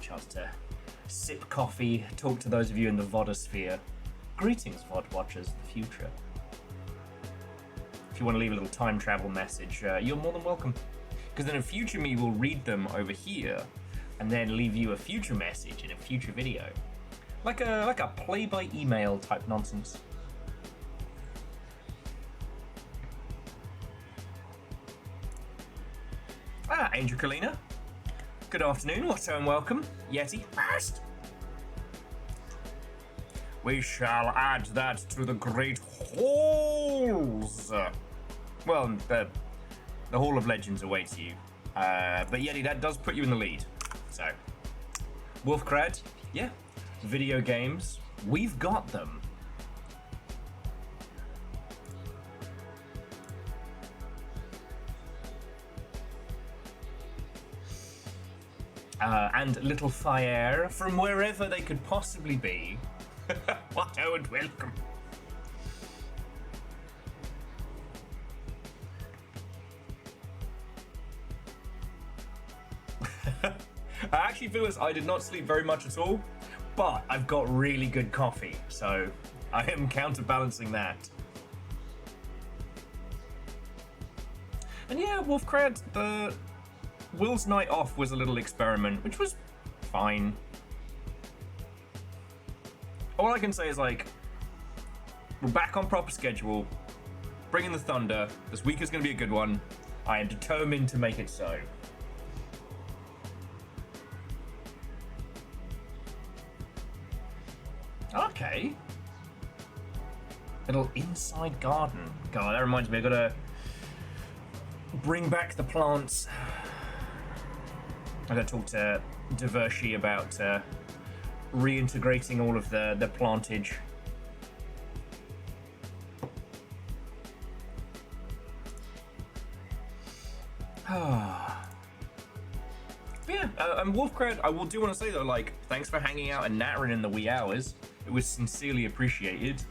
chance to sip coffee, talk to those of you in the VODosphere. Greetings, VOD watchers of the future. If you want to leave a little time travel message, you're more than welcome. Because then a future me will read them over here, and then leave you a future message in a future video. Like a play by email type nonsense. Angel Kalina. Good afternoon, Watto and welcome. Yeti, first. We shall add that to the great halls. Well, the Hall of Legends awaits you. But Yeti, that does put you in the lead. So, Wolfcrad, yeah, video games, we've got them. And Little Fire, from wherever they could possibly be. Watto and welcome. I actually feel as I did not sleep very much at all, but I've got really good coffee, so I am counterbalancing that. And yeah, Wolfcrad, the Will's night off was a little experiment, which was fine. All I can say is, like, we're back on proper schedule, bringing the thunder. This week is going to be a good one. I am determined to make it so. Okay. Little inside garden. God, that reminds me, I gotta bring back the plants. I gotta talk to Divershi about reintegrating all of the plantage. Yeah, and Wolfcrad, I do want to say though, like, thanks for hanging out and nattering in the wee hours. It was sincerely appreciated.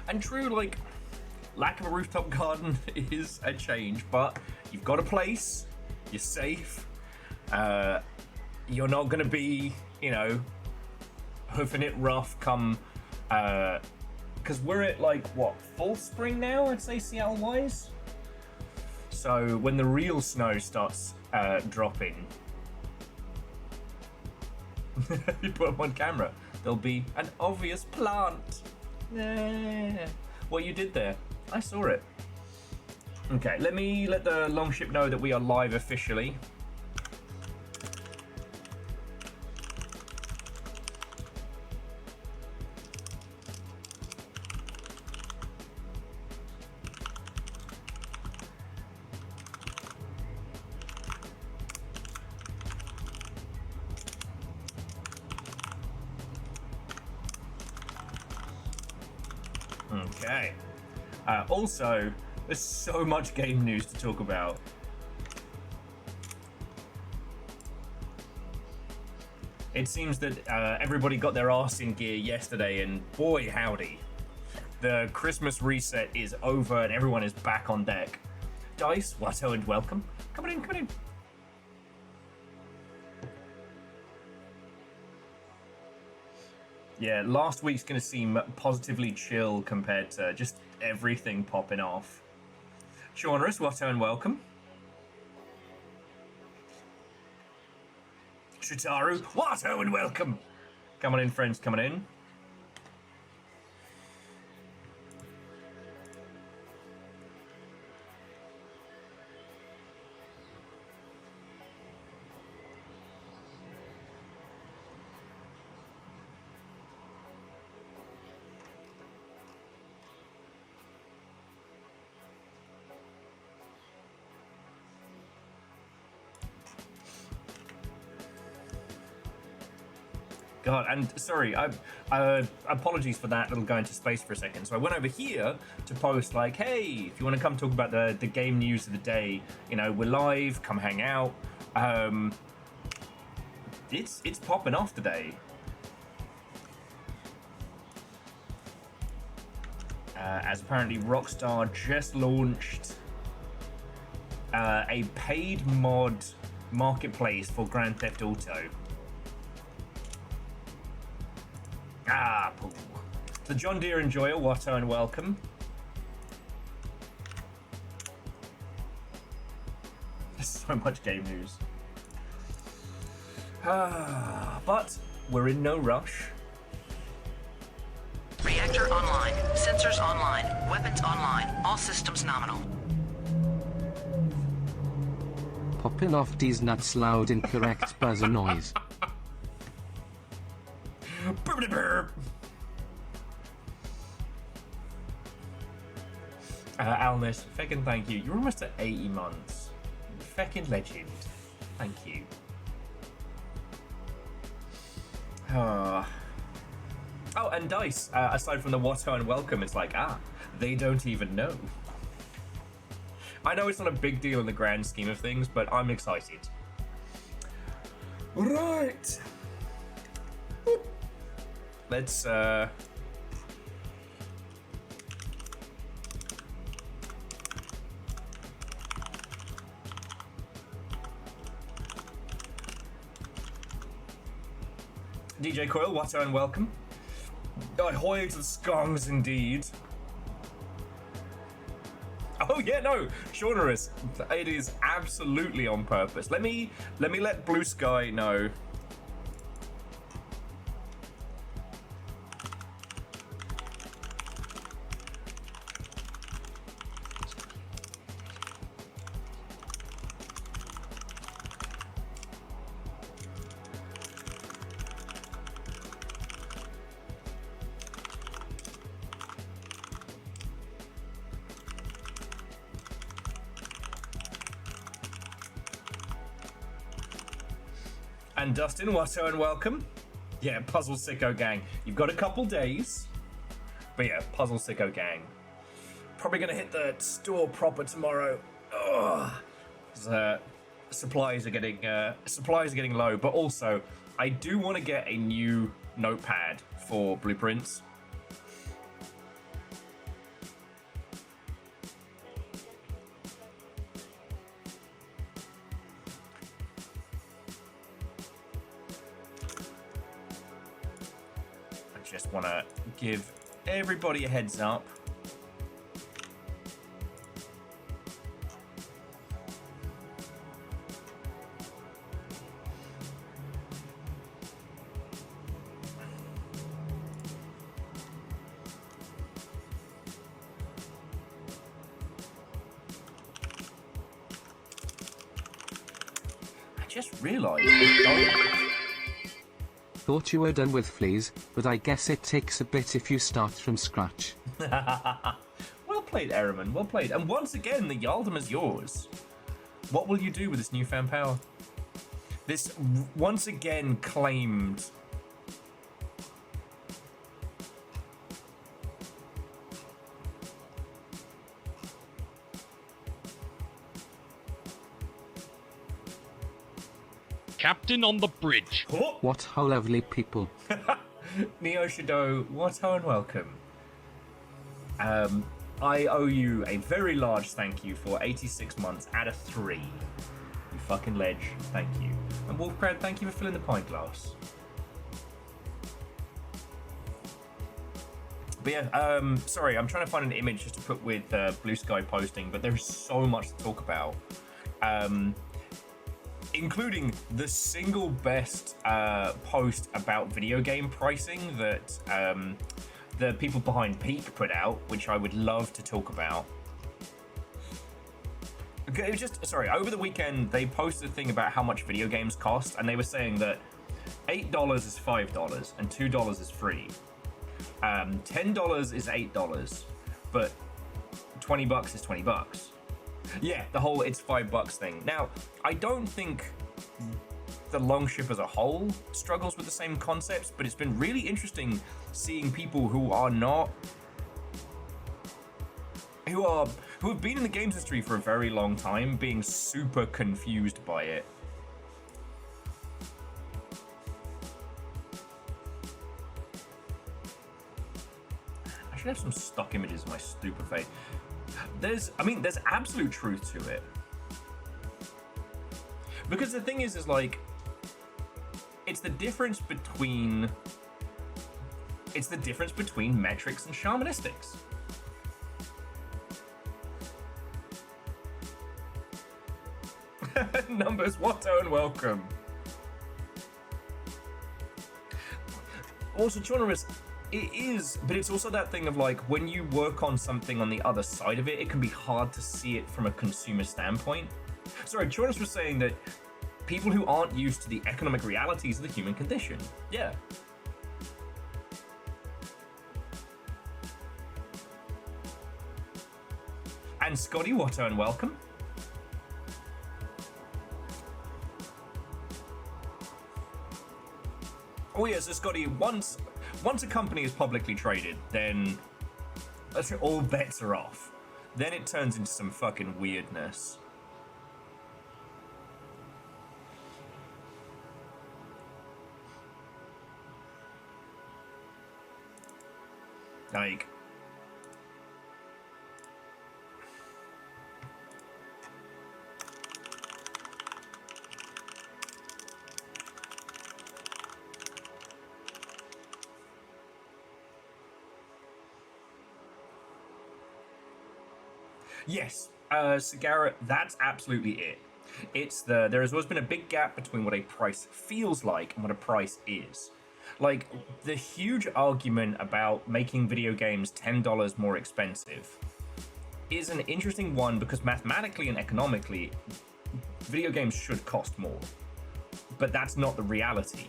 And true, like, lack of a rooftop garden is a change, but you've got a place, you're safe, you're not gonna be, you know, hoofing it rough come, because we're at, like, what, full spring now, I'd say, Seattle-wise? So when the real snow starts dropping, you put them on camera, there'll be an obvious plant. Yeah. What you did there, I saw it. Okay, let me let the longship know that we are live officially. Okay. Also, there's so much game news to talk about. It seems that everybody got their arse in gear yesterday, and boy howdy, the Christmas reset is over and everyone is back on deck. Dice, Watto and welcome. Come on in, come on in. Yeah, last week's going to seem positively chill compared to just everything popping off. Shaunarus, Watto and welcome. Shitaru, Watto and welcome. Come on in, friends, come on in. God, and sorry, apologies for that little go into space for a second. So I went over here to post like, hey, if you want to come talk about the game news of the day, you know, we're live, come hang out. It's popping off today. as apparently Rockstar just launched a paid mod marketplace for Grand Theft Auto. Pooh. The John Deere Enjoyer, Watto, and welcome. There's so much game news. But we're in no rush. Reactor online, sensors online, weapons online, all systems nominal. Popping off these nuts loud incorrect buzzer noise. Alness, feckin' thank you. You're almost at 80 months. Feckin' legend. Thank you. Oh, and Dice, aside from the Watto and welcome, it's like, they don't even know. I know it's not a big deal in the grand scheme of things, but I'm excited. Right. Let's, DJ Coil, Watto and welcome. Ahoy to the skongs indeed. Oh yeah, no, Shaunerus, it is absolutely on purpose. Let me let Blue Sky know. And Dustin, Watto and welcome. Yeah, Puzzle Sicko Gang. You've got a couple days. But yeah, Puzzle Sicko Gang. Probably gonna hit the store proper tomorrow. Ugh. Supplies are getting low, but also I do want to get a new notepad for blueprints. Just want to give everybody a heads up. I just realized Thought you were done with Fleas, but I guess it takes a bit if you start from scratch. Well played, Ehrman, well played. And once again, the Yaldum is yours. What will you do with this newfound power? This once again claimed... Captain on the bridge. Oh! What how lovely people. Neo Shadow, Watto and welcome. I owe you a very large thank you for 86 months out of 3. You fucking ledge, thank you. And Wolfcrowd, thank you for filling the pint glass. But yeah, sorry, I'm trying to find an image just to put with Blue Sky posting, but there's so much to talk about. Including the single best post about video game pricing that the people behind Peak put out, which I would love to talk about. Okay, it was just, sorry, over the weekend they posted a thing about how much video games cost, and they were saying that $8 is $5 and $2 is free. $10 is $8, but $20 is $20. Yeah, the whole it's $5 thing. Now, I don't think the Longship as a whole struggles with the same concepts, but it's been really interesting seeing people who are not, who have been in the games industry for a very long time being super confused by it. I should have some stock images of my stupid face. There's absolute truth to it. Because the thing is like, it's the difference between metrics and shamanistics. Numbers, Watto, and welcome. Also, Chonorus, it is, but it's also that thing of like, when you work on something on the other side of it, it can be hard to see it from a consumer standpoint. Sorry, Chonorus was saying that people who aren't used to the economic realities of the human condition. Yeah. And Scotty, Watto, and welcome. Oh yeah, so Scotty, once a company is publicly traded, then let's say all bets are off. Then it turns into some fucking weirdness. Like, yes, Sagara, that's absolutely it. There has always been a big gap between what a price feels like and what a price is. Like, the huge argument about making video games $10 more expensive is an interesting one because mathematically and economically, video games should cost more. But that's not the reality.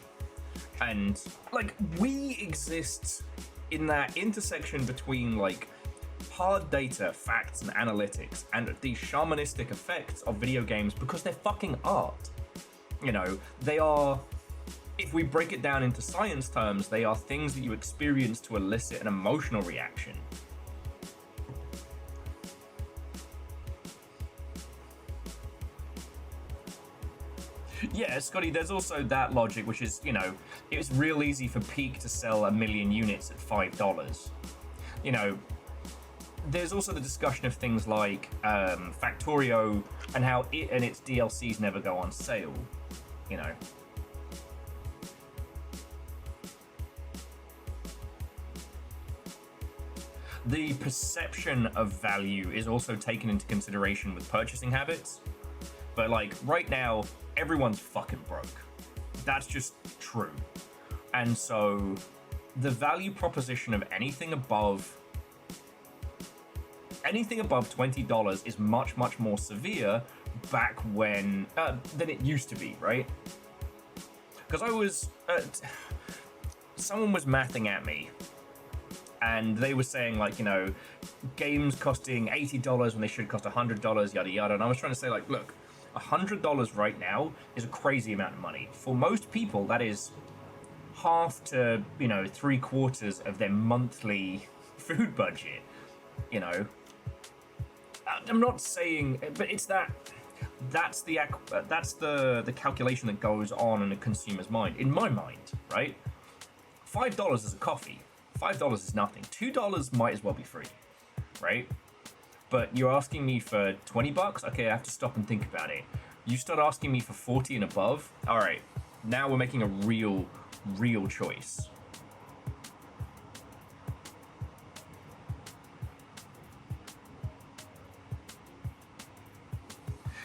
And, like, we exist in that intersection between, like, hard data, facts, and analytics, and the shamanistic effects of video games because they're fucking art. You know, they are, if we break it down into science terms, they are things that you experience to elicit an emotional reaction. Yeah, Scotty, there's also that logic, which is, you know, it was real easy for Peak to sell 1 million units at $5. You know, there's also the discussion of things like Factorio and how it and its DLCs never go on sale, you know. The perception of value is also taken into consideration with purchasing habits. But like right now, everyone's fucking broke. That's just true. And so the value proposition of anything above $20 is much, much more severe back when than it used to be, right? Because I was someone was mathing at me and they were saying, like, you know, games costing $80 when they should cost $100, yada yada. And I was trying to say, like, look, $100 right now is a crazy amount of money. For most people, that is half to, you know, 3/4 of their monthly food budget, you know. I'm not saying, but it's that's the calculation that goes on in a consumer's mind. In my mind, right? $5 is a coffee. $5 is nothing. $2 might as well be free, right? But you're asking me for $20? Okay, I have to stop and think about it. You start asking me for 40 and above? All right, now we're making a real choice.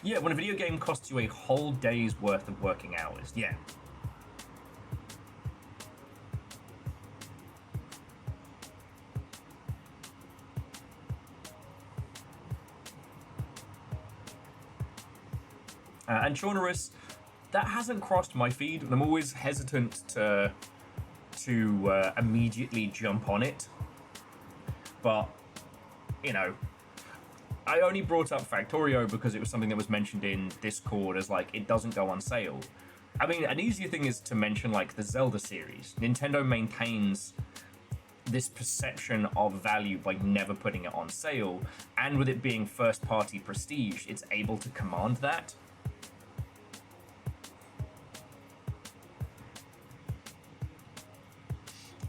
Yeah, when a video game costs you a whole day's worth of working hours, yeah. And Chonorus, that hasn't crossed my feed, and I'm always hesitant to immediately jump on it. But, you know, I only brought up Factorio because it was something that was mentioned in Discord as, like, it doesn't go on sale. I mean, an easier thing is to mention, like, the Zelda series. Nintendo maintains this perception of value by never putting it on sale, and with it being first-party prestige, it's able to command that.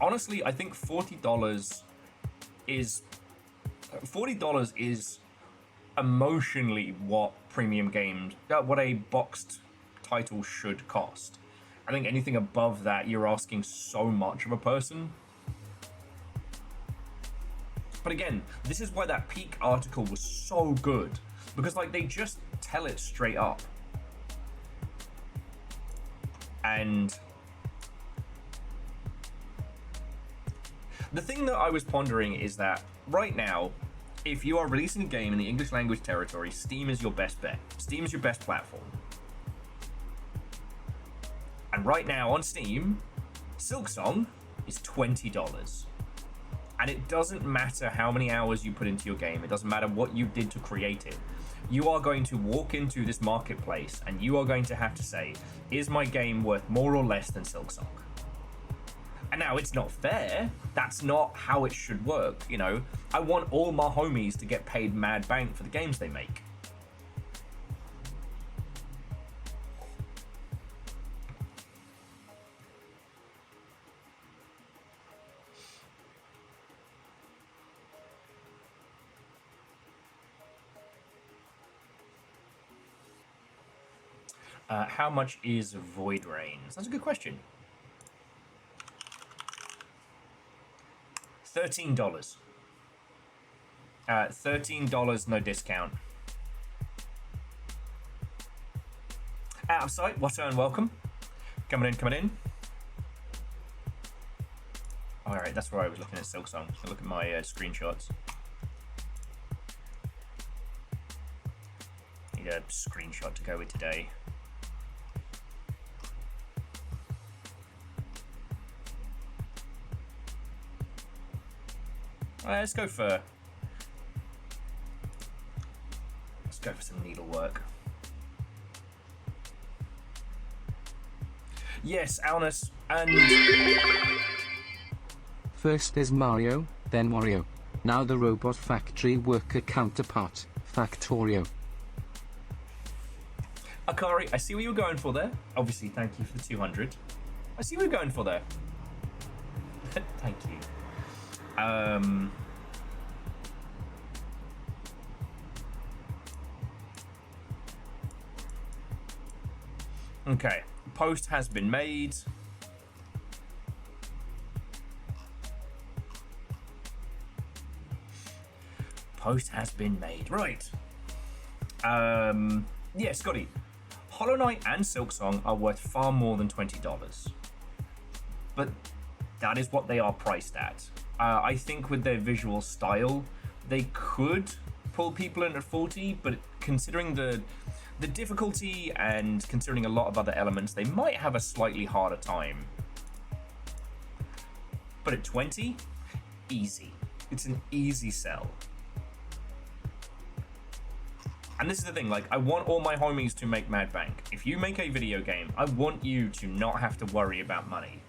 Honestly, I think $40 is $40 is emotionally what premium games, what a boxed title should cost. I think anything above that, you're asking so much of a person. But again, this is why that Peak article was so good, because like they just tell it straight up. And the thing that I was pondering is that right now, if you are releasing a game in the English language territory, Steam is your best bet. Steam is your best platform. And right now on Steam, Silksong is $20. And it doesn't matter how many hours you put into your game. It doesn't matter what you did to create it. You are going to walk into this marketplace and you are going to have to say, is my game worth more or less than Silksong? And now it's not fair. That's not how it should work. You know, I want all my homies to get paid mad bank for the games they make. How much is Void Rains? That's a good question. $13. $13, no discount. Out of sight, what and welcome. Coming in. Alright, that's where I was looking at Silksong. Look at my screenshots. Need a screenshot to go with today. Let's go for some needlework. Yes, Alnus, and First is Mario, then Wario. Now the robot factory worker counterpart, Factorio. Akari, I see what you were going for there. Obviously, thank you for the 200. I see what you're going for there. Thank you. Okay, post has been made. Post has been made. Right. Yeah, Scotty. Hollow Knight and Silksong are worth far more than $20. But that is what they are priced at. I think with their visual style, they could pull people in at 40, but considering the difficulty and considering a lot of other elements, they might have a slightly harder time. But at 20, easy. It's an easy sell. And this is the thing, like, I want all my homies to make mad bank. If you make a video game, I want you to not have to worry about money.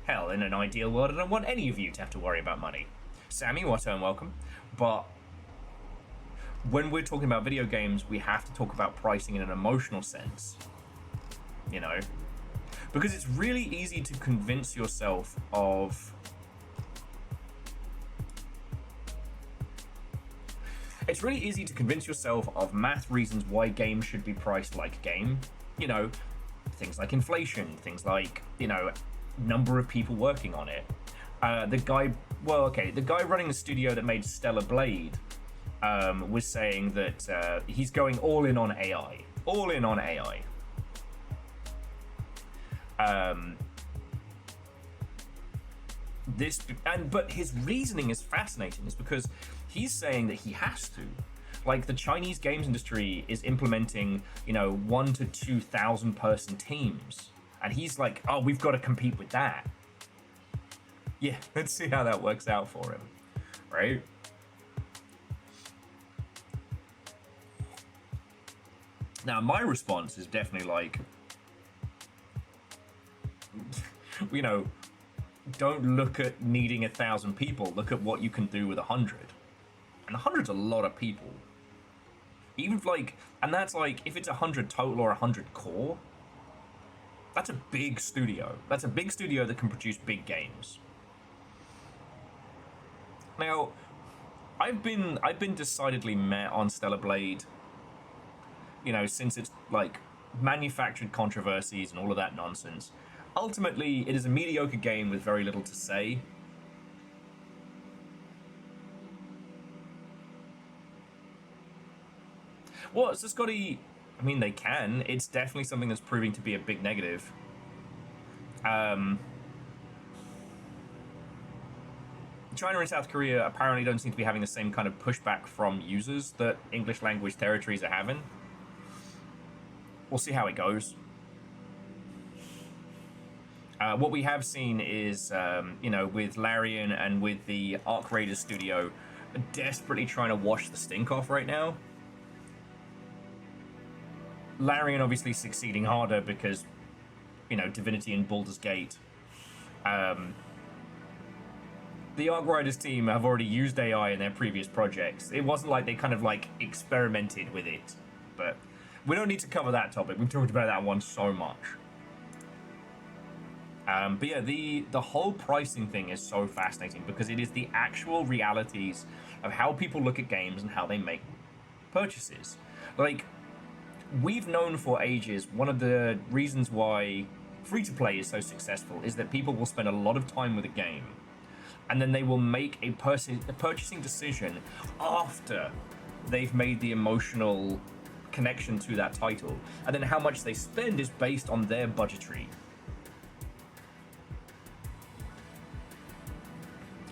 Hell, in an ideal world, I don't want any of you to have to worry about money. Sammy, what and welcome. But when we're talking about video games, we have to talk about pricing in an emotional sense. You know? Because it's really easy to convince yourself of... It's really easy to convince yourself of math reasons why games should be priced like game. You know, things like inflation, things like, you know, number of people working on it. The guy running the studio that made Stellar Blade was saying that he's going all in on AI. All in on AI. But his reasoning is fascinating, is because he's saying that he has to. Like, the Chinese games industry is implementing, you know, 1,000 to 2,000 person teams. And he's like, oh, we've got to compete with that. Yeah, let's see how that works out for him. Right? Now, my response is definitely like, you know, don't look at needing 1,000 people. Look at what you can do with 100. And 100's a lot of people. Even if, like, and that's like, if it's 100 total or 100 core, that's a big studio. That's a big studio that can produce big games. Now, I've been decidedly meh on Stellar Blade. You know, since it's like manufactured controversies and all of that nonsense. Ultimately, it is a mediocre game with very little to say. Well, so Scotty, I mean, they can. It's definitely something that's proving to be a big negative. China and South Korea apparently don't seem to be having the same kind of pushback from users that English language territories are having. We'll see how it goes. What we have seen is, you know, with Larian and with the Arc Raiders studio desperately trying to wash the stink off right now. Larian obviously succeeding harder because, you know, Divinity and Baldur's Gate. The Arc Raiders team have already used AI in their previous projects. It wasn't like they kind of like experimented with it, but we don't need to cover that topic. We've talked about that one so much. But yeah, the whole pricing thing is so fascinating because it is the actual realities of how people look at games and how they make purchases. Like, we've known for ages, one of the reasons why free-to-play is so successful is that people will spend a lot of time with a game, and then they will make a purchasing decision after they've made the emotional connection to that title. And then how much they spend is based on their budgetary.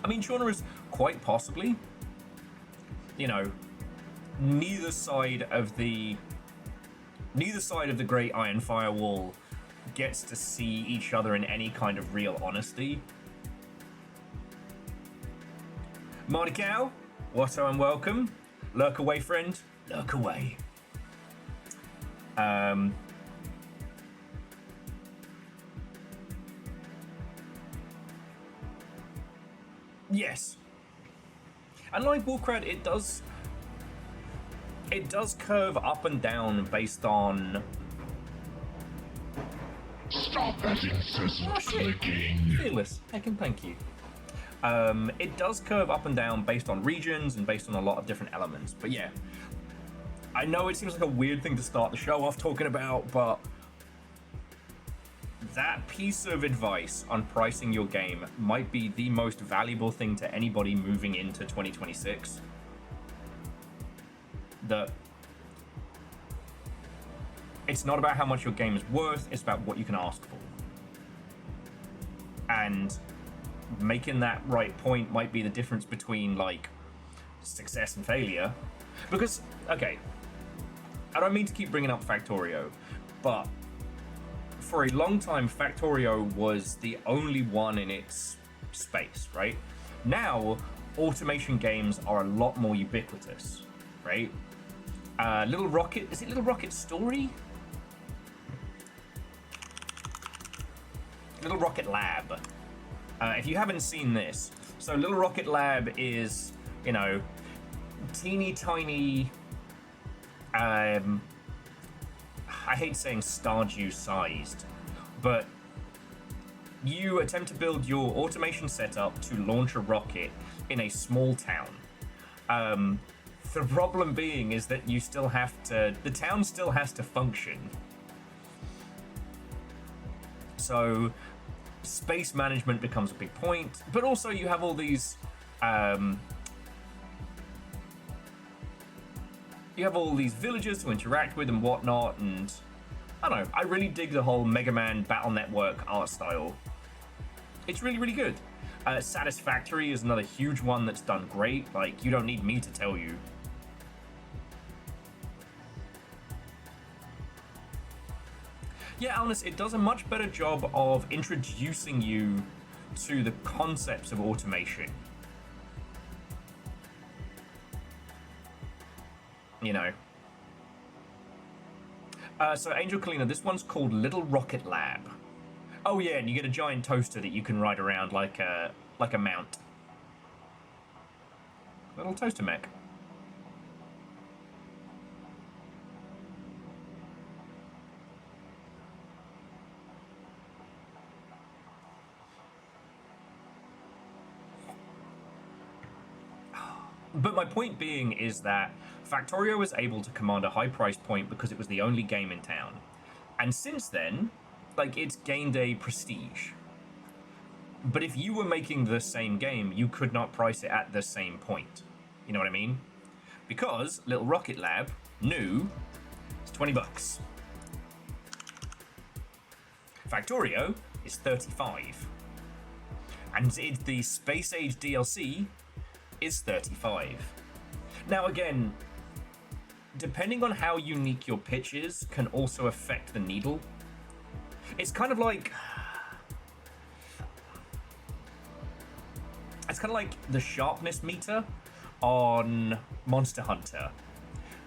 I mean, genre is quite possibly, you know, neither side of the great iron firewall gets to see each other in any kind of real honesty. Marty Cow, Watto and welcome. Lurk away, friend. Lurk away. Yes. And like Wolfcrad, it does curve up and down based on... Stop that incessant clicking. Fearless. Thank you. It does curve up and down based on regions and based on a lot of different elements. But yeah, I know it seems like a weird thing to start the show off talking about, but that piece of advice on pricing your game might be the most valuable thing to anybody moving into 2026. That it's not about how much your game is worth, it's about what you can ask for. And making that right point might be the difference between, like, success and failure. Because, okay, I don't mean to keep bringing up Factorio, but for a long time, Factorio was the only one in its space, right? Now, automation games are a lot more ubiquitous, right? Little Rocket, is it Little Rocket Story? Little Rocket Lab. If you haven't seen this, so Little Rocket Lab is, you know, teeny tiny, I hate saying Stardew sized, but you attempt to build your automation setup to launch a rocket in a small town. The problem being is that you still have to, the town still has to function. So space management becomes a big point, but also you have all these villagers to interact with and whatnot, and I don't know, I really dig the whole Mega Man Battle Network art style. It's really, really good. Satisfactory is another huge one that's done great, like, you don't need me to tell you. Yeah, Alnus, it does a much better job of introducing you to the concepts of automation. You know. So Angel Kalina, this one's called Little Rocket Lab. Oh yeah, and you get a giant toaster that you can ride around like a mount. Little toaster mech. But my point being is that Factorio was able to command a high price point because it was the only game in town. And since then, like, it's gained a prestige. But if you were making the same game, you could not price it at the same point. You know what I mean? Because Little Rocket Lab, new, is 20 bucks. Factorio is 35. And the Space Age DLC is 35. Now again, depending on how unique your pitch is, can also affect the needle. It's kind of like the sharpness meter on Monster Hunter.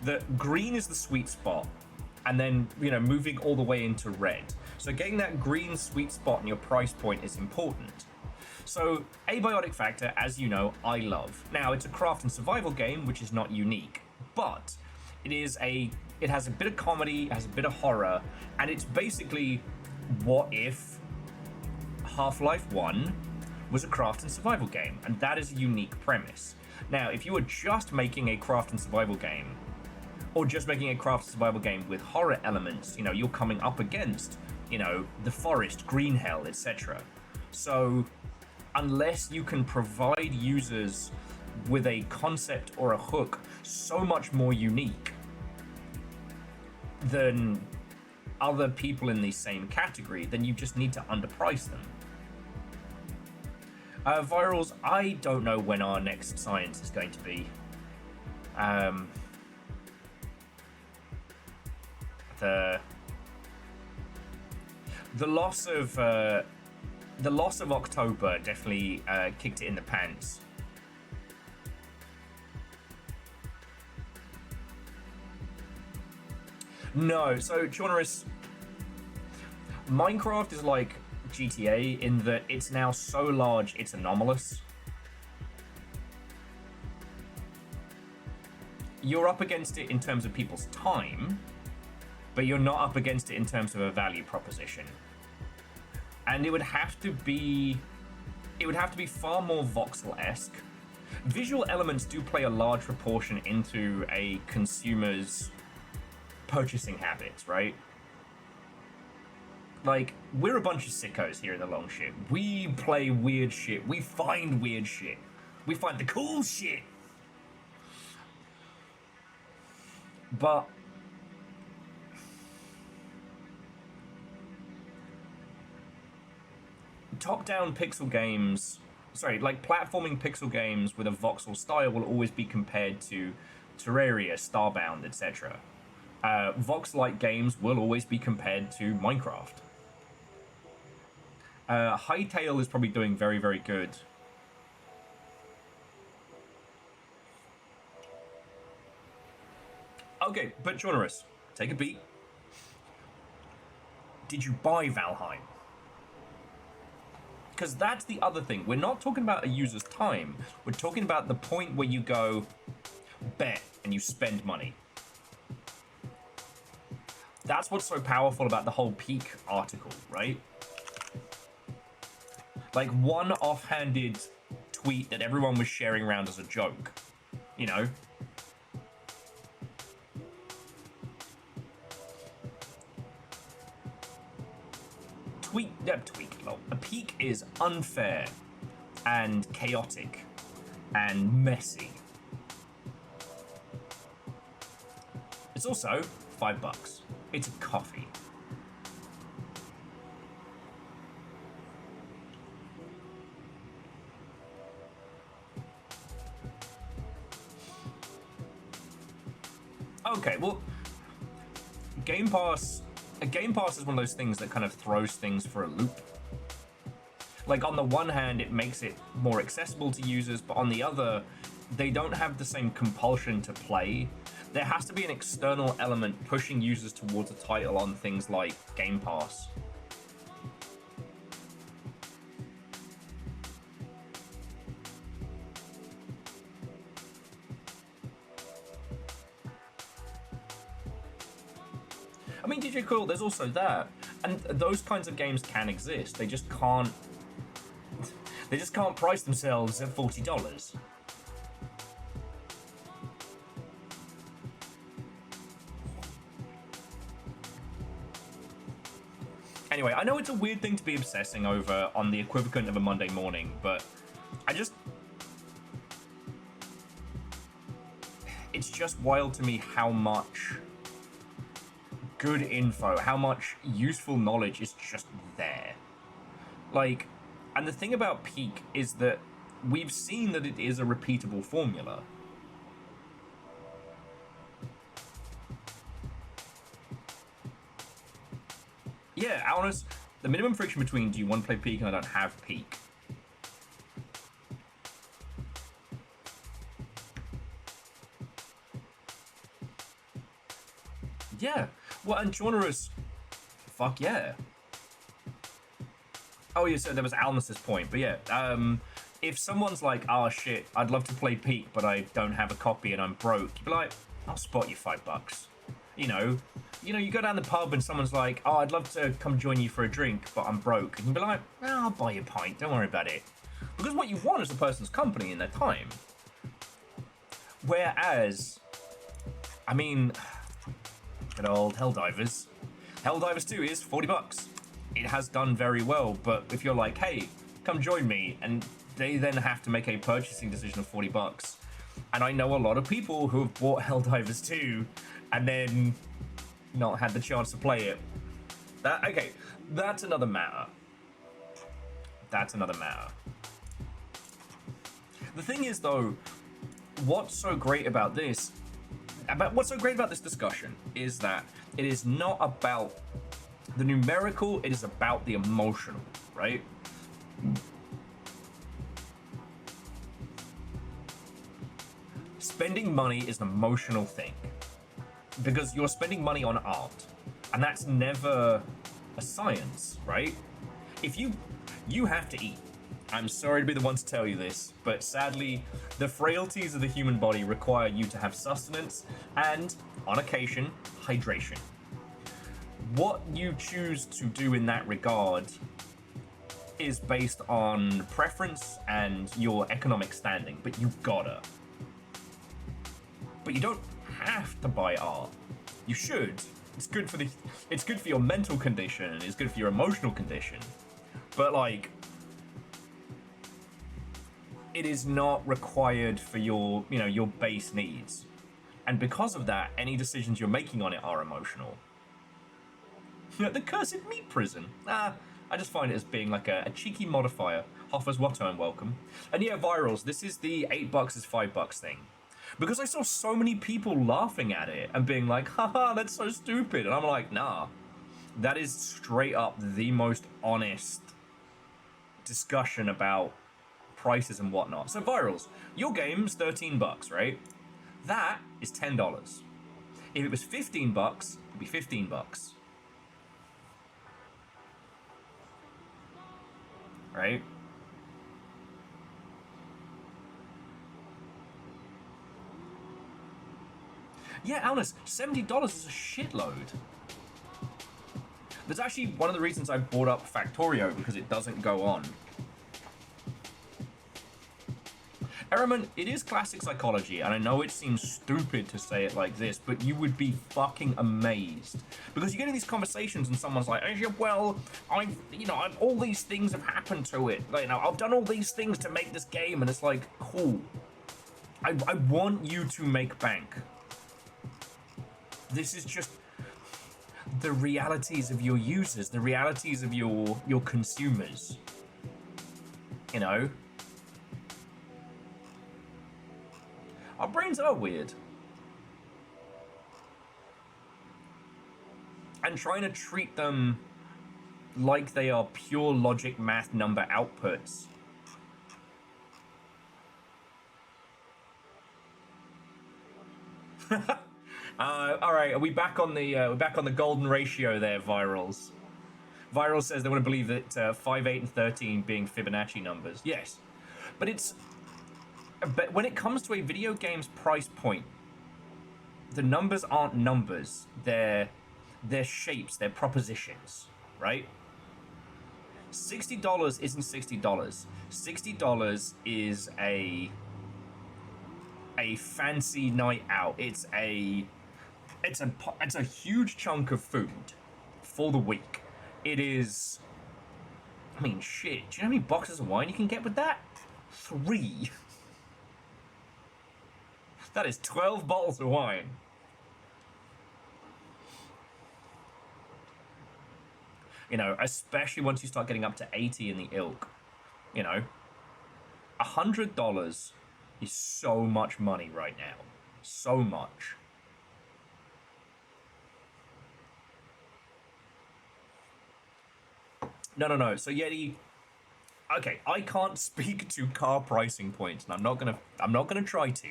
The green is the sweet spot, and then, you know, moving all the way into red. So getting that green sweet spot in your price point is important. So Abiotic Factor, as you know, I love. Now, it's a craft and survival game, which is not unique, but it has a bit of comedy, it has a bit of horror, and it's basically what if Half-Life 1 was a craft and survival game, and that is a unique premise. Now, if you were just making a craft and survival game, or just making a craft and survival game with horror elements, you know, you're coming up against, you know, the forest, green hell, etc. So unless you can provide users with a concept or a hook so much more unique than other people in the same category, then you just need to underprice them. Virals, I don't know when our next science is going to be. The loss of October definitely kicked it in the pants. No, so Jonaris, Minecraft is like GTA in that it's now so large it's anomalous. You're up against it in terms of people's time, but you're not up against it in terms of a value proposition. And it would have to be far more voxel-esque. Visual elements do play a large proportion into a consumer's purchasing habits, right? Like, we're a bunch of sickos here in the long shit. We play weird shit. We find weird shit. We find the cool shit. But top-down pixel games, like platforming pixel games with a voxel style will always be compared to Terraria, Starbound, etc. Vox-like games will always be compared to Minecraft. Hytale is probably doing very, very good. Okay, but Jonaris, take a beat. Did you buy Valheim? Because that's the other thing. We're not talking about a user's time. We're talking about the point where you go, bet, and you spend money. That's what's so powerful about the whole Peak article, right? Like, one offhanded tweet that everyone was sharing around as a joke, you know? A peak is unfair and chaotic and messy. It's also $5. It's a coffee. Okay, well, Game Pass is one of those things that kind of throws things for a loop. Like, on the one hand, it makes it more accessible to users, but on the other, they don't have the same compulsion to play. There has to be an external element pushing users towards a title on things like Game Pass. I mean, DJ Cool, there's also that. And those kinds of games can exist. They just can't price themselves at $40. Anyway, I know it's a weird thing to be obsessing over on the equivalent of a Monday morning, but it's just wild to me how much good info, how much useful knowledge is just there. Like, and the thing about Peak is that we've seen that it is a repeatable formula. Yeah, honest, the minimum friction between do you want to play Peak and I don't have Peak. Yeah, well, and Jonerus, fuck yeah. Oh yeah, so there was Almus's point, but yeah, if someone's like, oh shit, I'd love to play Peak, but I don't have a copy and I'm broke, you'd be like, I'll spot you $5. You know, you go down the pub and someone's like, oh, I'd love to come join you for a drink, but I'm broke. And you'd be like, well, I'll buy you a pint, don't worry about it. Because what you want is the person's company and their time. Whereas, I mean, good old Helldivers. Helldivers 2 is $40. It has done very well, but if you're like, hey, come join me, and they then have to make a purchasing decision of $40, and I know a lot of people who have bought Helldivers 2 and then not had the chance to play it. That's another matter. That's another matter. The thing is, though, what's so great about this discussion is that it is not about the numerical, it is about the emotional, right? Spending money is an emotional thing because you're spending money on art, and that's never a science, right? If you have to eat. I'm sorry to be the one to tell you this, but sadly, the frailties of the human body require you to have sustenance and, on occasion, hydration. What you choose to do in that regard is based on preference and your economic standing, but you gotta. But you don't have to buy art. You should. It's good for your mental condition, it's good for your emotional condition. But like, it is not required for your base needs. And because of that, any decisions you're making on it are emotional. The cursed meat prison. I just find it as being like a cheeky modifier. Hoffer's Watto and welcome. And yeah, virals, this is the $8 is $5 thing. Because I saw so many people laughing at it and being like, haha, that's so stupid. And I'm like, nah. That is straight up the most honest discussion about prices and whatnot. So virals, your game's $13, right? That is $10. If it was $15, it'd be $15. Right? Yeah, Alnus, $70 is a shitload. That's actually one of the reasons I bought up Factorio, because it doesn't go on. Ehrman, it is classic psychology, and I know it seems stupid to say it like this, but you would be fucking amazed. Because you get in these conversations and someone's like, well, all these things have happened to it. Like, I've done all these things to make this game, and it's like, cool. I want you to make bank. This is just the realities of your users, the realities of your consumers. You know? Our brains are weird. And trying to treat them like they are pure logic math number outputs. All right, are we back on the golden ratio there, Virals? Viral says they want to believe that 5, 8, and 13 being Fibonacci numbers. Yes, but when it comes to a video game's price point, the numbers aren't numbers. They're shapes. They're propositions, right? $60 isn't $60. $60 is a fancy night out. It's a huge chunk of food for the week. it is. I mean, shit. Do you know how many boxes of wine you can get with that? 3. That is 12 bottles of wine. You know, especially once you start getting up to 80 in the ilk. You know, $100 is so much money right now. So much. No. So Yeti, okay, I can't speak to car pricing points, and I'm not gonna try to.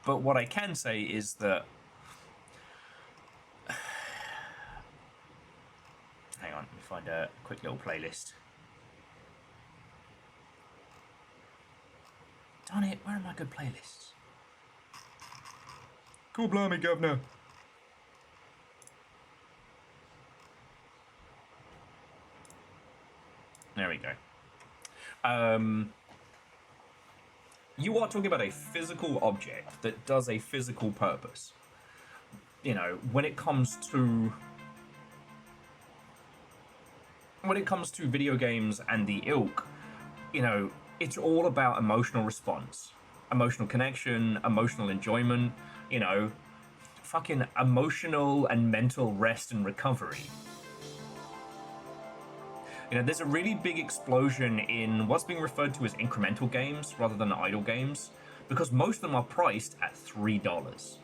But what I can say is that, hang on, let me find a quick little playlist. Darn it, where are my good playlists? Cool, blimey, governor. There we go. You are talking about a physical object that does a physical purpose. You know, when it comes to video games and the ilk, you know, it's all about emotional response, emotional connection, emotional enjoyment, you know, fucking emotional and mental rest and recovery. You know, there's a really big explosion in what's being referred to as incremental games rather than idle games, because most of them are priced at $3.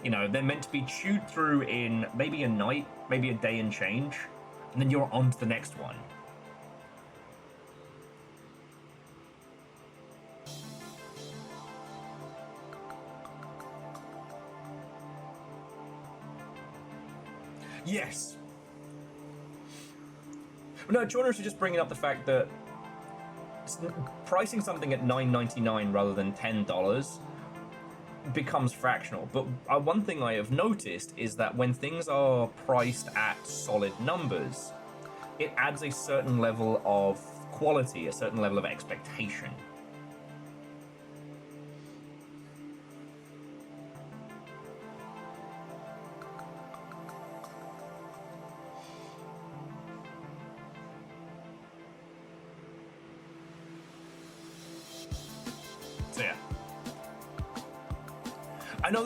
You know, they're meant to be chewed through in maybe a night, maybe a day and change, and then you're on to the next one. Yes. No, Journers are just bringing up the fact that pricing something at $9.99 rather than $10 becomes fractional. But one thing I have noticed is that when things are priced at solid numbers, it adds a certain level of quality, a certain level of expectation. So yeah. I know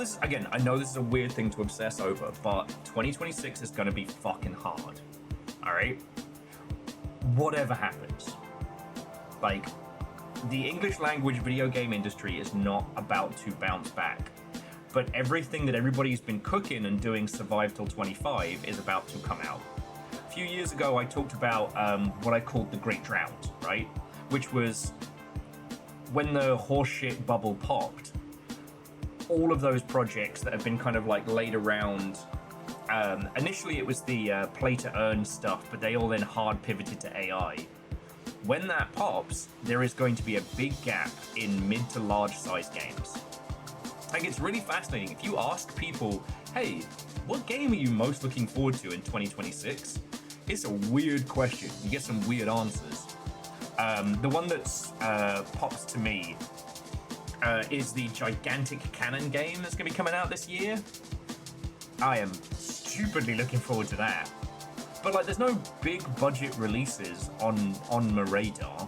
this is a weird thing to obsess over, but 2026 is gonna be fucking hard. Alright? Whatever happens. Like, the English language video game industry is not about to bounce back. But everything that everybody's been cooking and doing Survive Till 25 is about to come out. A few years ago, I talked about what I called the Great Drought, right? Which was when the horseshit bubble popped, all of those projects that have been kind of like laid around, initially it was the play to earn stuff, but they all then hard pivoted to AI. When that pops, there is going to be a big gap in mid to large size games. Like, it's really fascinating. If you ask people, hey, what game are you most looking forward to in 2026? It's a weird question. You get some weird answers. The one that's pops to me is the gigantic Canon game that's going to be coming out this year. I am stupidly looking forward to that. But like, there's no big budget releases on my radar.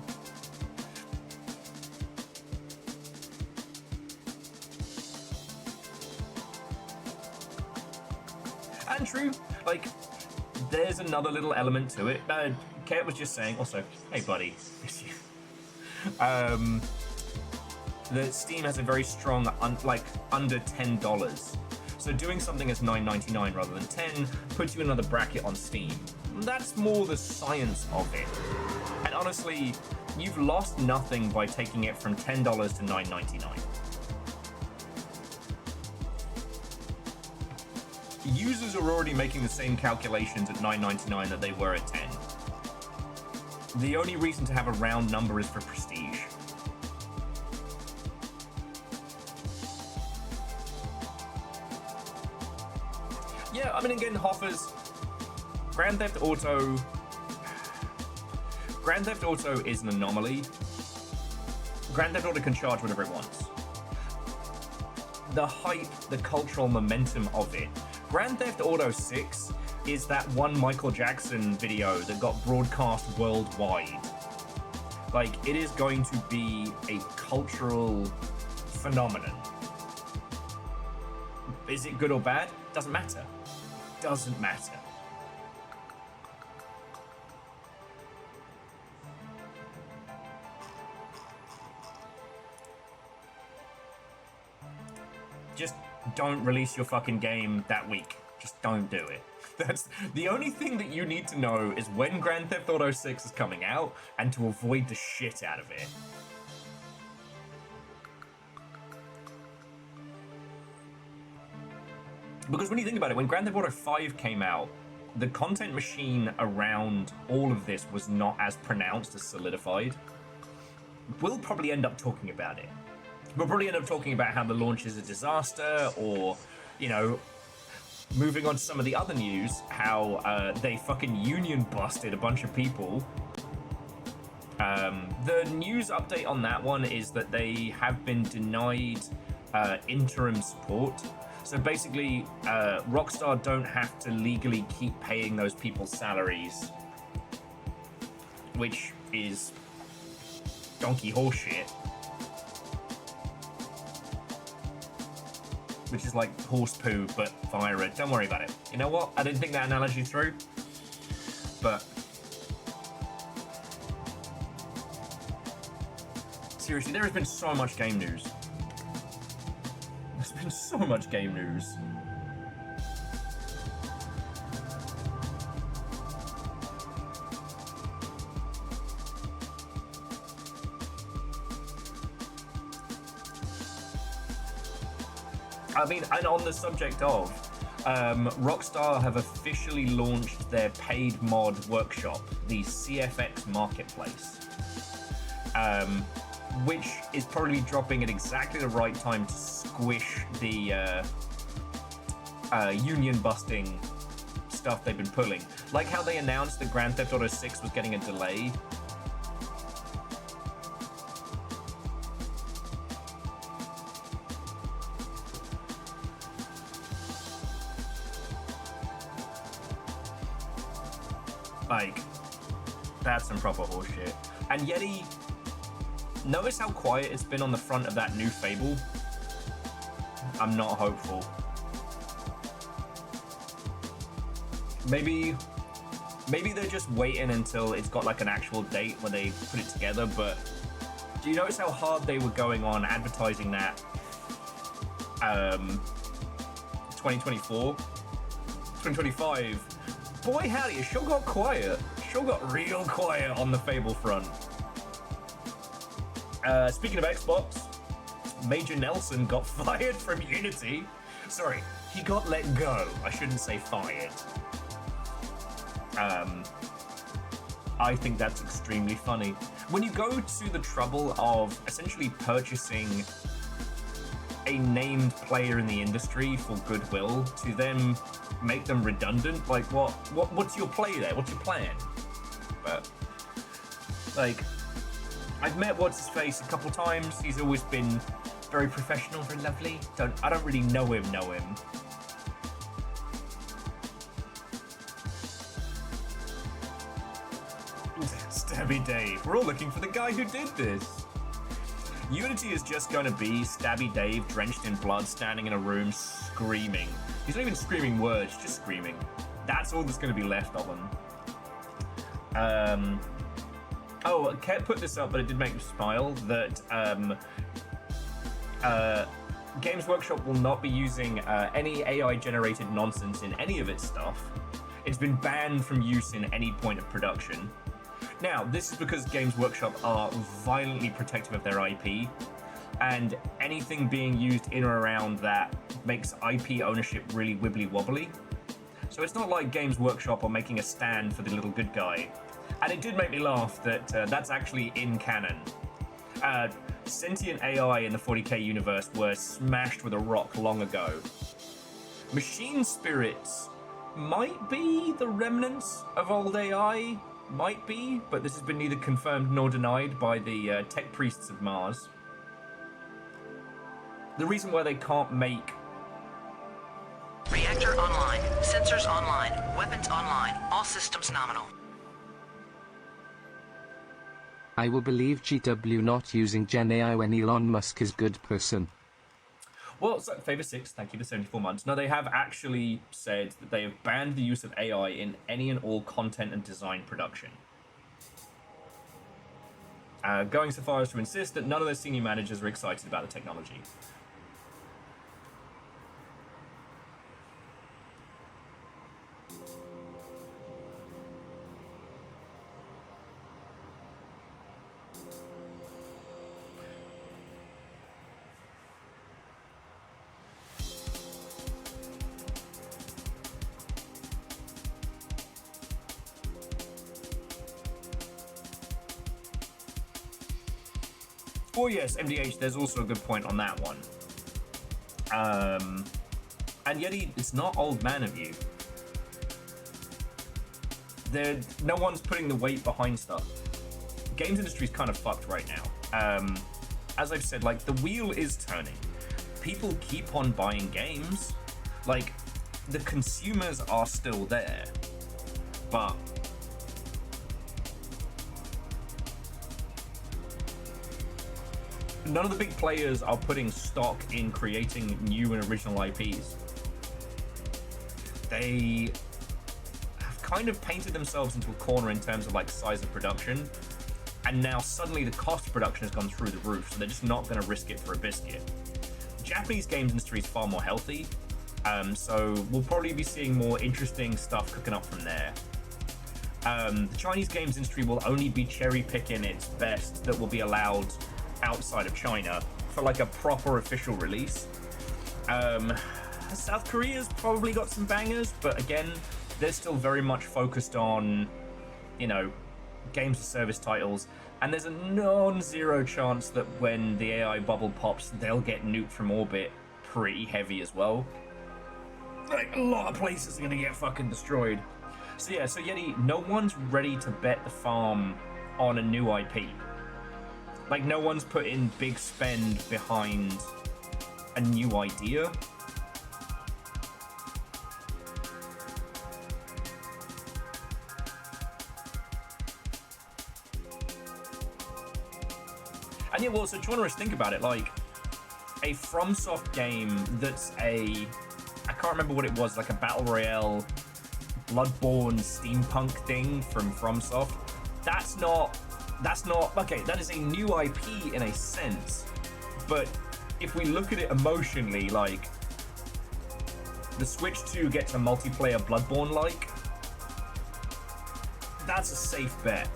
And true, like, there's another little element to it. Kate was just saying, also, hey buddy, miss you. That Steam has a very strong, under $10. So doing something as $9.99 rather than $10 puts you in another bracket on Steam. That's more the science of it. And honestly, you've lost nothing by taking it from $10 to $9.99. Users are already making the same calculations at $9.99 that they were at $10. The only reason to have a round number is for prestige. Yeah, I mean, again, Hoffer's Grand Theft Auto is an anomaly. Grand Theft Auto can charge whatever it wants. The hype, the cultural momentum of it. Grand Theft Auto 6 is that one Michael Jackson video that got broadcast worldwide. Like, it is going to be a cultural phenomenon. Is it good or bad? Doesn't matter. Doesn't matter. Just don't release your fucking game that week. Just don't do it. That's the only thing that you need to know is when Grand Theft Auto 6 is coming out and to avoid the shit out of it. Because when you think about it, when Grand Theft Auto 5 came out, the content machine around all of this was not as pronounced as solidified. We'll probably end up talking about it. We'll probably end up talking about how the launch is a disaster, or, you know, moving on to some of the other news, how they fucking union busted a bunch of people. The news update on that one is that they have been denied interim support. So basically, Rockstar don't have to legally keep paying those people's salaries, which is donkey horseshit. Which is like horse poo, but via it. Don't worry about it. You know what? I didn't think that analogy through, but seriously, there has been so much game news. There's been so much game news. I mean, and on the subject of, Rockstar have officially launched their paid mod workshop, the CFX Marketplace, which is probably dropping at exactly the right time to squish the union busting stuff they've been pulling. Like how they announced that Grand Theft Auto 6 was getting a delay. Like, that's some proper horseshit. And Yeti, notice how quiet it's been on the front of that new Fable? I'm not hopeful. Maybe they're just waiting until it's got like an actual date when they put it together, but do you notice how hard they were going on advertising that 2024? 2025? Boy howdy, it sure got quiet. Sure got real quiet on the Fable front. Speaking of Xbox, Major Nelson got fired from Unity. Sorry, he got let go. I shouldn't say fired. I think that's extremely funny. When you go to the trouble of essentially purchasing a named player in the industry for goodwill to then make them redundant, like what's your play there? What's your plan? But like, I've met what's his face a couple times. He's always been very professional, very lovely. I don't really know him. Stabby Dave. We're all looking for the guy who did this. Unity is just going to be Stabby Dave drenched in blood standing in a room screaming. He's not even screaming words, just screaming. That's all that's going to be left of him. Oh, Ket put this up, but it did make me smile, that Games Workshop will not be using any AI-generated nonsense in any of its stuff. It's been banned from use in any point of production. Now, this is because Games Workshop are violently protective of their IP, and anything being used in or around that makes IP ownership really wibbly-wobbly. So it's not like Games Workshop are making a stand for the little good guy. And it did make me laugh that that's actually in canon. Sentient AI in the 40k universe were smashed with a rock long ago. Machine spirits might be the remnants of old AI, might be, but this has been neither confirmed nor denied by the tech priests of Mars. The reason why they can't make... Reactor online. Sensors online. Weapons online. All systems nominal. I will believe GW not using Gen AI when Elon Musk is good person. Well, so, Favor 6, thank you for 74 months. No, they have actually said that they have banned the use of AI in any and all content and design production. Going so far as to insist that none of their senior managers are excited about the technology. Oh yes, MDH, there's also a good point on that one. And yet it's not old man of you. No one's putting the weight behind stuff. Games industry's kind of fucked right now. As I've said, like, the wheel is turning. People keep on buying games. Like, the consumers are still there. But none of the big players are putting stock in creating new and original IPs. They have kind of painted themselves into a corner in terms of like size of production, and now suddenly the cost of production has gone through the roof, so they're just not going to risk it for a biscuit. The Japanese games industry is far more healthy, so we'll probably be seeing more interesting stuff cooking up from there. The Chinese games industry will only be cherry picking its best that will be allowed outside of China for like a proper official release. South Korea's probably got some bangers, but again, they're still very much focused on, you know, games as service titles, and there's a non-zero chance that when the AI bubble pops, they'll get nuked from orbit pretty heavy as well. Like, a lot of places are gonna get fucking destroyed. So yeah, so Yeti, no one's ready to bet the farm on a new IP. Like, no one's putting big spend behind a new idea. And yeah, well, so genres, think about it, like, a FromSoft game that's I can't remember what it was, like a Battle Royale, Bloodborne steampunk thing from FromSoft. That's not, okay, that is a new IP in a sense, but if we look at it emotionally, like, the Switch 2 gets a multiplayer Bloodborne-like, that's a safe bet.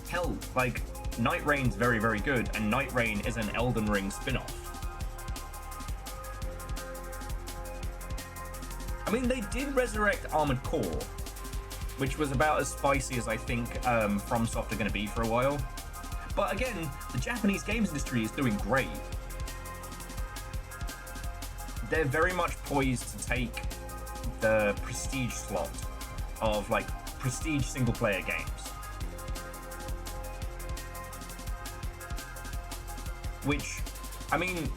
Hell, like, Night Rain's very, very good, and Night Rain is an Elden Ring spin-off. I mean, they did resurrect Armored Core, which was about as spicy as I think FromSoft are going to be for a while. But again, the Japanese games industry is doing great. They're very much poised to take the prestige slot of, like, prestige single-player games. Which, I mean,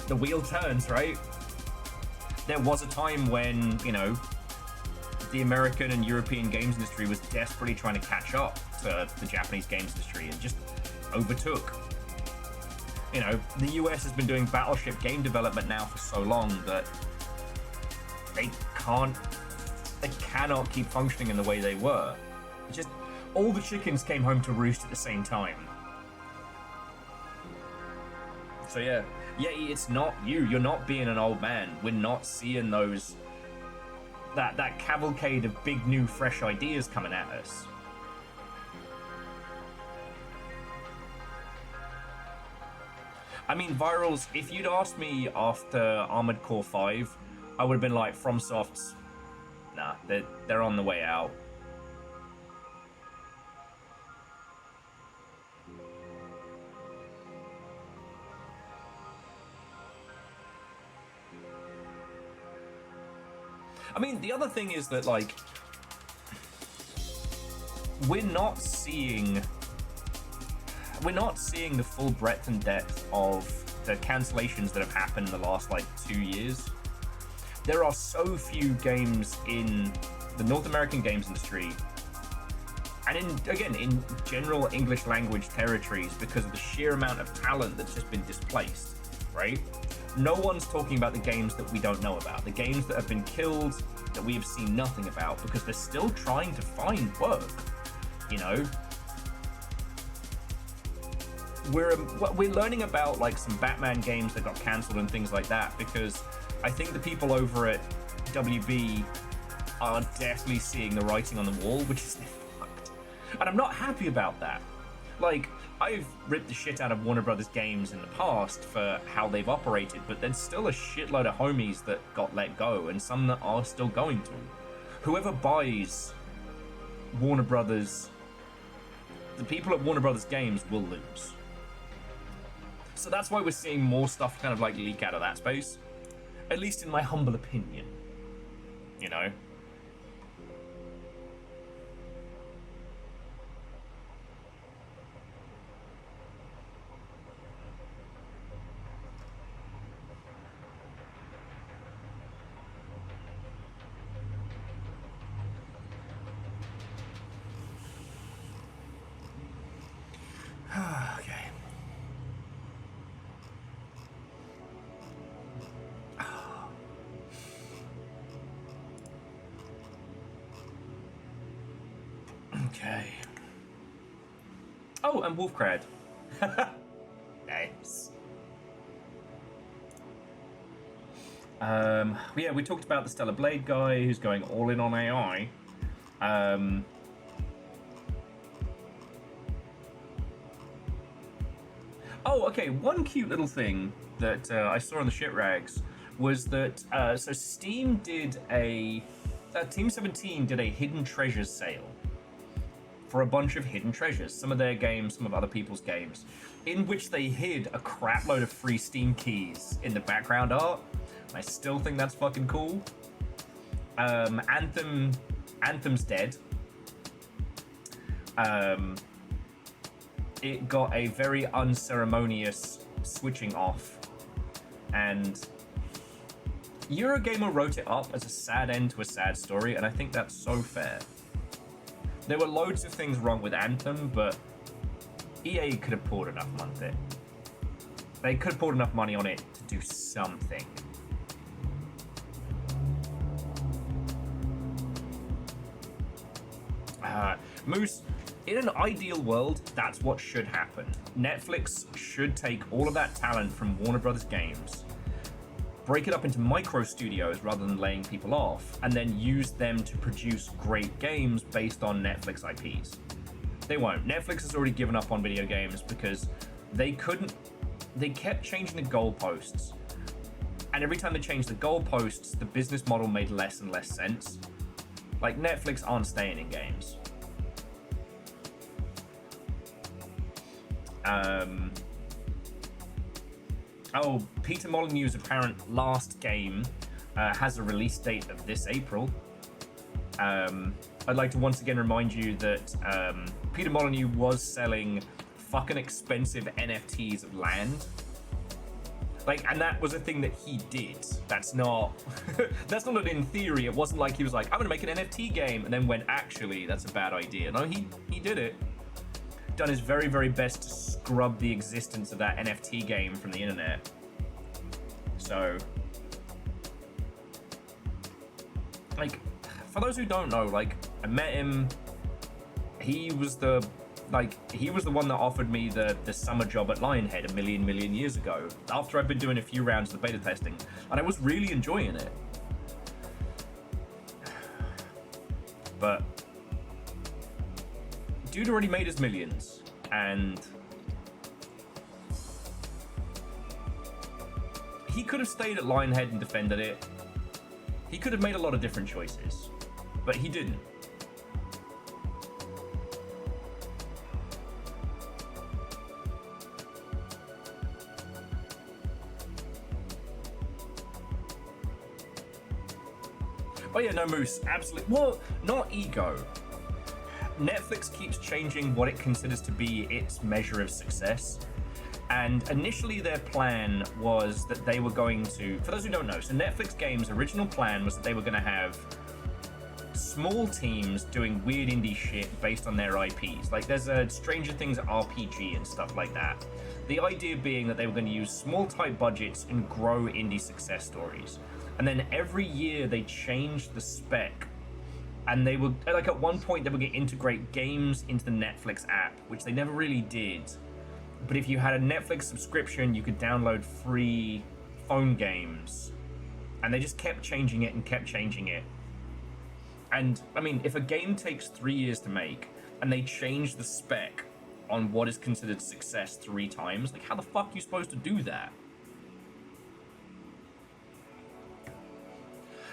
the wheel turns, right? There was a time when, you know, the American and European games industry was desperately trying to catch up to the Japanese games industry and just overtook. You know, the US has been doing Battleship game development now for so long that they cannot keep functioning in the way they were. It's just, all the chickens came home to roost at the same time. So yeah, it's not you. You're not being an old man. We're not seeing those that cavalcade of big new fresh ideas coming at us. I mean, Virals, if you'd asked me after Armored Core 5, I would have been like, FromSoft's, nah, they're on the way out. I mean, the other thing is that, like, we're not seeing the full breadth and depth of the cancellations that have happened in the last, like, 2 years. There are so few games in the North American games industry, and in general English language territories, because of the sheer amount of talent that's just been displaced, right? No one's talking about the games that we don't know about, the games that have been killed, that we have seen nothing about, because they're still trying to find work, you know? We're learning about, like, some Batman games that got cancelled and things like that, because I think the people over at WB are definitely seeing the writing on the wall, which is fucked. And I'm not happy about that. Like, I've ripped the shit out of Warner Brothers games in the past for how they've operated, but there's still a shitload of homies that got let go, and some that are still going to. Whoever buys Warner Brothers, the people at Warner Brothers Games will lose. So that's why we're seeing more stuff kind of like leak out of that space. At least in my humble opinion. You know? Okay. Okay. Oh, and Wolfcrad. Nice. Yeah, we talked about the Stellar Blade guy who's going all in on AI. Oh, okay, one cute little thing that I saw on the shit rags was that, so Steam did Team 17 did a hidden treasures sale for a bunch of hidden treasures, some of their games, some of other people's games, in which they hid a crap load of free Steam keys in the background art. I still think that's fucking cool. Anthem's dead. It got a very unceremonious switching off, and Eurogamer wrote it up as a sad end to a sad story, and I think that's so fair. There were loads of things wrong with Anthem, but EA could have poured enough money on it. They could have poured enough money on it to do something. Moose, in an ideal world, that's what should happen. Netflix should take all of that talent from Warner Brothers Games, break it up into micro studios rather than laying people off, and then use them to produce great games based on Netflix IPs. They won't. Netflix has already given up on video games because they kept changing the goalposts. And every time they changed the goalposts, the business model made less and less sense. Like, Netflix aren't staying in games. Peter Molyneux's apparent last game has a release date of this April. I'd like to once again remind you that Peter Molyneux was selling fucking expensive NFTs of land. Like, and that was a thing that he did. That's not that's not in theory. It wasn't like he was like, I'm gonna make an NFT game, and then went, actually, that's a bad idea. No, he did it. Done his very, very best to scrub the existence of that NFT game from the internet. So, like, for those who don't know, like, I met him. He was the one that offered me the summer job at Lionhead a million years ago, after I'd been doing a few rounds of the beta testing, and I was really enjoying it. But dude already made his millions, and he could have stayed at Lionhead and defended it. He could have made a lot of different choices, but he didn't. Oh yeah, no, Moose, absolutely. Well, not ego. Netflix keeps changing what it considers to be its measure of success. And initially their plan was that they were going to, for those who don't know, so Netflix Games' original plan was that they were going to have small teams doing weird indie shit based on their IPs. Like there's a Stranger Things RPG and stuff like that. The idea being that they were going to use small tight budgets and grow indie success stories. And then every year they changed the spec. And they would, like at one point they were going to integrate games into the Netflix app, which they never really did. But if you had a Netflix subscription, you could download free phone games. And they just kept changing it and kept changing it. And, I mean, if a game takes 3 years to make, and they change the spec on what is considered success 3 times, like, how the fuck are you supposed to do that?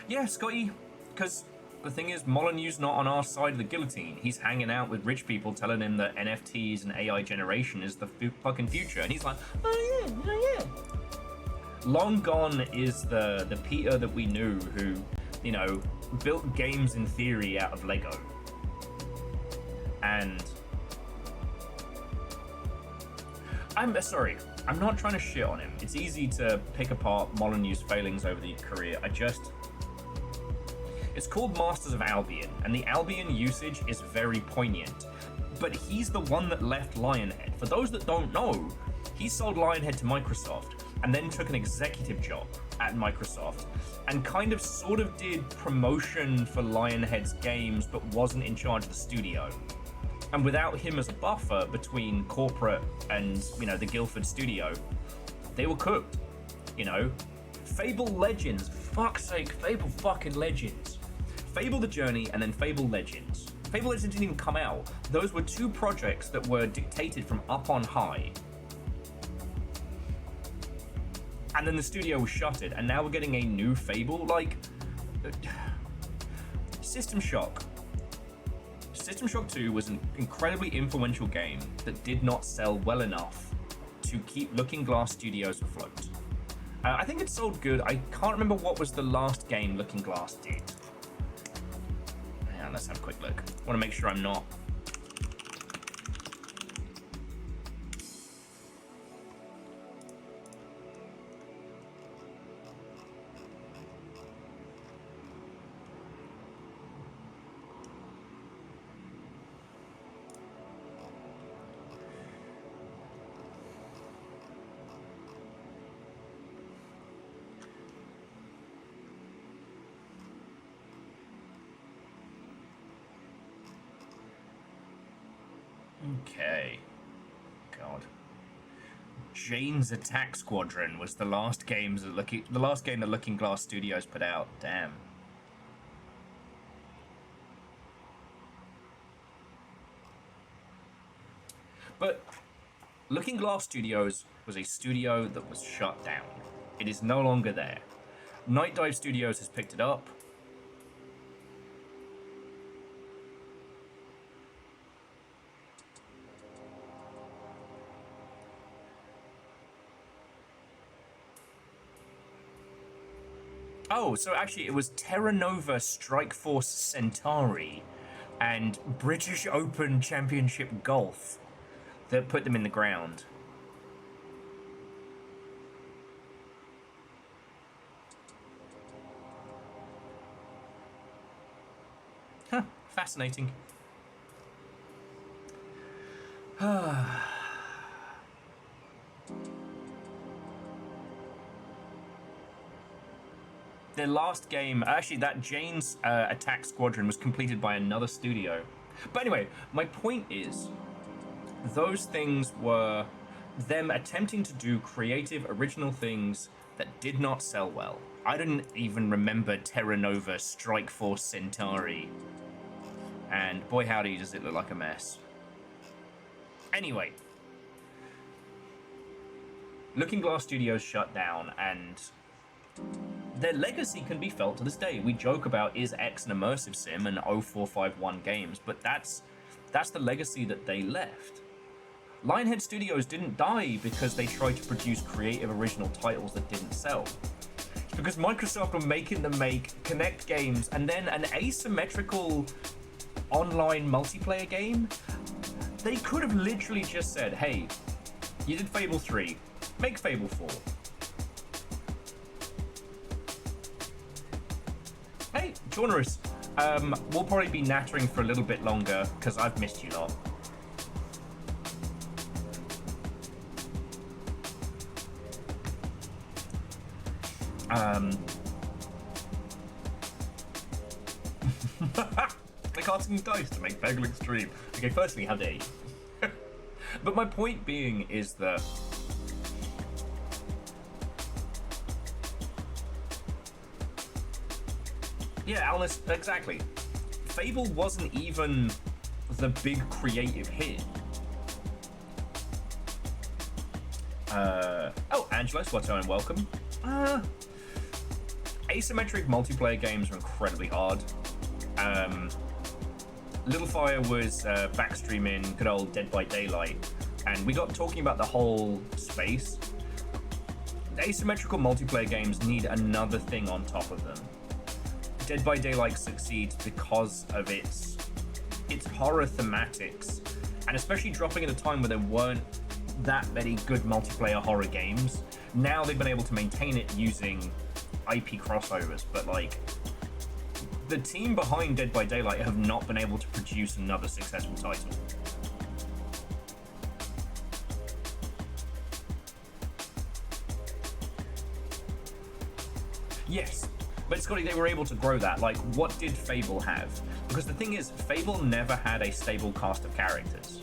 Yeah, Scotty, because the thing is, Molyneux's not on our side of the guillotine. He's hanging out with rich people telling him that NFTs and AI generation is the fucking future. And he's like, oh yeah, oh yeah. Long gone is the Peter that we knew who, you know, built games in theory out of Lego. And I'm sorry, I'm not trying to shit on him. It's easy to pick apart Molyneux's failings over the career. It's called Masters of Albion, and the Albion usage is very poignant. But he's the one that left Lionhead. For those that don't know, he sold Lionhead to Microsoft, and then took an executive job at Microsoft, and kind of sort of did promotion for Lionhead's games, but wasn't in charge of the studio. And without him as a buffer between corporate and, you know, the Guildford studio, they were cooked, you know. Fable Legends, fuck's sake, Fable fucking Legends. Fable The Journey and then Fable Legends. Fable Legends didn't even come out. Those were 2 projects that were dictated from up on high. And then the studio was shuttered, and now we're getting a new Fable. Like, System Shock. System Shock 2 was an incredibly influential game that did not sell well enough to keep Looking Glass Studios afloat. I think it sold good. I can't remember what was the last game Looking Glass did. Hang on, let's have a quick look. I want to make sure I'm not... Okay. God. Jane's Attack Squadron was the last game that Looking Glass Studios put out. Damn. But Looking Glass Studios was a studio that was shut down. It is no longer there. Night Dive Studios has picked it up. Oh, so actually it was Terra Nova Strike Force Centauri and British Open Championship Golf that put them in the ground. Huh, fascinating. Their last game, actually that Jane's Attack Squadron was completed by another studio. But anyway, my point is, those things were them attempting to do creative, original things that did not sell well. I didn't even remember Terra Nova Strike Force Centauri. And boy howdy does it look like a mess. Anyway. Looking Glass Studios shut down, and their legacy can be felt to this day. We joke about is X an immersive sim and 0451 games, but that's the legacy that they left. Lionhead Studios didn't die because they tried to produce creative original titles that didn't sell. because Microsoft were making them make Kinect games and then an asymmetrical online multiplayer game. They could have literally just said, hey, you did Fable 3, make Fable 4. Hey, Journalist, we'll probably be nattering for a little bit longer because I've missed you lot. The casting dice to make Peggle extreme. Okay, firstly, how dare you? But my point being is that yeah, Alice, exactly. Fable wasn't even the big creative hit. Oh, Angelos, what's on? Welcome. Asymmetric multiplayer games are incredibly hard. Littlefire was backstreaming good old Dead by Daylight, and we got talking about the whole space. Asymmetrical multiplayer games need another thing on top of them. Dead by Daylight succeeds because of its horror thematics, and especially dropping at a time where there weren't that many good multiplayer horror games. Now they've been able to maintain it using IP crossovers, but like the team behind Dead by Daylight have not been able to produce another successful title. Yes, but Scotty, they were able to grow that. Like, what did Fable have? Because the thing is, Fable never had a stable cast of characters.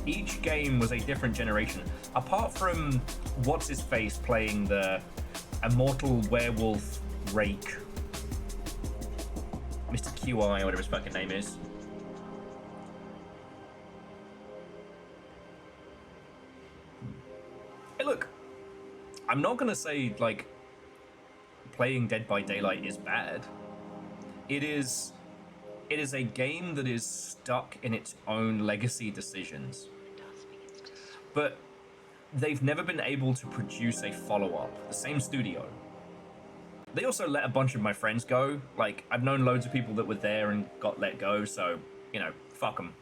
Each game was a different generation. Apart from what's-his-face playing the immortal werewolf rake, Mr. QI, whatever his fucking name is. Hey, look, I'm not gonna say, like, playing Dead by Daylight is bad. It is a game that is stuck in its own legacy decisions. But they've never been able to produce a follow-up. The same studio. They also let a bunch of my friends go. Like, I've known loads of people that were there and got let go, so, you know, fuck them.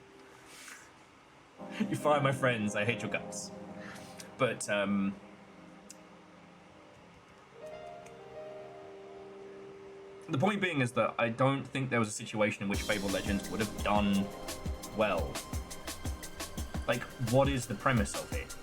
You fire my friends, I hate your guts. But, the point being is that I don't think there was a situation in which Fable Legends would have done well. Like, what is the premise of it?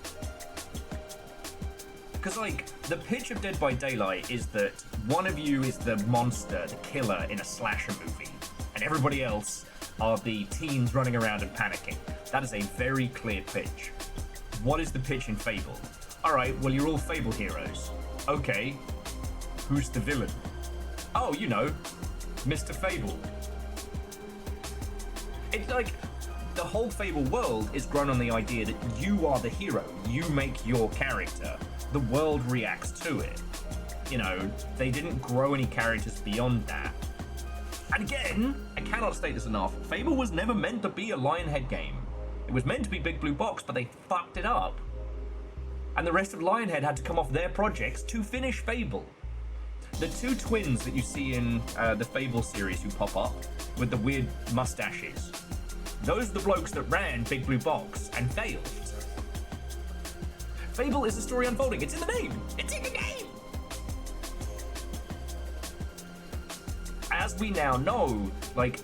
Because, like, the pitch of Dead by Daylight is that one of you is the monster, the killer in a slasher movie, and everybody else are the teens running around and panicking. That is a very clear pitch. What is the pitch in Fable? Alright, well, you're all Fable heroes. Okay, who's the villain? Oh, you know, Mr. Fable. It's like, the whole Fable world is grown on the idea that you are the hero. You make your character. The world reacts to it. You know, they didn't grow any characters beyond that. And again, I cannot state this enough, Fable was never meant to be a Lionhead game. It was meant to be Big Blue Box, but they fucked it up. And the rest of Lionhead had to come off their projects to finish Fable. The two twins that you see in the Fable series who pop up with the weird mustaches, those are the blokes that ran Big Blue Box and failed. Fable is a story unfolding. It's in the name. It's in the name. As we now know, like,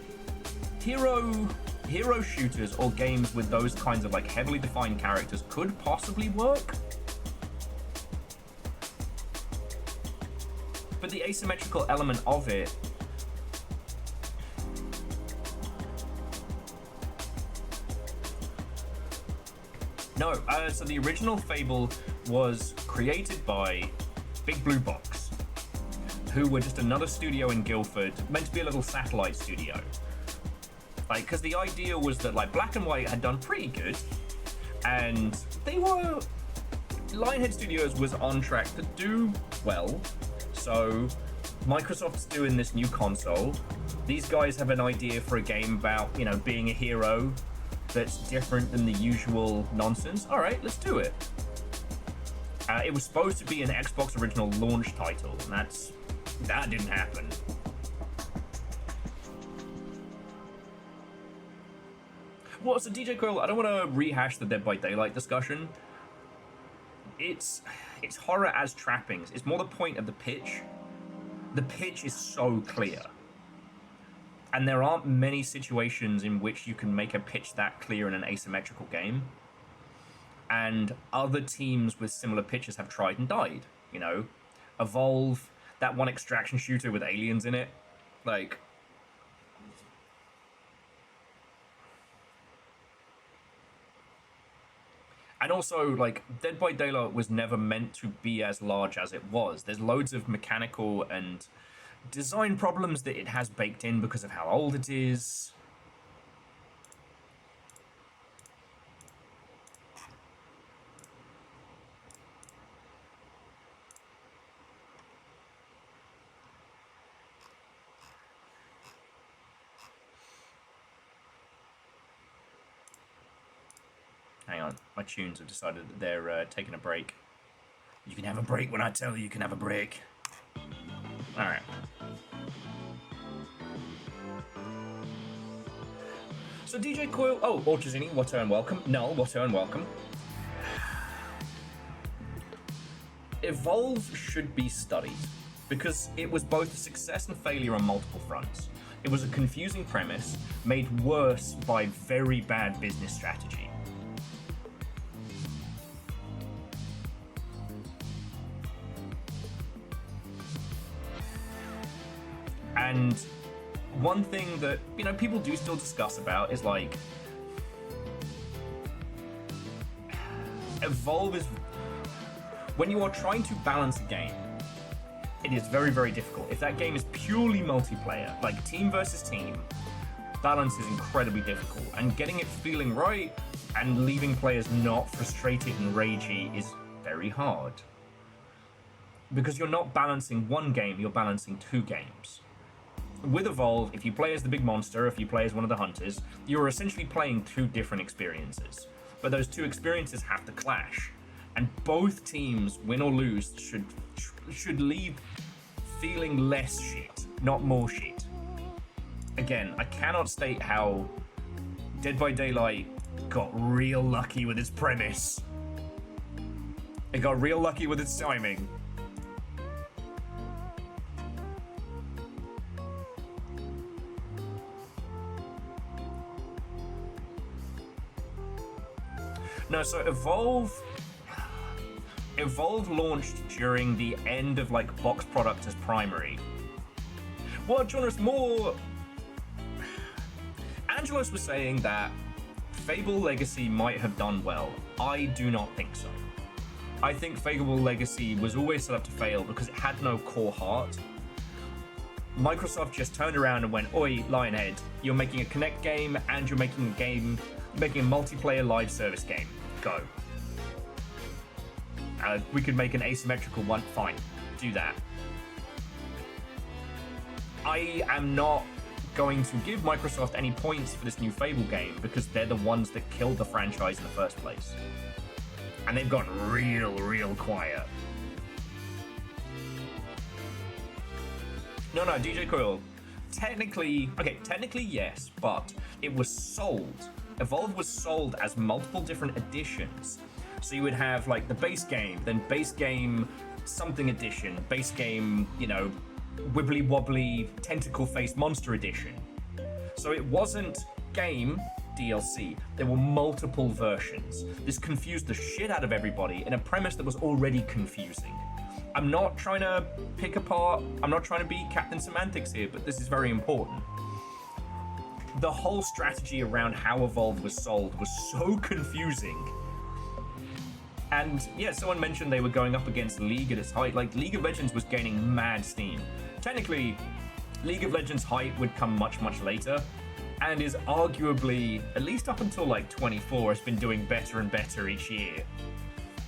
hero shooters or games with those kinds of like heavily defined characters could possibly work. But the asymmetrical element of it no, so the original Fable was created by Big Blue Box, who were just another studio in Guildford, meant to be a little satellite studio. Like, because the idea was that, like, Black and White had done pretty good, and they were... Lionhead Studios was on track to do well, so Microsoft's doing this new console. These guys have an idea for a game about, you know, being a hero. that's different than the usual nonsense. All right, let's do it. It was supposed to be an Xbox original launch title, and that didn't happen. Well, so DJ Quill, I don't want to rehash the Dead by Daylight discussion. It's horror as trappings. It's more the point of the pitch. The pitch is so clear. And there aren't many situations in which you can make a pitch that clear in an asymmetrical game. And other teams with similar pitches have tried and died. You know, Evolve, that one extraction shooter with aliens in it. Like... And also, like, Dead by Daylight was never meant to be as large as it was. There's loads of mechanical and design problems that it has baked in because of how old it is. Hang on, my tunes have decided that they're taking a break. You can have a break when I tell you can have a break. Alright. So DJ Coil... Oh, Orchazini, what and welcome. Null, what and welcome. Evolve should be studied, because it was both a success and failure on multiple fronts. It was a confusing premise, made worse by very bad business strategy. And one thing that, you know, people do still discuss about is, like, Evolve is... When you are trying to balance a game, it is very, very difficult. If that game is purely multiplayer, like team versus team, balance is incredibly difficult. And getting it feeling right and leaving players not frustrated and ragey is very hard. Because you're not balancing one game, you're balancing two games. With Evolve, if you play as the big monster, if you play as one of the hunters, you're essentially playing two different experiences. But those two experiences have to clash. And both teams, win or lose, should leave feeling less shit, not more shit. Again, I cannot state how Dead by Daylight got real lucky with its premise. It got real lucky with its timing. No, so Evolve launched during the end of, like, box product as primary. Well, Jonas, more... Angelos was saying that Fable Legacy might have done well. I do not think so. I think Fable Legacy was always set up to fail because it had no core heart. Microsoft just turned around and went, "Oi, Lionhead, you're making a Kinect game and you're making a multiplayer live service game. Go. We could make an asymmetrical one. Fine, do that." I am not going to give Microsoft any points for this new Fable game because they're the ones that killed the franchise in the first place. And they've gotten real quiet. No, DJ Coil. Technically yes, but it was sold. Evolve was sold as multiple different editions. So you would have, like, the base game, then base game something edition, base game, you know, wibbly wobbly tentacle faced monster edition. So it wasn't game DLC. There were multiple versions. This confused the shit out of everybody in a premise that was already confusing. I'm not trying to pick apart, I'm not trying to be Captain Semantics here, but this is very important. The whole strategy around how Evolve was sold was so confusing. And yeah, someone mentioned they were going up against League at its height. Like, League of Legends was gaining mad steam. Technically, League of Legends' height would come much later, and is arguably, at least up until like 24, has been doing better and better each year.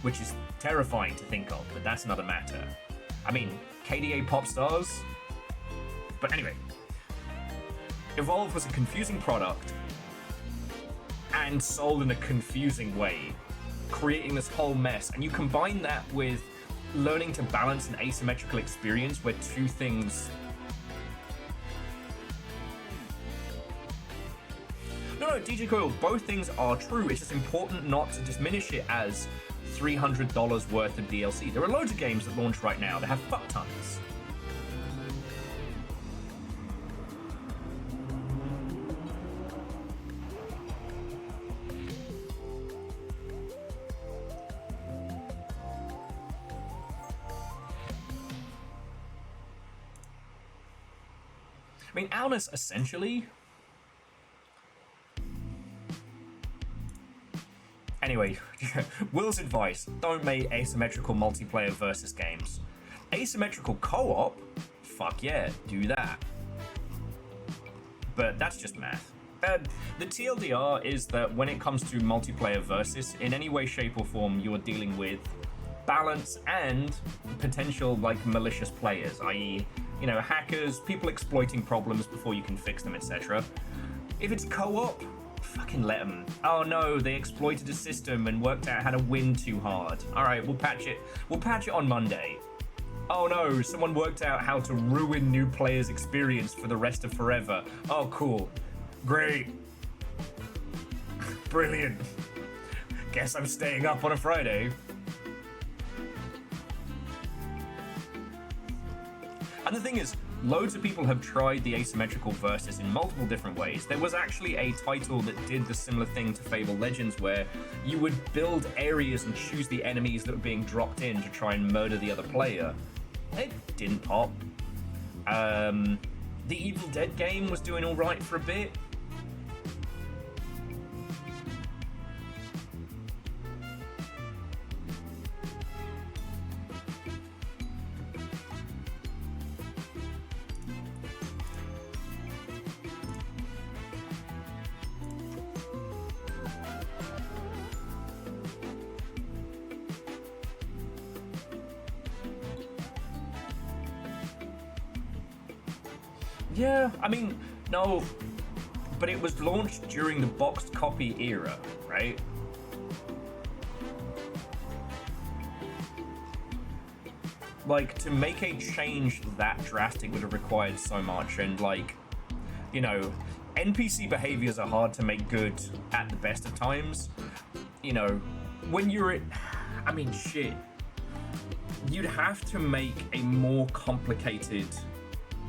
Which is terrifying to think of, but that's another matter. I mean, KDA pop stars? But anyway, Evolve was a confusing product, and sold in a confusing way, creating this whole mess. And you combine that with learning to balance an asymmetrical experience where two things... No, DJ Coil, both things are true. It's just important not to diminish it as $300 worth of DLC. There are loads of games that launch right now that have fuck tons. I mean, Alnus essentially... Anyway, Will's advice, don't make asymmetrical multiplayer versus games. Asymmetrical co-op? Fuck yeah, do that. But that's just math. The TLDR is that when it comes to multiplayer versus, in any way, shape or form, you're dealing with balance and potential like malicious players, i.e., you know, hackers, people exploiting problems before you can fix them, etc. If it's co-op, fucking let them. Oh no, they exploited a system and worked out how to win too hard. All right, we'll patch it. We'll patch it on Monday. Oh no, someone worked out how to ruin new players' experience for the rest of forever. Oh cool, great, brilliant. Guess I'm staying up on a Friday. And the thing is, loads of people have tried the asymmetrical versus in multiple different ways. There was actually a title that did the similar thing to Fable Legends where you would build areas and choose the enemies that were being dropped in to try and murder the other player. It didn't pop. The Evil Dead game was doing all right for a bit. Yeah, I mean, no, but it was launched during the boxed copy era, right? Like, to make a change that drastic would have required so much, and like, you know, NPC behaviors are hard to make good at the best of times. You know, when you're at, I mean, shit, you'd have to make a more complicated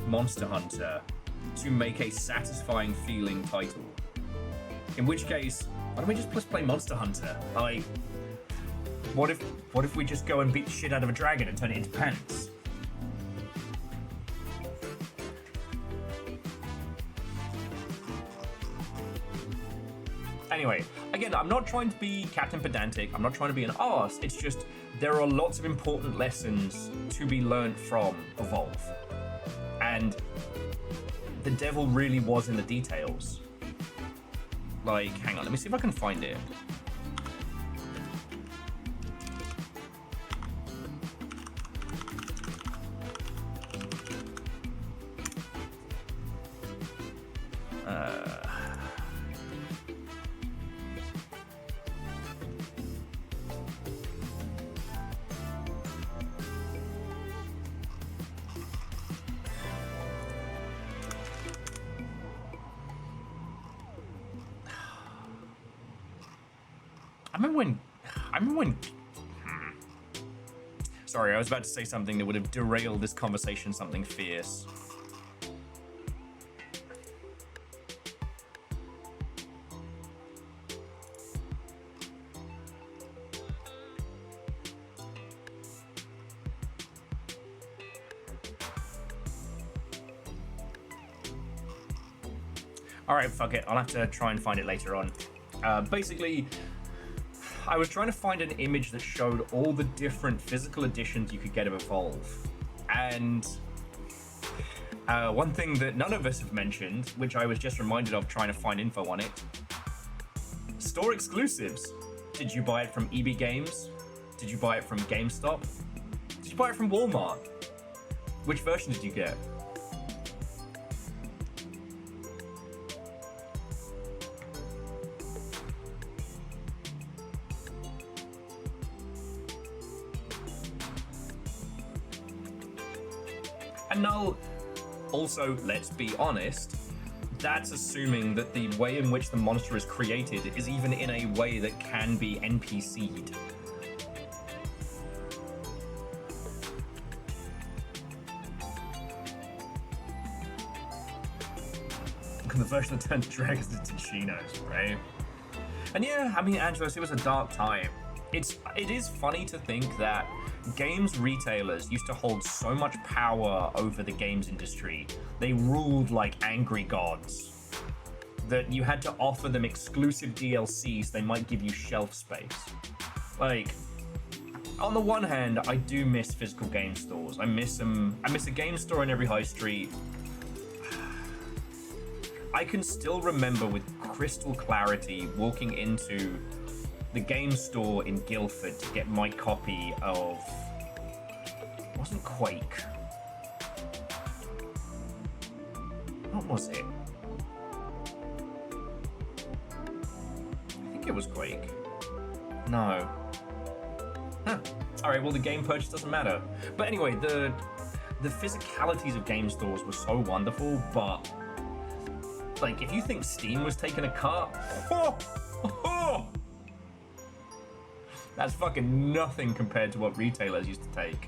Monster Hunter to make a satisfying feeling title. In which case, why don't we just play Monster Hunter? Like, what if we just go and beat the shit out of a dragon and turn it into pants? Anyway, again, I'm not trying to be Captain Pedantic, I'm not trying to be an arse, it's just there are lots of important lessons to be learned from Evolve. And the devil really was in the details. Like, hang on, let me see if I can find it. I remember when. Sorry, I was about to say something that would have derailed this conversation, something fierce. Alright, fuck it. I'll have to try and find it later on. Basically, I was trying to find an image that showed all the different physical editions you could get of Evolve. And one thing that none of us have mentioned, which I was just reminded of trying to find info on it, store exclusives. Did you buy it from EB Games? Did you buy it from GameStop? Did you buy it from Walmart? Which version did you get? And no, also, let's be honest, that's assuming that the way in which the monster is created is even in a way that can be NPC'd. The version that turned dragons into chinos, right? And yeah, I mean, Angelos, it was a dark time. It is funny to think that games retailers used to hold so much power over the games industry. They ruled like angry gods. That you had to offer them exclusive DLC so they might give you shelf space. Like, on the one hand, I do miss physical game stores. I miss them. I miss a game store in every high street. I can still remember with crystal clarity walking into the game store in Guildford to get my copy of... It wasn't Quake. What was it? I think it was Quake. No. Huh. Alright, well the game purchase doesn't matter. But anyway, the physicalities of game stores were so wonderful, but... Like, if you think Steam was taking a cut, that's fucking nothing compared to what retailers used to take.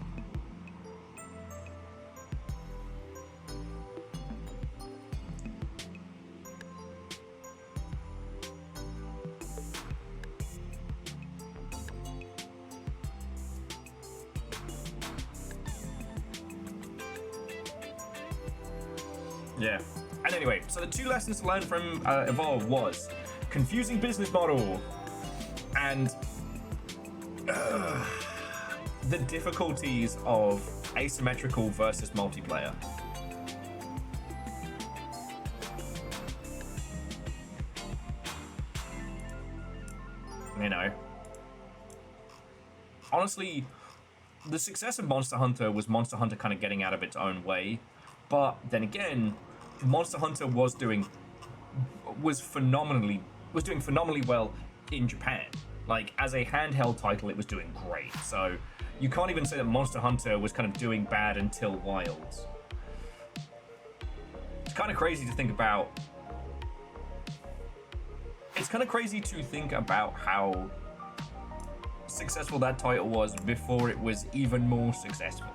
Yeah. And anyway, so the two lessons to learn from Evolve was confusing business model and the difficulties of asymmetrical versus multiplayer. You know, honestly, the success of Monster Hunter was Monster Hunter kind of getting out of its own way, but then again, Monster Hunter was doing phenomenally well in Japan. Like, as a handheld title, it was doing great. So you can't even say that Monster Hunter was kind of doing bad until Wilds. It's kind of crazy to think about. It's kind of crazy to think about how successful that title was before it was even more successful.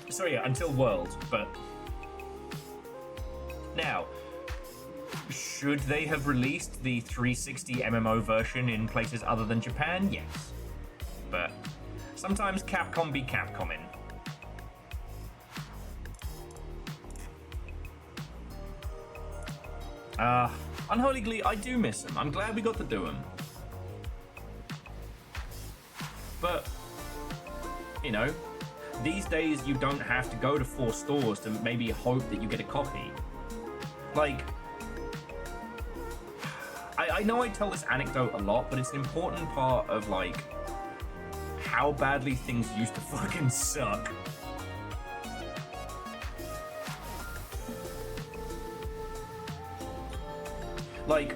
So yeah, until World, but now, should they have released the 360 MMO version in places other than Japan? Yes. But sometimes Capcom be Capcomin'. Unholy Glee, I do miss them. I'm glad we got to do them. But, you know, these days you don't have to go to 4 stores to maybe hope that you get a copy. Like, I know I tell this anecdote a lot, but it's an important part of, like, how badly things used to fucking suck. Like,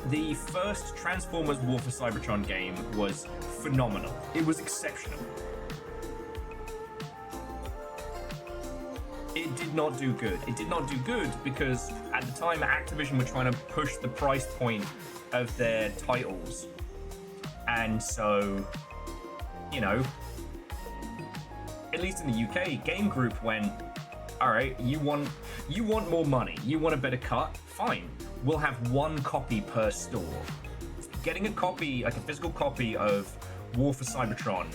the first Transformers War for Cybertron game was phenomenal. It was exceptional. It did not do good. It did not do good because at the time Activision were trying to push the price point of their titles. And so, you know, at least in the UK, Game Group went, alright, you want more money, you want a better cut? Fine. We'll have 1 copy per store. Getting a copy, like a physical copy of War for Cybertron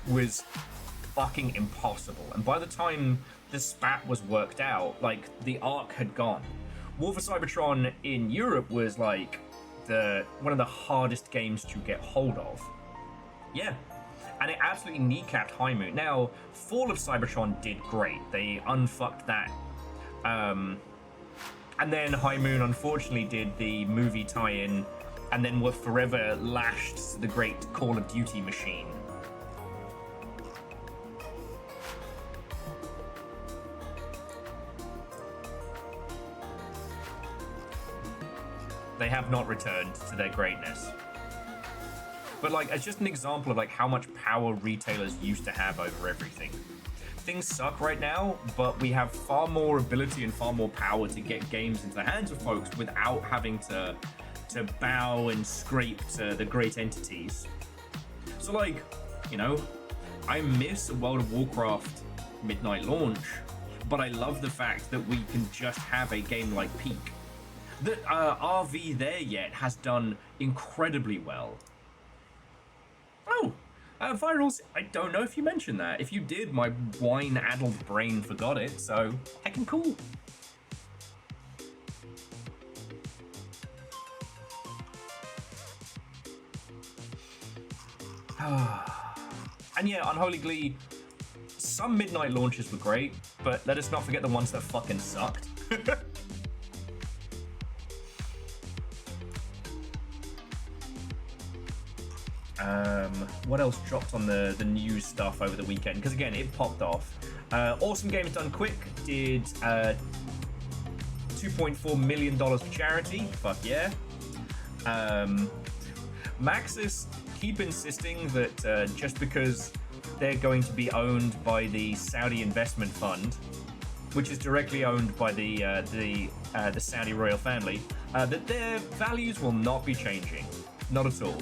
was fucking impossible. And by the time the spat was worked out, like, the arc had gone. War for Cybertron in Europe was like one of the hardest games to get hold of. Yeah. And it absolutely kneecapped High Moon. Now, Fall of Cybertron did great. They unfucked that. And then High Moon unfortunately did the movie tie-in and then were forever lashed to the great Call of Duty machine. They have not returned to their greatness. But like, it's just an example of like how much power retailers used to have over everything. Things suck right now, but we have far more ability and far more power to get games into the hands of folks without having to bow and scrape to the great entities. So like, you know, I miss a World of Warcraft midnight launch, but I love the fact that we can just have a game like Peak. That RV There Yet has done incredibly well. Oh, Virals, I don't know if you mentioned that. If you did, my wine-addled brain forgot it, so heckin' cool. And yeah, Unholy Glee, some midnight launches were great, but let us not forget the ones that fucking sucked. What else dropped on the news stuff over the weekend? Because again, it popped off. Awesome Games Done Quick did $2.4 million for charity. Fuck yeah. Maxis keep insisting that just because they're going to be owned by the Saudi investment fund, which is directly owned by the Saudi royal family, that their values will not be changing. Not at all.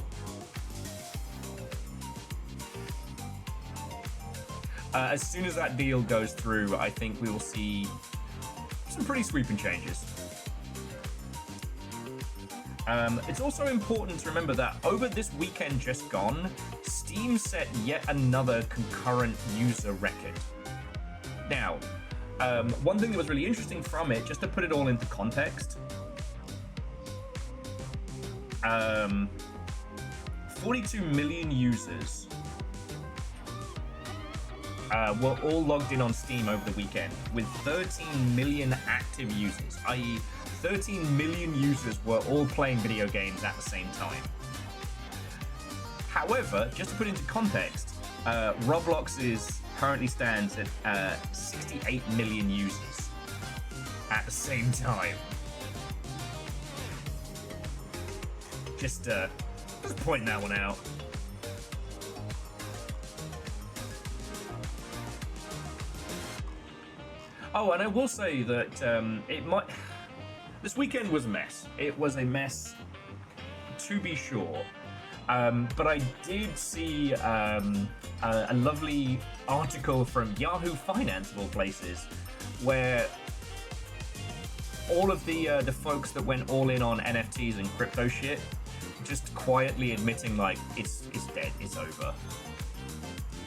As soon as that deal goes through, I think we will see some pretty sweeping changes. It's also important to remember that over this weekend just gone, Steam set yet another concurrent user record. Now, one thing that was really interesting from it, just to put it all into context, 42 million users were all logged in on Steam over the weekend, with 13 million active users, i.e. 13 million users were all playing video games at the same time. However, just to put into context, Roblox currently stands at 68 million users at the same time. Just pointing that one out. Oh, and I will say that this weekend was a mess. It was a mess, to be sure. But I did see a lovely article from Yahoo Finance, of all places, where all of the folks that went all in on NFTs and crypto shit, just quietly admitting like it's dead, it's over.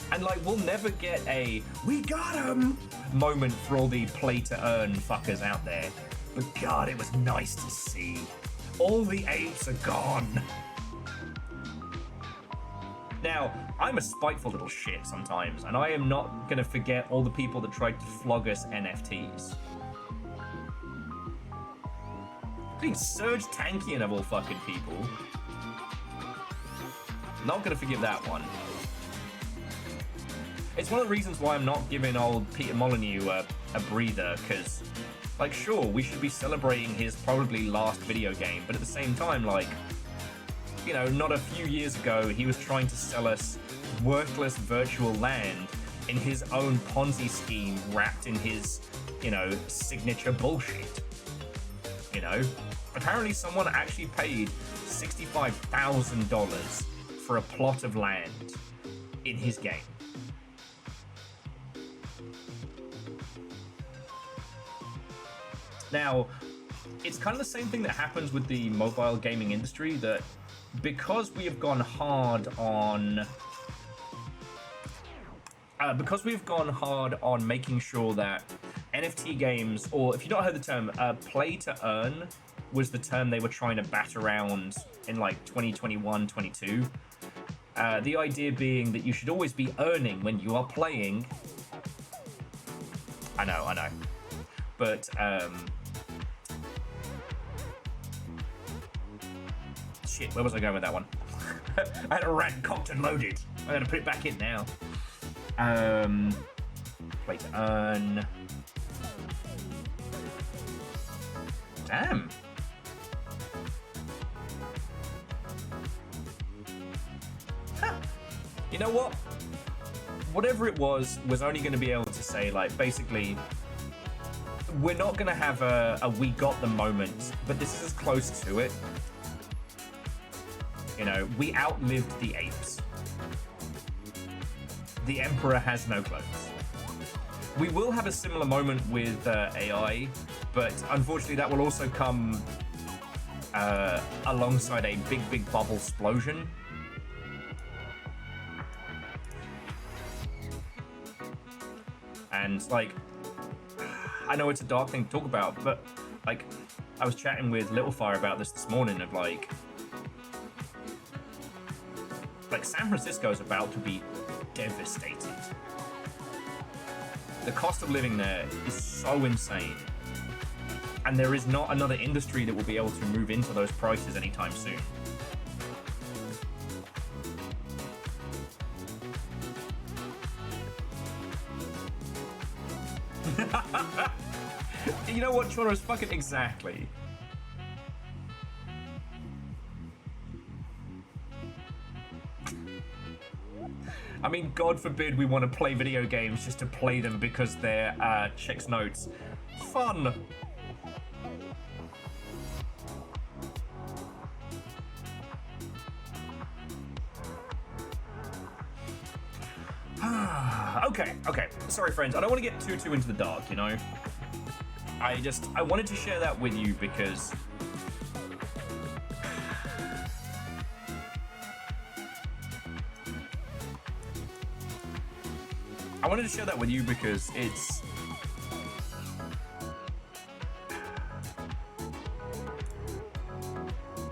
And like, we'll never get a "we got him" moment for all the play to earn fuckers out there. But God, it was nice to see. All the apes are gone. Now, I'm a spiteful little shit sometimes, and I am not gonna forget all the people that tried to flog us NFTs. Including Serge Tankian of all fucking people. Not gonna forgive that one. It's one of the reasons why I'm not giving old Peter Molyneux a breather, because, like, sure, we should be celebrating his probably last video game, but at the same time, like, you know, not a few years ago, he was trying to sell us worthless virtual land in his own Ponzi scheme wrapped in his, you know, signature bullshit. You know? Apparently someone actually paid $65,000 for a plot of land in his game. Now, it's kind of the same thing that happens with the mobile gaming industry, that because we have gone hard on making sure that NFT games, or if you've not heard the term, play to earn was the term they were trying to bat around in like 2021, 22. The idea being that you should always be earning when you are playing. I know. But, shit, where was I going with that one? I had a rat cocked and loaded. I gotta put it back in now. Play to earn. Damn. You know what? Whatever it was only going to be able to say, like, basically, we're not going to have a we got the moment, but this is as close to it. You know, we outlived the apes. The Emperor has no clothes. We will have a similar moment with AI, but unfortunately that will also come alongside a big bubble explosion. And, like, I know it's a dark thing to talk about, but, like, I was chatting with Littlefire about this morning of, like, San Francisco is about to be devastated. The cost of living there is so insane. And there is not another industry that will be able to move into those prices anytime soon. You know what, Choros? Fucking exactly. I mean, God forbid we want to play video games just to play them because they're chicks' notes. Fun! Okay. Sorry, friends. I don't want to get too into the dark, you know? I wanted to share that with you because... I wanted to share that with you because it's...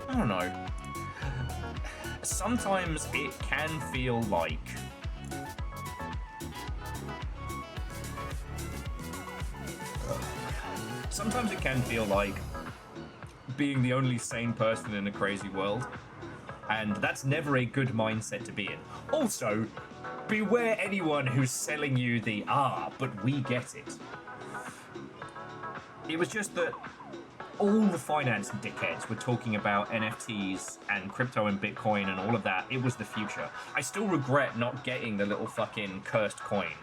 I don't know. Sometimes it can feel like... Sometimes it can feel like being the only sane person in a crazy world. And that's never a good mindset to be in. Also, beware anyone who's selling you the, but we get it. It was just that all the finance dickheads were talking about NFTs and crypto and Bitcoin and all of that. It was the future. I still regret not getting the little fucking cursed coin.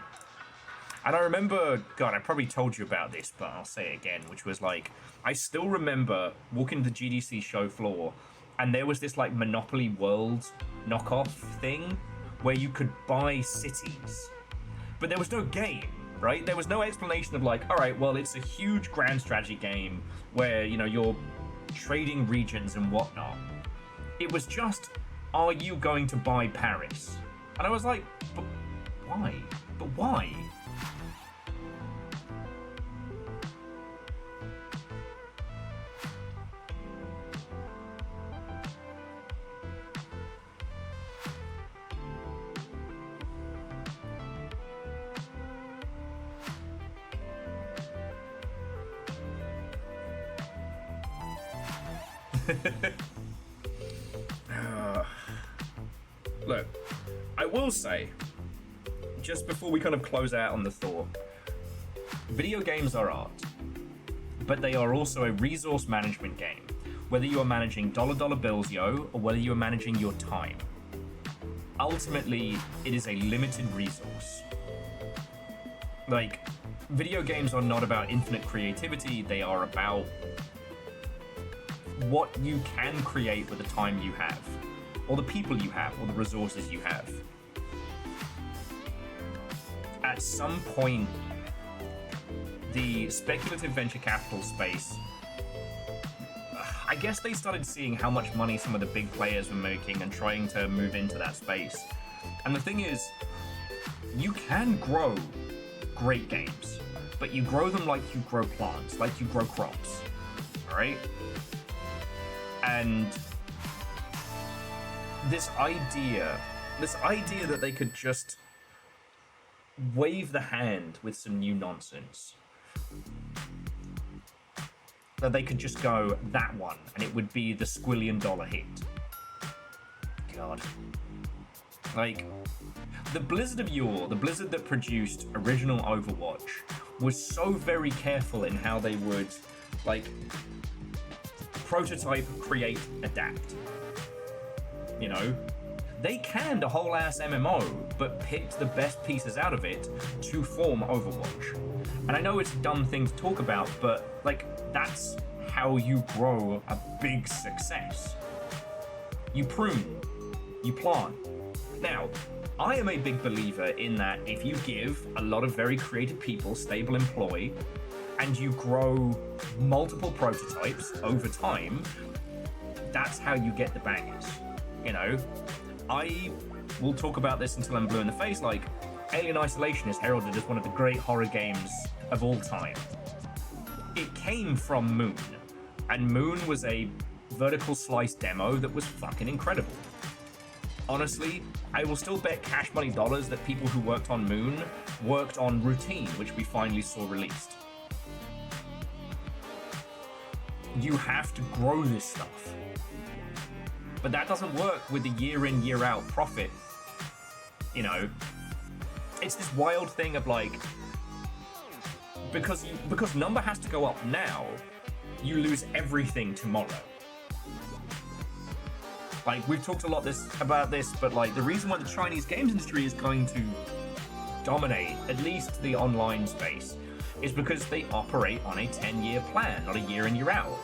And I remember, God, I probably told you about this, but I'll say it again, which was like, I still remember walking the GDC show floor and there was this like Monopoly World knockoff thing where you could buy cities, but there was no game, right? There was no explanation of like, all right, well, it's a huge grand strategy game where, you know, you're trading regions and whatnot. It was just, are you going to buy Paris? And I was like, but why? But why? Look, I will say, just before we kind of close out on the thought, video games are art, but they are also a resource management game. Whether you are managing dollar bills, yo, or whether you are managing your time. Ultimately, it is a limited resource. Like, video games are not about infinite creativity, they are about what you can create with the time you have, or the people you have, or the resources you have. At some point, the speculative venture capital space, I guess they started seeing how much money some of the big players were making and trying to move into that space. And the thing is, you can grow great games, but you grow them like you grow plants, like you grow crops, alright? And this idea that they could just wave the hand with some new nonsense, that they could just go, that one, and it would be the squillion-dollar hit. God. Like, the Blizzard of yore, the Blizzard that produced original Overwatch, was so very careful in how they would, like, prototype, create, adapt. You know? They canned a whole ass MMO, but picked the best pieces out of it to form Overwatch. And I know it's a dumb thing to talk about, but like that's how you grow a big success. You prune, you plant. Now, I am a big believer in that if you give a lot of very creative people stable employ and you grow multiple prototypes over time, that's how you get the bangers. You know, I will talk about this until I'm blue in the face. Like, Alien Isolation is heralded as one of the great horror games of all time. It came from Moon, and Moon was a vertical slice demo that was fucking incredible. Honestly, I will still bet cash money dollars that people who worked on Moon worked on Routine, which we finally saw released. You have to grow this stuff. But that doesn't work with the year in, year out profit. You know, it's this wild thing of like, because number has to go up now, you lose everything tomorrow. Like, we've talked a lot about this, but like the reason why the Chinese games industry is going to dominate at least the online space is because they operate on a 10-year plan, not a year in, year out.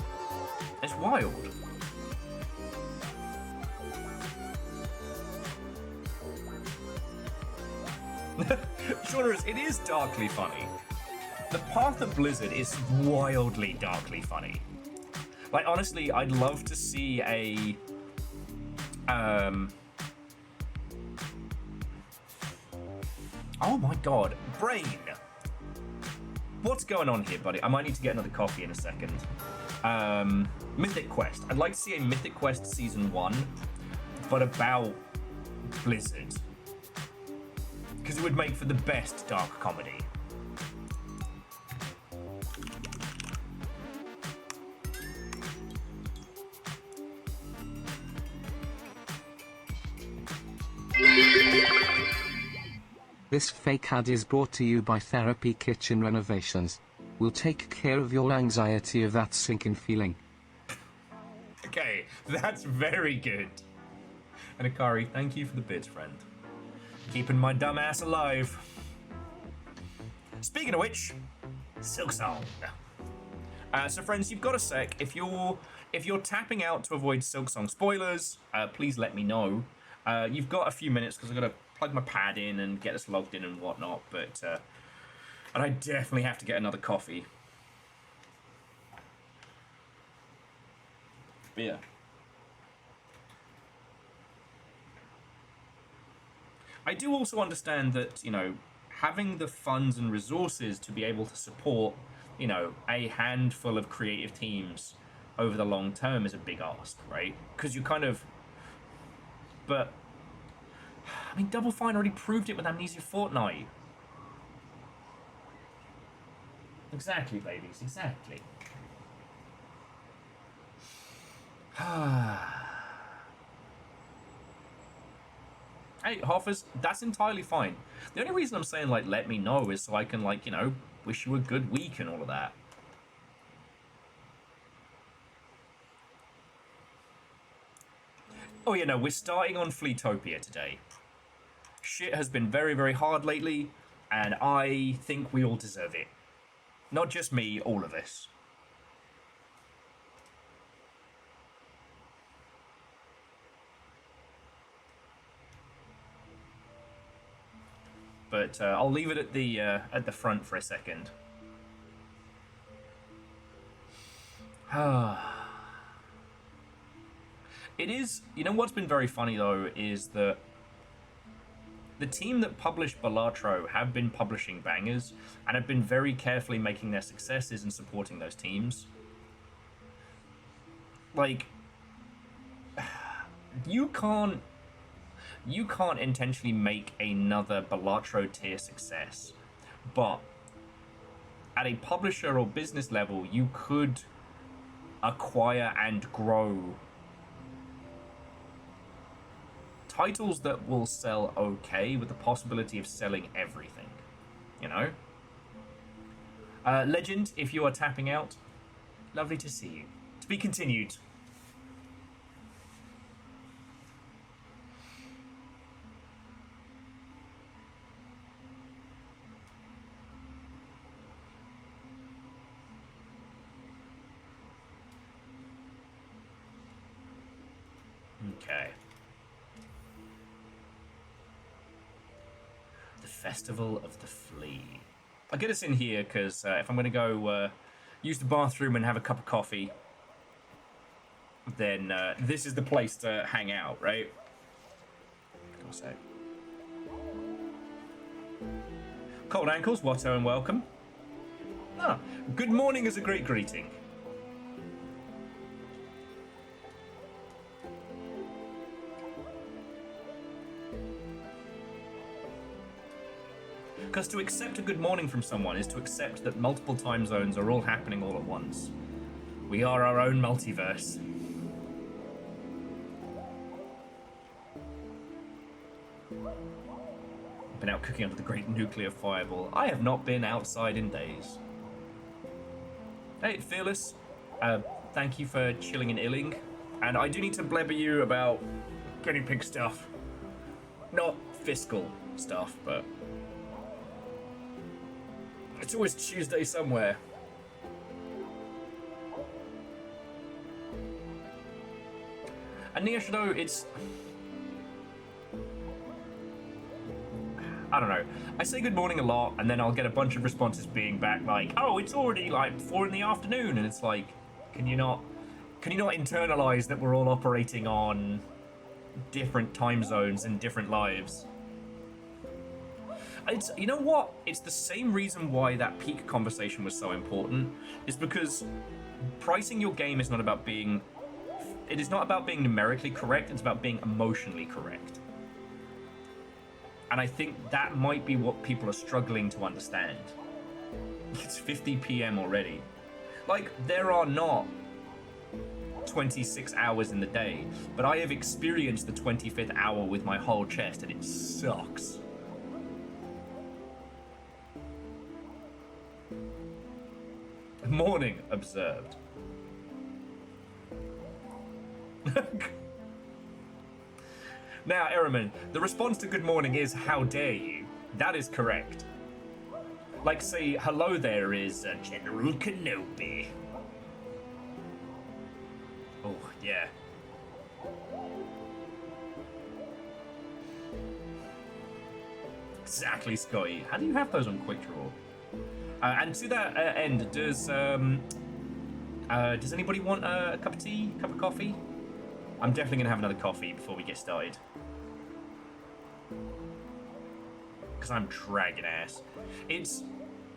It's wild. Genres, it is darkly funny. The path of Blizzard is wildly darkly funny. Like, honestly, I'd love to see a oh my god, brain. What's going on here, buddy? I might need to get another coffee in a second. Mythic Quest. I'd like to see a Mythic Quest Season 1, but about Blizzard. Because it would make for the best dark comedy. This fake ad is brought to you by Therapy Kitchen Renovations. We'll take care of your anxiety of that sinking feeling. Okay, that's very good. And Akari, thank you for the bits, friend. Keeping my dumb ass alive. Speaking of which, Silksong. So friends, you've got a sec. If you're tapping out to avoid Silksong spoilers, please let me know. You've got a few minutes because I've got to plug my pad in and get us logged in and whatnot, but and I definitely have to get another coffee. But yeah. I do also understand that, you know, having the funds and resources to be able to support, you know, a handful of creative teams over the long term is a big ask, right? Because you kind of... But, I mean, Double Fine already proved it with Amnesia Fortnite. Exactly, babies, exactly. Hey, Hoffers, that's entirely fine. The only reason I'm saying, like, let me know is so I can, like, you know, wish you a good week and all of that. Oh, yeah, no, we're starting on Fleetopia today. Shit has been very, very hard lately, and I think we all deserve it. Not just me, all of us. But I'll leave it at the front for a second. It is, you know what's been very funny though, is that the team that published Balatro have been publishing bangers and have been very carefully making their successes and supporting those teams. Like, you can't intentionally make another Balatro tier success, but at a publisher or business level, you could acquire and grow titles that will sell okay with the possibility of selling everything, you know? Legend, if you are tapping out, lovely to see you. To be continued. Okay. The Festival of the Flea. I'll get us in here because if I'm going to go use the bathroom and have a cup of coffee, then this is the place to hang out, right? I'll say. Cold ankles, Watto, and welcome. Ah, good morning is a great greeting. Because to accept a good morning from someone is to accept that multiple time zones are all happening all at once. We are our own multiverse. Been out cooking under the great nuclear fireball. I have not been outside in days. Hey, Fearless. Thank you for chilling and illing. And I do need to blabber you about guinea pig stuff. Not fiscal stuff, but... it's always Tuesday somewhere. And Nia should know it's... I don't know. I say good morning a lot, and then I'll get a bunch of responses being back like, oh, it's already like 4 in the afternoon, and it's like, can you not internalize that we're all operating on different time zones and different lives? It's, you know what? It's the same reason why that peak conversation was so important, is because pricing your game is not about being... it is not about being numerically correct, it's about being emotionally correct. And I think that might be what people are struggling to understand. It's 50 PM already. Like, there are not 26 hours in the day, but I have experienced the 25th hour with my whole chest, and it sucks. Morning observed. Now, Eraman, the response to good morning is, how dare you? That is correct. Like, say, hello there is General Kenobi. Oh, yeah. Exactly, Scotty. How do you have those on quick draw? And to that end, does anybody want a cup of tea, cup of coffee? I'm definitely gonna have another coffee before we get started. Because I'm dragging ass.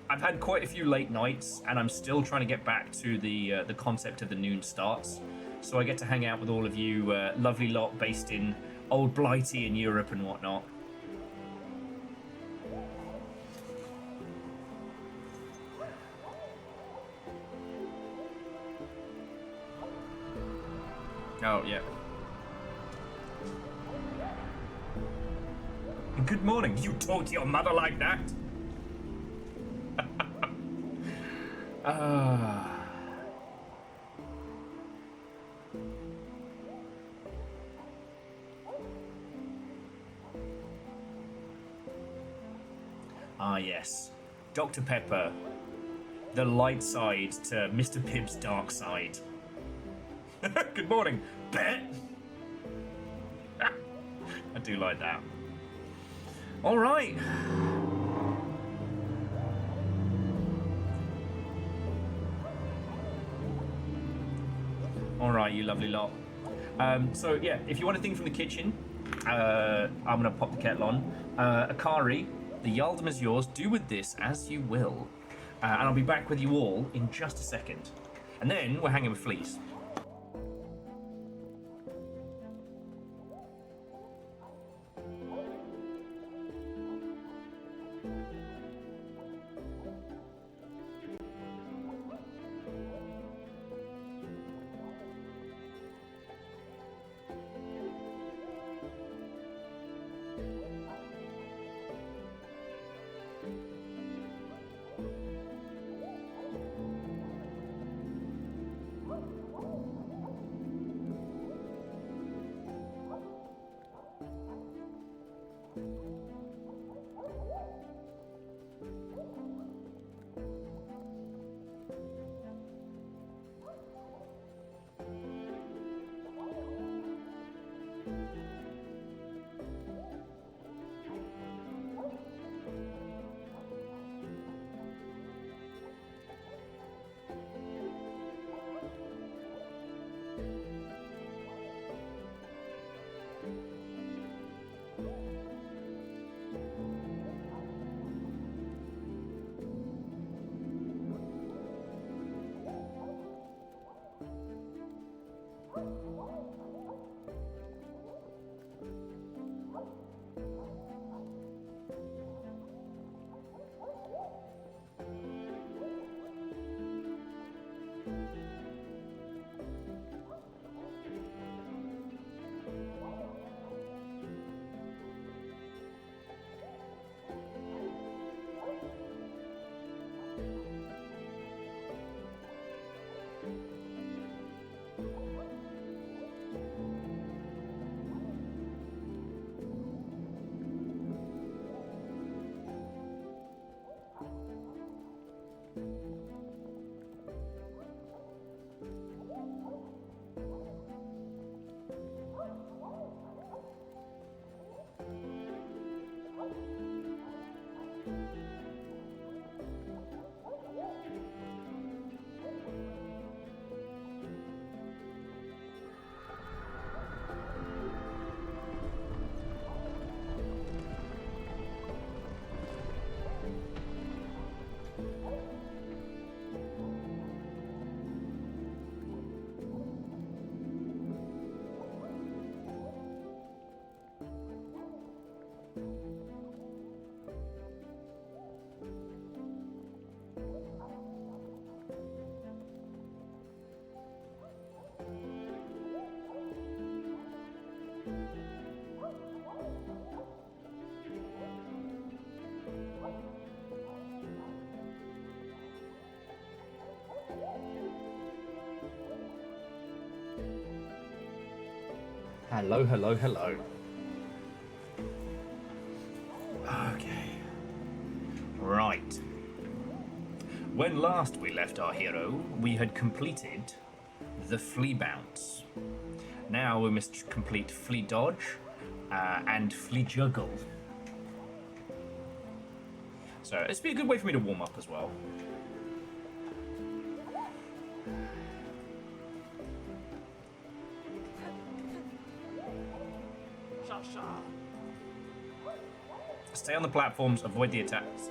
I've had quite a few late nights, and I'm still trying to get back to the concept of the noon starts. So I get to hang out with all of you lovely lot based in old Blighty in Europe and whatnot. Oh, yeah. Good morning. You talk to your mother like that? Ah, yes. Dr. Pepper. The light side to Mr. Pibb's dark side. Good morning, Bet. I do like that. All right. All right, you lovely lot. So yeah, if you want a thing from the kitchen, I'm gonna pop the kettle on. Akari, the Yaldom is yours. Do with this as you will. And I'll be back with you all in just a second. And then we're hanging with Fleas. Hello, hello, hello. Okay. Right. When last we left our hero, we had completed the flea bounce. Now we must complete flea dodge and flea juggle. So this would be a good way for me to warm up as well. Stay on the platforms, avoid the attacks.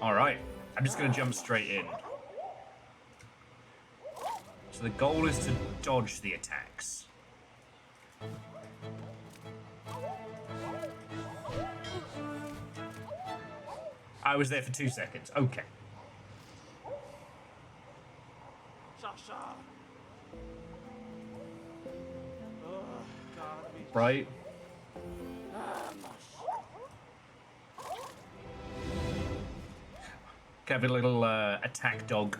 Alright, I'm just going to jump straight in. So the goal is to dodge the attacks. I was there for 2 seconds. Okay. Right. Have a little attack dog.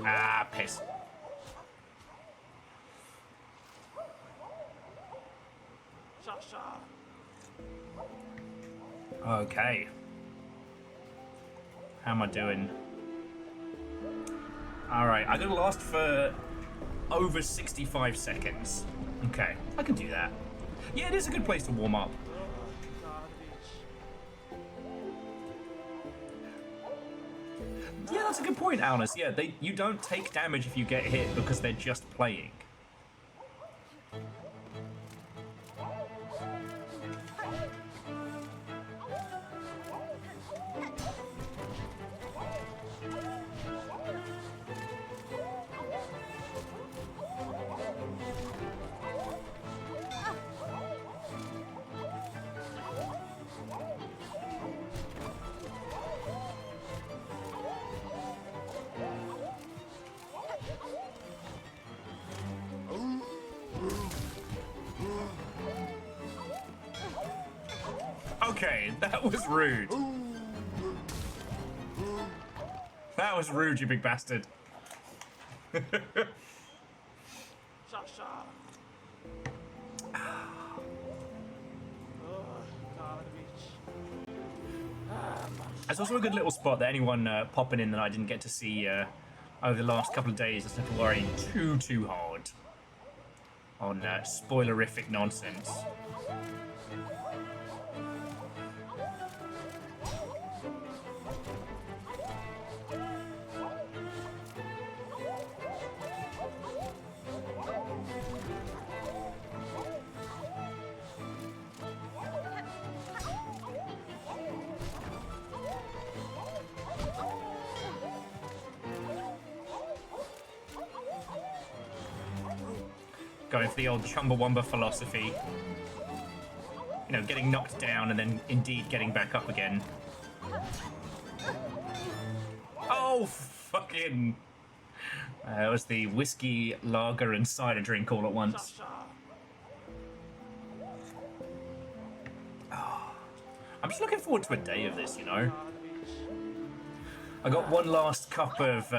Ah, piss. Okay. How am I doing? Alright, I'm gonna last for over 65 seconds. Okay, I can do that. Yeah, it is a good place to warm up. Yeah, that's a good point, Alnus. Yeah, you don't take damage if you get hit because they're just playing. Okay, that was rude. That was rude, you big bastard. It's also a good little spot that anyone popping in that I didn't get to see over the last couple of days doesn't have to worry too hard on spoilerific nonsense. Going for the old Chumbawamba philosophy. You know, getting knocked down and then indeed getting back up again. Oh, fucking... it was the whiskey, lager, and cider drink all at once. Oh, I'm just looking forward to a day of this, you know? I got one last cup of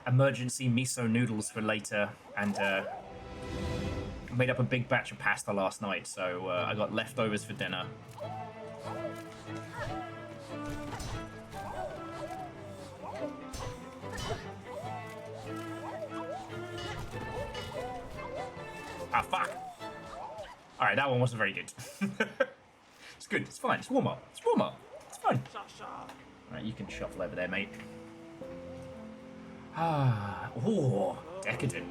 emergency miso noodles for later, and made up a big batch of pasta last night, so I got leftovers for dinner. Ah, fuck! Alright, that one wasn't very good. It's good, it's fine, it's warm up. It's warm up. It's fine. Alright, you can shuffle over there, mate. Ah, oh, decadent.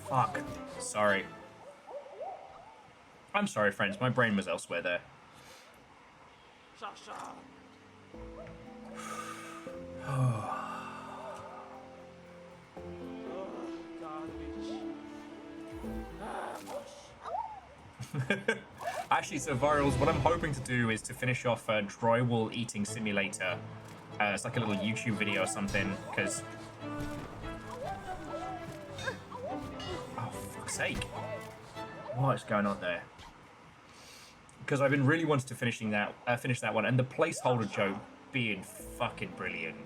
Fuck. Sorry. I'm sorry, friends. My brain was elsewhere there. Actually, so Virals, what I'm hoping to do is to finish off Drywall Eating Simulator. It's like a little YouTube video or something, because... Oh, for fuck's sake. What's going on there? Because I've been really wanting to finish that one, and the placeholder joke being fucking brilliant.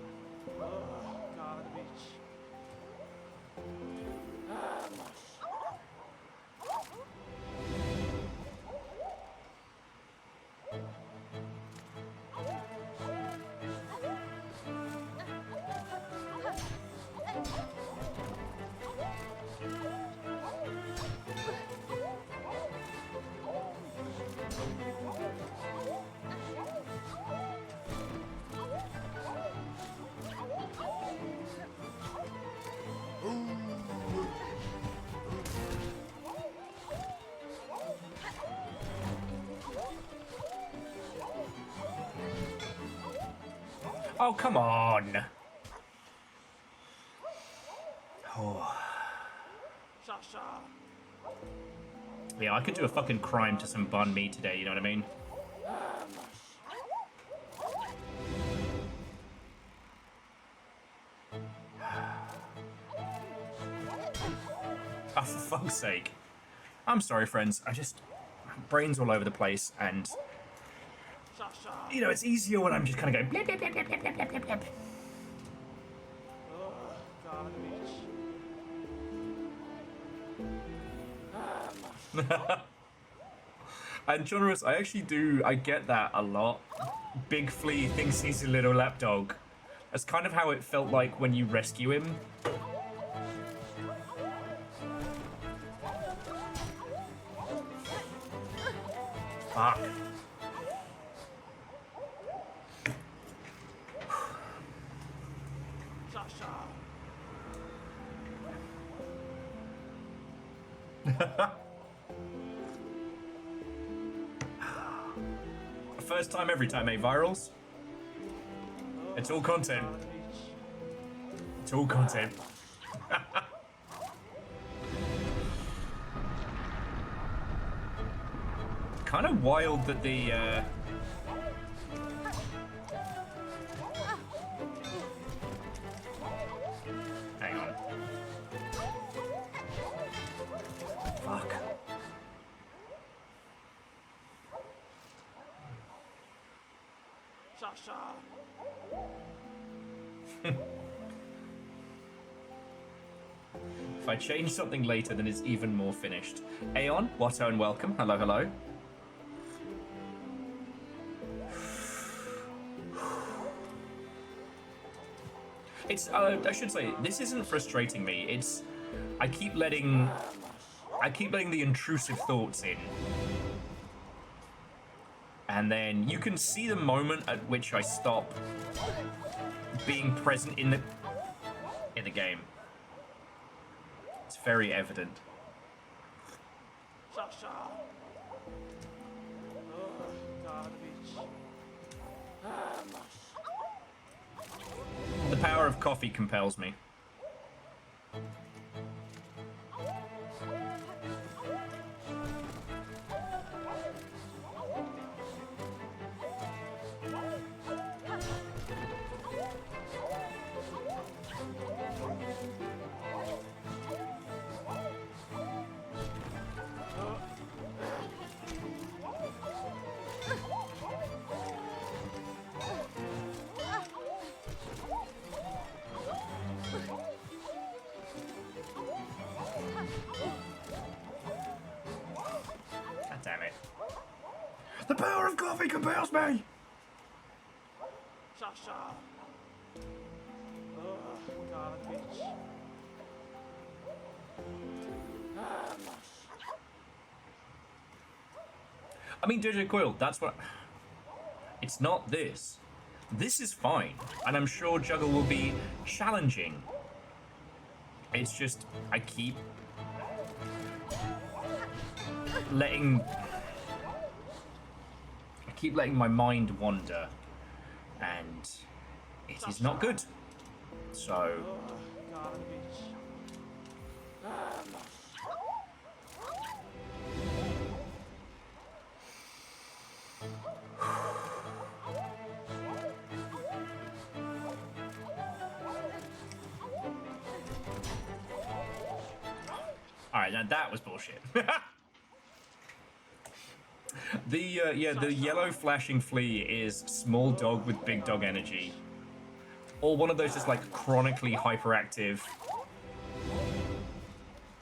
Oh, come on. Oh. Yeah, I could do a fucking crime to some banh mi today, you know what I mean? Oh, for fuck's sake. I'm sorry, friends. Brain's all over the place, and... You know, it's easier when I'm just kind of going... Blip, blip, blip, blip, blip, blip, blip, blip. And Jonas, I get that a lot. Big Flea thinks he's a little lapdog. That's kind of how it felt like when you rescue him. Fuck. First time, every time, eh, Virals? It's all content. It's all content. Kind of wild that the, Hang on. Fuck. If I change something later, then it's even more finished. Aeon, Watto, and welcome. Hello, hello. It's, I should say, this isn't frustrating me. It's, I keep letting the intrusive thoughts in. And then you can see the moment at which I stop being present in the game. It's very evident. The power of coffee compels me. Damn it. The power of coffee compels me! I mean, JJ Coil, that's what... It's not this. This is fine, and I'm sure Juggle will be challenging. It's just, I keep letting my mind wander, and it is not good. So... Alright, now that was bullshit. The yellow flashing flea is small dog with big dog energy. Or one of those just like chronically hyperactive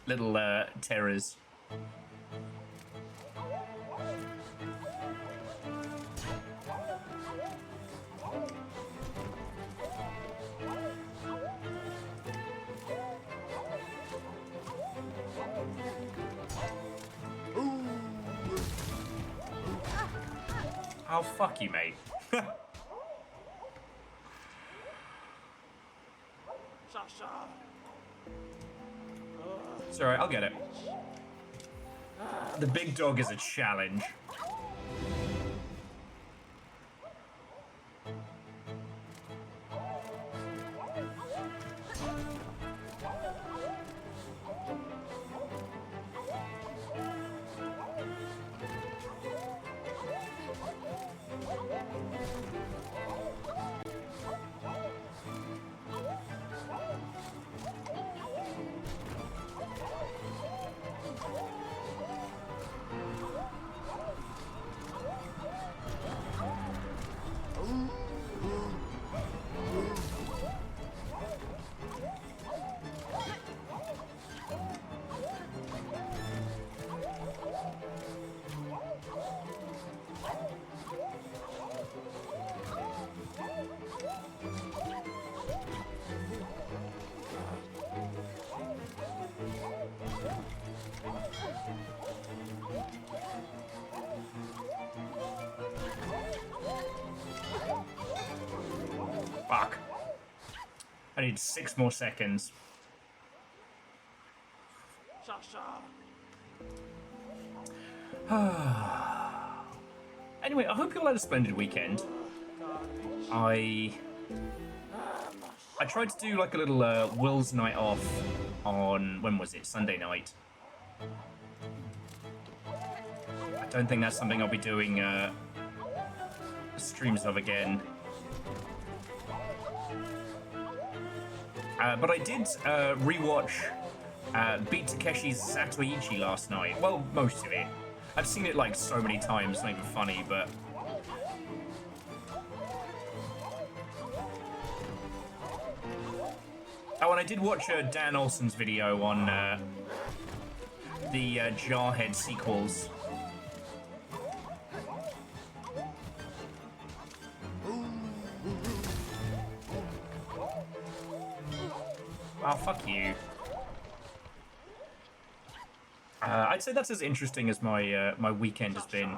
little terrors. Oh, fuck you, mate. Sorry, I'll get it. The big dog is a challenge. Fuck. I need 6 more seconds. Anyway, I hope you all had a splendid weekend. I tried to do like a little Will's night off on, when was it? Sunday night. I don't think that's something I'll be doing streams of again. But I did rewatch Beat Takeshi's Zatoichi last night. Well, most of it. I've seen it like so many times, it's not even funny, but... Oh, and I did watch Dan Olsen's video on the Jarhead sequels. Oh, fuck you. I'd say that's as interesting as my my weekend has been.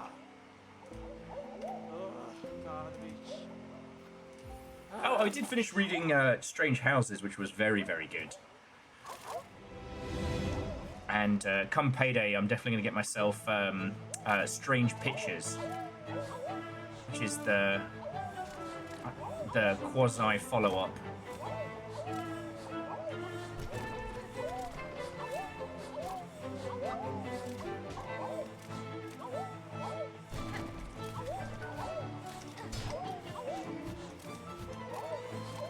Oh, I did finish reading Strange Houses, which was very, very good. And come payday, I'm definitely going to get myself Strange Pictures, which is the quasi follow-up.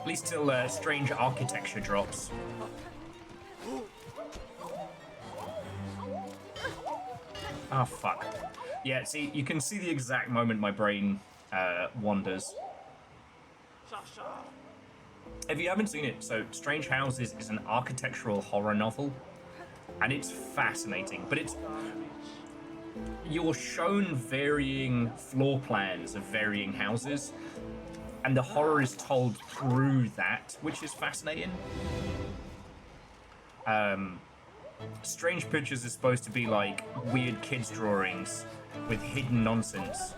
At least till Strange Architecture drops. Ah, fuck. Yeah, see, you can see the exact moment my brain wanders. If you haven't seen it, so Strange Houses is an architectural horror novel, and it's fascinating, but it's... You're shown varying floor plans of varying houses, and the horror is told through that, which is fascinating. Strange Pictures is supposed to be like weird kids' drawings with hidden nonsense.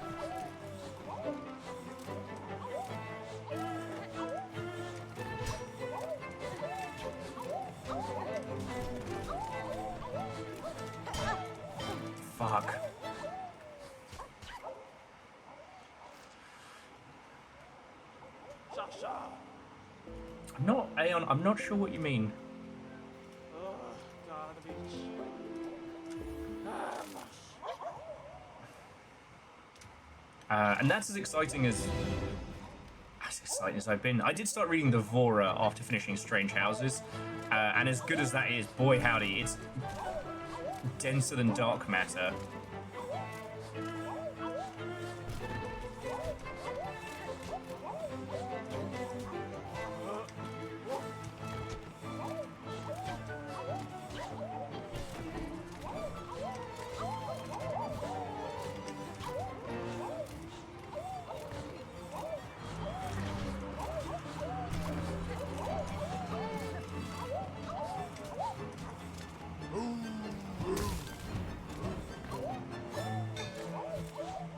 Fuck. Aeon, I'm not sure what you mean. And that's as exciting as I've been. I did start reading the Vora after finishing Strange Houses, and as good as that is, boy howdy, it's denser than dark matter.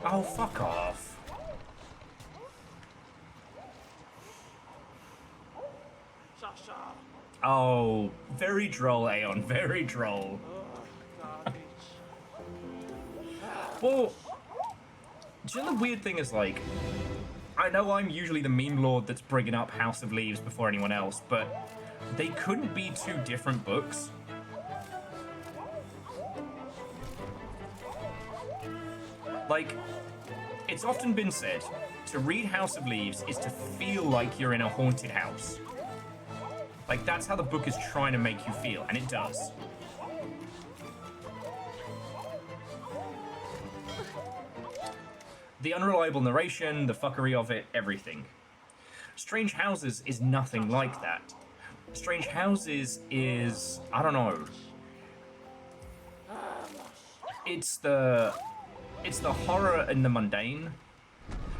Oh, fuck off. Oh, very droll, Aeon, very droll. Well, do you know the weird thing is, like, I know I'm usually the meme lord that's bringing up House of Leaves before anyone else, but they couldn't be two different books. Like, it's often been said, to read House of Leaves is to feel like you're in a haunted house. Like, that's how the book is trying to make you feel, and it does. The unreliable narration, the fuckery of it, everything. Strange Houses is nothing like that. Strange Houses is, I don't know. It's the horror and the mundane.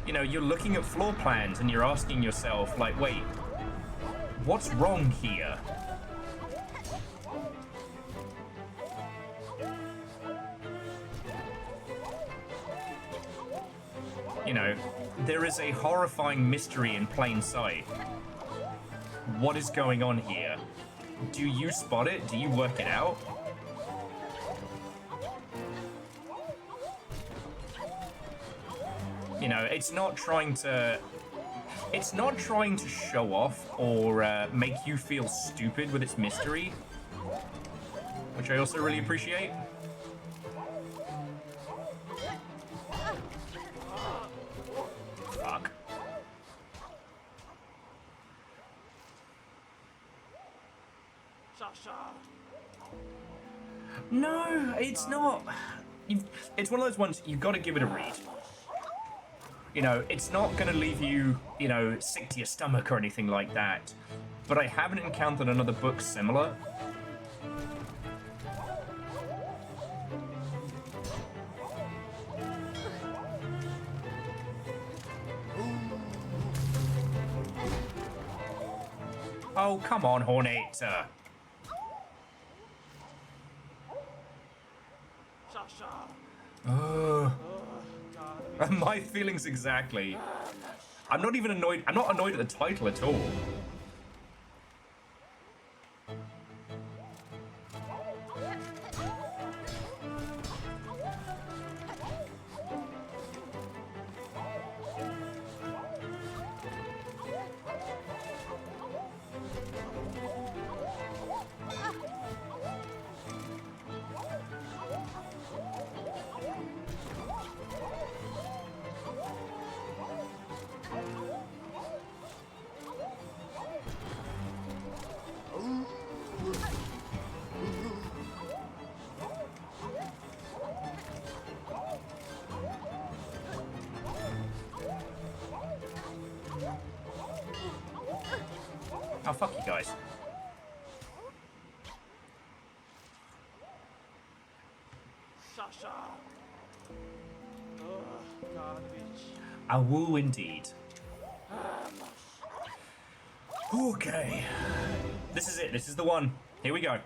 You know, you're looking at floor plans and you're asking yourself, like, wait, what's wrong here? You know, there is a horrifying mystery in plain sight. What is going on here? Do you spot it? Do you work it out? You know, it's not trying to show off or make you feel stupid with its mystery, which I also really appreciate. Fuck. No, it's not. It's one of those ones you've got to give it a read. You know, it's not going to leave you, you know, sick to your stomach or anything like that. But I haven't encountered another book similar. Oh, come on, Hornet. My feelings exactly. I'm not even annoyed. I'm not annoyed at the title at all. Oh, fuck you guys. A woo indeed. Okay. This is it. This is the one. Here we go.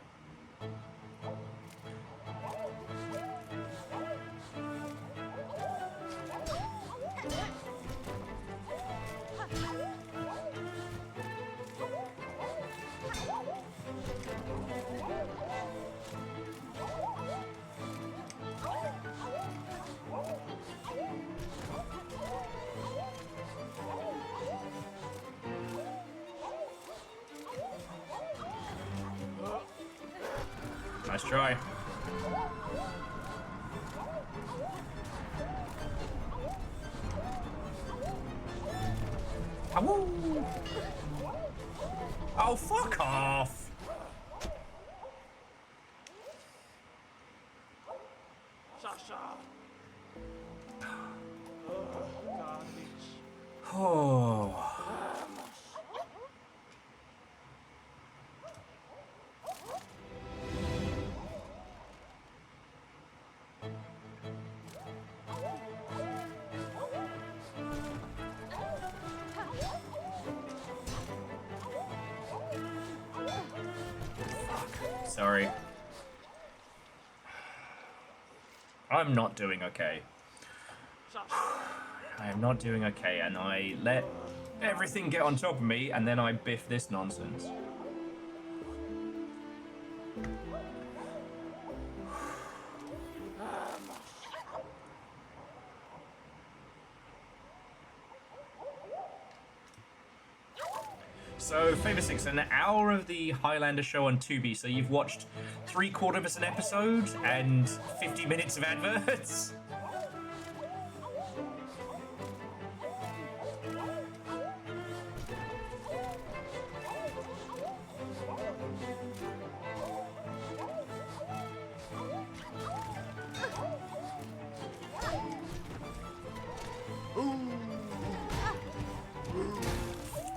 Nice try. Ow. Oh, fuck off! Oh. Sorry. I'm not doing okay. I am not doing okay, and I let everything get on top of me, and then I biff this nonsense. So, Favor 6, an hour of the Highlander show on Tubi, so you've watched 3/4 an episode and 50 minutes of adverts?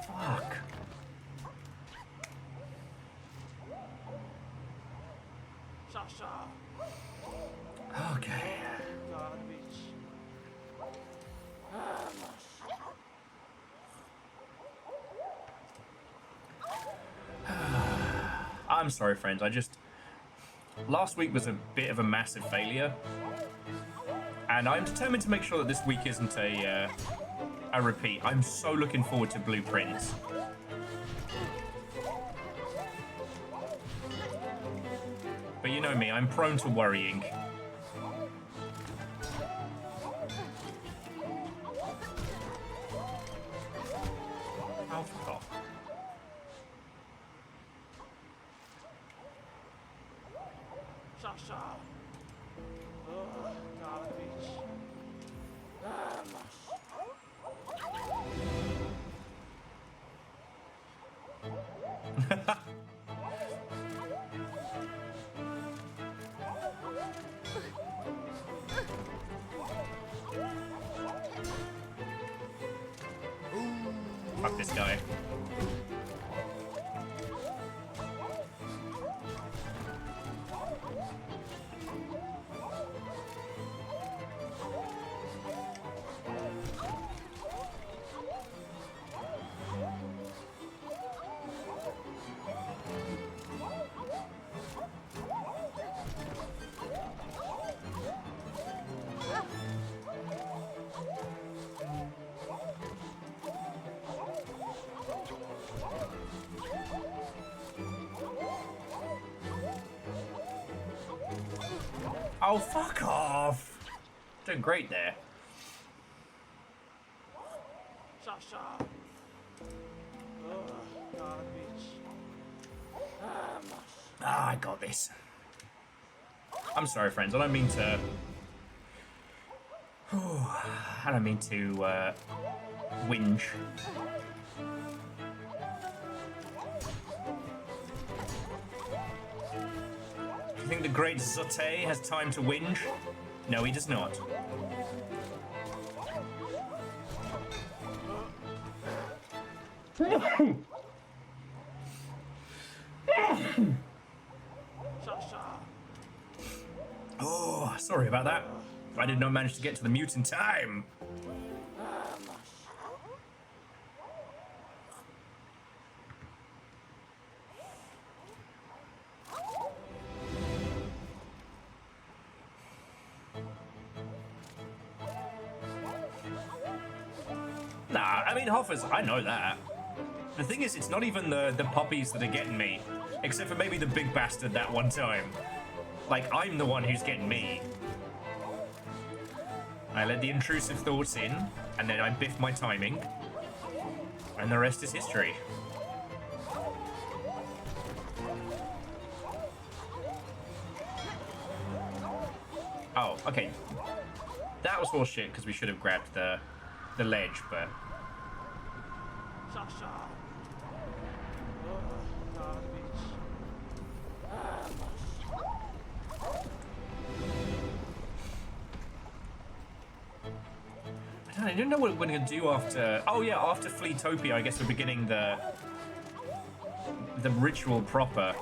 Fuck. Okay. I'm sorry, friends. Last week was a bit of a massive failure, and I'm determined to make sure that this week isn't a repeat. I'm so looking forward to Blueprints. But you know me, I'm prone to worrying. Oh, fuck off. Fuck this guy. Oh, fuck off! Doing great there. Ah, I got this. I'm sorry, friends. I don't mean to... I don't mean to, whinge. Do you think the great Zote has time to whinge? No, he does not. Oh, sorry about that. I did not manage to get to the mute in time. Nah, I mean, Hoffers, I know that. The thing is, it's not even the puppies that are getting me. Except for maybe the big bastard that one time. Like, I'm the one who's getting me. I let the intrusive thoughts in, and then I biff my timing. And the rest is history. Oh, okay. That was horse shit, because we should have grabbed the ledge, but... I don't know what we're going to do after... Oh, yeah, after Fleetopia, I guess we're beginning the ritual proper.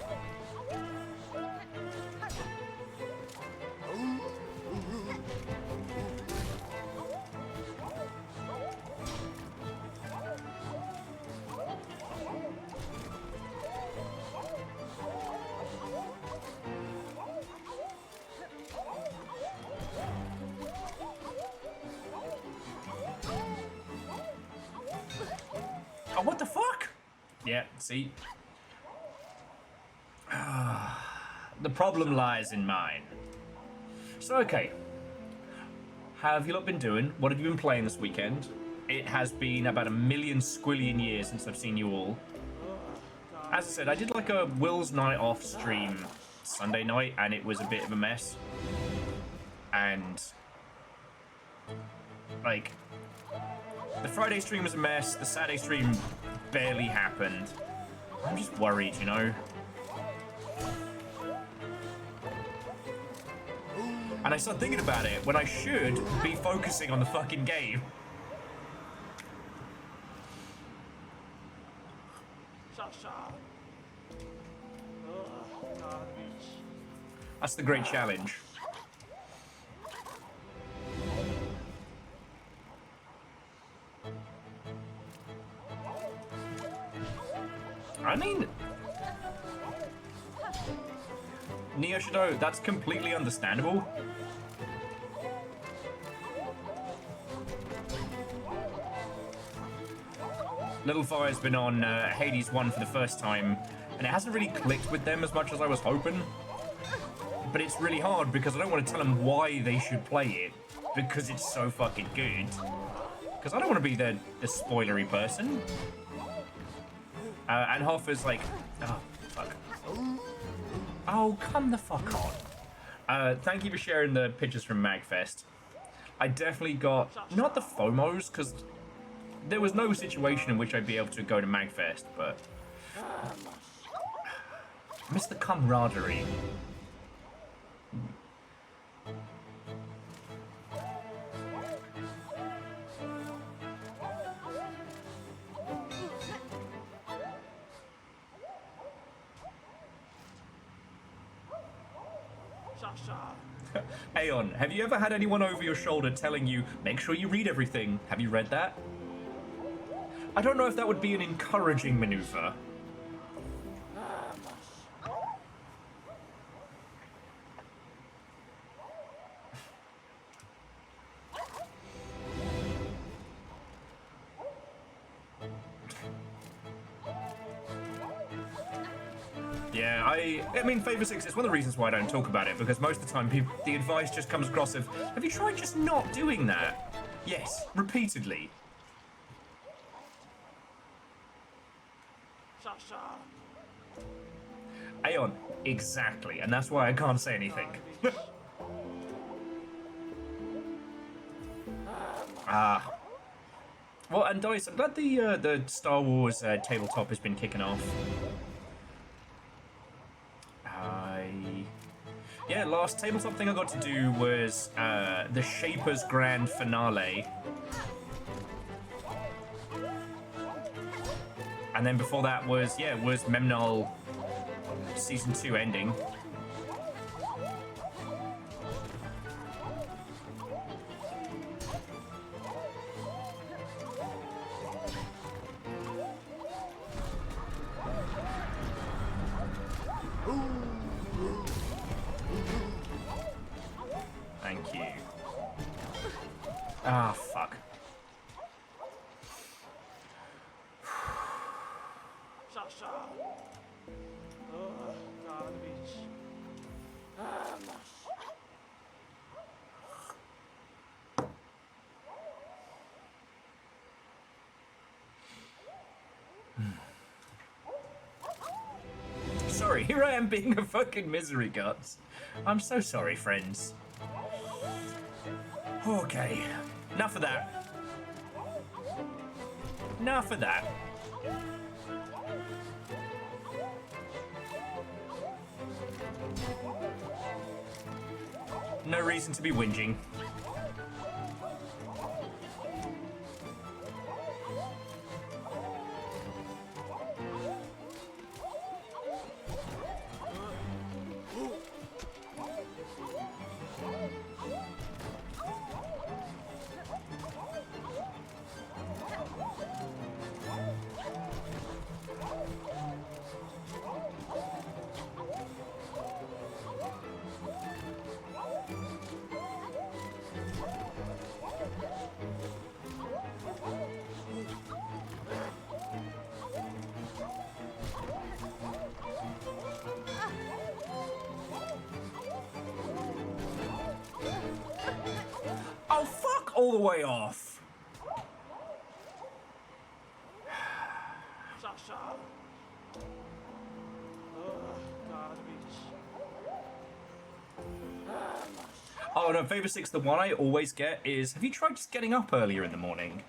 Oh, what the fuck? Yeah, see? The problem lies in mine. So, okay. How have you lot been doing? What have you been playing this weekend? It has been about a million squillion years since I've seen you all. As I said, I did like a Will's Night Off stream Sunday night, and it was a bit of a mess. And... like... the Friday stream was a mess, the Saturday stream barely happened. I'm just worried, you know? And I start thinking about it when I should be focusing on the fucking game. That's the great challenge. I mean, Neo Shadow, that's completely understandable. Little Fire's been on Hades 1 for the first time, and it hasn't really clicked with them as much as I was hoping. But it's really hard because I don't want to tell them why they should play it, because it's so fucking good. Because I don't want to be the spoilery person. And Hoffer's like, oh, fuck. Oh, come the fuck on. Thank you for sharing the pictures from MagFest. I definitely got, not the FOMOs, because there was no situation in which I'd be able to go to MagFest, but I miss the camaraderie. Aeon, have you ever had anyone over your shoulder telling you, make sure you read everything? Have you read that? I don't know if that would be an encouraging maneuver. Yeah, I mean, Favor 6 is one of the reasons why I don't talk about it, because most of the time the advice just comes across of, have you tried just not doing that? Yes, repeatedly. Aeon, exactly, and that's why I can't say anything. Well, and Dice, I'm glad the Star Wars tabletop has been kicking off. Yeah, last tabletop thing I got to do was the Shapers Grand Finale. And then before that was Memnol Season 2 ending. Thank you. Ah, fuck. sorry. Here I am being a fucking misery guts. I'm so sorry, friends. Okay. Enough of that. Enough of that. No reason to be whinging. Oh, fuck all the way off. Sasha. God, Oh no, Favor 6, the one I always get is, have you tried just getting up earlier in the morning?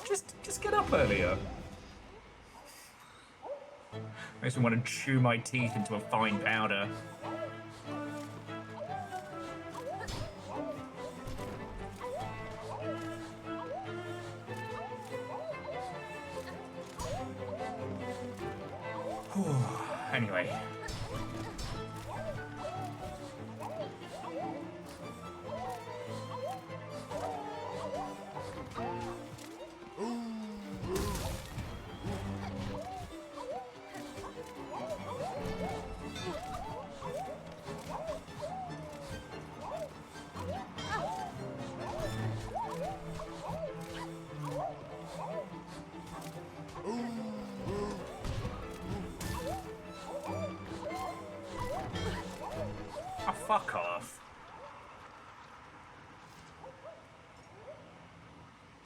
Just get up earlier. Makes me want to chew my teeth into a fine powder. Anyway. Oh, fuck off.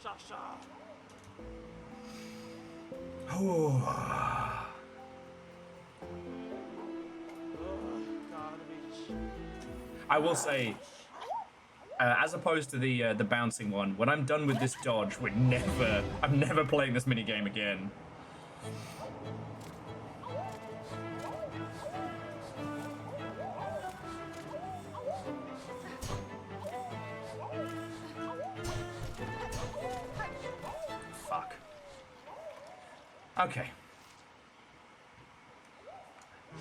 Sasha. I will say, as opposed to the bouncing one, when I'm done with this dodge, I'm never playing this minigame again. Fuck. Okay.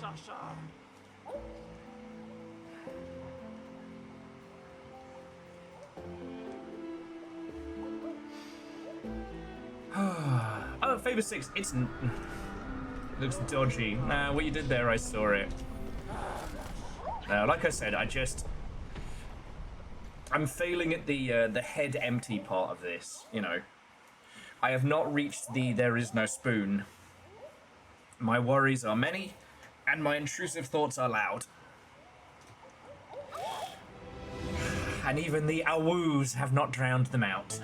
Sasha. Oh, Favor 6, it looks dodgy. Nah, what you did there, I saw it. Like I said, I'm failing at the head empty part of this, you know. I have not reached the there is no spoon. My worries are many, and my intrusive thoughts are loud. And even the awoos have not drowned them out.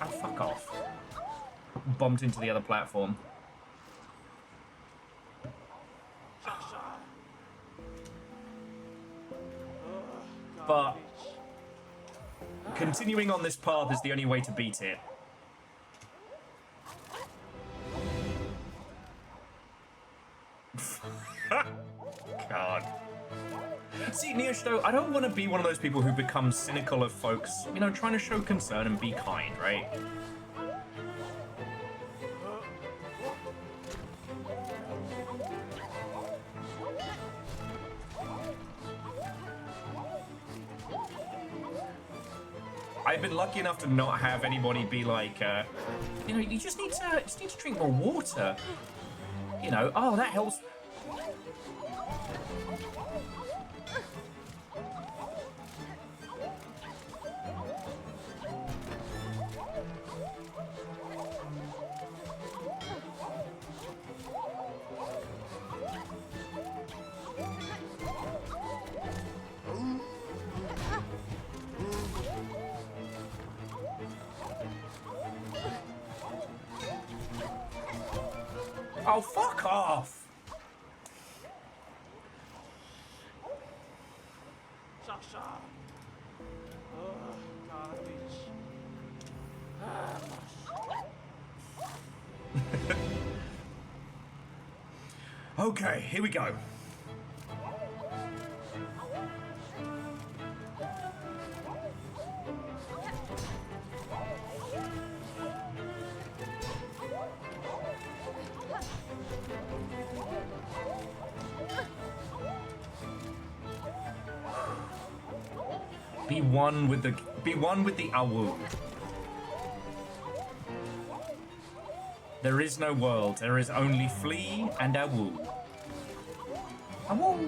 Oh, fuck off. Bumped into the other platform. But continuing on this path is the only way to beat it. God. See, Neoshto, I don't want to be one of those people who becomes cynical of folks, you know, trying to show concern and be kind, right? I've been lucky enough to not have anybody be like, you know, you just need to drink more water. You know, oh, that helps. Oh, fuck off! Sasha. Oh, God, please. Okay, here we go. Be one with the owl. There is no world. There is only Flea and owl. Owl.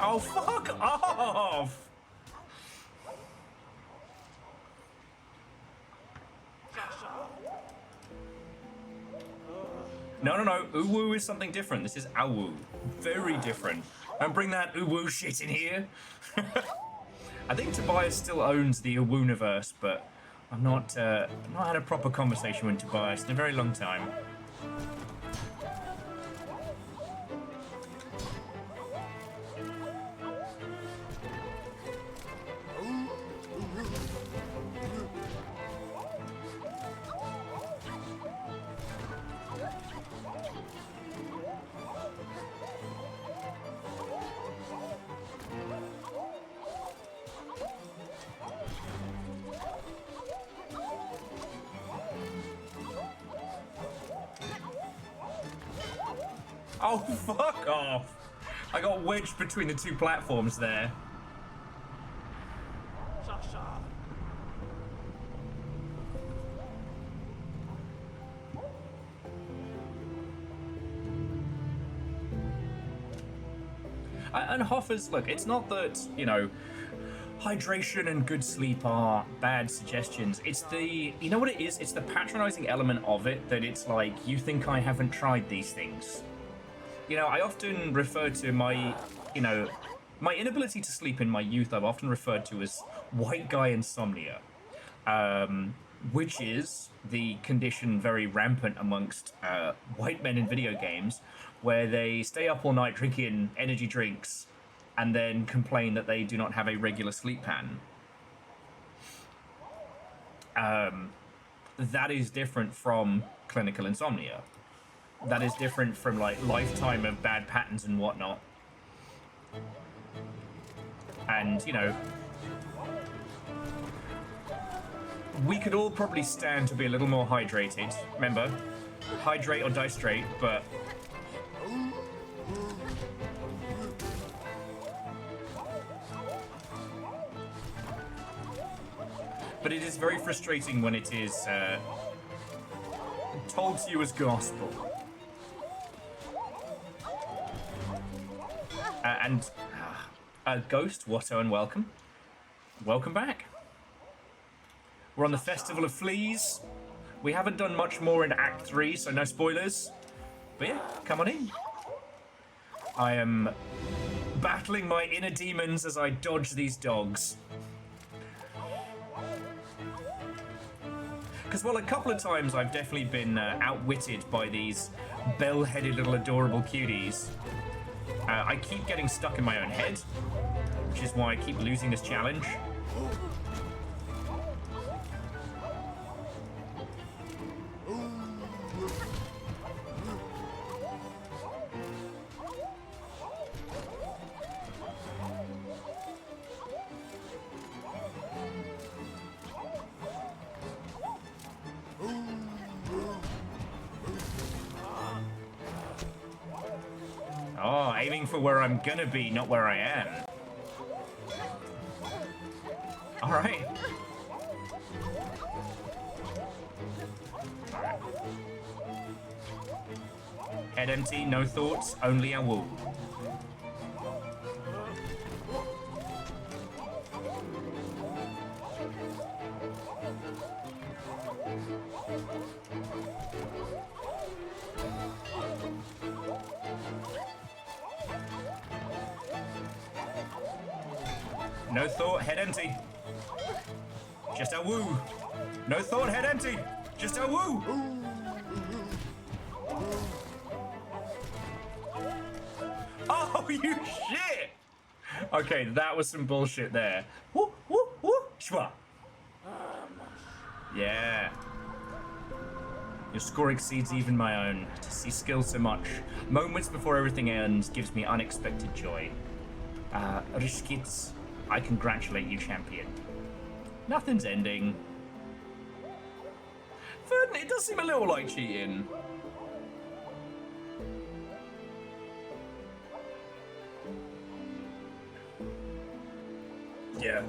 Oh, fuck off! No. Uwu is something different. This is Awu. Very different. Don't bring that Uwu shit in here. I think Tobias still owns the Uwu-niverse, but I've not had a proper conversation with Tobias in a very long time. Oh, fuck off! I got wedged between the two platforms there. Sasha. And Hoffer's, look, it's not that, you know, hydration and good sleep are bad suggestions. It's the, you know what it is? It's the patronizing element of it that it's like, you think I haven't tried these things. You know, I often refer to my, you know, my inability to sleep in my youth, I've often referred to as white guy insomnia, which is the condition very rampant amongst white men in video games, where they stay up all night drinking energy drinks and then complain that they do not have a regular sleep pattern. That is different from clinical insomnia. That is different from, like, lifetime of bad patterns and whatnot. And, you know, we could all probably stand to be a little more hydrated. Remember, hydrate or die straight, but... But it is very frustrating when it is told to you as gospel. Ghost, Watto, and welcome. Welcome back. We're on the Festival of Fleas. We haven't done much more in Act 3, so no spoilers. But yeah, come on in. I am battling my inner demons as I dodge these dogs. Because, well, a couple of times I've definitely been outwitted by these bell-headed little adorable cuties. I keep getting stuck in my own head, which is why I keep losing this challenge. Oh, aiming for where I'm gonna be, not where I am. Alright. Head empty, no thoughts, only a wall. No thought, head empty. Just a woo. No thought, head empty. Just a woo. Oh, you shit! Okay, that was some bullshit there. Woo, woo, woo, shwa. Yeah. Your score exceeds even my own. To see skill so much. Moments before everything ends gives me unexpected joy. Rishkits, I congratulate you, champion. Nothing's ending. Verdant, it does seem a little like cheating. Yeah.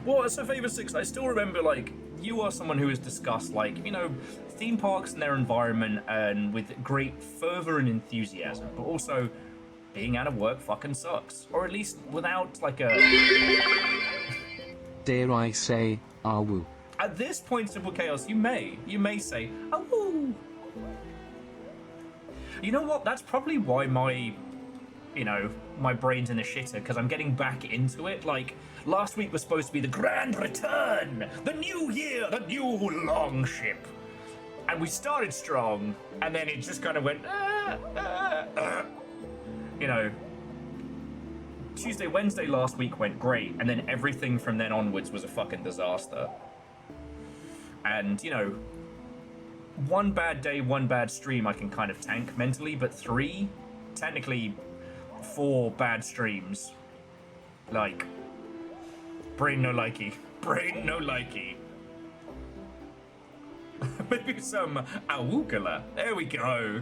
Well, so Favor 6, I still remember, like, you are someone who has discussed, like, you know, theme parks and their environment and with great fervor and enthusiasm, but also being out of work fucking sucks. Or at least without, like, a... Dare I say, ah woo. At this point, Simple Chaos, you may say, ah woo. You know what? That's probably why my, you know, my brain's in a shitter, because I'm getting back into it. Like, last week was supposed to be the grand return, the new year, the new longship. And we started strong, and then it just kind of went, you know, Tuesday, Wednesday last week went great, and then everything from then onwards was a fucking disaster. And, you know, one bad day, one bad stream I can kind of tank mentally, but 3, technically 4 bad streams, like, brain no likey. Brain no likey. Maybe some awukala. There we go.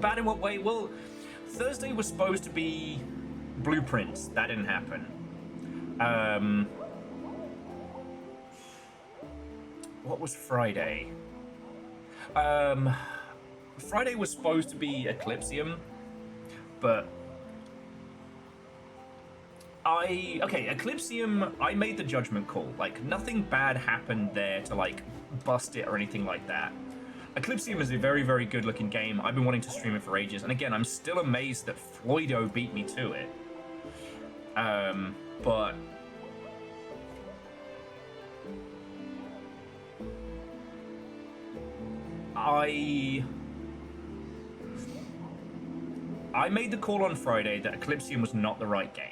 Bad in what way? Well, Thursday was supposed to be blueprints. That didn't happen. What was Friday? Friday was supposed to be Eclipsium, but Eclipsium, I made the judgment call. Like, nothing bad happened there to, like, bust it or anything like that. Eclipsium is a very, very good looking game. I've been wanting to stream it for ages, and again, I'm still amazed that Floydo beat me to it. But I made the call on Friday that Eclipsium was not the right game.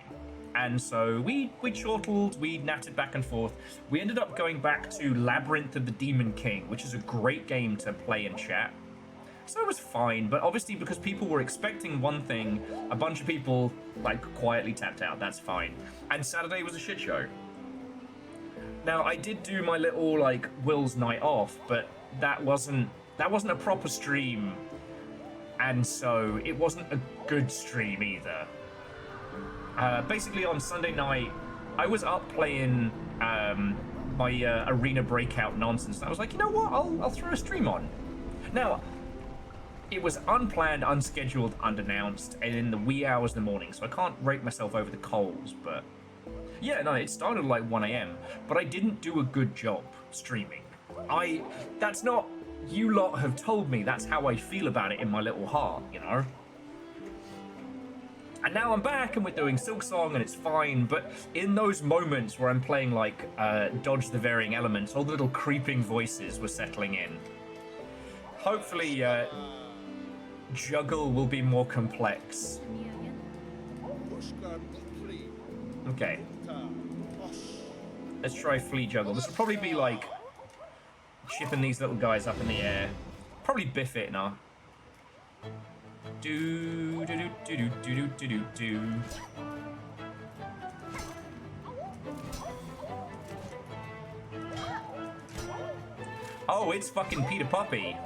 And so we chortled, we natted back and forth. We ended up going back to Labyrinth of the Demon King, which is a great game to play and chat. So it was fine, but obviously because people were expecting one thing, a bunch of people, like, quietly tapped out. That's fine. And Saturday was a shit show. Now, I did do my little, like, Will's night off, but that wasn't a proper stream, and so it wasn't a good stream either. Basically, on Sunday night, I was up playing my arena breakout nonsense, and I was like, you know what, I'll throw a stream on. Now, it was unplanned, unscheduled, unannounced, and in the wee hours of the morning, so I can't rate myself over the coals, but... yeah, no, it started at like 1 a.m, but I didn't do a good job streaming. That's not... you lot have told me that's how I feel about it in my little heart, you know? And now I'm back and we're doing Silksong and it's fine, but in those moments where I'm playing like Dodge the Varying Elements, all the little creeping voices were settling in. Hopefully Juggle will be more complex. Okay. Let's try Flea Juggle. This will probably be like chipping these little guys up in the air. Probably biff it now. Do do do do do do do do do. Oh, it's fucking Peter Puppy.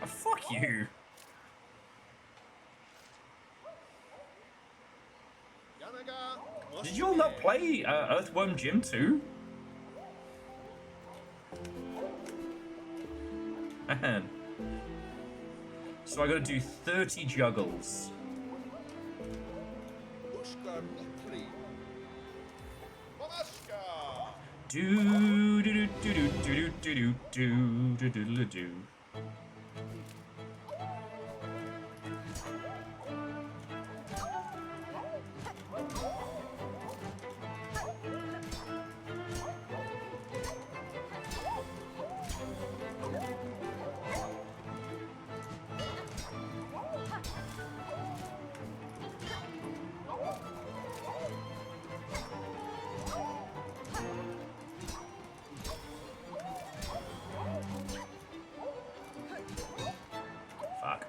Oh, fuck you. Did you all not play Earthworm Jim 2? Man. So I gotta do 30 juggles. Do do do do do do do do do do do. Fuck.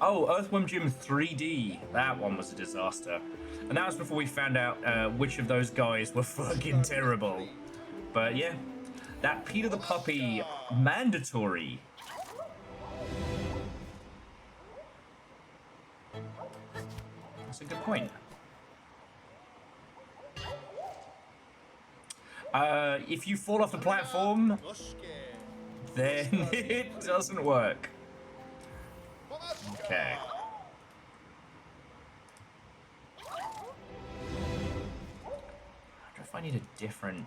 Oh, Earthworm Jim 3D. That one was a disaster. And that was before we found out which of those guys were fucking terrible. But yeah, that Peter the Puppy mandatory. That's a good point. If you fall off the platform, then it doesn't work. Okay. I wonder if I need a different...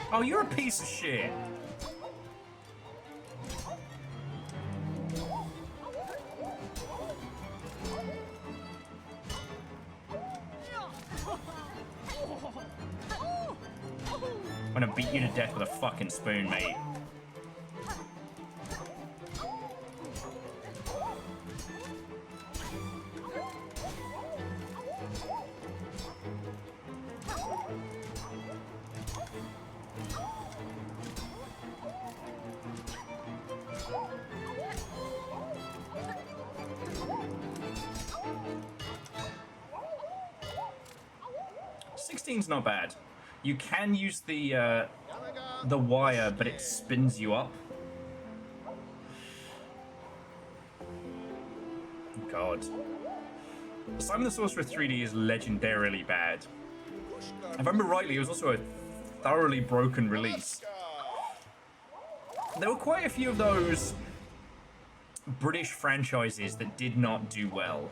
Oh, you're a piece of shit. I'm gonna beat you to death with a fucking spoon, mate. Sixteen's not bad. You can use the wire, but it spins you up. God. Simon the Sorcerer 3D is legendarily bad. If I remember rightly, it was also a thoroughly broken release. There were quite a few of those British franchises that did not do well.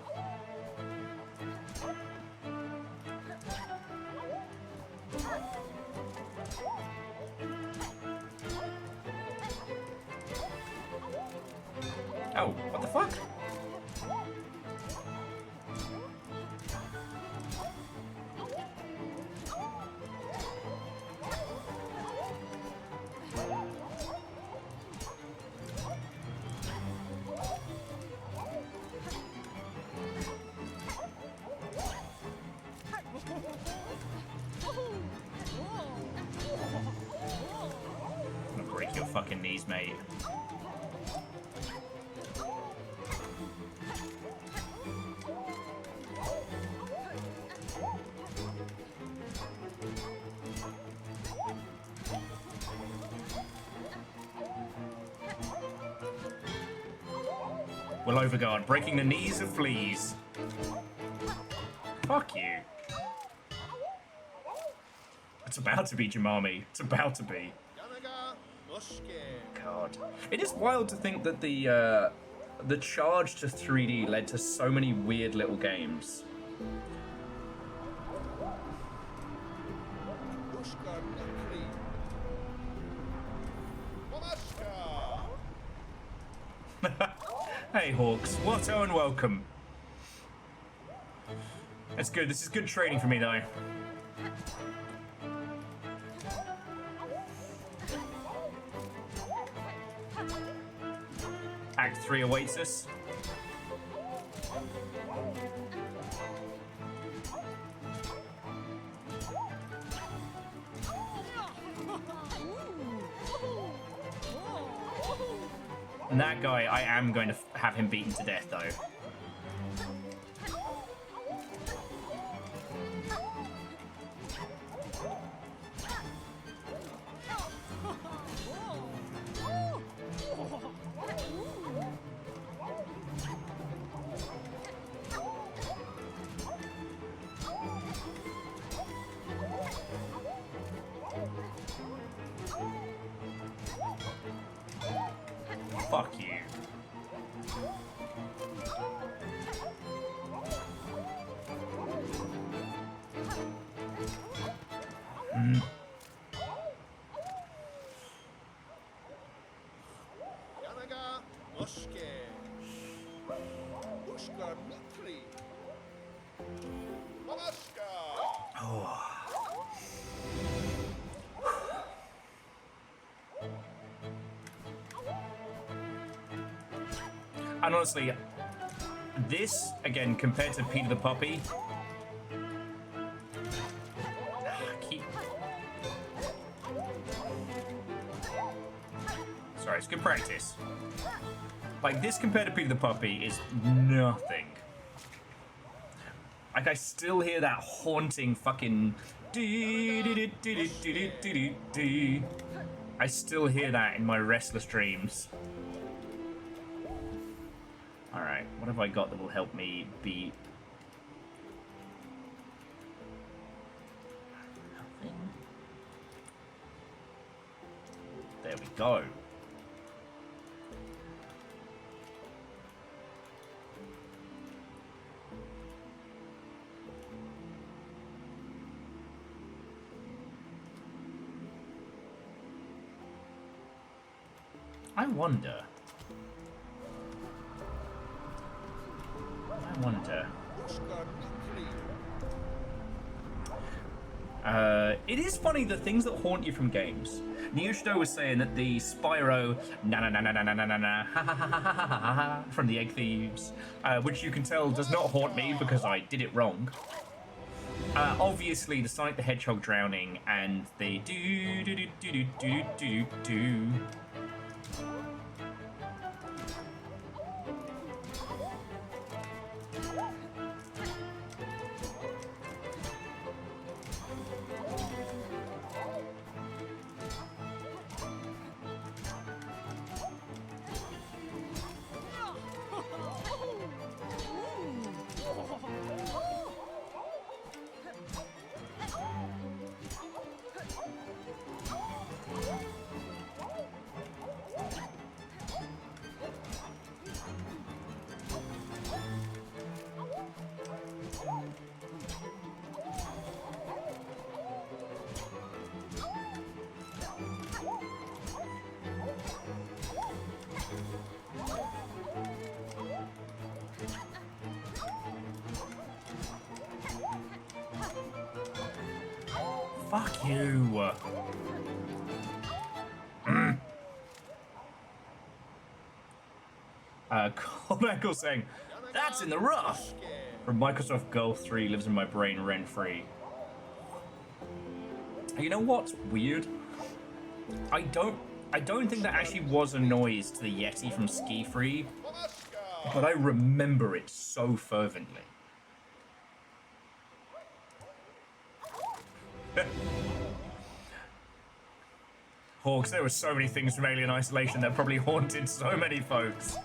Oh, what the fuck? I'm gonna break your fucking knees, mate. Will overguard, breaking the knees of Fleas. Fuck you. It's about to be Jemami. It's about to be. God. It is wild to think that the charge to 3D led to so many weird little games. Hey Hawks, Watto and welcome. That's good, this is good training for me though. Act 3 awaits us. And that guy, I am going to have him beaten to death, though. Fuck you. And honestly, this, again, compared to Peter the Puppy, sorry, it's good practice. Like, this compared to Peter the Puppy is nothing. Like, I still hear that haunting fucking... I still hear that in my restless dreams. Alright, what have I got that will help me beat... Nothing. There we go. I wonder. It is funny the things that haunt you from games. Niyushito was saying that the Spyro na na na na na na na na ha ha ha ha ha ha from the Egg Thieves, which you can tell does not haunt me because I did it wrong. Obviously, the Sonic the Hedgehog drowning and the do do do do do do do do. Fuck you. Michael saying, that's in the rough. From Microsoft Girl 3 lives in my brain rent-free. You know what's weird? I don't think that actually was a noise to the Yeti from Ski Free, but I remember it so fervently. Hawks, there were so many things from Alien Isolation that probably haunted so many folks.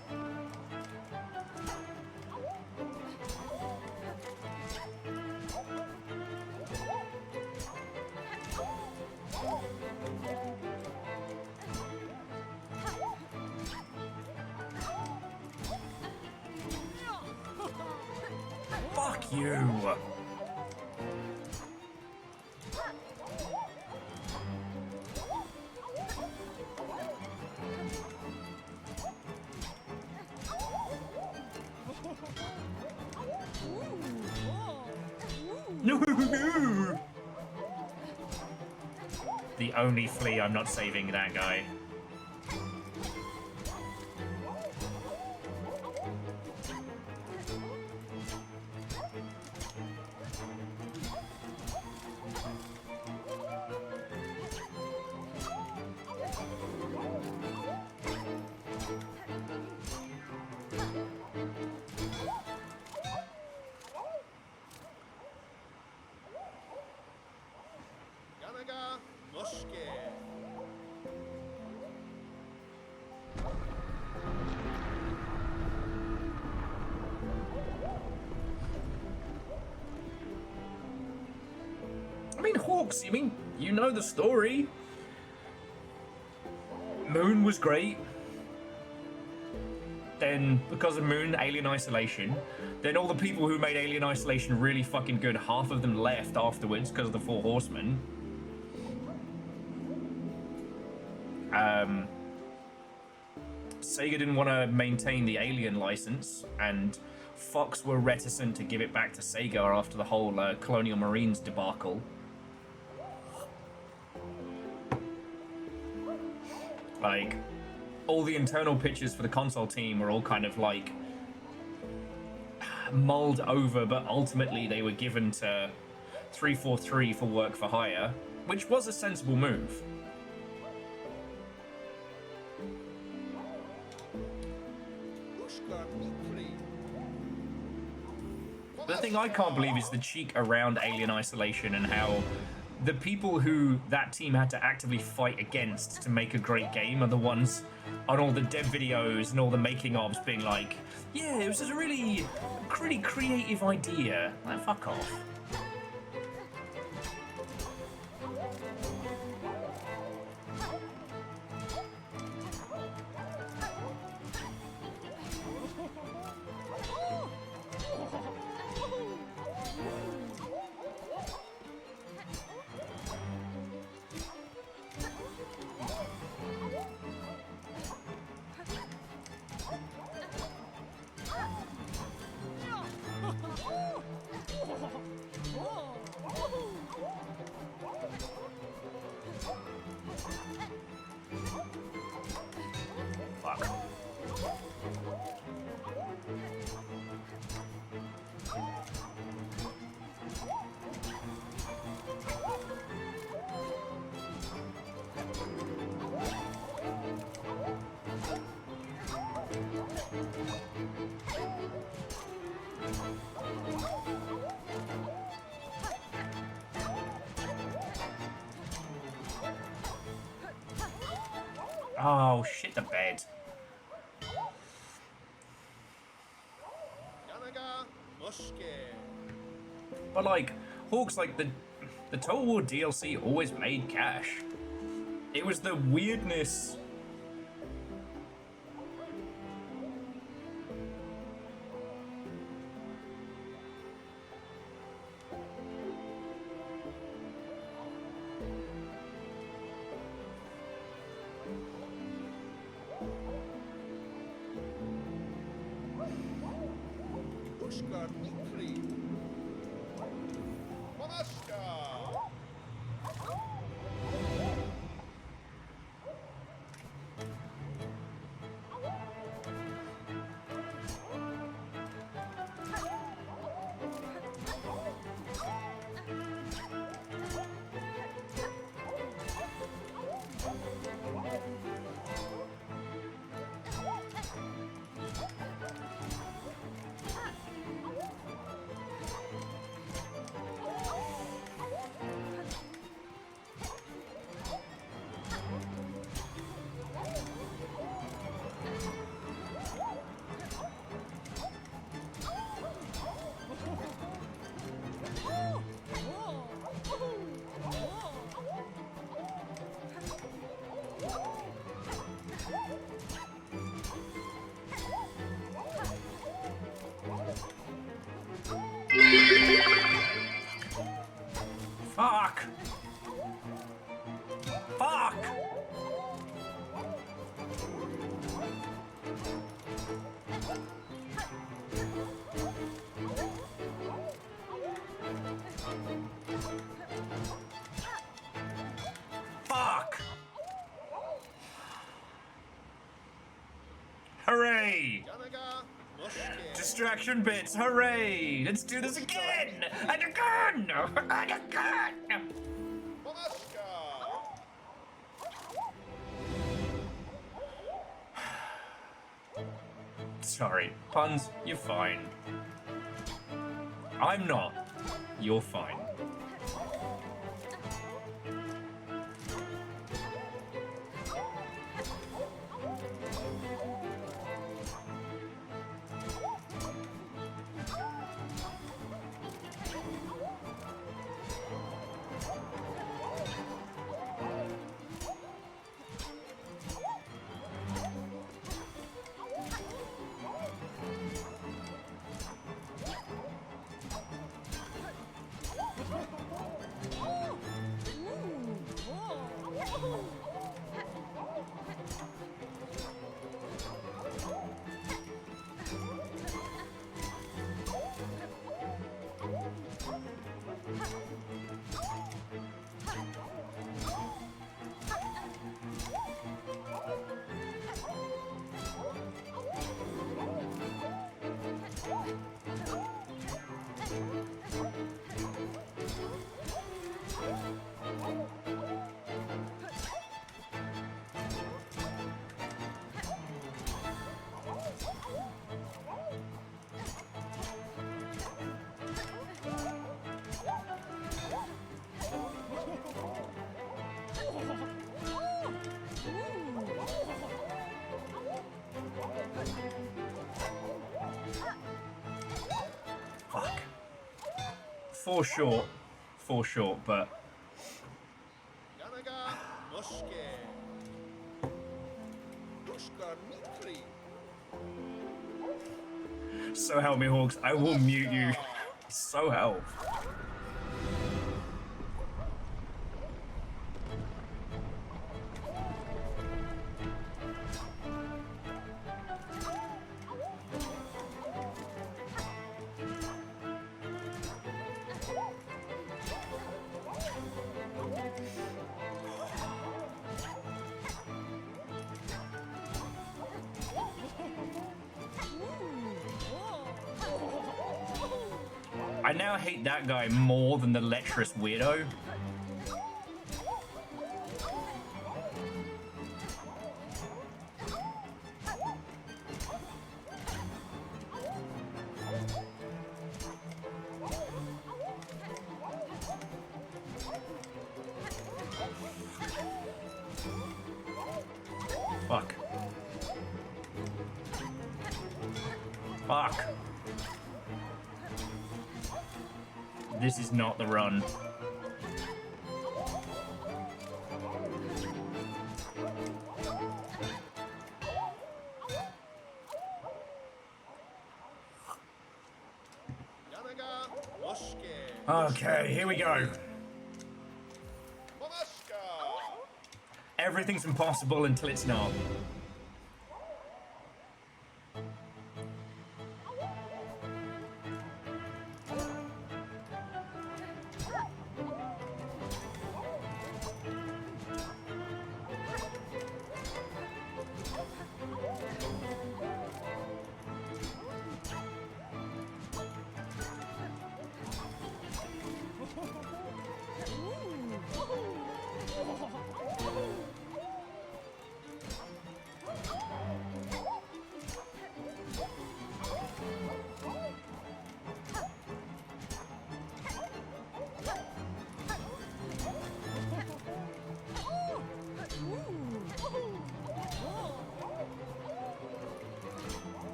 Fuck you! The only flea I'm not saving that guy. I mean, Hawks, you know the story. Moon was great. then because of Moon, Alien Isolation, then all the people who made Alien Isolation really fucking good, half of them left afterwards because of the Four Horsemen. Sega didn't want to maintain the Alien license, and Fox were reticent to give it back to Sega after the whole Colonial Marines debacle. Like, all the internal pictures for the console team were all kind of like mulled over, but ultimately they were given to 343 for work for hire, which was a sensible move. The thing I can't believe is the cheek around Alien Isolation and how the people who that team had to actively fight against to make a great game are the ones on all the dev videos and all the making ofs being like, yeah, it was just a really creative idea. Like, fuck off. Oh, shit the bed. But like, Hawks, like the Total War DLC always made cash. It was the weirdness. Fuck! Fuck! Fuck! Hooray! Distraction bits, hooray! Let's do this again! And again! And again! Sorry, puns, you're fine. I'm not. You're fine. 4 short. 4 short, but... So help me, Hawks. I will mute you. So help. I now hate that guy more than the lecherous weirdo. Fuck. Fuck. This is not the run. Okay, here we go. Everything's impossible until it's not.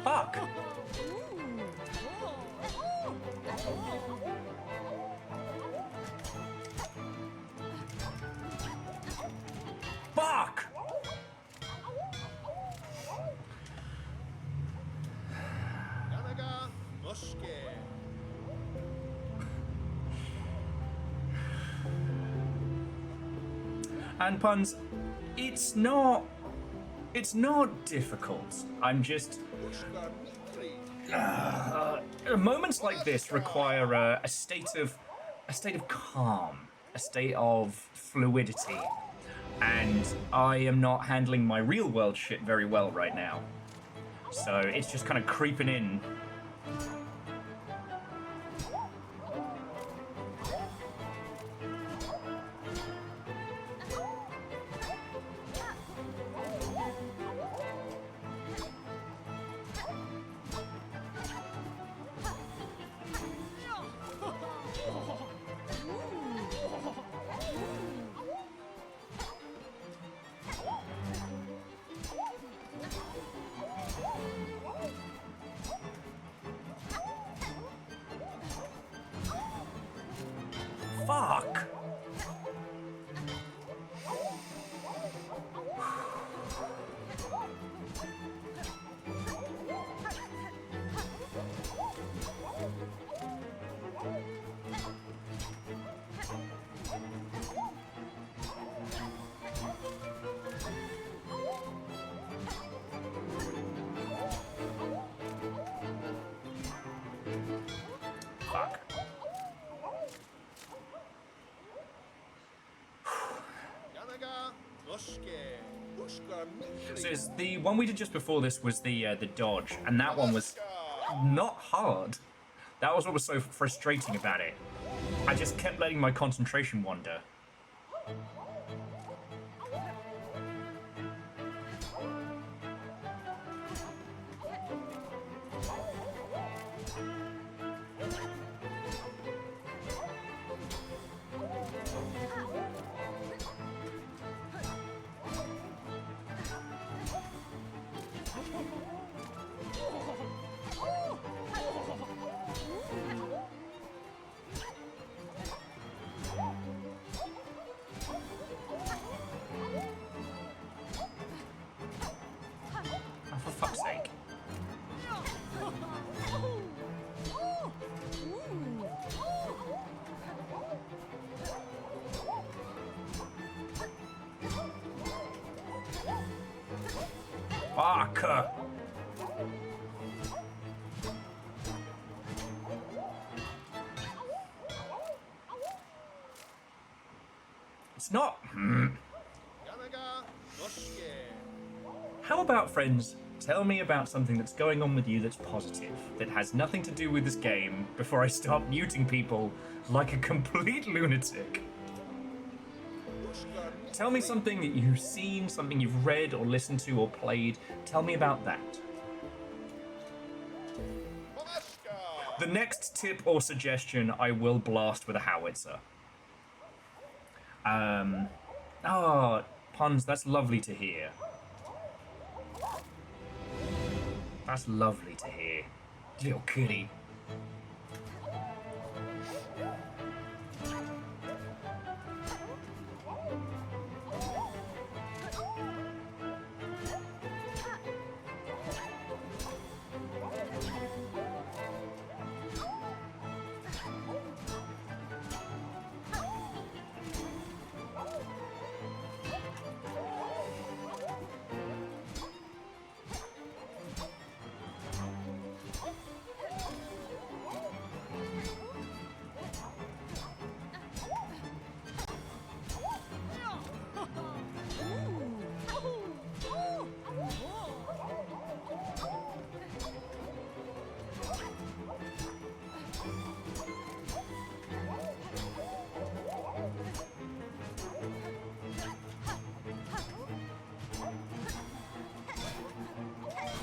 Fuck! Fuck! And puns, it's not difficult. I'm just moments like this require a state of calm, a state of fluidity, and I am not handling my real world shit very well right now. So it's just kind of creeping in. Fuck! Fuck. So it's the one we did just before this was the dodge, and that one was not hard. That was what was so frustrating about it. I just kept letting my concentration wander. For fuck's sake. Fuck. It's not. How about, friends, tell me about something that's going on with you that's positive, that has nothing to do with this game, before I start muting people like a complete lunatic. Tell me something that you've seen, something you've read or listened to or played. Tell me about that. The next tip or suggestion I will blast with a howitzer. Oh, puns, that's lovely to hear. That's lovely to hear. Little kitty.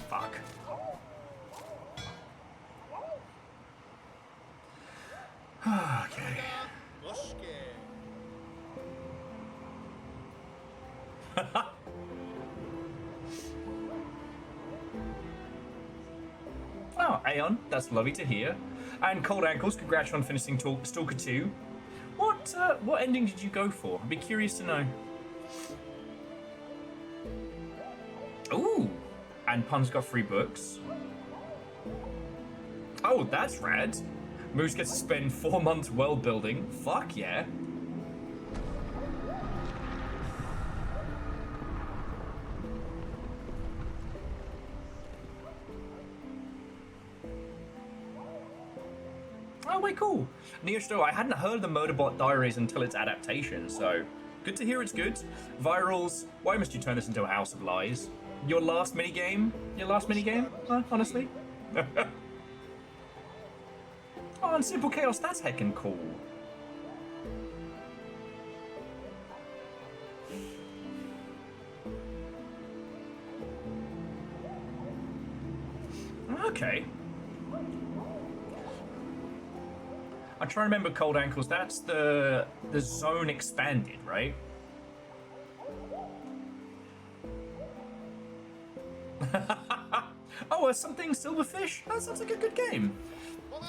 Fuck. Okay. Oh, Aeon, that's lovely to hear. And Cold Ankles, congrats on finishing Stalker 2. What ending did you go for? I'd be curious to know. Ooh, and Pun's got 3 books. Oh, that's rad. Moose gets to spend 4 months world building. Fuck yeah. Oh, wait, cool. Neosto, I hadn't heard of the Motorbot Diaries until its adaptation, so good to hear it's good. Virals, why must you turn this into a house of lies? Your last minigame? Your last minigame? Honestly? Oh, and Simple Chaos, that's heckin' cool. Okay. I'm trying to remember Cold Ankles. That's the zone expanded, right? Oh, something Silverfish? That sounds like a good game.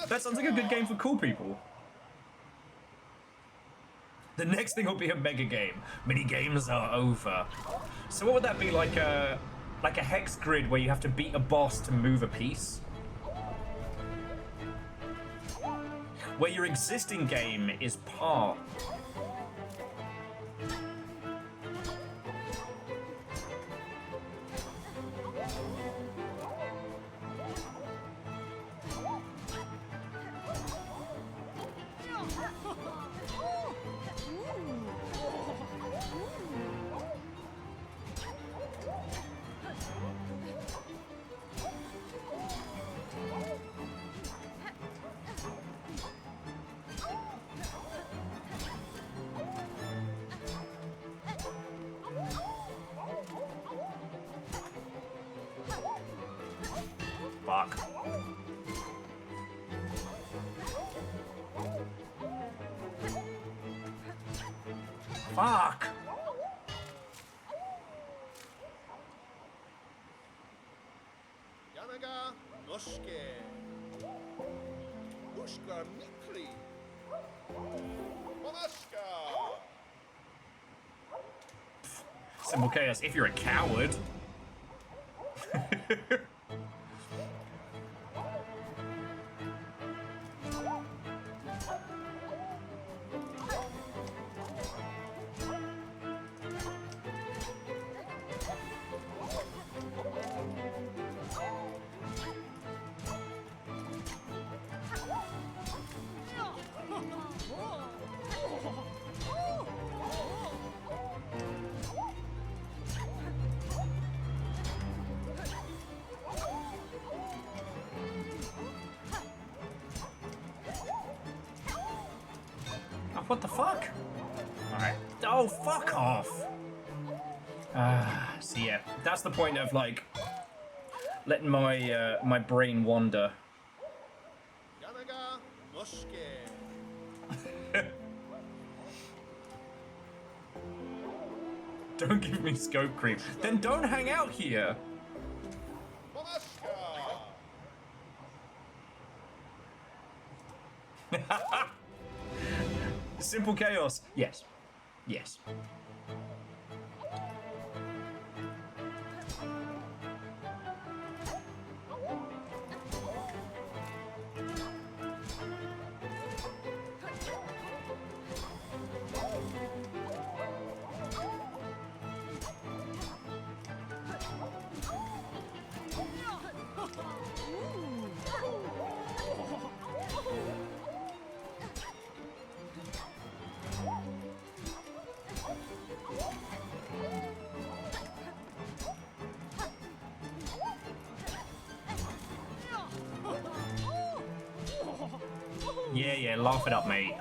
That sounds like a good game for cool people. The next thing will be a mega game. Mini games are over. So what would that be, like a hex grid where you have to beat a boss to move a piece? Where your existing game is part. Fuck! Yanaga Noshke. Ushka Mikli. Monashka. Simple chaos. If you're a coward. What the fuck? Alright. Oh, fuck off! So yeah, that's the point of, like, letting my my brain wander. Yanaga Noshke. Don't give me scope creep. Then don't hang out here! Monashka. Simple chaos. Yes. Yes. Yeah, laugh it up, mate.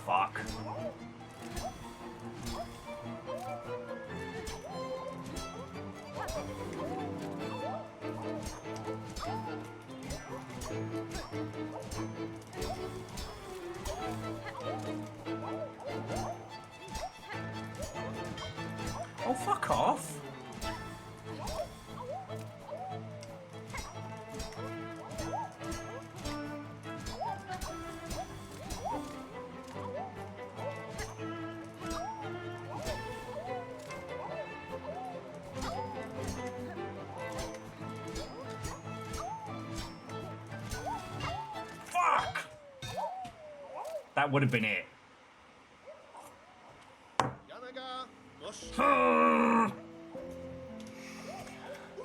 Fuck. Oh, fuck off. Fuck! That would have been it. Yanaga Noshke.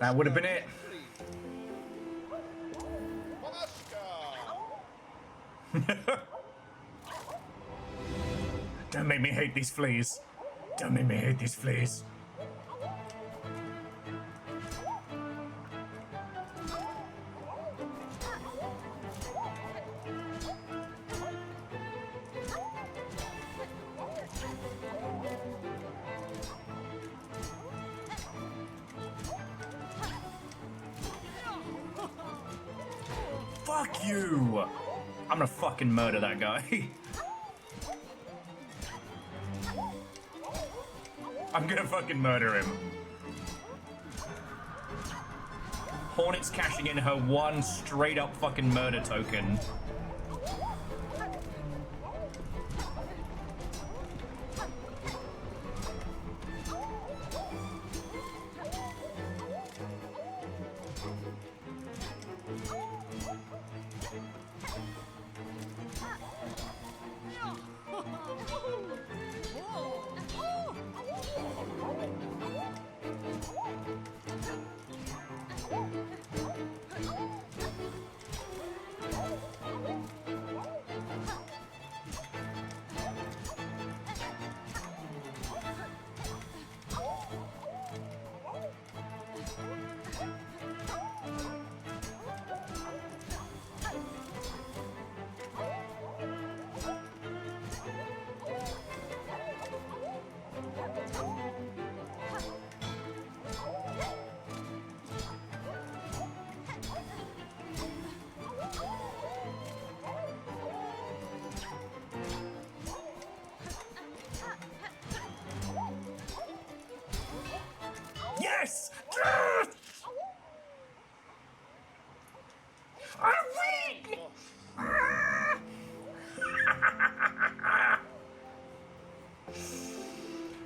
That would have been it. Monashka. Don't make me hate these fleas. Don't make me hate these fleas. Fuck you! I'm gonna fucking murder that guy. I'm gonna fucking murder him. Hornet's cashing in her one straight up fucking murder token.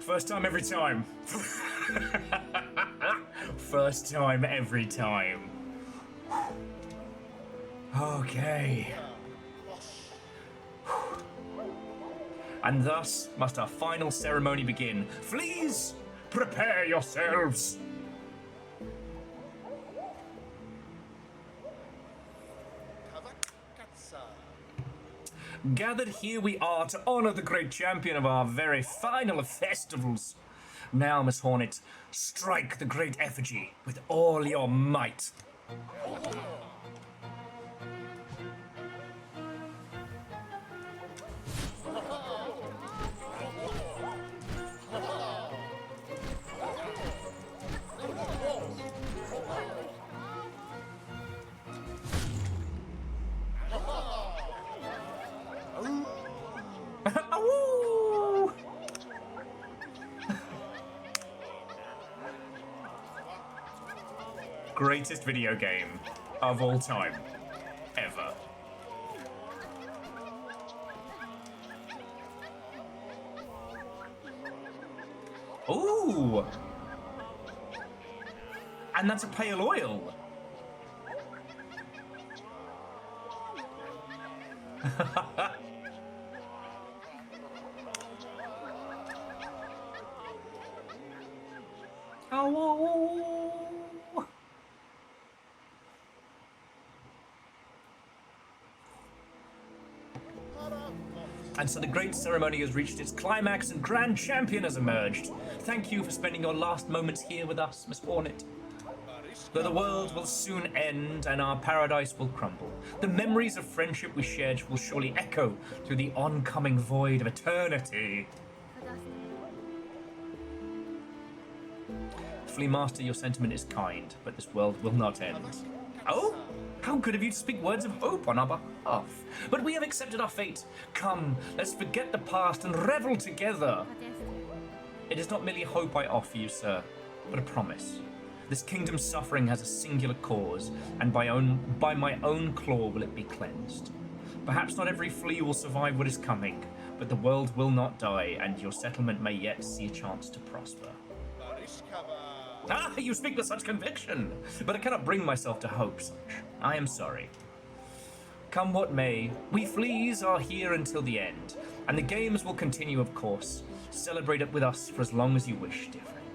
First time every time. First time every time. Okay. And thus must our final ceremony begin. Fleas, prepare yourselves. Kavakatsa. Gathered here we are to honor the great champion of our very final of festivals. Now, Miss Hornet, strike the great effigy with all your might. Awoo! Greatest video game of all time. Ever. Ooh! And that's a pale oil. Oh. And so the great ceremony has reached its climax and grand champion has emerged. Thank you for spending your last moments here with us, Miss Hornet. Though the world will soon end and our paradise will crumble, the memories of friendship we shared will surely echo through the oncoming void of eternity. Flea Master, your sentiment is kind, but this world will not end. Oh? How good of you to speak words of hope on our behalf. But we have accepted our fate. Come, let's forget the past and revel together. It is not merely hope I offer you, sir, but a promise. This kingdom's suffering has a singular cause, and by my own claw will it be cleansed. Perhaps not every flea will survive what is coming, but the world will not die, and your settlement may yet see a chance to prosper. Ah, you speak with such conviction, but I cannot bring myself to hope such. I am sorry. Come what may, we fleas are here until the end, and the games will continue, of course. Celebrate it with us for as long as you wish, dear friend.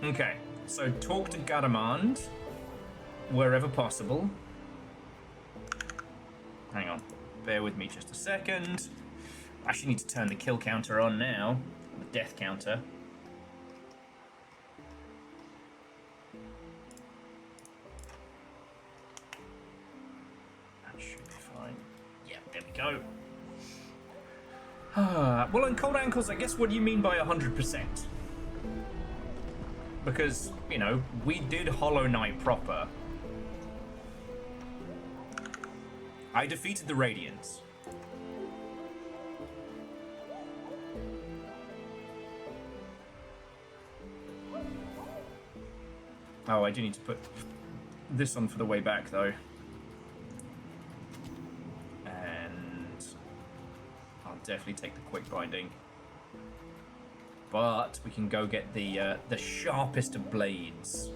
Okay, so talk to Gadamand wherever possible. Hang on, bear with me just a second. I actually need to turn the kill counter on now, the death counter. That should be fine. Yeah, there we go. Well, on Cold Ankles, I guess what do you mean by 100%? Because, you know, we did Hollow Knight proper. I defeated the Radiants. Oh, I do need to put this on for the way back, though. And I'll definitely take the quick binding. But we can go get the sharpest of blades.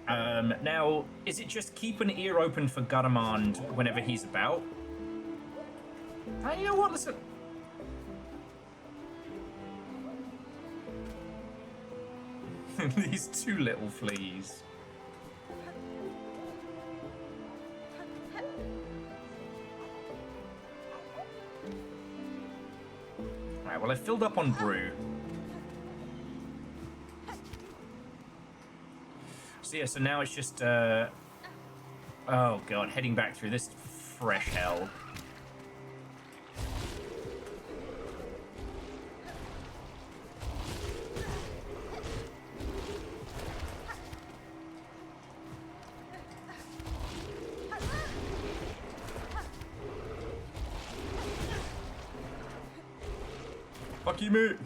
Now, is it just keep an ear open for Gadamand whenever he's about? You know what? Listen. These two little fleas. Right, well, I filled up on brew. So yeah, so now it's just, oh god, heading back through this fresh hell. Fuck you, mate.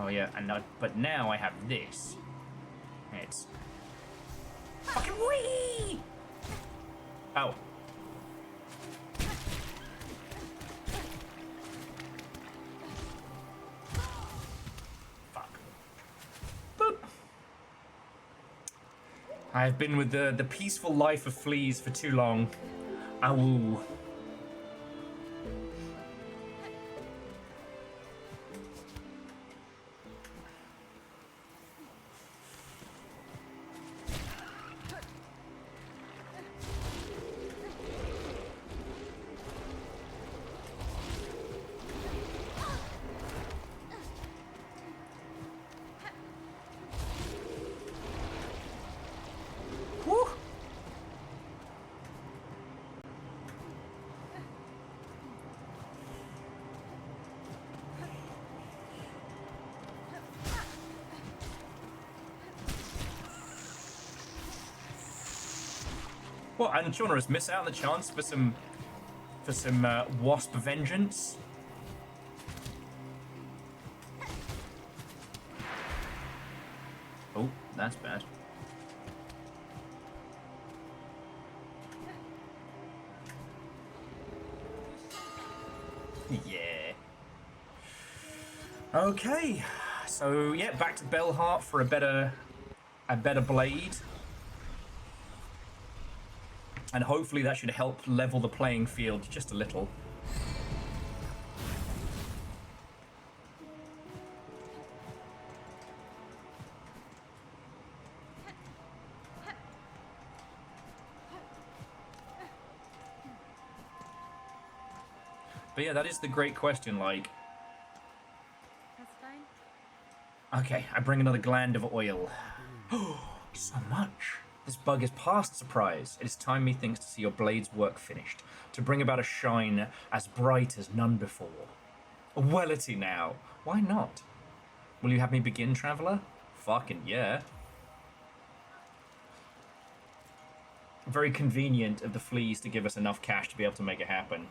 Oh yeah, but now I have this. It's fucking wee. Oh. Fuck. Boop. I've been with the peaceful life of fleas for too long. Ow. Woo. What, and Chaunerus miss out on the chance for some wasp vengeance? Oh, that's bad. Yeah. Okay. So yeah, back to Hart for a better blade. And hopefully that should help level the playing field just a little. But yeah, that is the great question, like... That's fine. Okay, I bring another gland of oil. Oh, so much. This bug is past surprise. It is time, methinks, to see your blade's work finished, to bring about a shine as bright as none before. Wellity now. Why not? Will you have me begin, traveller? Fucking yeah. Very convenient of the fleas to give us enough cash to be able to make it happen.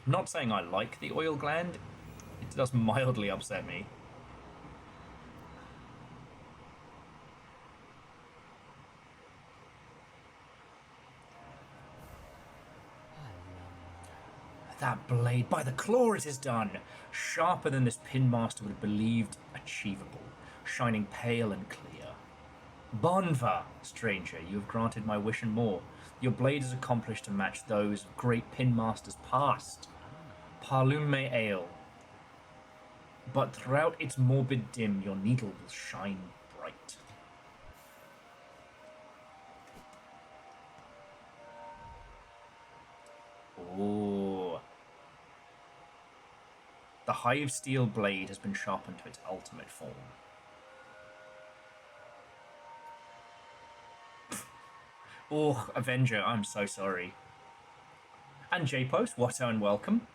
I'm not saying I like the oil gland. It does mildly upset me. That blade, by the claw it is done! Sharper than this pinmaster would have believed achievable, shining pale and clear. Bonva, stranger, you have granted my wish and more. Your blade is accomplished to match those of great pinmasters past. Parlume ale. But throughout its morbid dim, your needle will shine bright. Oh. The hive steel blade has been sharpened to its ultimate form. Oh, Avenger, I'm so sorry. And J-Post, Watto and welcome.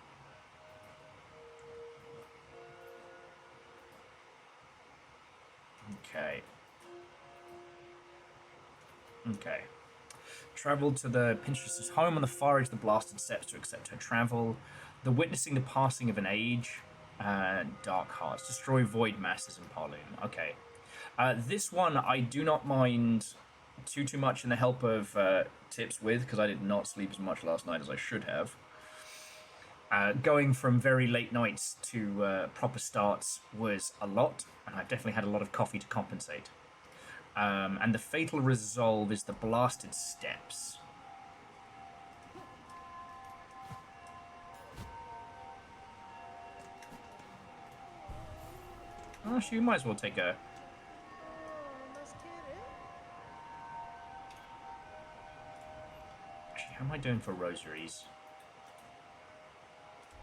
Okay. Okay. Traveled to the Pinterest's home on the far edge of the blasted steps to accept her travel. The witnessing the passing of an age. Dark hearts. Destroy void masses in Parloon. Okay. This one I do not mind too much in the help of tips with, because I did not sleep as much last night as I should have. Going from very late nights to proper starts was a lot, and I've definitely had a lot of coffee to compensate. And the fatal resolve is the blasted steps. Oh, actually, you might as well take a... Actually, how am I doing for rosaries?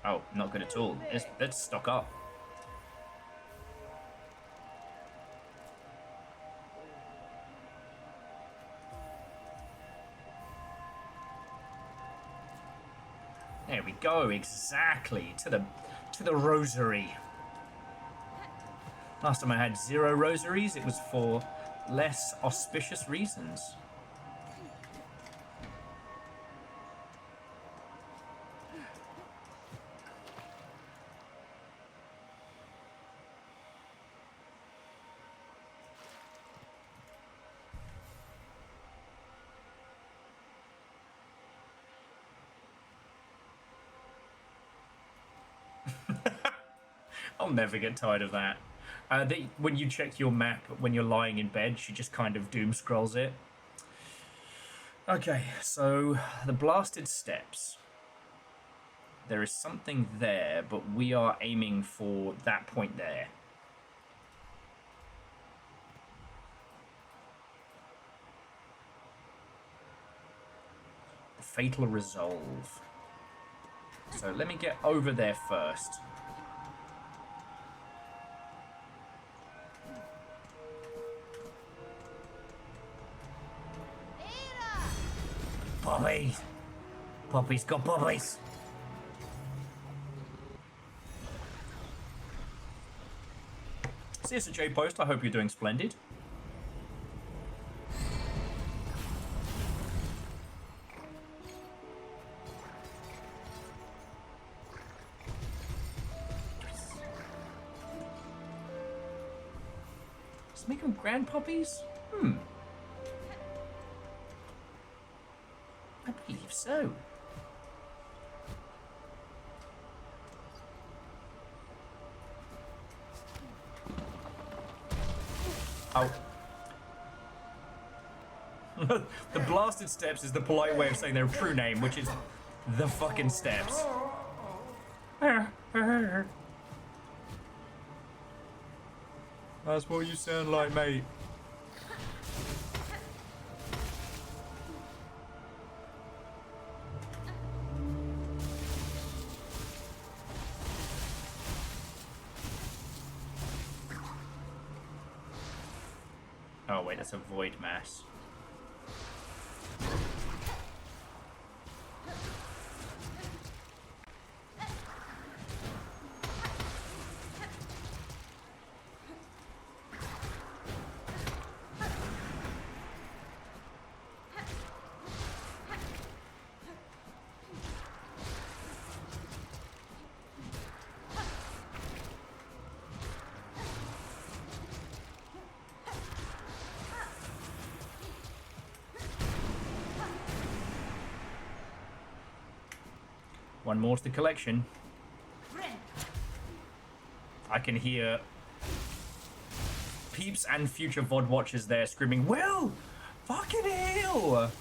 Oh, not good at all. Let's stock up. There we go, exactly, to the rosary. Last time I had 0 rosaries, it was for less auspicious reasons. I'll never get tired of that. When you check your map when you're lying in bed, she just kind of doom scrolls it. Okay, so the blasted steps. There is something there, but we are aiming for that point there. The fatal resolve. So let me get over there first. Puppies! Puppies got puppies! CSJ Post, I hope you're doing splendid. Let's make them grand puppies? I believe so. Oh. The blasted steps is the polite way of saying their true name, which is the fucking steps. That's what you sound like, mate. Oh wait, that's a void mass. One more to the collection. I can hear peeps and future VOD watchers there screaming, Will! Fucking hell!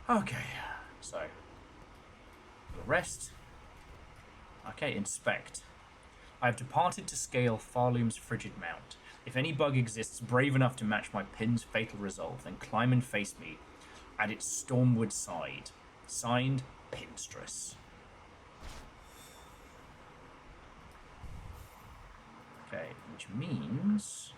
Okay, so rest. Okay, inspect. I have departed to scale Farloom's frigid mount. If any bug exists brave enough to match my pin's fatal resolve, then climb and face me at its stormward side. Signed, Pinstress. Okay, which means...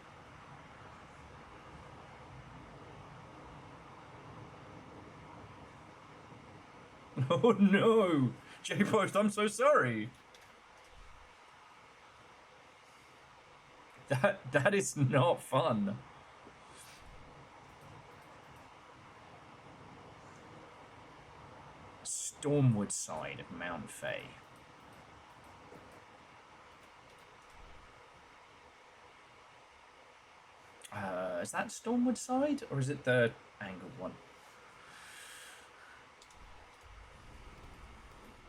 Oh no! J-Post, I'm so sorry! That is not fun. Stormward side of Mount Fae. Is that Stormward side, or is it the angled one?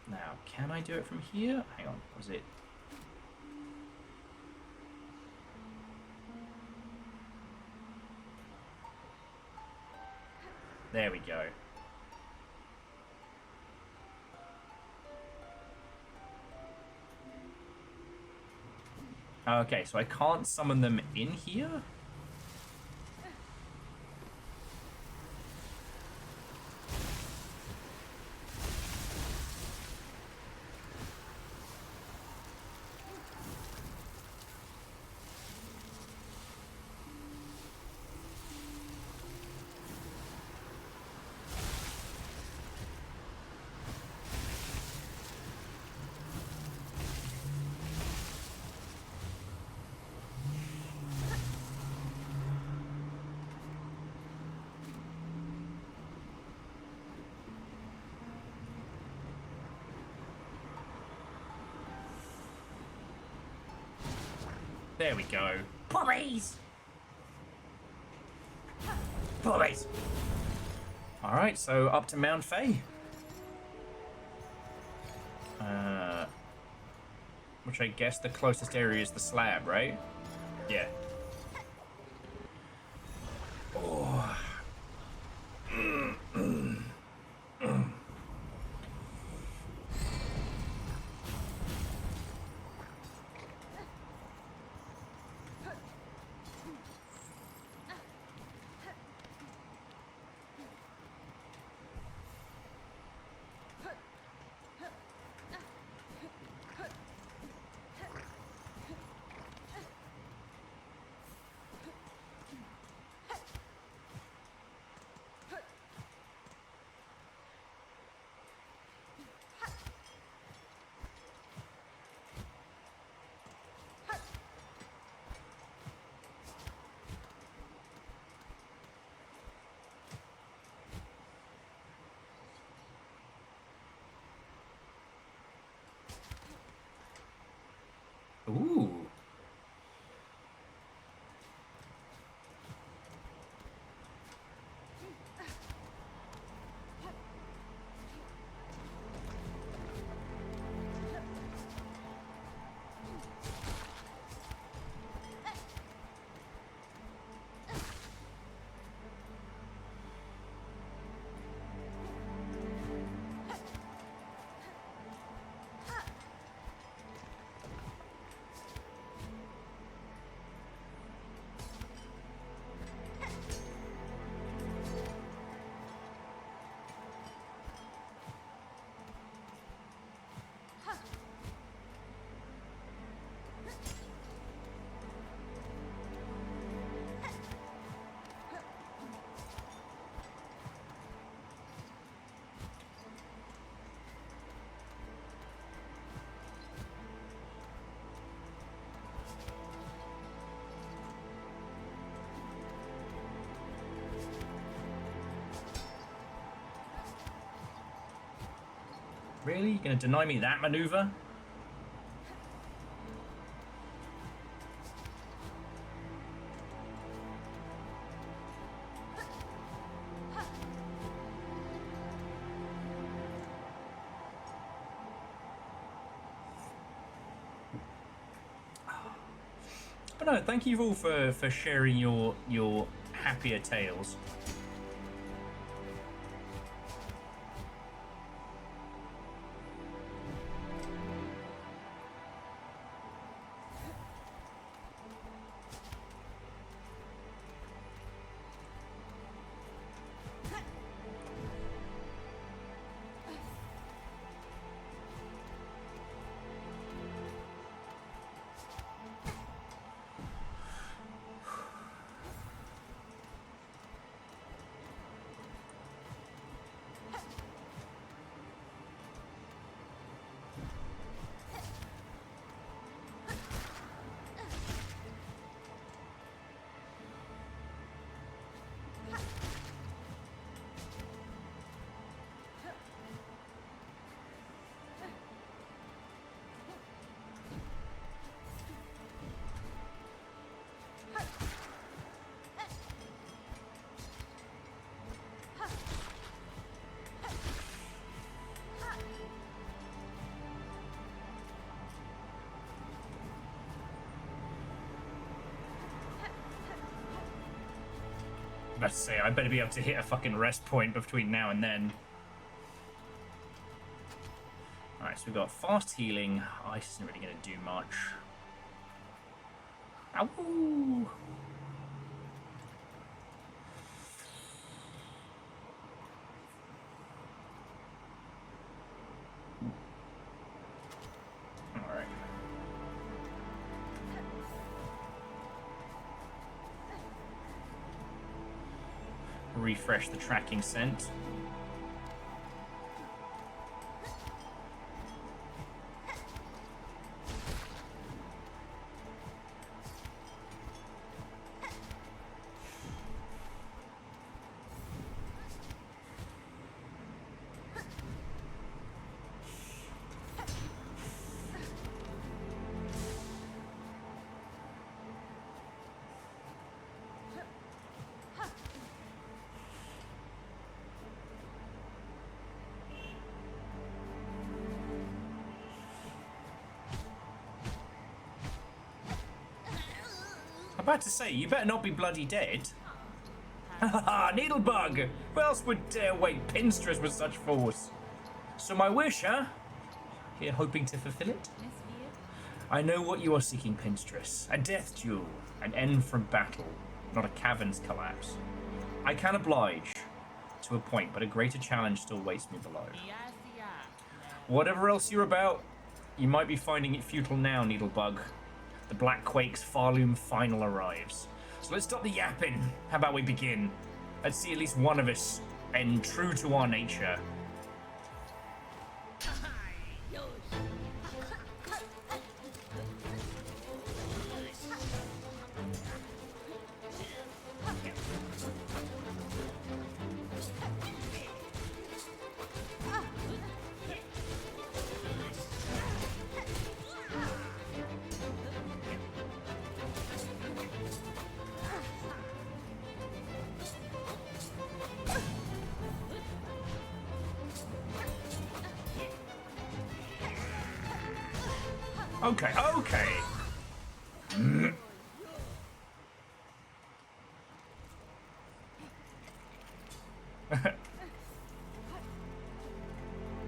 Now, can I do it from here? Hang on, was it? There we go. Okay, so I can't summon them in here? There we go. Puppies! Puppies! Alright, so up to Mount Faye. Which I guess the closest area is the slab, right? Yeah. Oh. Ooh. Really? You gonna deny me that maneuver? But no, thank you all for sharing your happier tales. About to say, I better be able to hit a fucking rest point between now and then. Alright, so we've got fast healing. Ice isn't really going to do much. Ow! Alright. Refresh the tracking scent. about to say, you better not be bloody dead. Haha, Needlebug! Who else would dare wake Pinstress with such force? So my wish, huh? Here hoping to fulfill it? I know what you are seeking, Pinstress. A death duel. An end from battle. Not a cavern's collapse. I can oblige to a point, but a greater challenge still waits me below. Whatever else you're about, you might be finding it futile now, Needlebug. The Black Quake's Farloom final arrives. So let's stop the yapping. How about we begin? Let's see at least one of us end true to our nature. Okay, okay.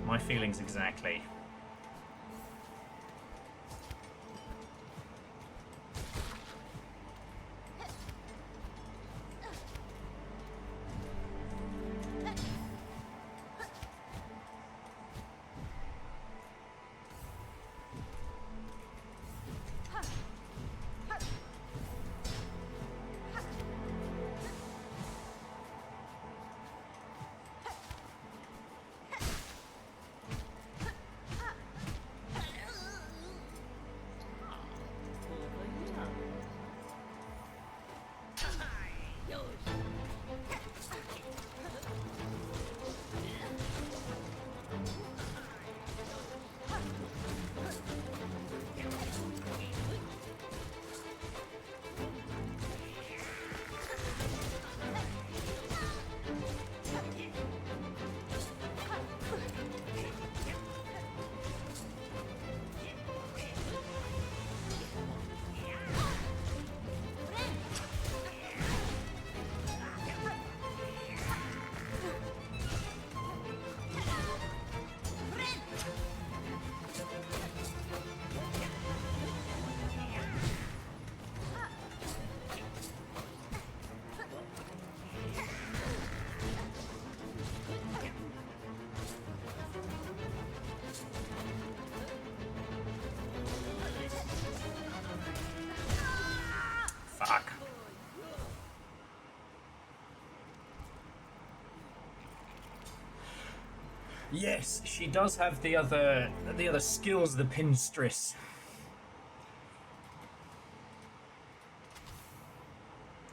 My feelings exactly. Fuck. Yes, she does have the other skills, the Pinstress.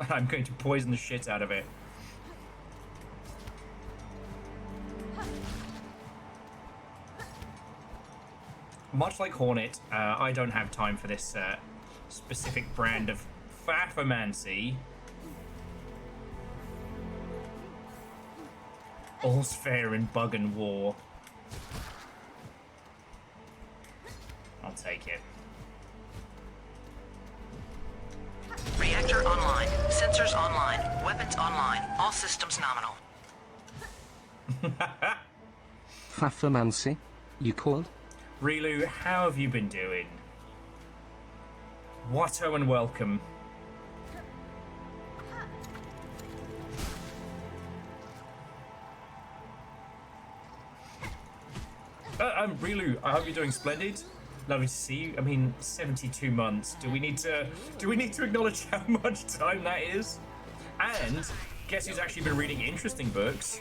I'm going to poison the shit out of it. Much like Hornet, I don't have time for this specific brand of Faffomancy. All's fair in bug and war. I'll take it. Reactor online. Sensors online. Weapons online. All systems nominal. Faffomancy? You called? Rilu, how have you been doing? Watto and welcome. Rilu, I hope you're doing splendid. Lovely to see you. I mean, 72 months. Do we need to acknowledge how much time that is? And guess who's actually been reading interesting books?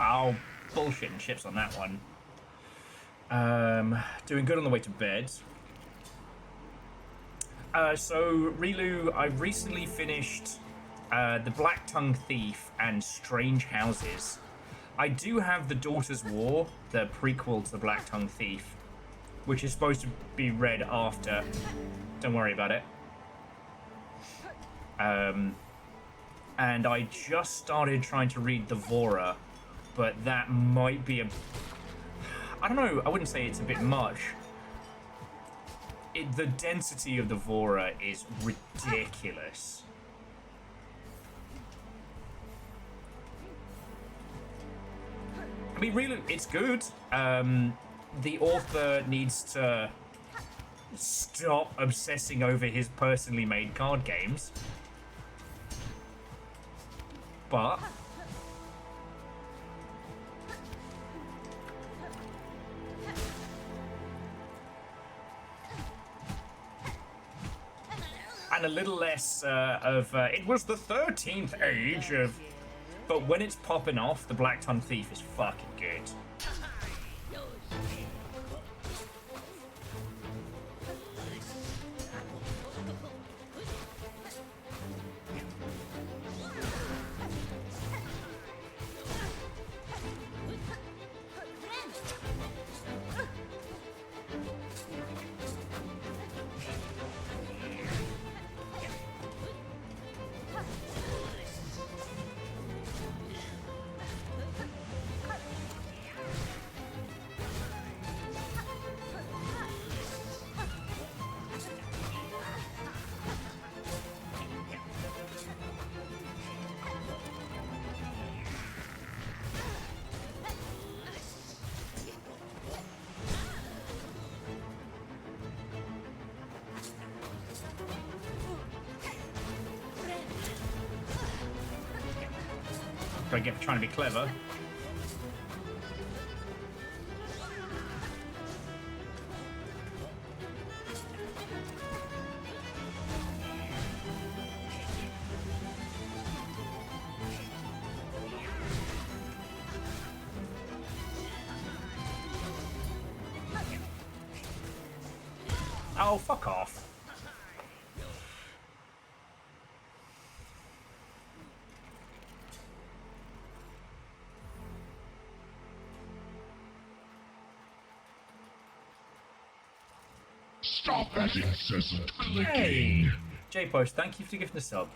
Oh, bullshit and chips on that one. Doing good on the way to bed. So, Rilu, I recently finished The Black Tongue Thief and Strange Houses. I do have The Daughter's War, the prequel to The Black Tongue Thief, which is supposed to be read after. Don't worry about it. And I just started trying to read The Vora, but that might be a... I don't know, I wouldn't say it's a bit much. The density of the Vora is ridiculous. I mean, really, it's good. The author needs to stop obsessing over his personally made card games. But... and a little less of... it was the 13th age of... But when it's popping off, the Black Tongue Thief is fucking good. I get for trying to be clever. Oh, fuck off. Stop that incessant clicking. Hey! J-Post, thank you for gifting the sub.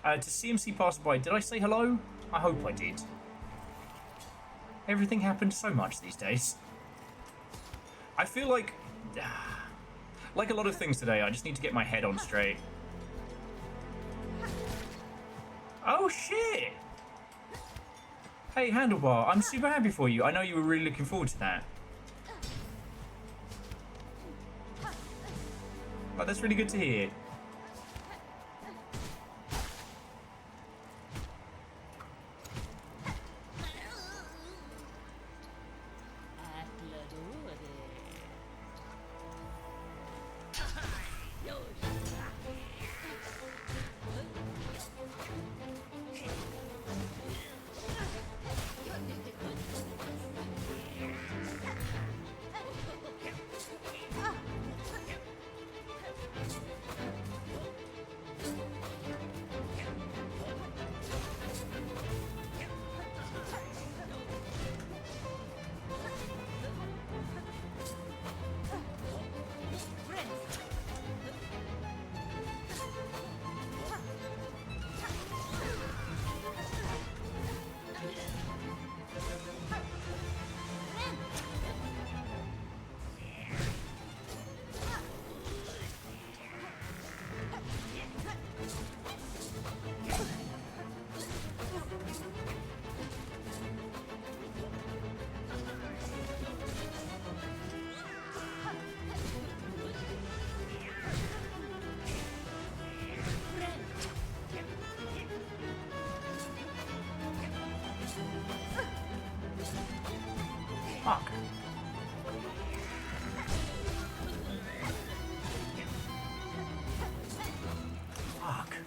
To CMC Passerby, did I say hello? I hope I did. Everything happens so much these days. I feel like a lot of things today, I just need to get my head on straight. Oh shit! Hey Handlebar, I'm super happy for you. I know you were really looking forward to that. Oh, that's really good to hear. Fuck. Fuck.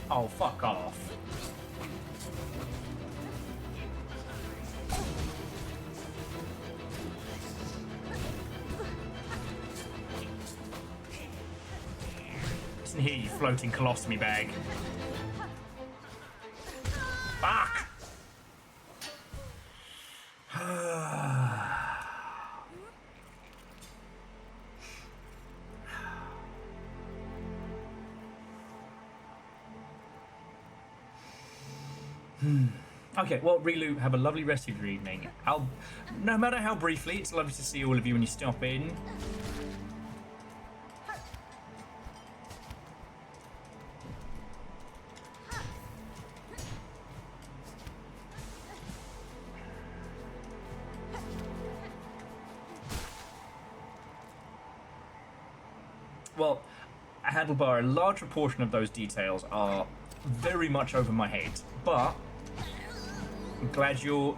Oh, fuck off. Listen here, you floating colostomy bag. Fuck! Okay, well, Relu, have a lovely rest of your evening. No matter how briefly, it's lovely to see all of you when you stop in. Well, Handlebar, a large proportion of those details are very much over my head, but I'm glad you're...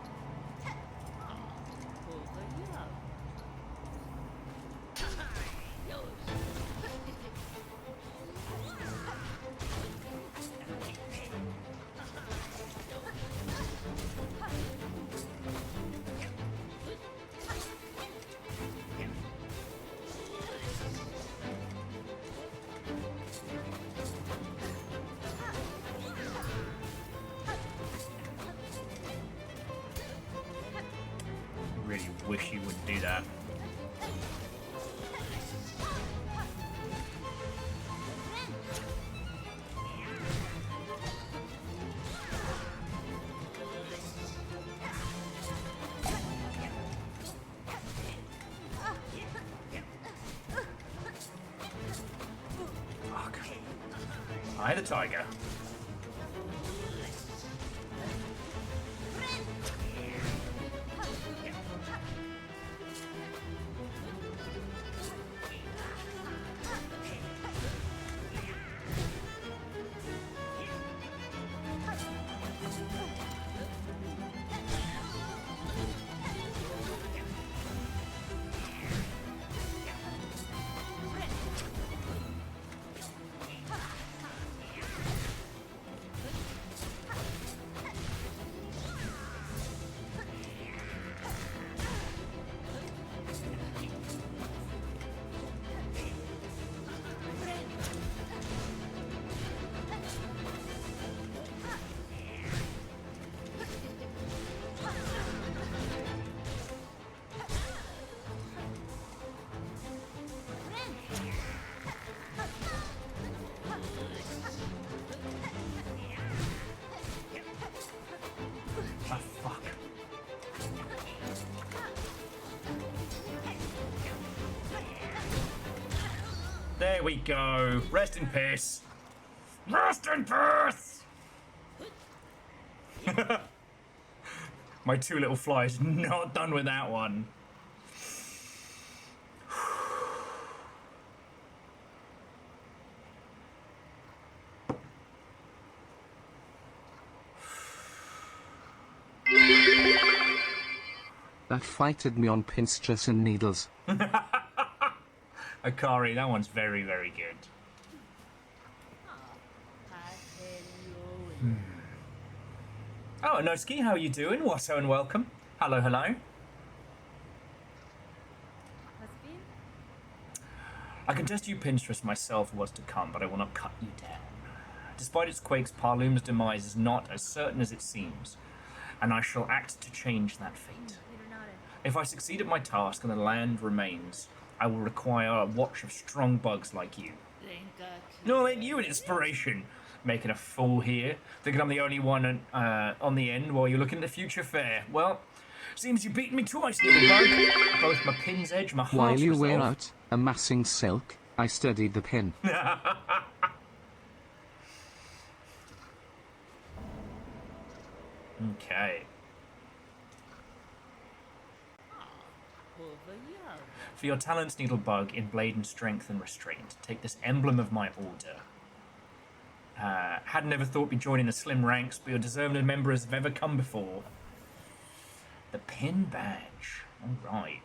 Really wish you wouldn't do that. Fuck. Eye the tiger. There we go. Rest in peace. Rest in peace! My two little flies, not done with that one. That fighted me on pinstress and needles. Akari, that one's very, very good. Oh, Noski, how are you doing? Wasso and welcome. Hello, hello. I can test you pinstress myself what's to come, but I will not cut you down. Despite its quakes, Parloom's demise is not as certain as it seems, and I shall act to change that fate. If I succeed at my task and the land remains, I will require a watch of strong bugs like you. No, ain't you an inspiration? Making a fool here, thinking I'm the only one on the end while you're looking at the future fair. Well, seems you beat me twice, little bug. Both my pin's edge, my heart While you were resolve. out, amassing silk, I studied the pin. Okay. For your talents, Needlebug, in blade and strength and restraint, take this emblem of my order. Had never thought we'd join in the slim ranks, but you're deserving of members have ever come before. The pin badge. Alright.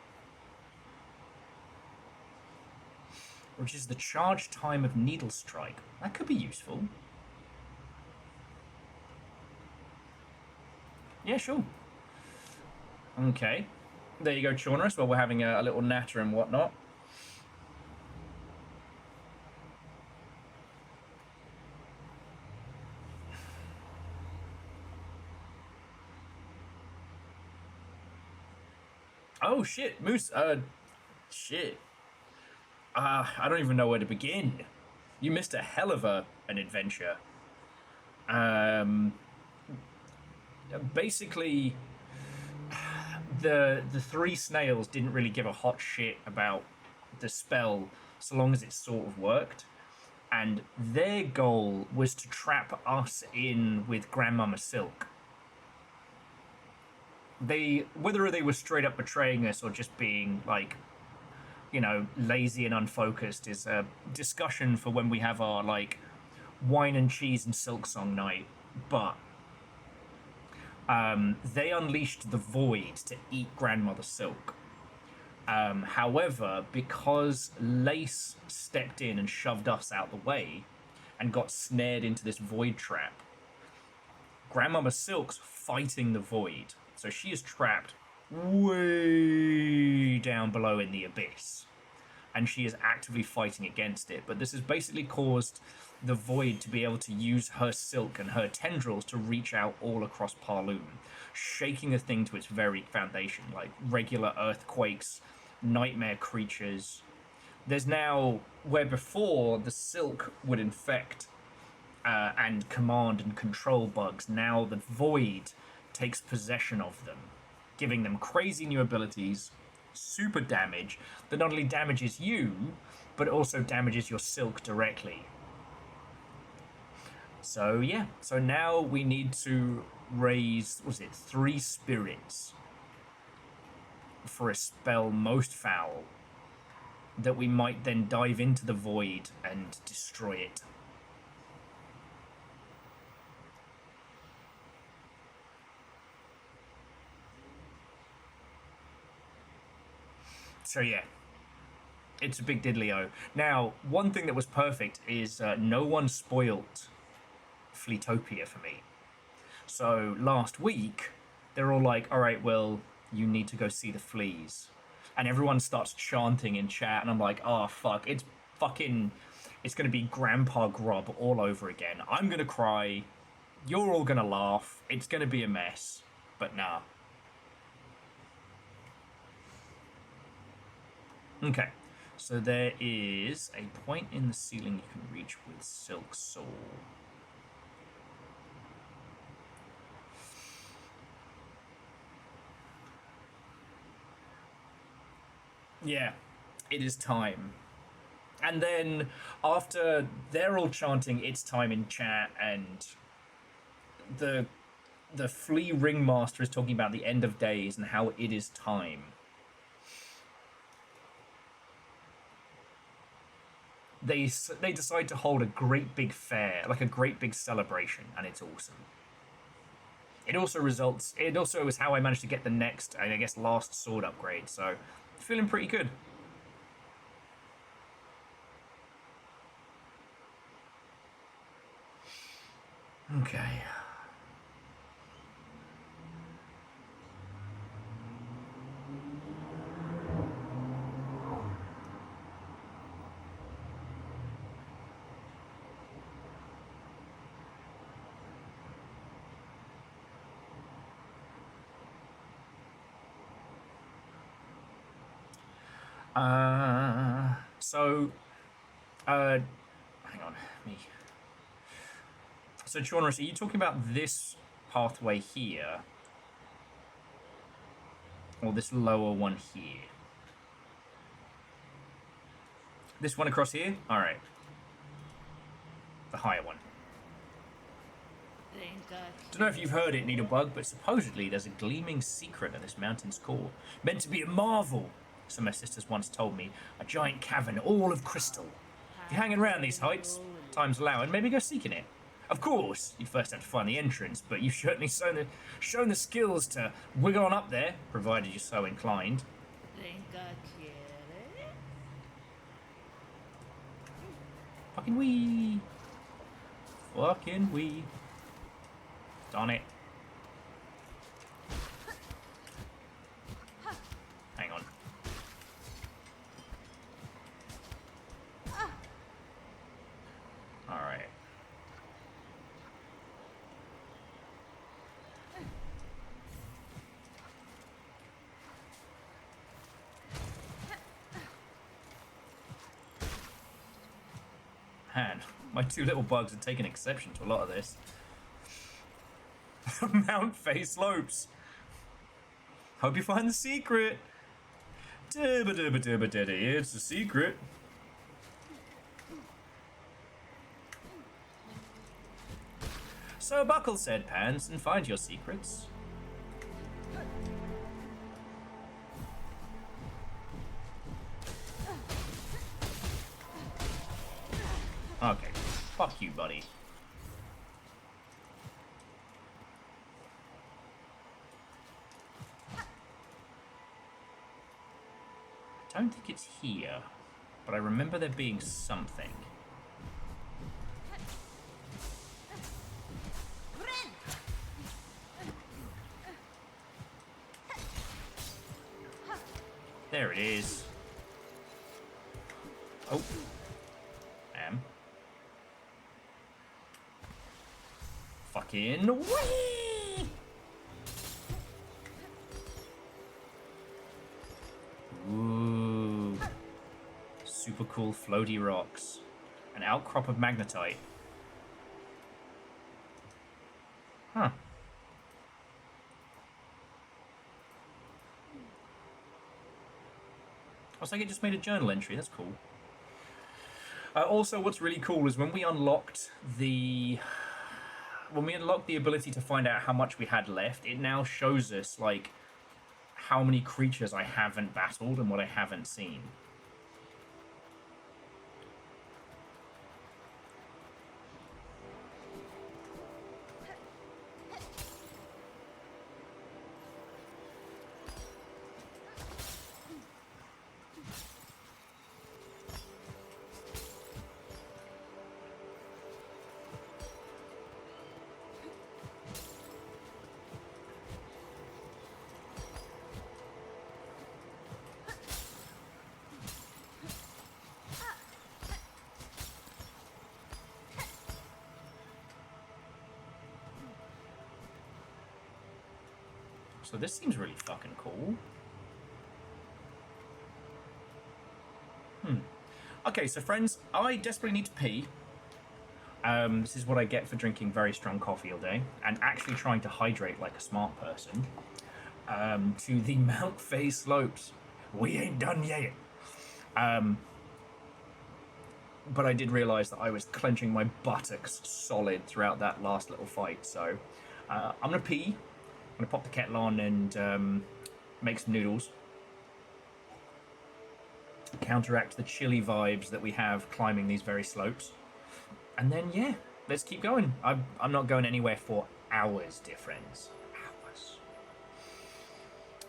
Which is the charge time of needle strike. That could be useful. Yeah, sure. Okay. There you go, Chaunerus, while we're having a little natter and whatnot. Oh, shit, Moose, shit. I don't even know where to begin. You missed a hell of an adventure. Basically, the three snails didn't really give a hot shit about the spell so long as it sort of worked. And their goal was to trap us in with Grandmama Silk. Whether they were straight up betraying us or just being like, you know, lazy and unfocused is a discussion for when we have our like wine and cheese and Silksong night. But they unleashed the void to eat Grandmother Silk. However, because Lace stepped in and shoved us out the way and got snared into this void trap, Grandmama Silk's fighting the void. So she is trapped way down below in the abyss. And she is actively fighting against it. But this has basically caused the void to be able to use her silk and her tendrils to reach out all across Parloon, shaking the thing to its very foundation, like regular earthquakes, nightmare creatures. There's now, where before the silk would infect and command and control bugs, now the void takes possession of them, giving them crazy new abilities, super damage that not only damages you, but also damages your silk directly. So yeah, so now we need to raise, what was it, 3 spirits for a spell Most Foul that we might then dive into the void and destroy it. So yeah, it's a big diddly-o. Now, one thing that was perfect is no one spoilt Fleetopia for me. So last week, they're all like, all right, well, you need to go see the Fleas. And everyone starts chanting in chat, and I'm like, oh, fuck, it's going to be Grandpa Grob all over again. I'm going to cry. You're all going to laugh. It's going to be a mess. But nah. Okay, so there is a point in the ceiling you can reach with Silk Soul. Yeah, it is time. And then after they're all chanting it's time in chat, and the Flea Ringmaster is talking about the end of days and how it is time. They decide to hold a great big fair, like a great big celebration, and it's awesome. It also is how I managed to get the next, I guess, last sword upgrade, so feeling pretty good. Okay. Hang on, me. So, Chaunerus, are you talking about this pathway here? Or this lower one here? This one across here? Alright. The higher one. Don't know if you've heard it, Needlebug, but supposedly there's a gleaming secret at this mountain's core. Meant to be a marvel, so my sisters once told me. A giant cavern, all of crystal. If you're hanging around these heights, time's allowing, maybe go seeking it. Of course, you first have to find the entrance, but you've certainly shown the skills to wiggle on up there, provided you're so inclined. Fucking wee. Fucking wee. Darn it. Man, my two little bugs are taking exception to a lot of this. Mount Face slopes. Hope you find the secret. It's the secret. So buckle said pants and find your secrets. Okay, fuck you, buddy. I don't think it's here, but I remember there being something. There it is. Oh. Fucking whee! Ooh. Super cool floaty rocks. An outcrop of magnetite. Huh. Looks like it just made a journal entry. That's cool. Also, what's really cool is when we unlocked the ability to find out how much we had left, it now shows us like how many creatures I haven't battled and what I haven't seen. So this seems really fucking cool. Okay, so friends, I desperately need to pee. This is what I get for drinking very strong coffee all day and actually trying to hydrate like a smart person. To the Mount Fay slopes. We ain't done yet. But I did realise that I was clenching my buttocks solid throughout that last little fight, so I'm gonna pee. I'm gonna pop the kettle on and make some noodles. Counteract the chilly vibes that we have climbing these very slopes. And then, yeah, let's keep going. I'm not going anywhere for hours, dear friends.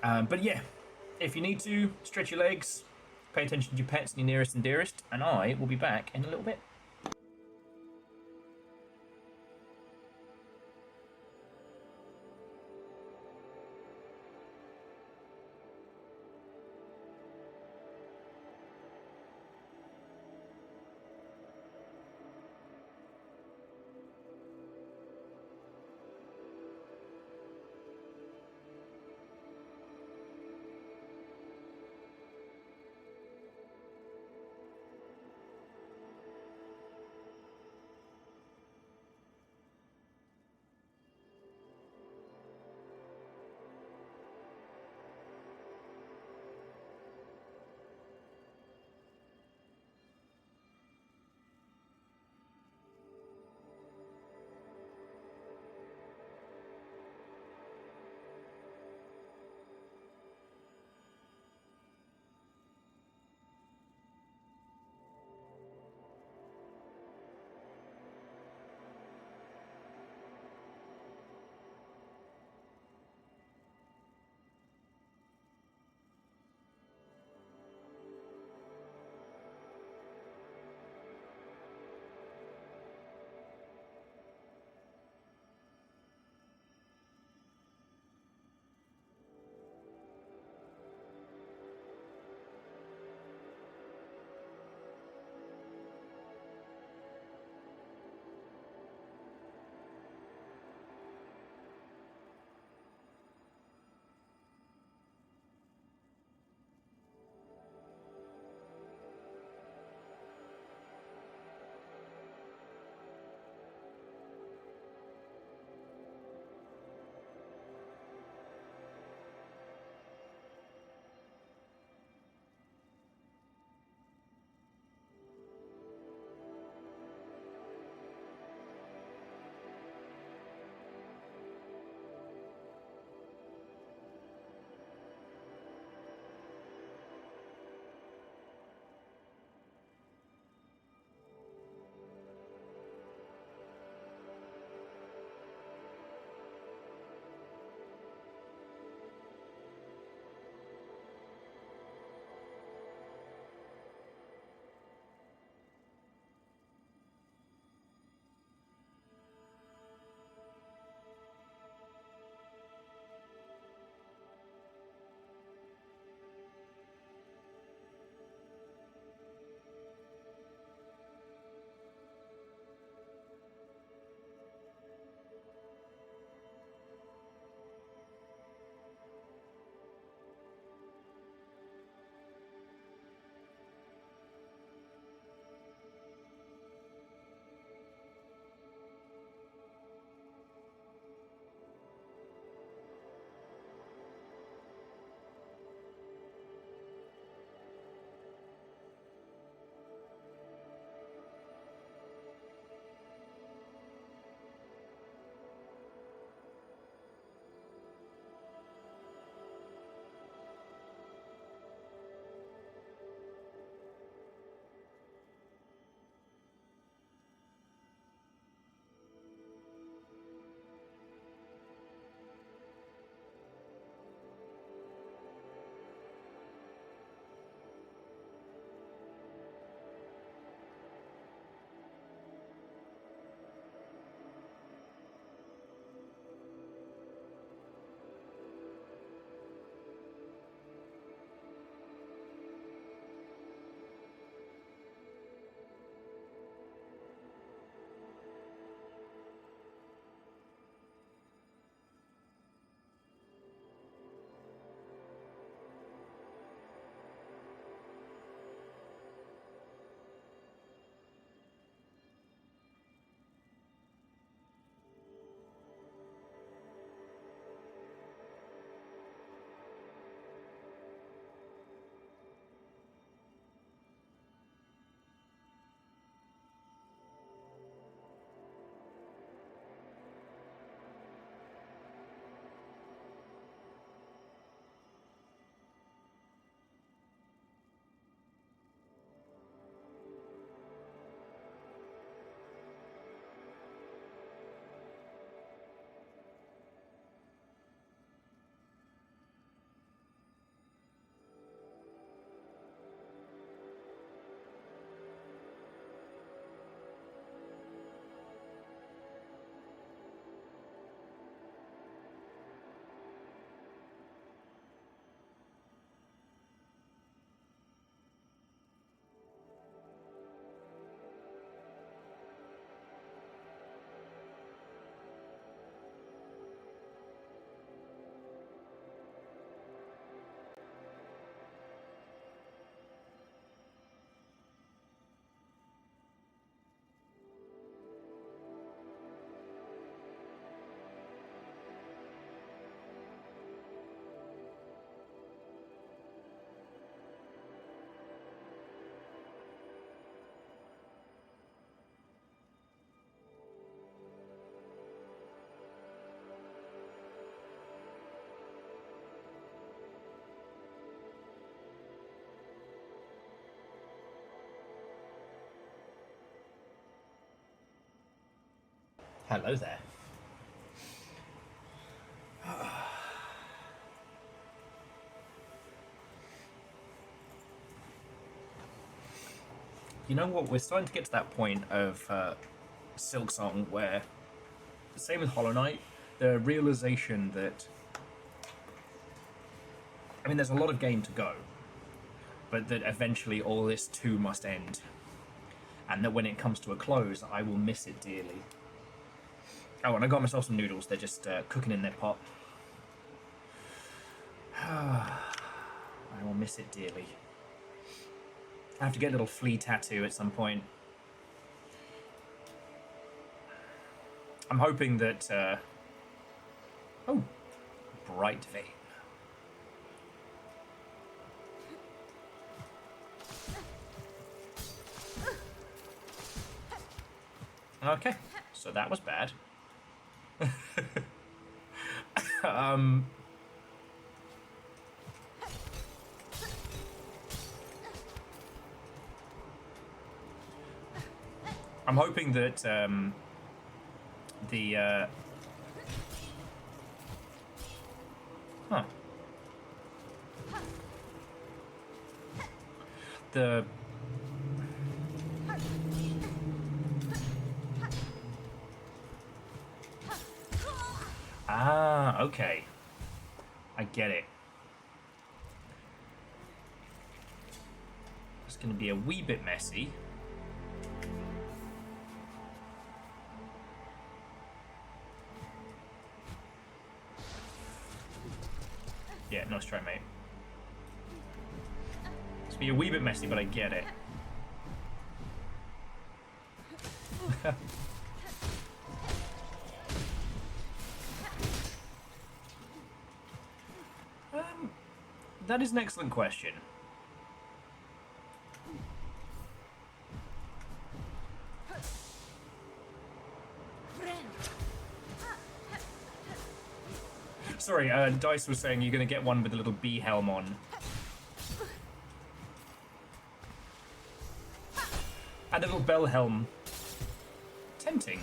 Hours. But yeah, if you need to, stretch your legs, pay attention to your pets and your nearest and dearest, and I will be back in a little bit. Hello there. You know what? We're starting to get to that point of Silksong where, same with Hollow Knight, the realization that, I mean, there's a lot of game to go, but that eventually all this too must end. And that when it comes to a close, I will miss it dearly. Oh, and I got myself some noodles. They're just cooking in their pot. I will miss it dearly. I have to get a little flea tattoo at some point. I'm hoping that... Oh, bright vein. Okay, so that was bad. I'm hoping that the okay. I get it. It's going to be a wee bit messy. Yeah, nice try, mate. It's going to be a wee bit messy, but I get it. That is an excellent question. Sorry, Dice was saying you're going to get one with a little bee helm on. And a little bell helm. Tempting.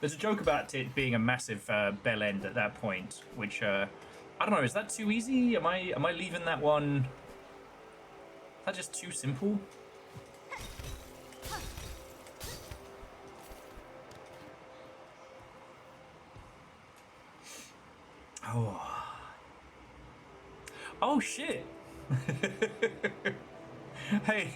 There's a joke about it being a massive bell end at that point, which I don't know. Is that too easy? Am I leaving that one? Is that just too simple? Oh. Oh shit. Hey.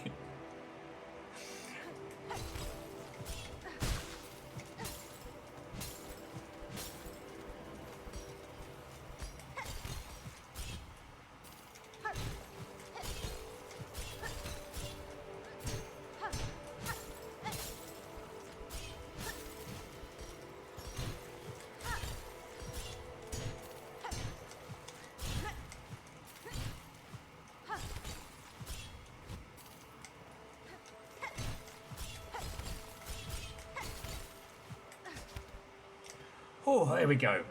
Oh, there we go.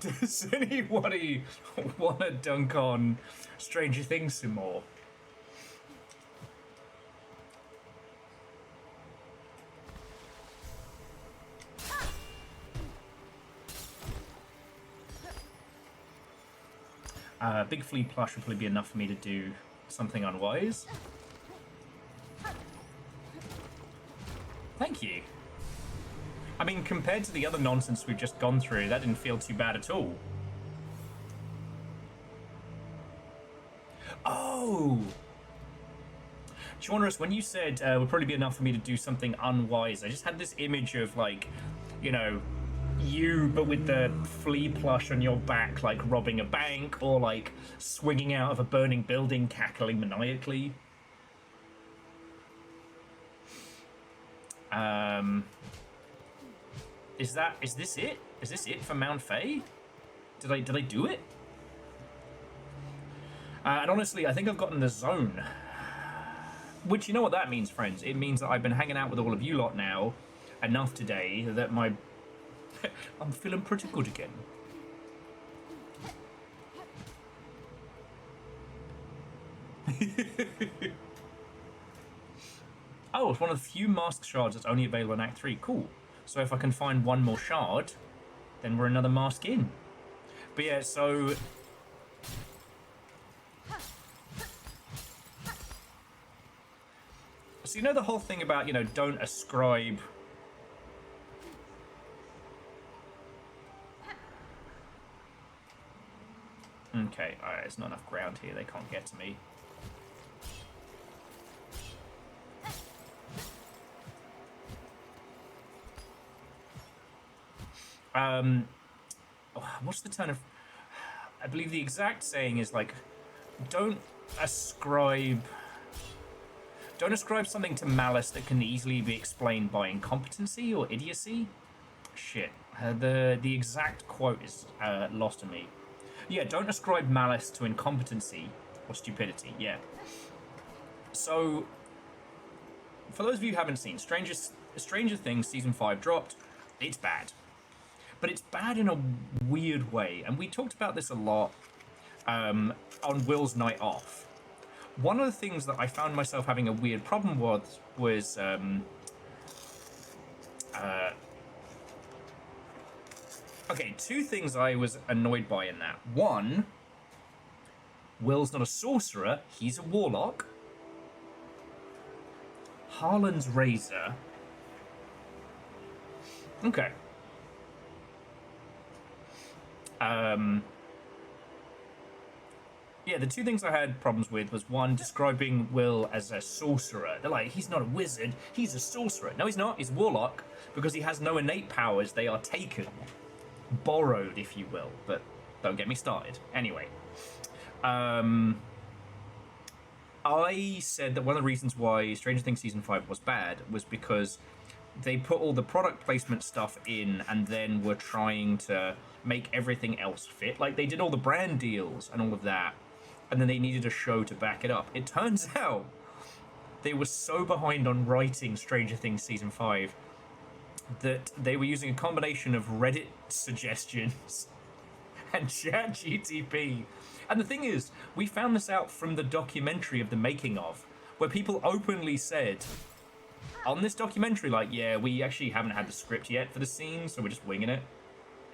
Does anybody want to dunk on Stranger Things some more? Big Flea plush would probably be enough for me to do something unwise. Thank you. I mean, compared to the other nonsense we've just gone through, that didn't feel too bad at all. Oh! Shawnrus, when you said would probably be enough for me to do something unwise, I just had this image of, like, you know, you, but with the flea plush on your back, like robbing a bank, or like swinging out of a burning building, cackling maniacally. Is this it? Is this it for Mount Fae? Did I do it? And honestly, I think I've gotten the zone. Which, you know what that means, friends? It means that I've been hanging out with all of you lot now enough today that I'm feeling pretty good again. Oh, it's one of the few mask shards that's only available in Act 3. Cool. So if I can find one more shard, then we're another mask in. But yeah, so... So you know the whole thing about, you know, don't ascribe... Okay, alright, there's not enough ground here, they can't get to me. What's the turn of... I believe the exact saying is like, don't ascribe something to malice that can easily be explained by incompetency or idiocy. Shit, the exact quote is lost on me. Yeah, don't ascribe malice to incompetency or stupidity. Yeah. So, for those of you who haven't seen, Stranger Things Season 5 dropped. It's bad. But it's bad in a weird way. And we talked about this a lot on Will's night off. One of the things that I found myself having a weird problem with was... okay, two things I was annoyed by in that. One, Will's not a sorcerer, he's a warlock. Harlan's razor. Okay. Yeah, the two things I had problems with was one, describing Will as a sorcerer. They're like, he's not a wizard, he's a sorcerer. No, he's not, he's a warlock, because he has no innate powers, they are taken. Borrowed, if you will, but don't get me started. Anyway. I said that one of the reasons why Stranger Things Season 5 was bad was because they put all the product placement stuff in and then were trying to make everything else fit. Like, they did all the brand deals and all of that, and then they needed a show to back it up. It turns out they were so behind on writing Stranger Things Season 5 that they were using a combination of Reddit suggestions and ChatGPT. And the thing is, we found this out from the documentary of the making of, where people openly said on this documentary, like, yeah, we actually haven't had the script yet for the scene, so we're just winging it.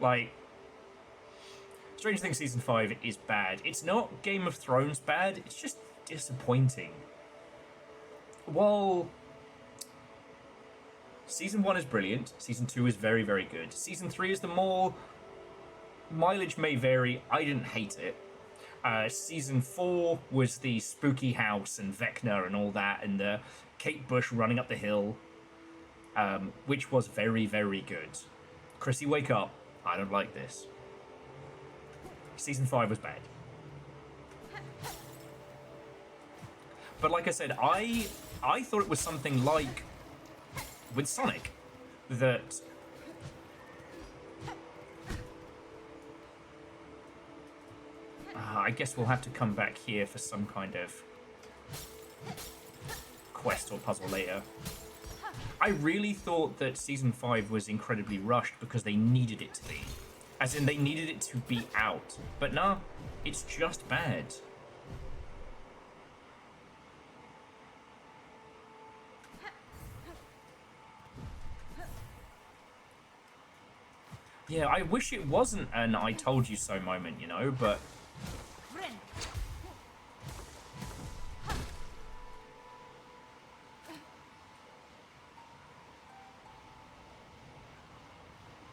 Like, Stranger Things Season 5 is bad. It's not Game of Thrones bad, it's just disappointing. While Season 1 is brilliant, Season 2 is very, very good. Season 3 is the more... mileage may vary, I didn't hate it. Season 4 was the spooky house and Vecna and all that, and the Kate Bush running up the hill, which was very, very good. Chrissy, wake up. I don't like this. Season 5 was bad. But like I said, I thought it was something like with Sonic, that I guess we'll have to come back here for some kind of quest or puzzle later. I really thought that Season 5 was incredibly rushed because they needed it to be. As in, they needed it to be out. But nah, it's just bad. Yeah, I wish it wasn't an I told you so moment, you know, but...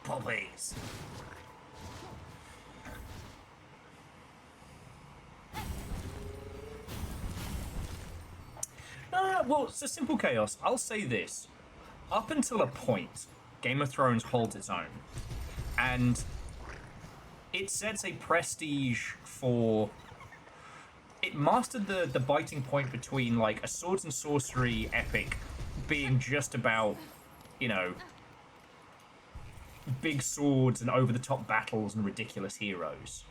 Poppies. Well, it's a simple chaos. I'll say this. Up until a point, Game of Thrones holds its own. And it sets a prestige for... It mastered the biting point between, like, a swords and sorcery epic being just about, you know, big swords and over-the-top battles and ridiculous heroes.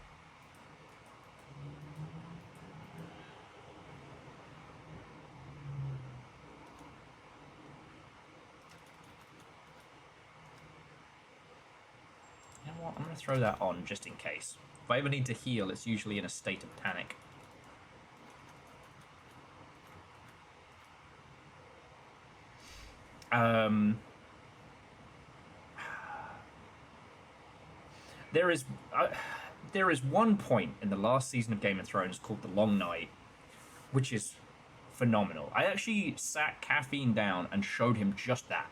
You know what? I'm going to throw that on just in case. If I ever need to heal, it's usually in a state of panic. Um, there is one point in the last season of Game of Thrones called The Long Night, which is phenomenal. I actually sat Caffeine down and showed him just that.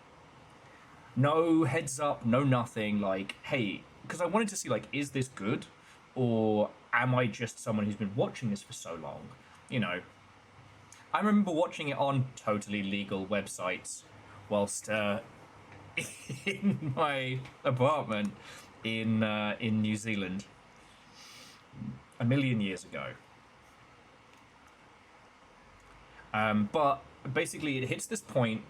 No heads up, no nothing, like, hey, because I wanted to see, like, is this good? Or am I just someone who's been watching this for so long? You know, I remember watching it on totally legal websites whilst in my apartment in New Zealand a million years ago. But basically, it hits this point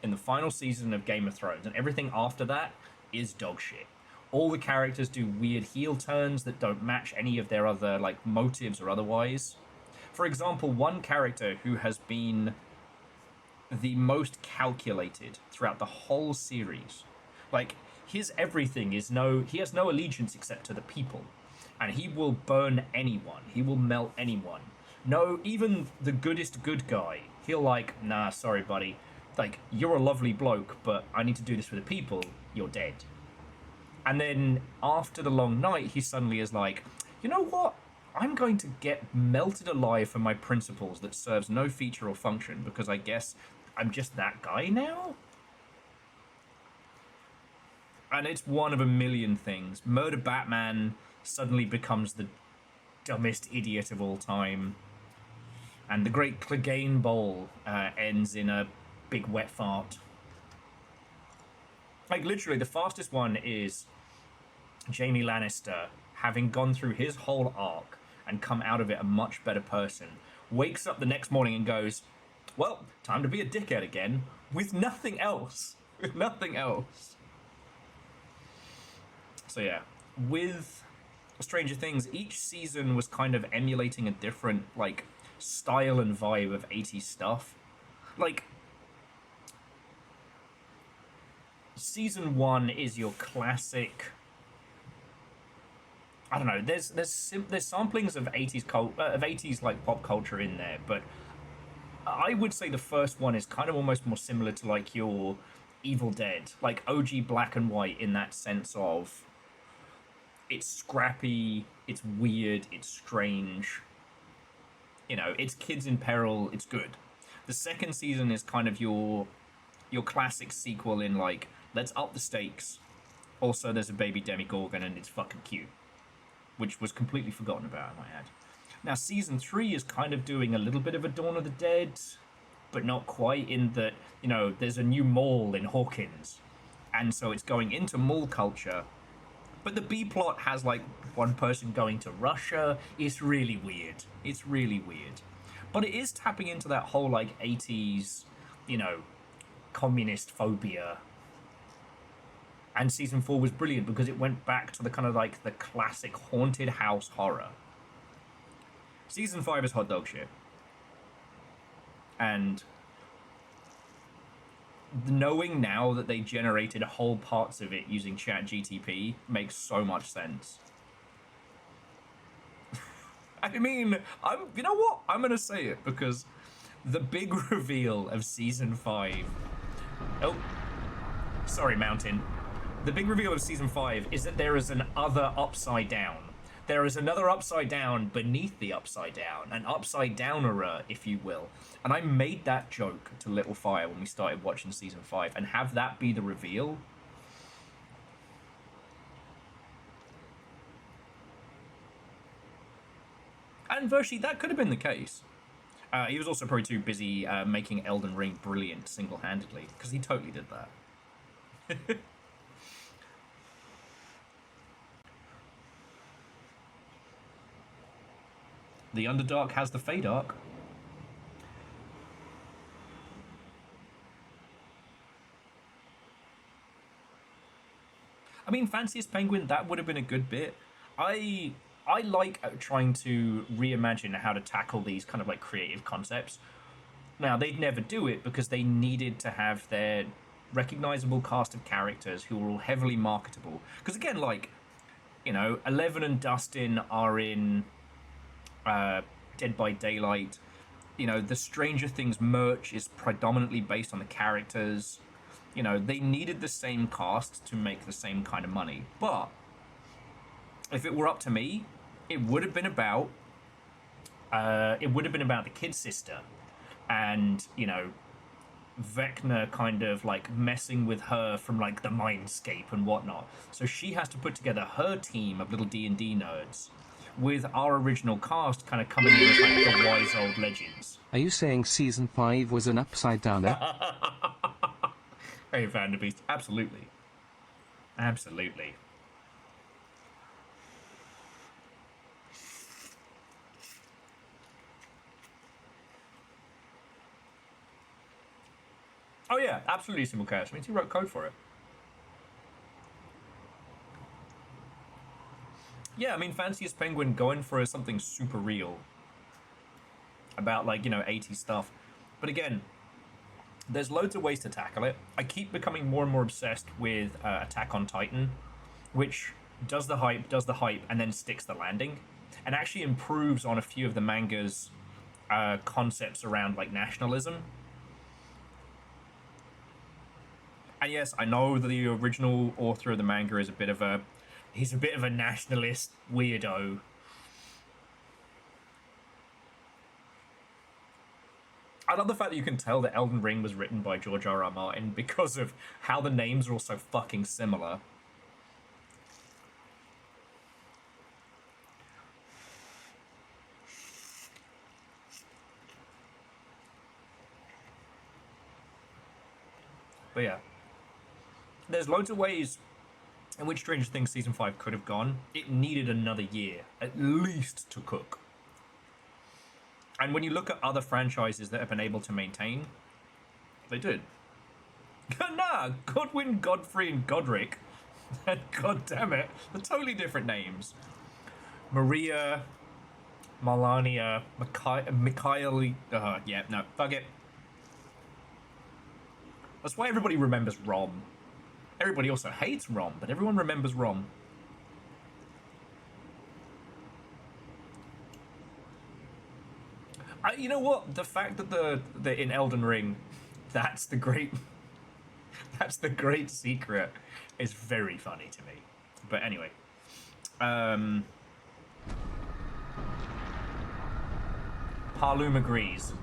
in the final season of Game of Thrones, and everything after that is dog shit. All the characters do weird heel turns that don't match any of their other like motives or otherwise. For example, one character who has been the most calculated throughout the whole series, like his everything is he has no allegiance except to the people, and he will burn anyone, he will melt anyone. No, even the goodest good guy, he'll like, nah, sorry buddy, like, you're a lovely bloke, but I need to do this for the people, you're dead. And then after the long night, he suddenly is like, you know what? I'm going to get melted alive for my principles that serves no feature or function because I guess I'm just that guy now? And it's one of a million things. Murder Batman suddenly becomes the dumbest idiot of all time. And the Great Clegane Bowl ends in a big wet fart. Like, literally, the fastest one is Jaime Lannister, having gone through his whole arc and come out of it a much better person, wakes up the next morning and goes, well, time to be a dickhead again, with nothing else. With nothing else. So yeah, with Stranger Things, each season was kind of emulating a different, like, style and vibe of 80s stuff. Like, season 1 is your classic, I don't know, there's samplings of 80s like pop culture in there, but I would say the first one is kind of almost more similar to like your Evil Dead, like OG black and white, in that sense of it's scrappy, it's weird, it's strange. You know, it's kids in peril, it's good. The second season is kind of your classic sequel in like, let's up the stakes. Also, there's a baby Demogorgon and it's fucking cute, which was completely forgotten about, I might add. Now, season 3 is kind of doing a little bit of a Dawn of the Dead, but not quite, in that, you know, there's a new mall in Hawkins, and so it's going into mall culture. But the B plot has like one person going to Russia. It's really weird. It's really weird. But it is tapping into that whole like 80s, you know, communist phobia. And season 4 was brilliant because it went back to the kind of like the classic haunted house horror. Season 5 is hot dog shit. And knowing now that they generated whole parts of it using ChatGTP makes so much sense. I mean, you know what? I'm gonna say it because the big reveal of season 5. Oh, sorry, Mountain. The big reveal of season 5 is that there is an other upside down. There is another upside down beneath the upside down, an upside downerer, if you will. And I made that joke to Little Fire when we started watching season 5, and have that be the reveal. And virtually, that could have been the case. He was also probably too busy making Elden Ring brilliant single-handedly, because he totally did that. The Underdark has the Fade arc. I mean, Fanciest Penguin, that would have been a good bit. I like trying to reimagine how to tackle these kind of like creative concepts. Now, they'd never do it because they needed to have their recognizable cast of characters who were all heavily marketable. Because again, like, you know, Eleven and Dustin are in Dead by Daylight. you know, the Stranger Things merch is predominantly based on the characters. You know, they needed the same cast to make the same kind of money. But if it were up to me, it would have been about the kid sister, and you know, Vecna kind of like messing with her from like the mindscape and whatnot. So she has to put together her team of little D&D nerds, with our original cast kind of coming in as like the wise old legends. Are you saying season 5 was an upside downer? Hey, Vanderbeest, absolutely. Absolutely. Oh yeah, absolutely simple chaos. I mean, he wrote code for it. Yeah, I mean, Fanciest Penguin going for something super real about, like, you know, 80s stuff. But again, there's loads of ways to tackle it. I keep becoming more and more obsessed with Attack on Titan, which does the hype, and then sticks the landing, and actually improves on a few of the manga's concepts around, like, nationalism. And yes, I know that the original author of the manga is a bit of a nationalist weirdo. I love the fact that you can tell that Elden Ring was written by George R.R. Martin because of how the names are all so fucking similar. But yeah. There's loads of ways in which Stranger Things Season 5 could have gone. It needed another year, at least, to cook. And when you look at other franchises that have been able to maintain, they did. Nah, Godwin, Godfrey, and Godric. God damn it. They're totally different names. Maria, Melania, Mikhaili. Yeah, no, fuck it. That's why everybody remembers Rom. Everybody also hates Rom, but everyone remembers Rom. You know what? The fact that the in Elden Ring, that's the great secret, is very funny to me. But anyway, Harloom agrees.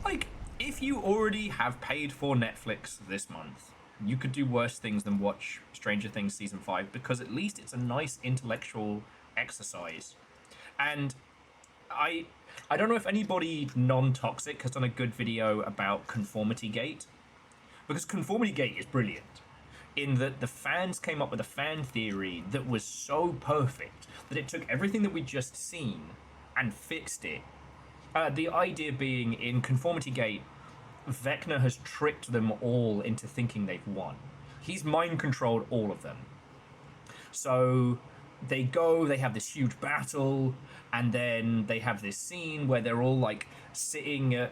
Like, if you already have paid for Netflix this month, you could do worse things than watch Stranger Things Season 5, because at least it's a nice intellectual exercise. And I don't know if anybody non-toxic has done a good video about Conformity Gate, because Conformity Gate is brilliant in that the fans came up with a fan theory that was so perfect that it took everything that we'd just seen and fixed it. The idea being, in Conformity Gate, Vecna has tricked them all into thinking they've won. He's mind-controlled all of them. So they have this huge battle, and then they have this scene where they're all, like, sitting at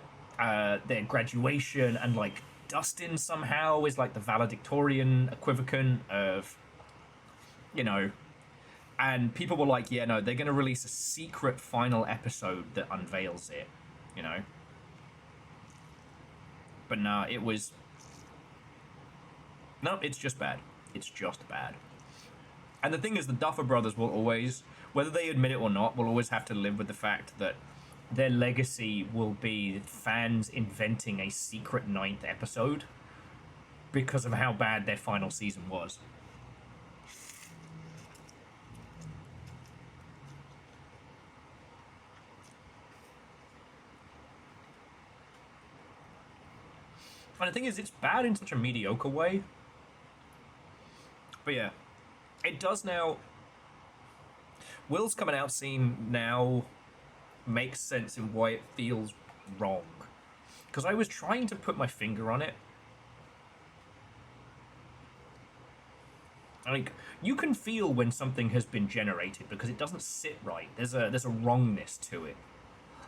their graduation, and, like, Dustin somehow is, like, the valedictorian equivalent of, you know... And people were like, yeah, no, they're going to release a secret final episode that unveils it, you know? But nah, it was... No, it's just bad. It's just bad. And the thing is, the Duffer Brothers will always, whether they admit it or not, will always have to live with the fact that their legacy will be fans inventing a secret 9th episode because of how bad their final season was. And the thing is, it's bad in such a mediocre way. But yeah, it does now... Will's coming out scene now makes sense in why it feels wrong. Because I was trying to put my finger on it. Like, you can feel when something has been generated because it doesn't sit right. There's a wrongness to it.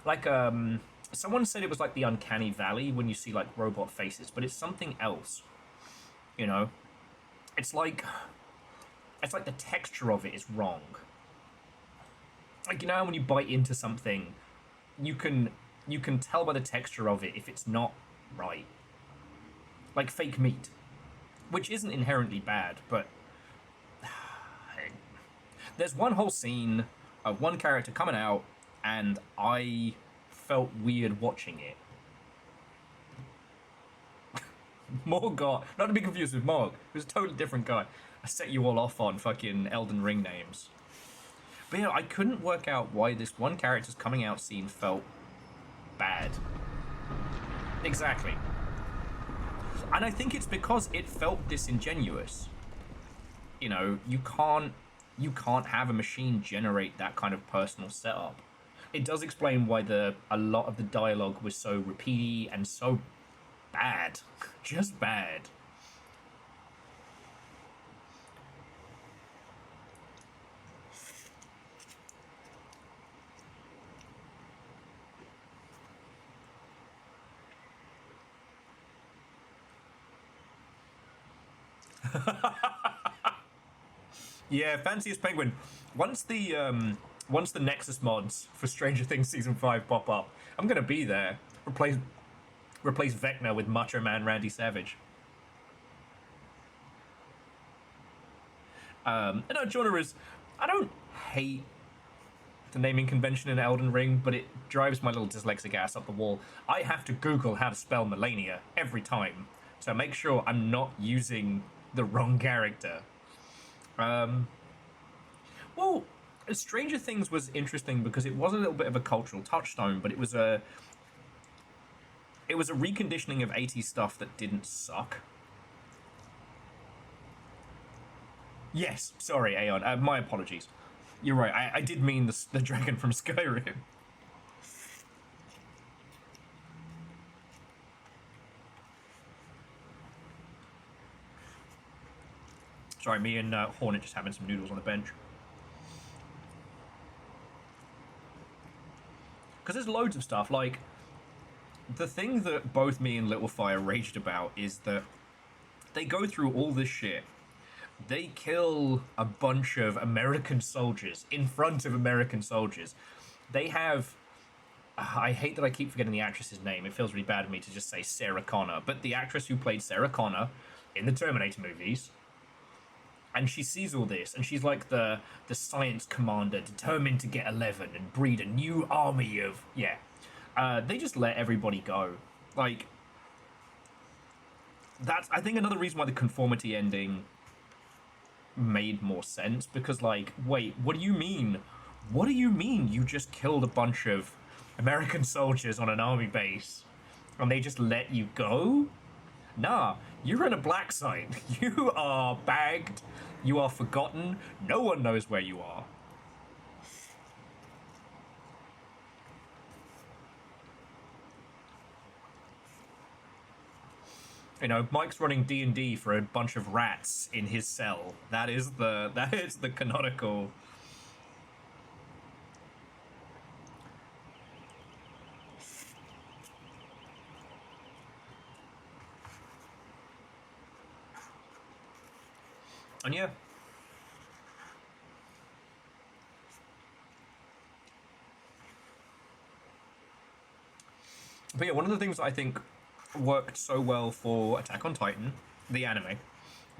Like, someone said it was like the uncanny valley when you see, like, robot faces, but it's something else. You know? It's like the texture of it is wrong. Like, you know when you bite into something you can tell by the texture of it if it's not right. Like fake meat, which isn't inherently bad, but there's one whole scene of one character coming out, and I felt weird watching it. Morgott, not to be confused with Morg, who's a totally different guy. I set you all off on fucking Elden Ring names. But yeah, I couldn't work out why this one character's coming out scene felt bad. Exactly. And I think it's because it felt disingenuous. You know, you can't have a machine generate that kind of personal setup. It does explain why a lot of the dialogue was so repeaty and so bad. Just bad. Yeah, Fanciest Penguin. Once the Nexus mods for Stranger Things Season 5 pop up, I'm gonna be there. Replace Vecna with Macho Man Randy Savage. And our genre is, I don't hate the naming convention in Elden Ring, but it drives my little dyslexic ass up the wall. I have to Google how to spell Melania every time to make sure I'm not using the wrong character. Well, Stranger Things was interesting because it was a little bit of a cultural touchstone, but it was a reconditioning of 80s stuff that didn't suck. Yes, sorry, Aeon. My apologies. You're right. I did mean the dragon from Skyrim. Sorry, me and Hornet just having some noodles on the bench. Because there's loads of stuff. Like, the thing that both me and Littlefire raged about is that they go through all this shit. They kill a bunch of American soldiers in front of American soldiers. They have... I hate that I keep forgetting the actress's name. It feels really bad of me to just say Sarah Connor. But the actress who played Sarah Connor in the Terminator movies... And she sees all this, and she's like the science commander determined to get 11 and breed a new army of... Yeah. They just let everybody go. Like, that's, I think, another reason why the conformity ending made more sense, because, like, wait, what do you mean? What do you mean you just killed a bunch of American soldiers on an army base, and they just let you go? Nah, you're in a black site. You are bagged. You are forgotten. No one knows where you are. You know, Mike's running D&D for a bunch of rats in his cell. That is the canonical. And yeah. But yeah, one of the things that I think worked so well for Attack on Titan, the anime,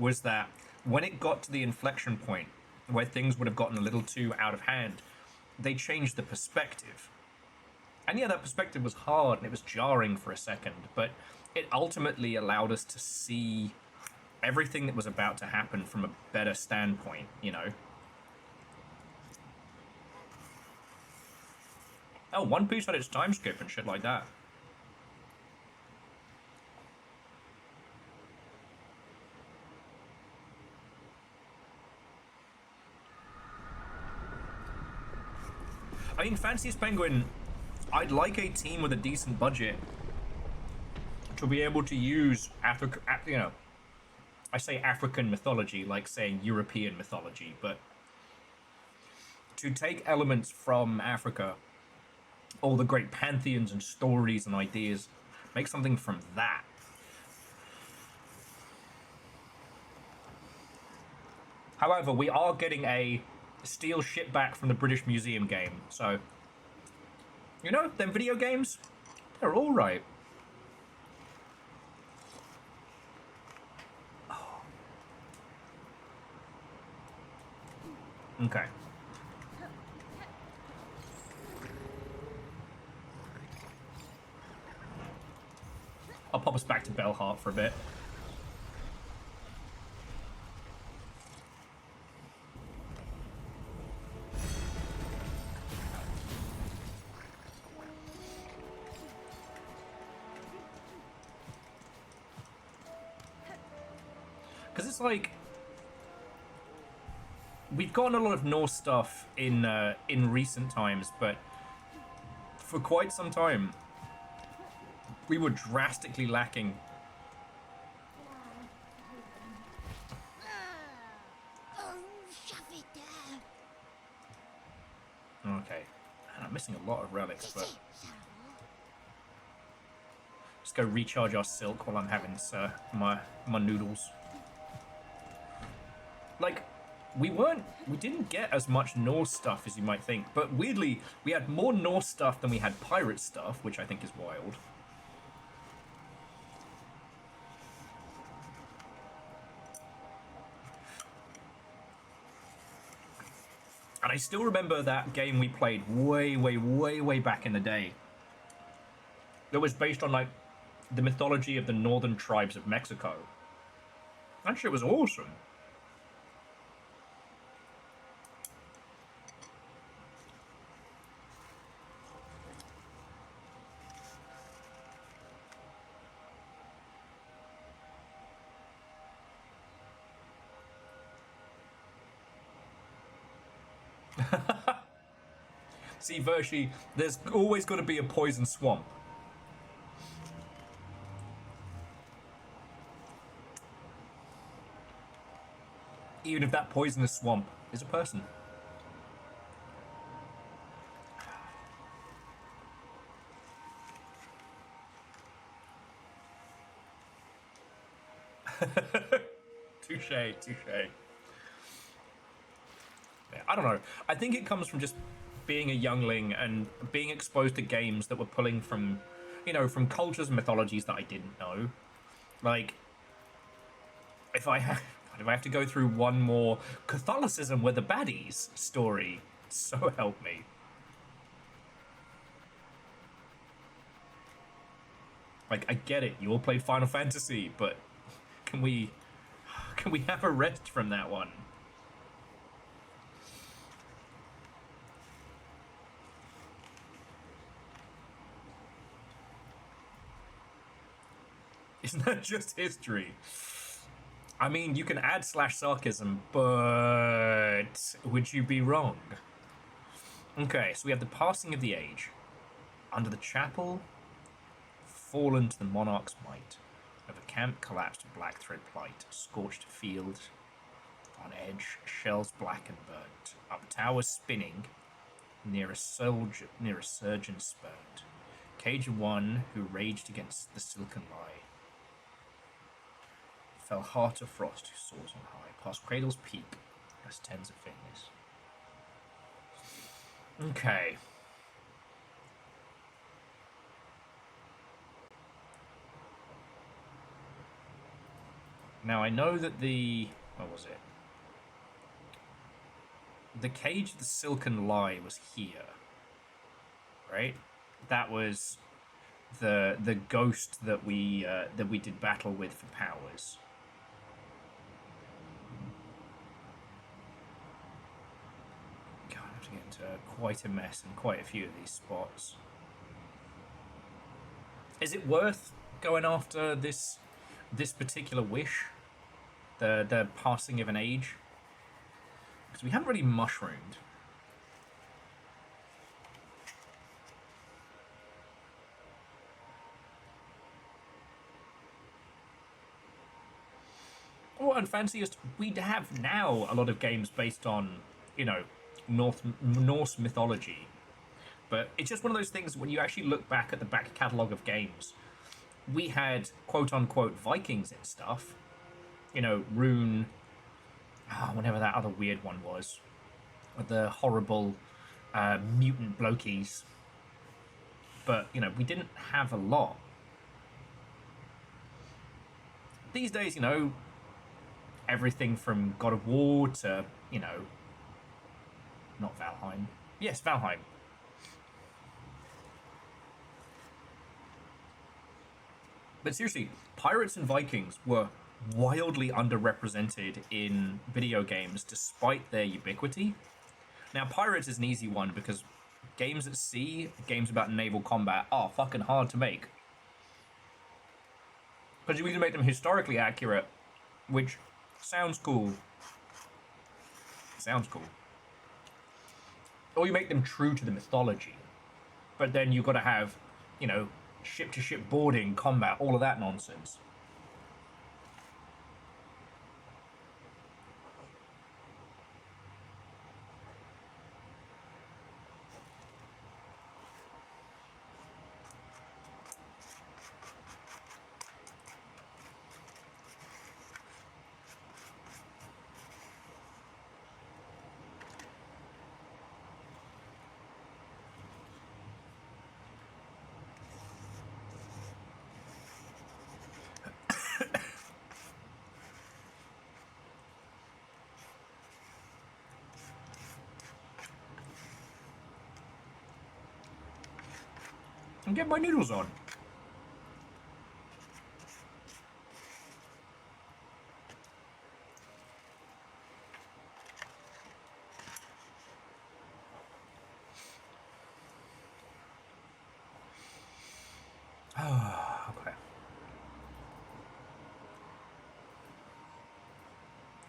was that when it got to the inflection point where things would have gotten a little too out of hand, they changed the perspective. And yeah, that perspective was hard and it was jarring for a second, but it ultimately allowed us to see everything that was about to happen from a better standpoint, you know? Oh, One Piece had its time skip and shit like that. I mean, Fanciest Penguin, I'd like a team with a decent budget to be able to use you know, I say African mythology like saying European mythology, but to take elements from Africa, all the great pantheons and stories and ideas, make something from that. However, we are getting a steal shit back from the British Museum game, so, You know, them video games, they're all right. Oh. Okay. I'll pop us back to Hart for a bit. Because it's like, we've gotten a lot of Norse stuff in recent times, but for quite some time, we were drastically lacking. Okay, and I'm missing a lot of relics, but let's go recharge our silk while I'm having my noodles. Like, we didn't get as much Norse stuff as you might think, but weirdly, we had more Norse stuff than we had pirate stuff, which I think is wild. And I still remember that game we played way back in the day. That was based on, like, the mythology of the northern tribes of Mexico. That shit was awesome. See, Virtue, there's always got to be a poison swamp. Even if that poisonous swamp is a person. Touche, touche. Yeah, I don't know. I think it comes from just being a youngling and being exposed to games that were pulling from, you know, from cultures and mythologies that I didn't know. Like, if I have to go through one more Catholicism with the baddies story, so help me. Like, I get it, you all play Final Fantasy, but can we have a rest from that one? Isn't that just history? I mean, you can add /sarcasm, but would you be wrong? Okay, so we have the passing of the age. Under the chapel, fallen to the monarch's might. Over camp, collapsed in black thread plight. Scorched field, on edge, shells black and burnt. Up tower spinning, near a surgeon spurned. Cage of one who raged against the silken lie. Fell Hart of frost who soars on high. Past cradle's peak, as tens of fingers. Okay. Now I know that what was it? The Cage of the Silken Lie was here, right? That was the ghost that we did battle with for powers. God, I have to get into quite a mess in quite a few of these spots. Is it worth going after this particular wish? The passing of an age? Because we haven't really mushroomed. Well, and fanciest, we have now a lot of games based on, you know, Norse mythology. But it's just one of those things when you actually look back at the back catalogue of games, we had quote-unquote Vikings and stuff. You know, Rune, whatever that other weird one was. The horrible mutant blokies. but, you know, we didn't have a lot. These days, you know, everything from God of War to, you know, not Valheim. Yes, Valheim. But seriously, pirates and Vikings were wildly underrepresented in video games despite their ubiquity. Now, pirates is an easy one because games at sea, games about naval combat, are fucking hard to make. Because you either make them historically accurate, which sounds cool. Sounds cool. Or you make them true to the mythology. But then you've got to have, you know, ship-to-ship boarding, combat, all of that nonsense. And get my noodles on. Okay.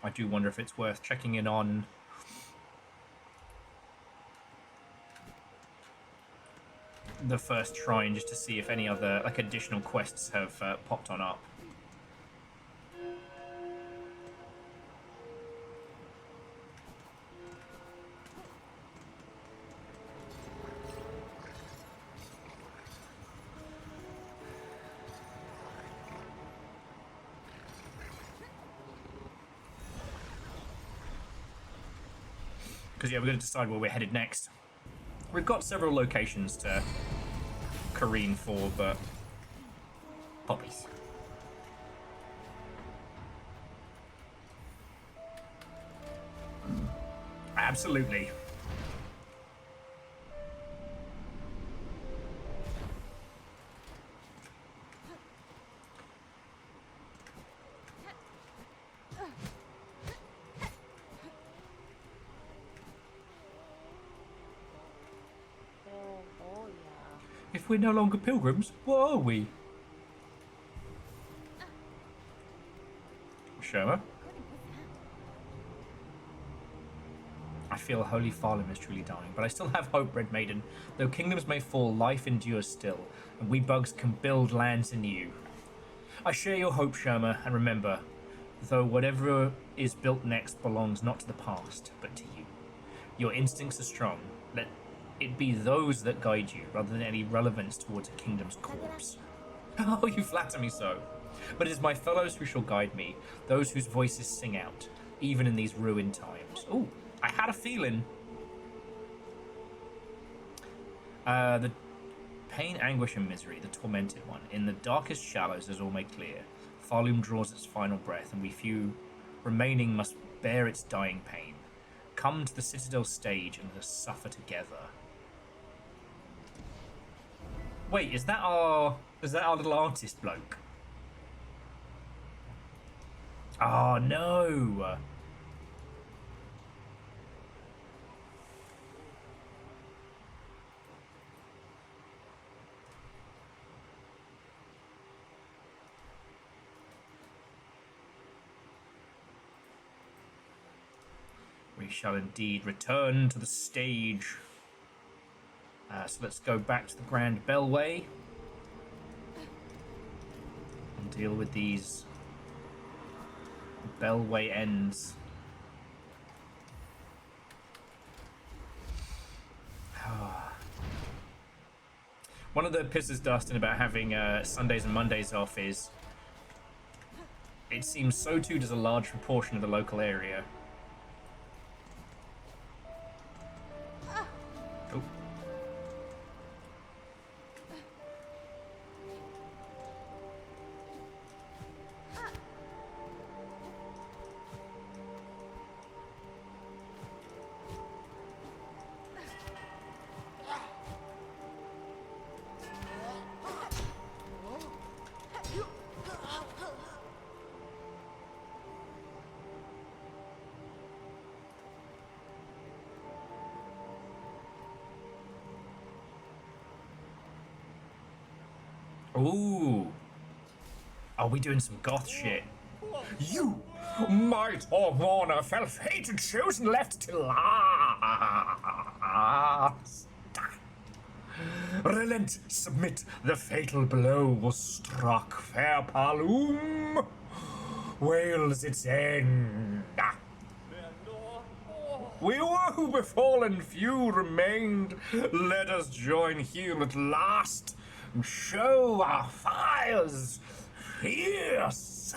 I do wonder if it's worth checking in on the first shrine just to see if any other like additional quests have popped on up. Because yeah, we're going to decide where we're headed next. We've got several locations to careen for, but poppies. Absolutely. If we're no longer pilgrims, what are we? Sherma? I feel Holy Farlam is truly dying, but I still have hope, Red Maiden. Though kingdoms may fall, life endures still, and we bugs can build lands anew. I share your hope, Sherma, and remember, though whatever is built next belongs not to the past, but to you. Your instincts are strong. Let it be those that guide you, rather than any relevance towards a kingdom's corpse. Oh, you flatter me so. But it is my fellows who shall guide me, those whose voices sing out, even in these ruined times. Ooh, I had a feeling. The pain, anguish, and misery, the tormented one. In the darkest shallows, as all make clear, Farloom draws its final breath, and we few remaining must bear its dying pain. Come to the citadel stage and let us suffer together. Wait, is that our little artist bloke? Oh no! We shall indeed return to the stage. So let's go back to the Grand Bellway and deal with these Bellway ends. One of the pisses Dustin about having Sundays and Mondays off is it seems so too does a large proportion of the local area. Oh. Ooh. Are we doing some goth shit? You might or Warner fell fated, chosen, left till last. Relent, submit, the fatal blow was struck. Fair Palum wails its end. We were who befallen, few remained. Let us join here at last and show our fires fierce.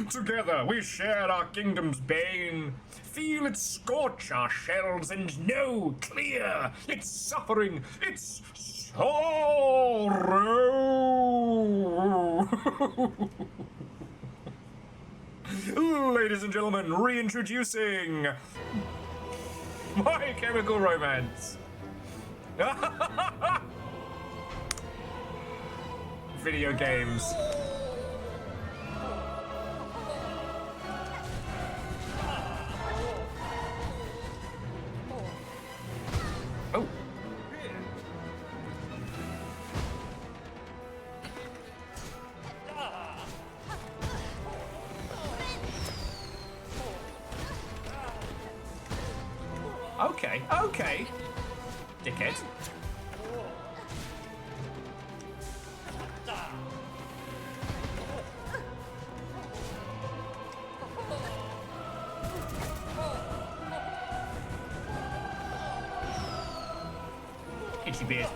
Together we share our kingdom's bane. Feel it scorch our shells and know clear its suffering, its sorrow. Ladies and gentlemen, reintroducing My Chemical Romance. Video games. Oh. Okay, okay. Dickhead. Itchy beard.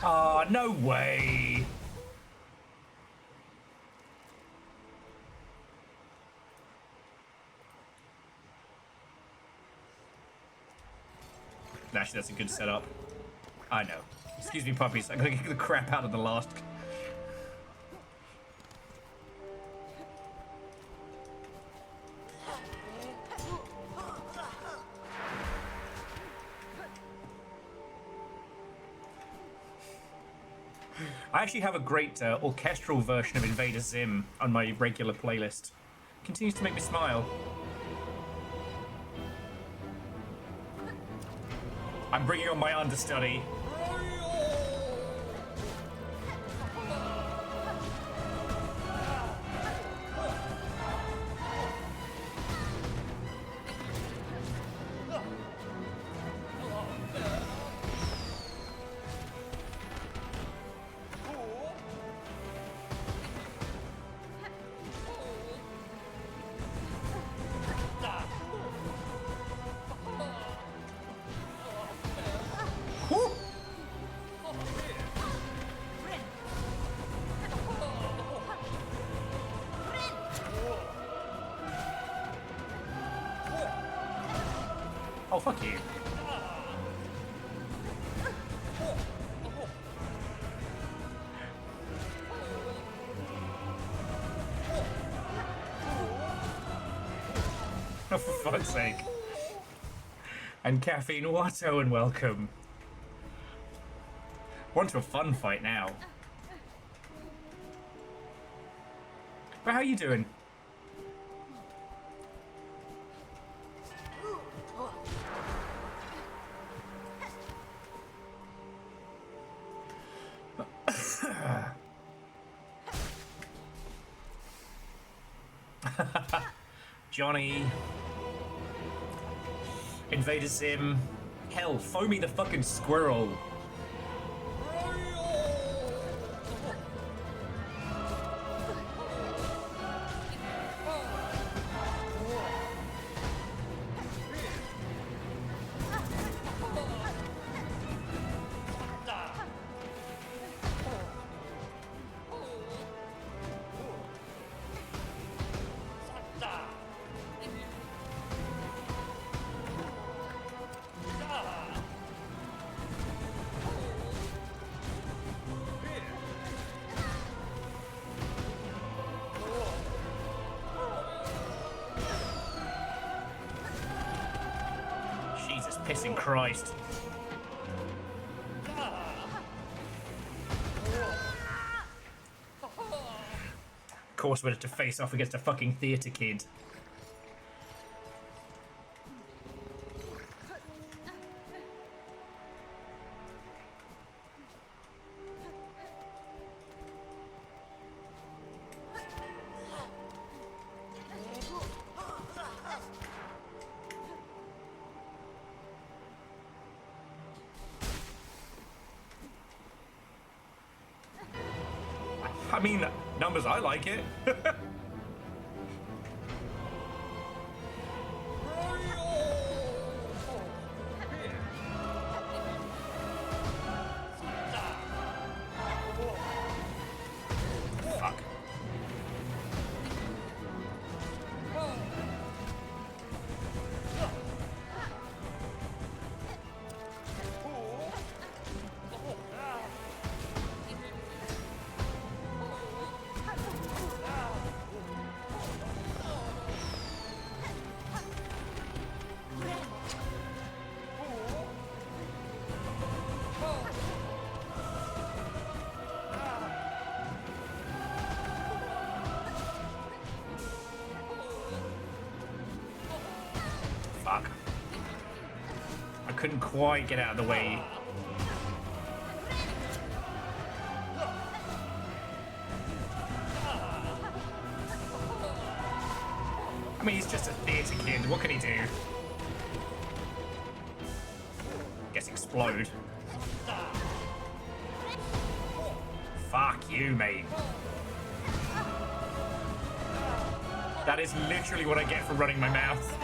Ah, no way. Actually, that's a good setup. I know. Excuse me, puppies. I'm gonna get the crap out of the last. I actually have a great orchestral version of Invader Zim on my regular playlist. Continues to make me smile. I'm bringing on my understudy. Oh, fuck you. Oh, for fuck's sake. And Caffeine Watto, and welcome. Want to a fun fight now. But how you doing? Johnny. Invader Sim. Hell, Foamy the fucking squirrel. Jesus pissing Christ. course we're to face off against a fucking theatre kid. I mean, numbers, I like it. Fuck. Fuck. I couldn't quite get out of the way. I mean, he's just a theatre kid. What can he do? Guess explode. Fuck you, mate. That is literally what I get for running my mouth.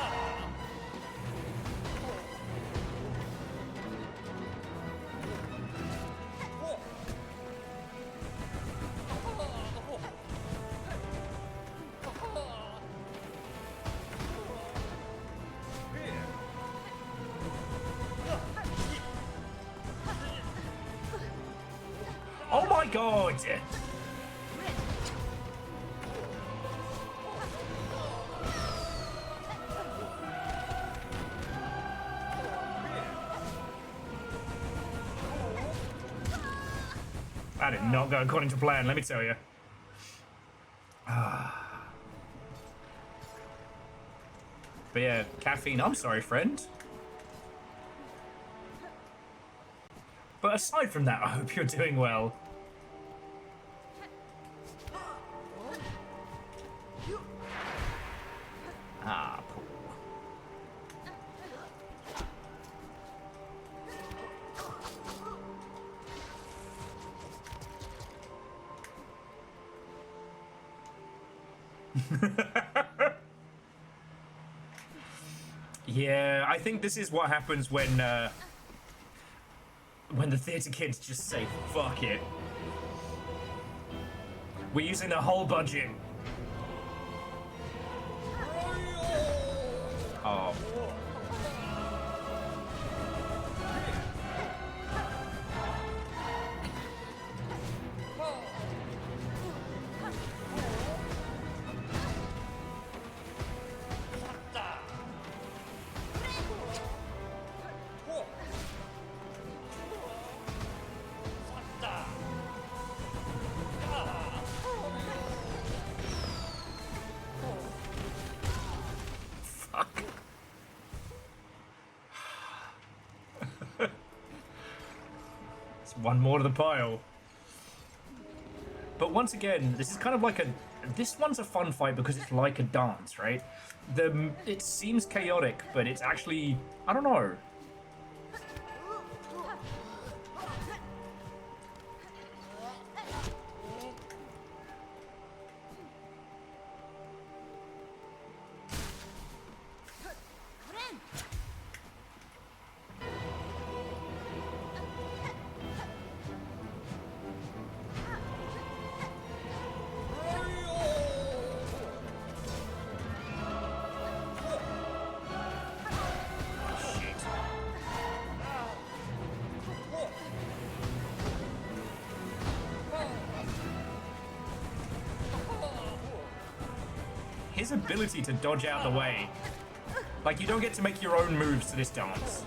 Oh my god! That did not go according to plan, let me tell you. But yeah, caffeine, I'm sorry, friend. But aside from that, I hope you're doing well. Ah, cool. Yeah, I think this is what happens when the theatre kids just say, fuck it. We're using the whole budget. Oh. One more to the pile. But once again, this is kind of like this one's a fun fight because it's like a dance, right? It seems chaotic, but it's actually, I don't know. His ability to dodge out the way. Like, you don't get to make your own moves to this dance.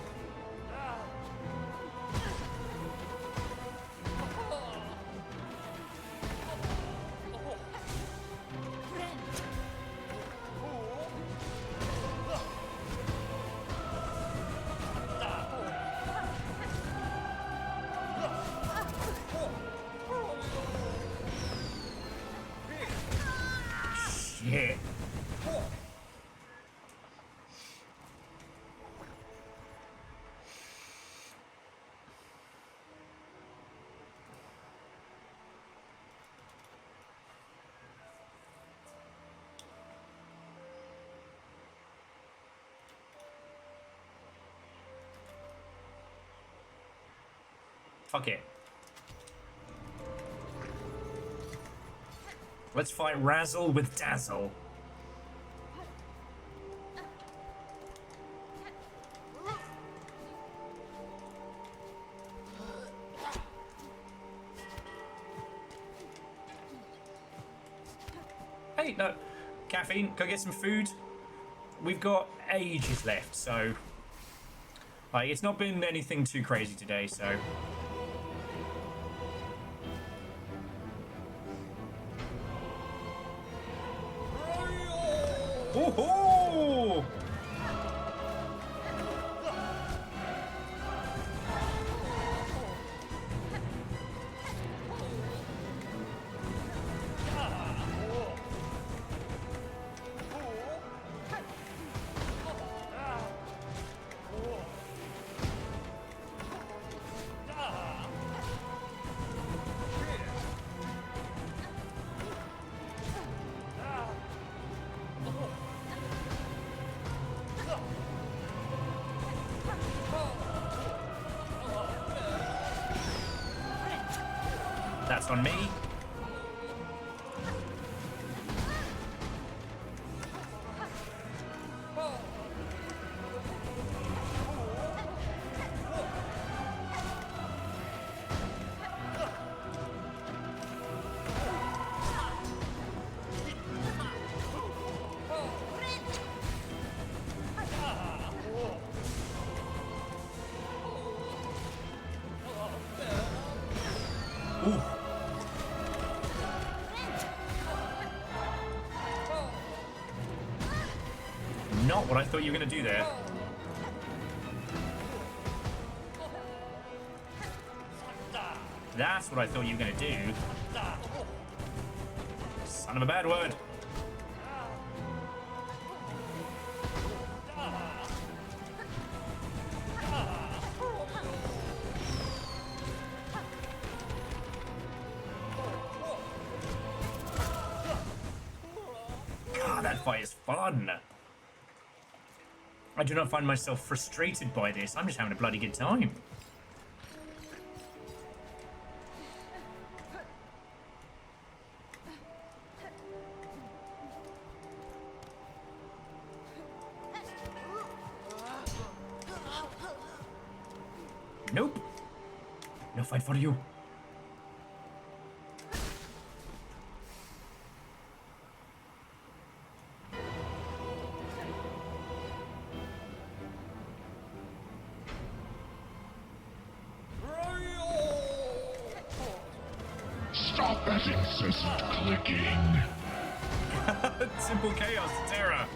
Fuck it. Let's fight Razzle with Dazzle. Hey, no. Caffeine, go get some food. We've got ages left, so... Like, it's not been anything too crazy today, so... Woohoo! That's on me. Ooh. Not what I thought you were going to do there. That's what I thought you were going to do. Son of a bad word. God, that fight is fun. I do not find myself frustrated by this. I'm just having a bloody good time. Nope. No fight for you. Stop that incessant clicking. Simple chaos, Terra.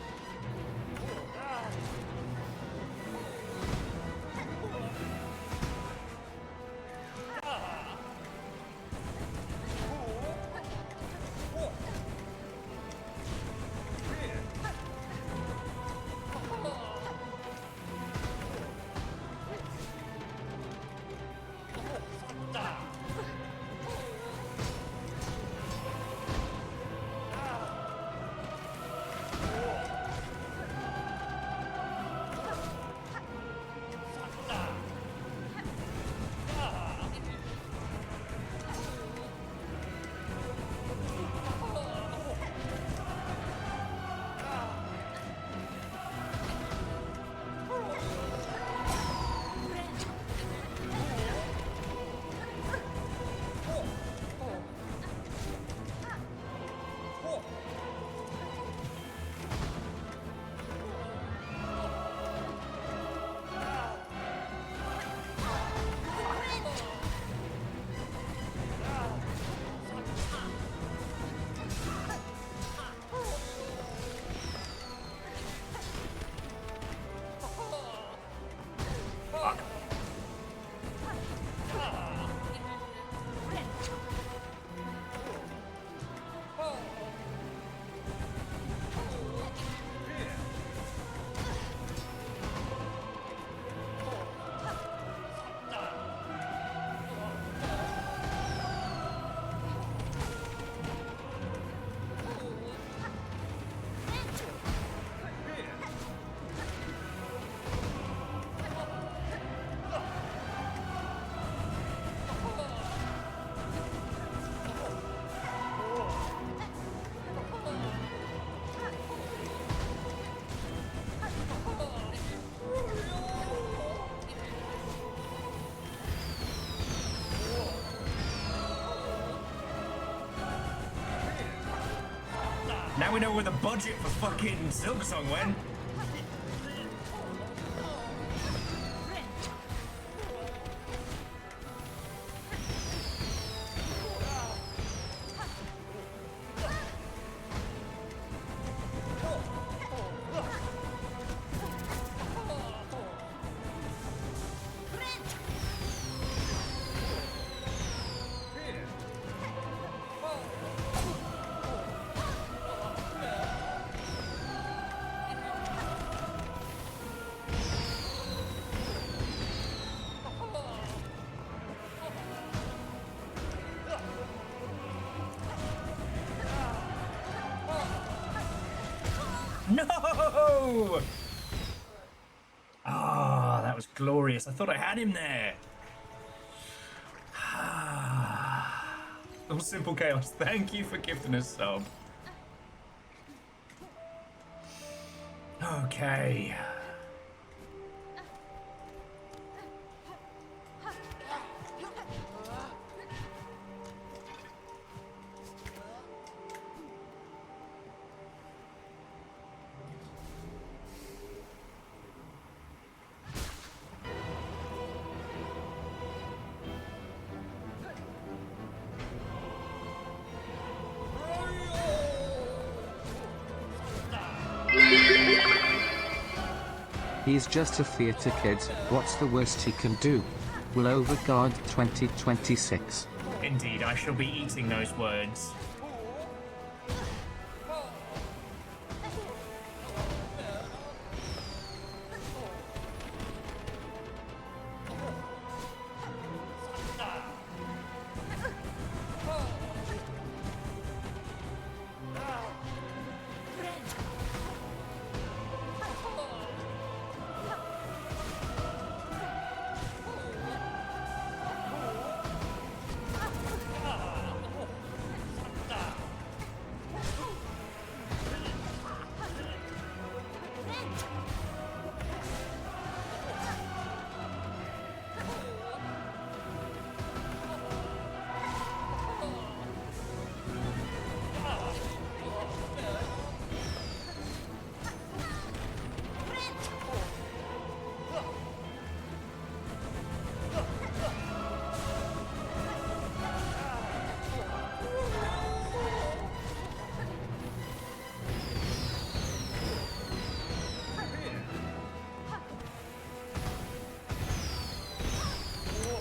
Now we know where the budget for fucking Silksong went. No! Ah, that was glorious. I thought I had him there. Oh, Simple Chaos, thank you for gifting us sub. Okay. He's just a theatre kid, what's the worst he can do? Will Overguard 2026. Indeed, I shall be eating those words.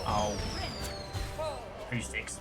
Oh. Who sticks?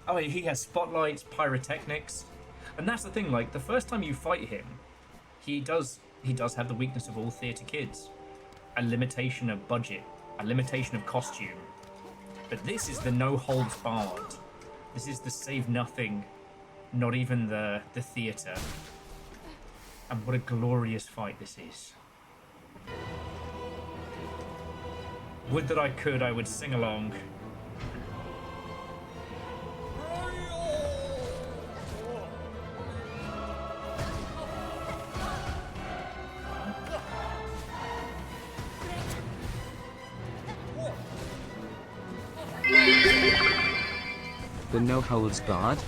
Oh, he has spotlights, pyrotechnics, and that's the thing. Like the first time you fight him, he does have the weakness of all theatre kids, a limitation of budget, a limitation of costume. But this is the no holds barred. This is the save nothing, not even the theatre. And what a glorious fight this is. Would that I could, I would sing along. The no holds barred.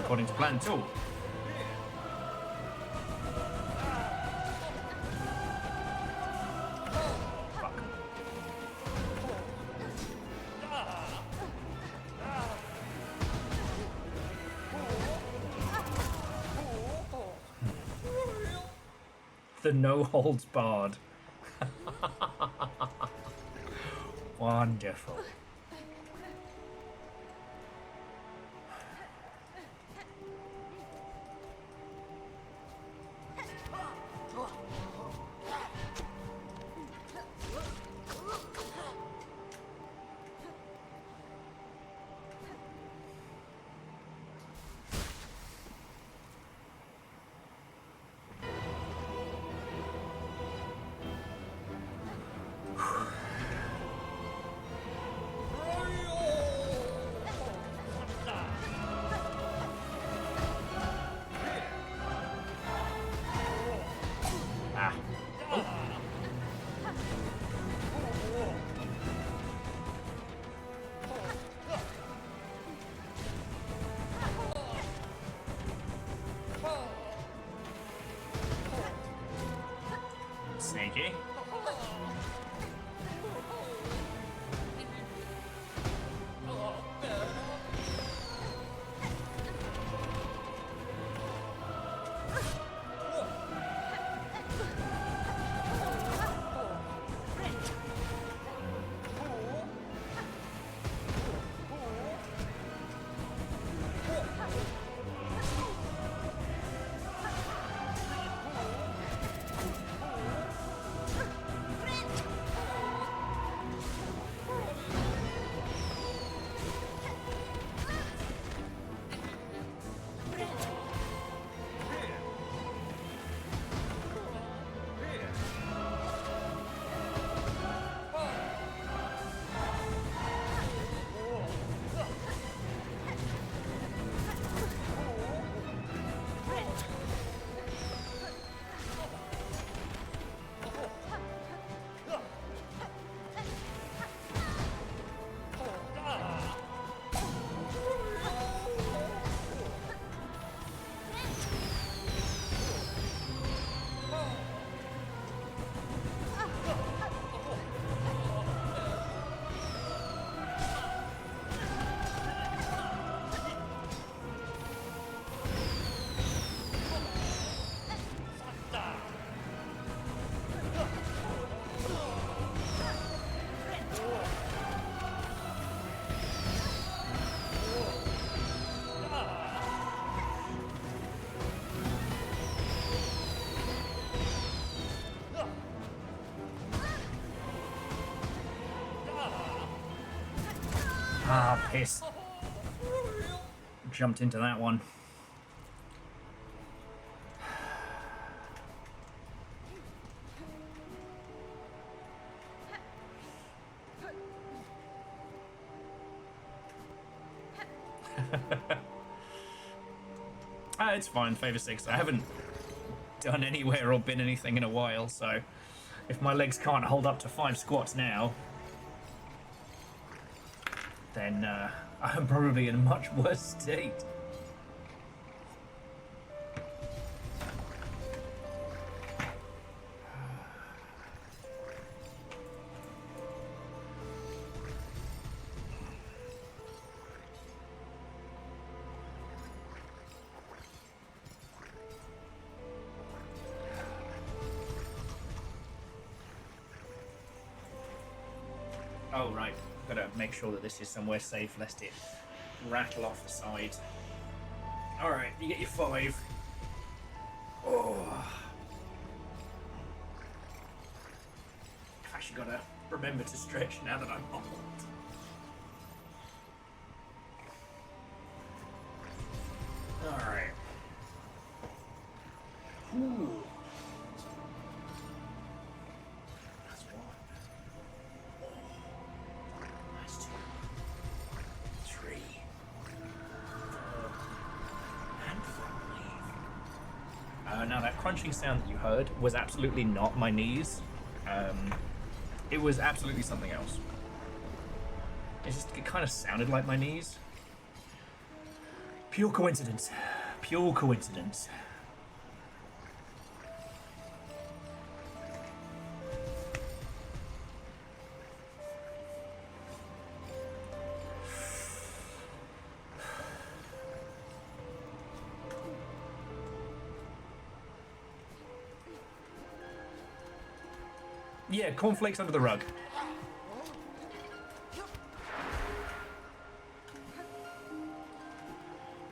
according to plan too. Fuck. The no holds barred. Wonderful. Ah. Sneaky. Ah, piss. Jumped into that one. It's fine, favor 6. I haven't done anywhere or been anything in a while, so if my legs can't hold up to 5 squats now, then I'm probably in a much worse state. Oh, right. Gotta make sure that this is somewhere safe, lest it rattle off the side. Alright, you get your 5. Oh. I've actually gotta remember to stretch now that I'm old. Alright. Ooh. That's 1. That's 2. 3. 4. And 5. Now that crunching sound that you heard was absolutely not my knees. It was absolutely something else. It kind of sounded like my knees. Pure coincidence. Pure coincidence. Yeah, cornflakes under the rug.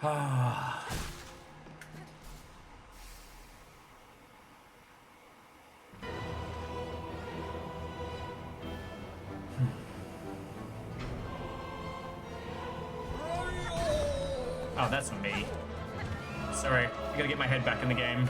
Ah. Oh, that's on me. Sorry, I gotta get my head back in the game.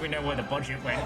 We know where the budget went.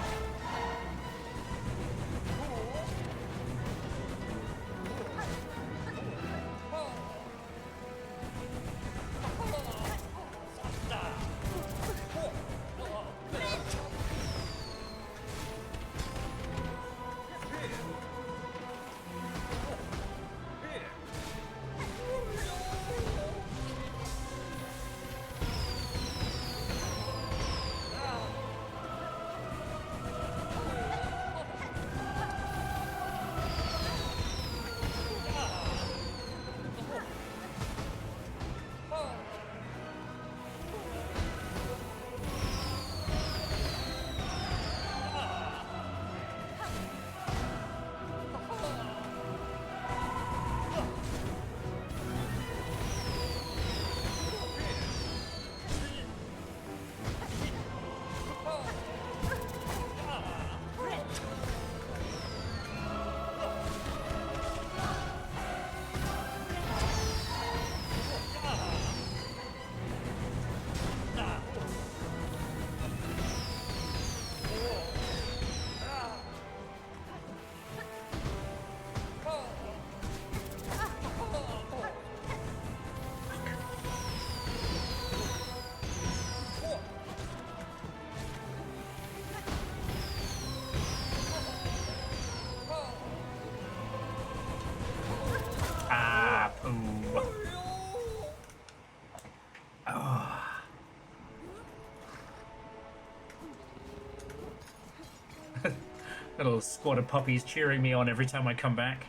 Little squad of puppies cheering me on every time I come back.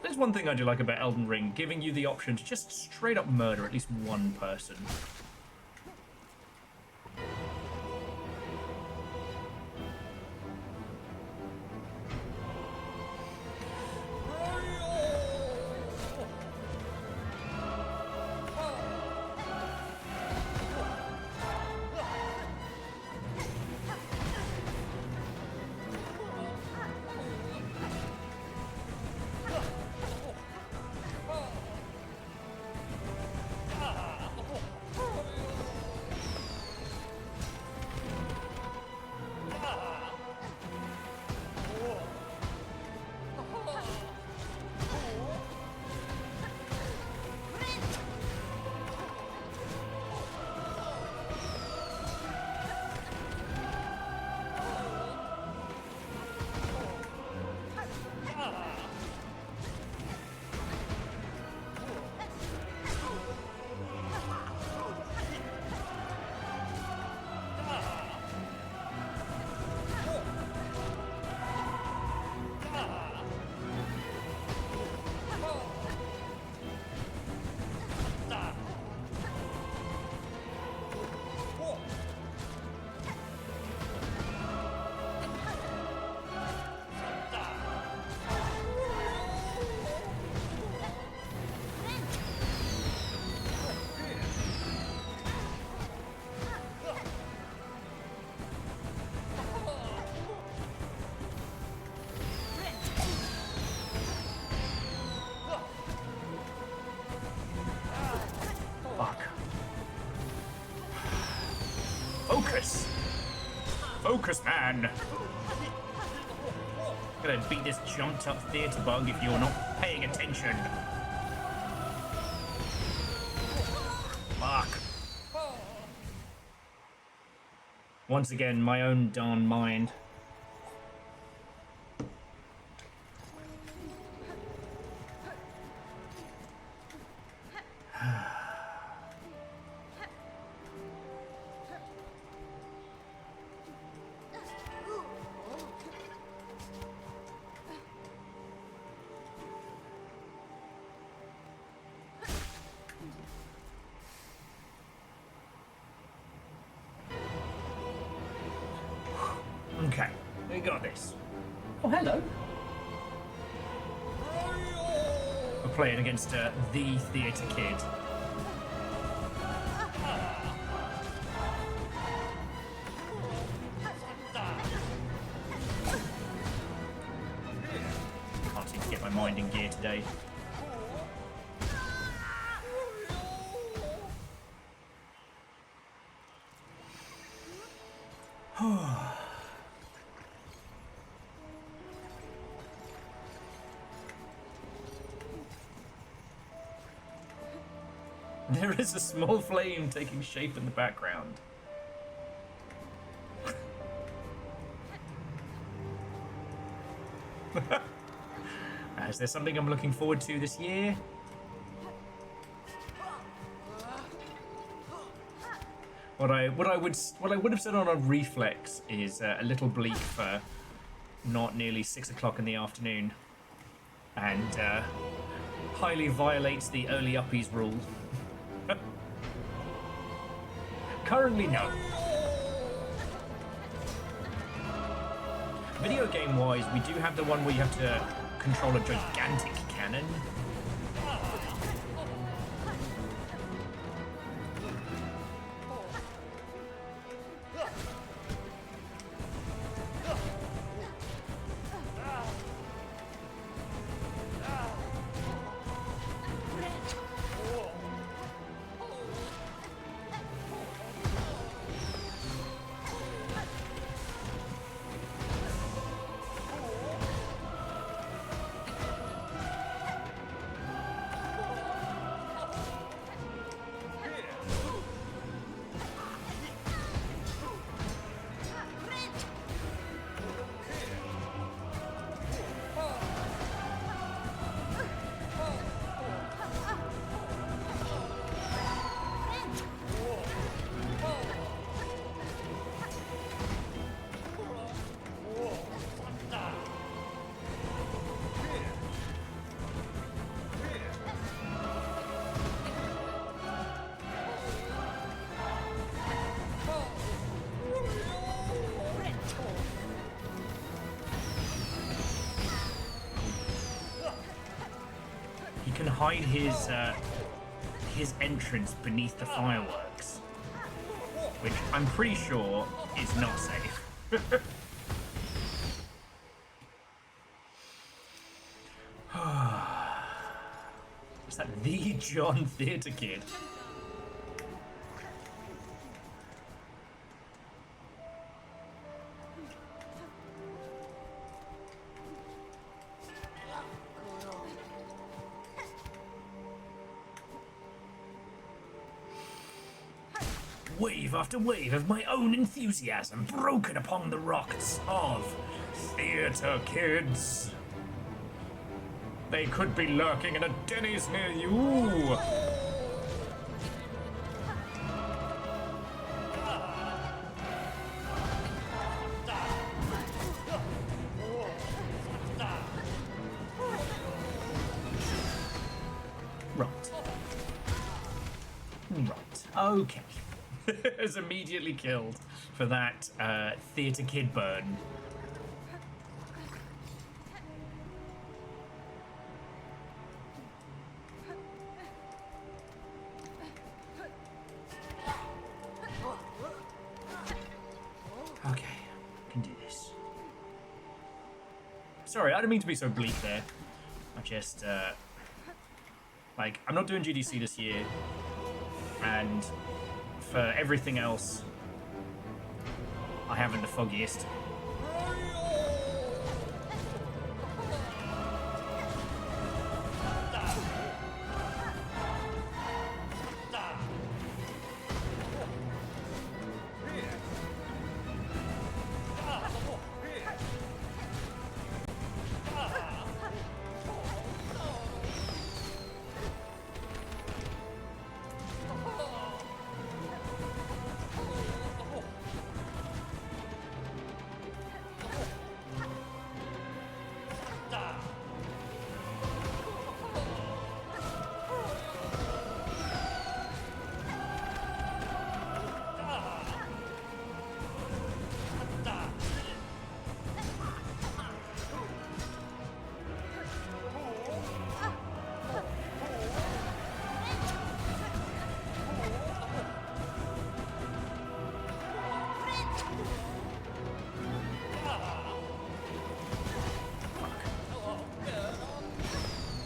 There's one thing I do like about Elden Ring, giving you the option to just straight up murder at least one person. Focus. Focus, man. I'm gonna beat this jumped up theatre bug if you're not paying attention. Fuck. Once again, my own darn mind. Okay, we got this. Oh, hello. We're playing against the theatre kid. Can't seem to get my mind in gear today. There is a small flame taking shape in the background. Is there something I'm looking forward to this year? What I would have said on a reflex is a little bleak for not nearly 6 o'clock in the afternoon, and highly violates the early uppies rule. Currently, no. Video game wise, we do have the one where you have to control a gigantic cannon. Can hide his entrance beneath the fireworks, which I'm pretty sure is not safe. Is that the John Theatre Kid? Wave after wave of my own enthusiasm broken upon the rocks of theatre kids. They could be lurking in a Denny's near you. Right. Okay. Is immediately killed for that theatre kid burn. Okay, can do this. Sorry, I didn't mean to be so bleak there. I just like, I'm not doing GDC this year, and for everything else, I haven't the foggiest.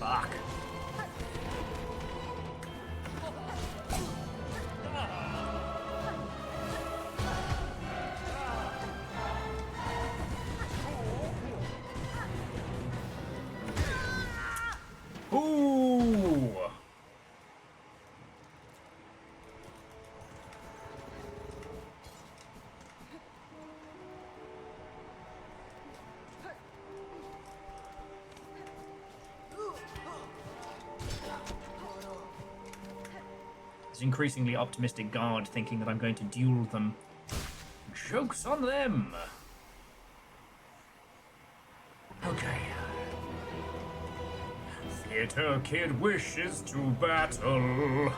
Fuck. Ooh. This increasingly optimistic guard thinking that I'm going to duel them. Joke's on them! Okay. Theater Kid wishes to battle.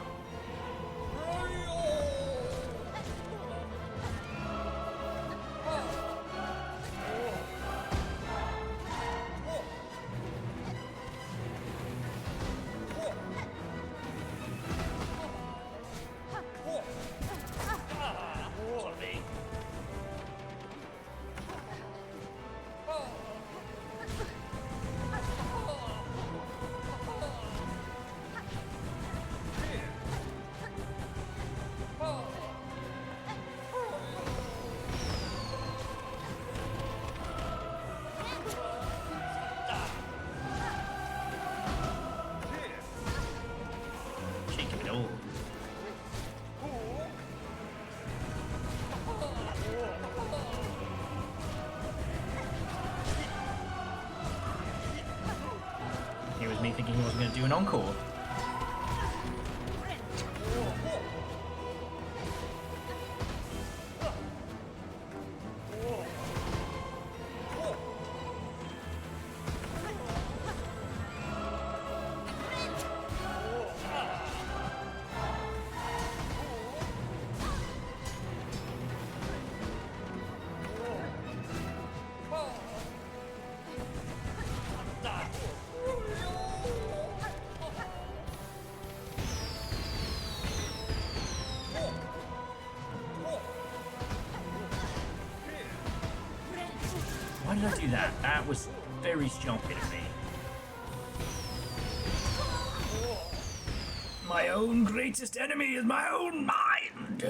Sorry. Shaking it all. Here was me thinking he wasn't going to do an encore. Why did I do that? That was very stupid of me. My own greatest enemy is my own mind.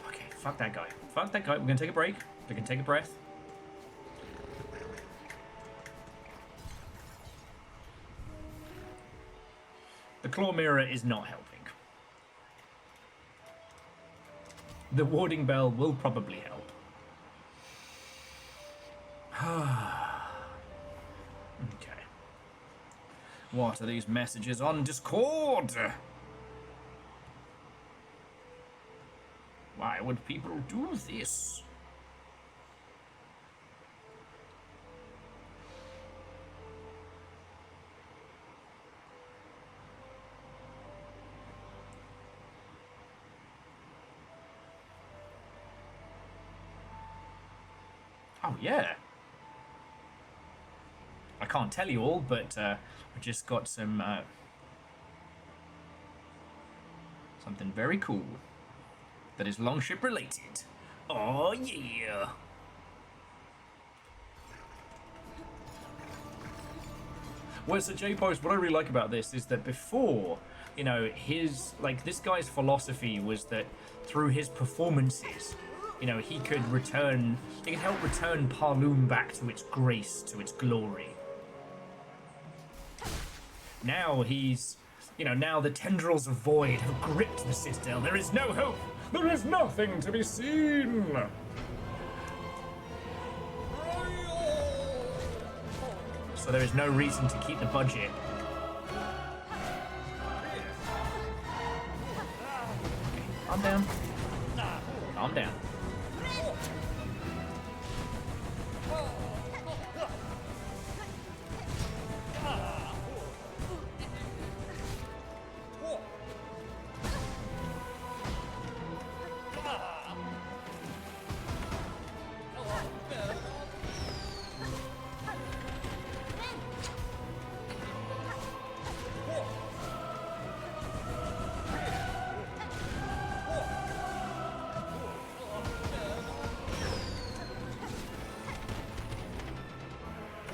Okay, fuck that guy. Fuck that guy. We're gonna take a break. We can take a breath. The claw mirror is not helping. The warding bell will probably help. Okay. What are these messages on Discord? Why would people do this? Oh, yeah. I can't tell you all, but we just got some something very cool. that is longship related. Oh yeah. Whereas the J-Post, what I really like about this is that before, you know, his, like, this guy's philosophy was that through his performances, you know, he could help return Parloom back to its grace, to its glory. Now he's, you know, now the tendrils of void have gripped the citadel. There is no hope. There is nothing to be seen. So there is no reason to keep the budget. Okay, calm down. Calm down.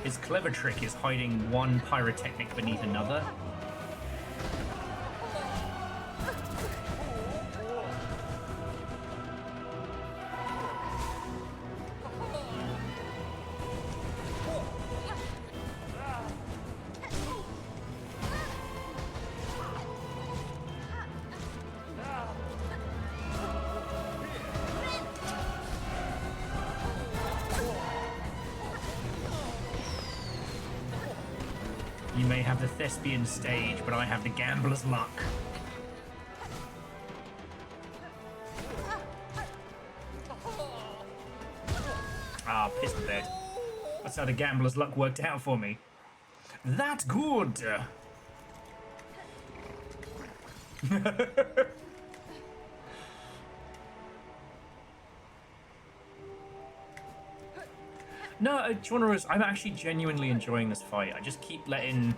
His clever trick is hiding one pyrotechnic beneath another. You may have the thespian stage, but I have the gambler's luck. Ah, piss the bed. That's how the gambler's luck worked out for me. That good! No, Jonas, I'm actually genuinely enjoying this fight. I just keep letting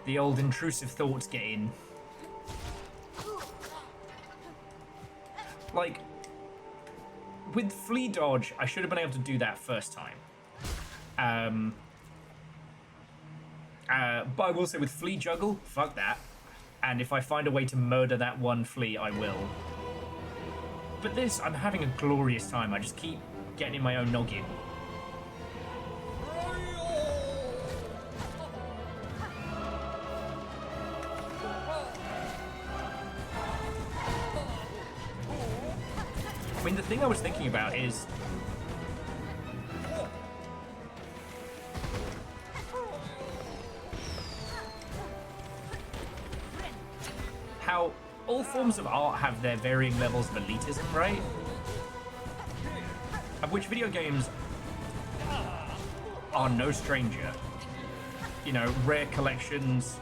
the old intrusive thoughts get in. Like, with flea dodge, I should have been able to do that first time. But I will say with flea juggle, fuck that. And if I find a way to murder that one flea, I will. But this, I'm having a glorious time. I just keep getting in my own noggin. I mean, the thing I was thinking about is how all forms of art have their varying levels of elitism, right? Of which video games are no stranger. You know, rare collections,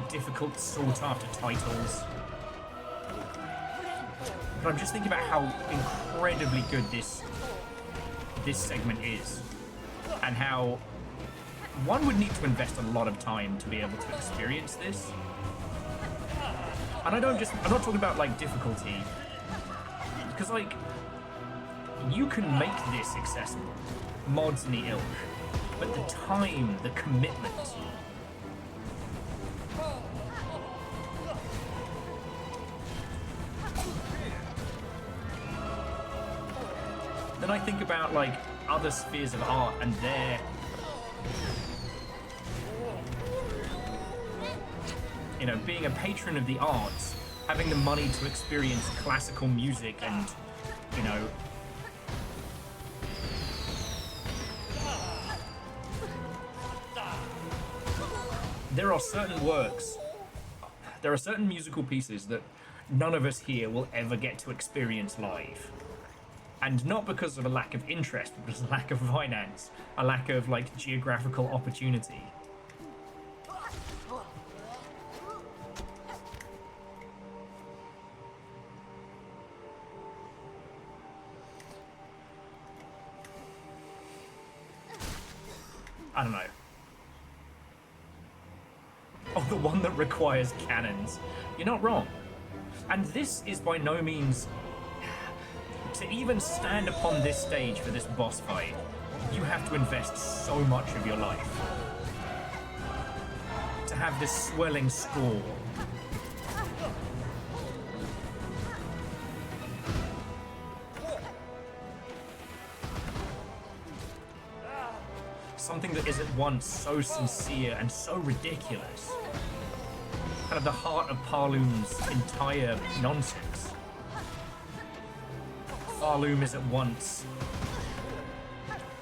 difficult sought-after titles. But I'm just thinking about how incredibly good this segment is, and how one would need to invest a lot of time to be able to experience this. And I'm not talking about like difficulty, because like you can make this accessible, mods and the ilk, but the time, the commitment. Then I think about like other spheres of art and their, you know, being a patron of the arts, having the money to experience classical music and, you know, there are certain works, there are certain musical pieces that none of us here will ever get to experience live. And not because of a lack of interest, but because of a lack of finance, a lack of, like, geographical opportunity. I don't know. Oh, the one that requires cannons. You're not wrong. And this is by no means To even stand upon this stage for this boss fight, you have to invest so much of your life. To have this swelling score. Something that is at once so sincere and so ridiculous. Kind of the heart of Parloom's entire nonsense. Parloom is at once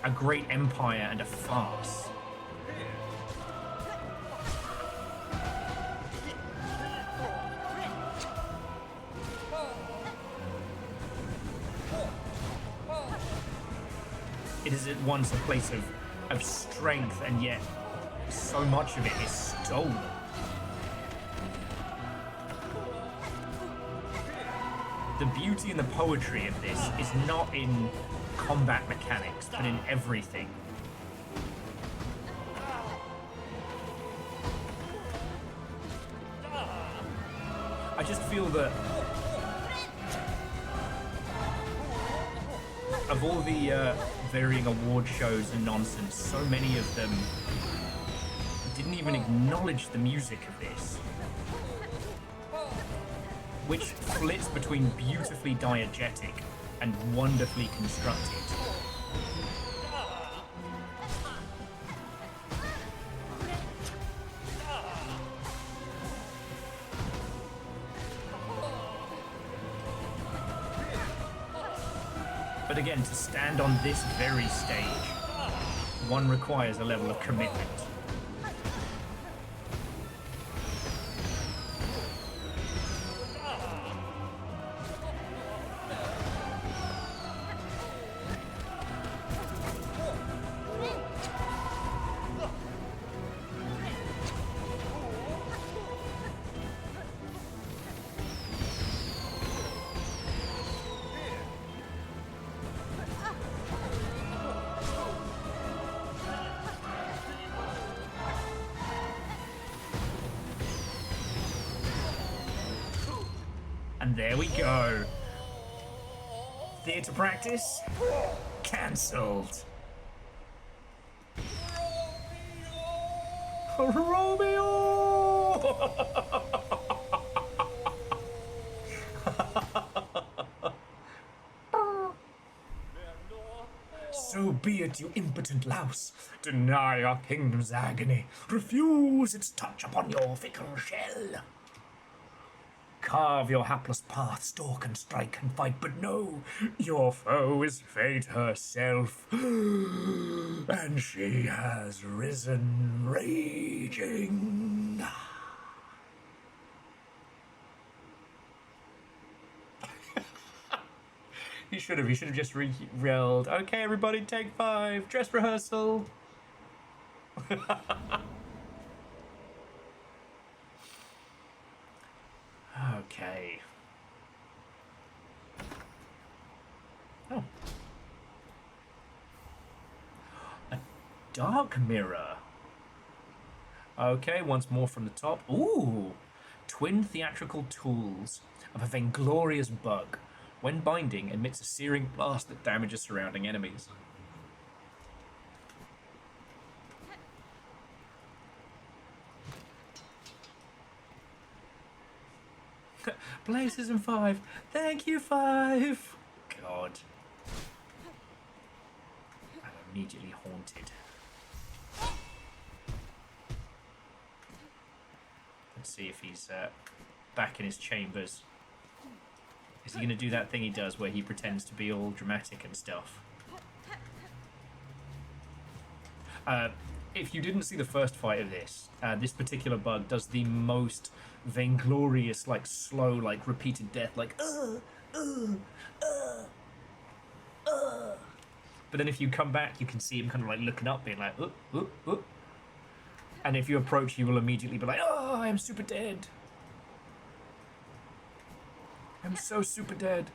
a great empire and a farce. It is at once a place of strength, and yet so much of it is stolen. The beauty and the poetry of this is not in combat mechanics, but in everything. I just feel that of all the varying award shows and nonsense, so many of them didn't even acknowledge the music of this, which flits between beautifully diegetic and wonderfully constructed. But again, to stand on this very stage, one requires a level of commitment. And there we go. Theatre practice cancelled. Romeo! So be it, you impotent louse. Deny our kingdom's agony. Refuse its touch upon your fickle shell. Carve your hapless path, stalk and strike and fight, but no, your foe is fate herself, and she has risen raging. He should have just yelled, okay everybody take 5, dress rehearsal. Okay. Oh. A dark mirror. Okay, once more from the top. Ooh! Twin theatrical tools of a vainglorious bug. When binding, emits a searing blast that damages surrounding enemies. Play season 5. Thank you, 5. God. I'm immediately haunted. Let's see if he's back in his chambers. Is he going to do that thing he does where he pretends to be all dramatic and stuff? If you didn't see the first fight of this, this particular bug does the most vainglorious, like slow, like repeated death, like But then if you come back, you can see him kind of like looking up, being like and if you approach, he will immediately be like, oh, I am super dead. I'm so super dead.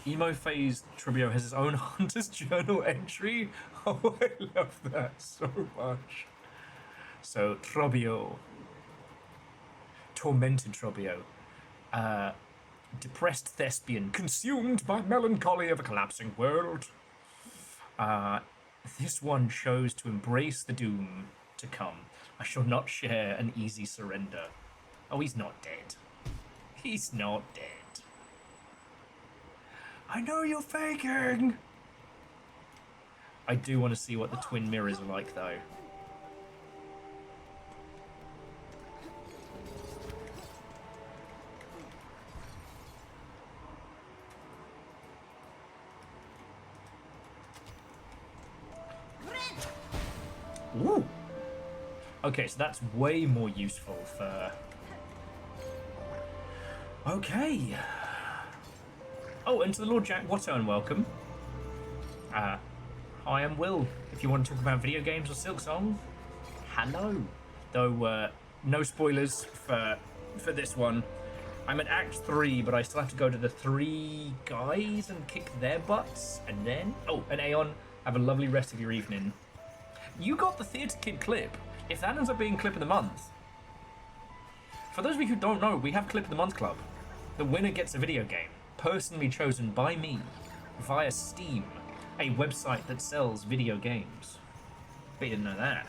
Emo Phase Trubio has his own Hunter's Journal entry. Oh, I love that so much. So, Trubio. Tormented Trubio. Depressed thespian, consumed by melancholy of a collapsing world. This one chose to embrace the doom to come. I shall not share an easy surrender. Oh, he's not dead. He's not dead. I know you're faking! I do want to see what the twin mirrors are like, though. Ooh! Okay, so that's way more useful for... Okay. Oh, and to the Lord Jack Watto, and welcome. Hi, I'm Will. If you want to talk about video games or Silksong, hello. Though, no spoilers for this one. I'm at Act 3, but I still have to go to the 3 guys and kick their butts, and then... Oh, and Aeon, have a lovely rest of your evening. You got the Theatre Kid clip. If that ends up being Clip of the Month... For those of you who don't know, we have Clip of the Month Club. The winner gets a video game, personally chosen by me, via Steam, a website that sells video games. Bet you didn't know that.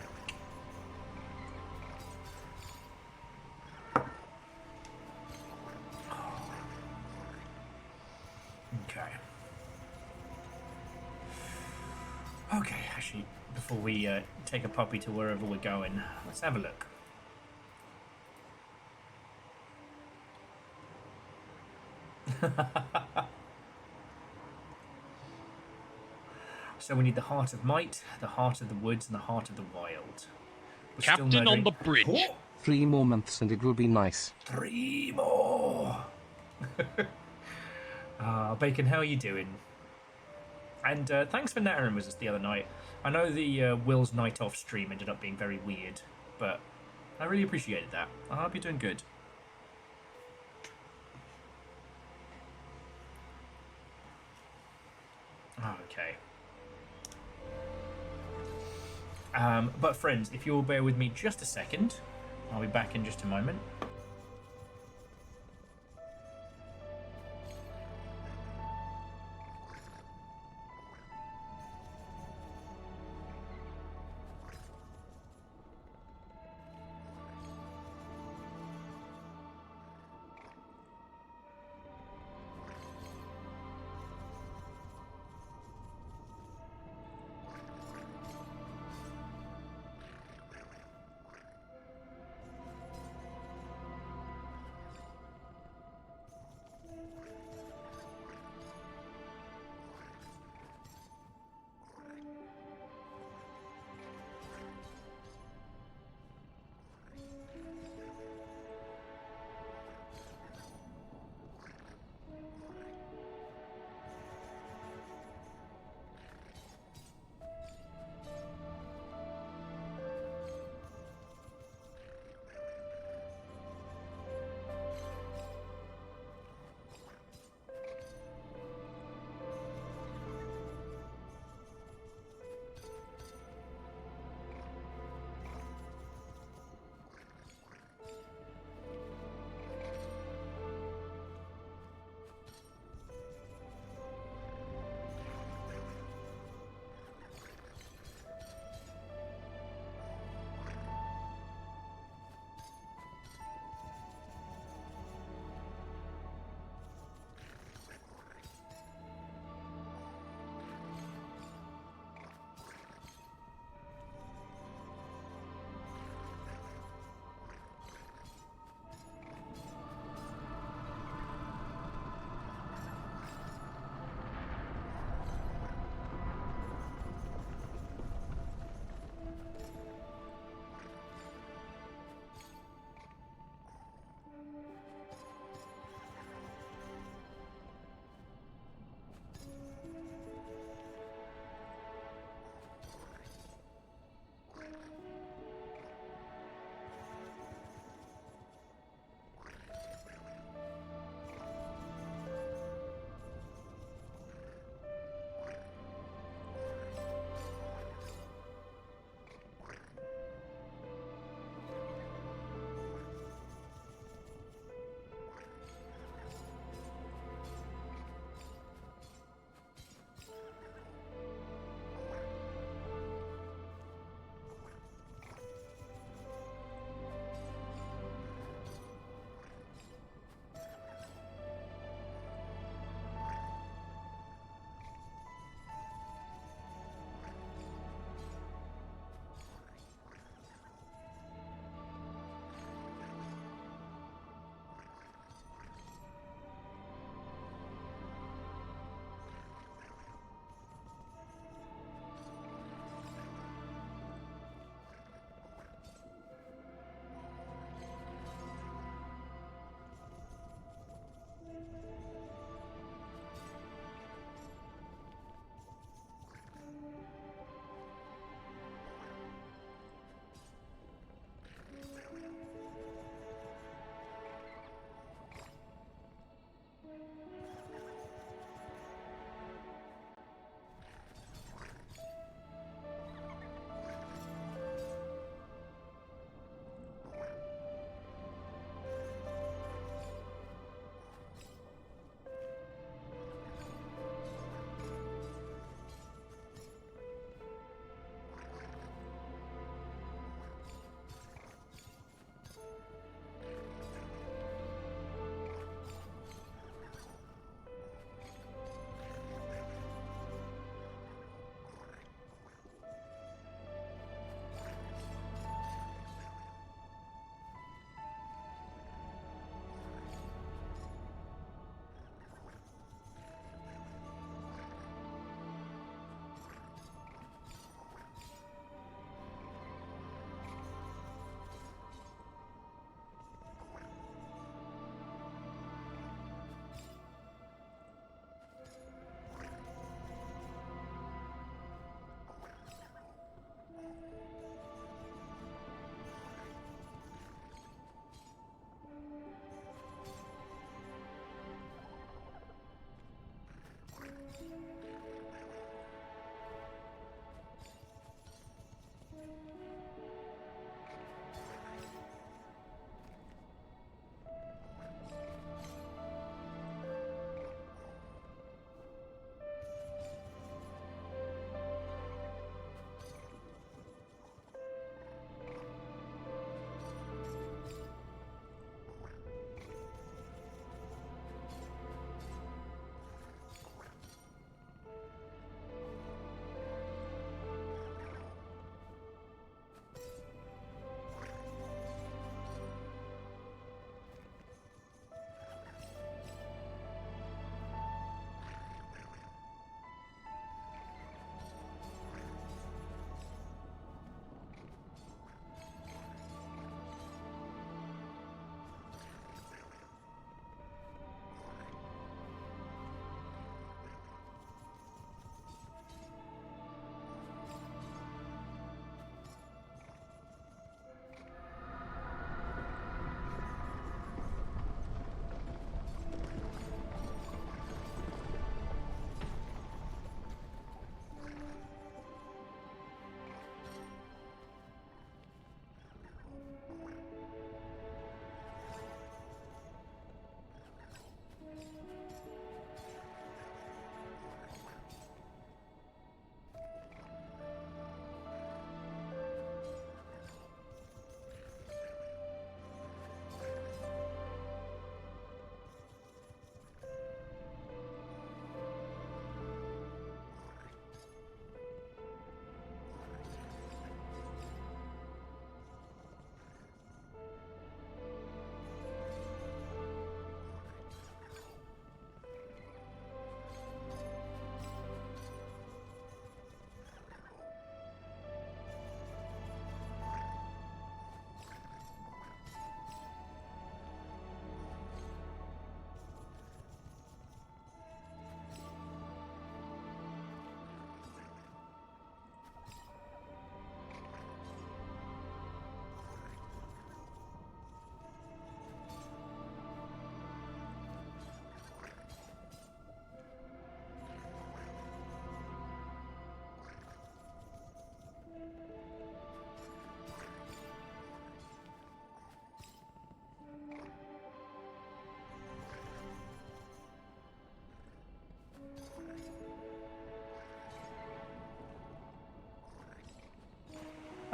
Okay. Okay, actually, before we take a puppy to wherever we're going, let's have a look. So we need the Heart of Might, the Heart of the Woods, and the Heart of the Wild. We're still Captain on murdering- the bridge. Oh, 3 more months and it will be nice. 3 more! Bacon, how are you doing? And thanks for nattering with us the other night. I know the Will's Night Off stream ended up being very weird, but I really appreciated that. I hope you're doing good. Okay. But friends, if you'll bear with me just a second, I'll be back in just a moment.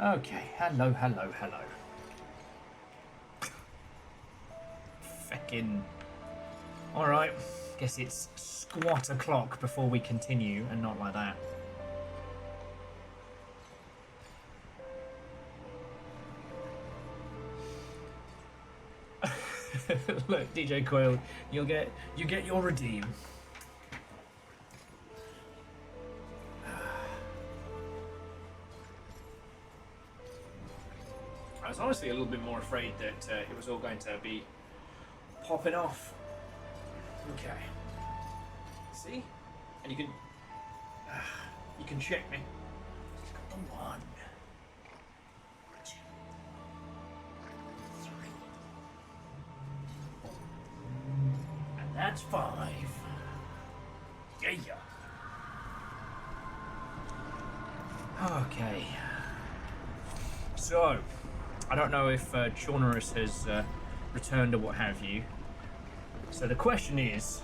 Okay, hello, hello, hello. Feckin'. Alright, guess it's squat o'clock before we continue, and not like that. Look, DJ Coil, you get your redeem. I was honestly a little bit more afraid that it was all going to be popping off. Okay. See? And you can check me. It's got the 1, 2, 3, 4. And that's 5. Yeah. Okay. So, I don't know if Chaunerus has returned or what have you. So the question is,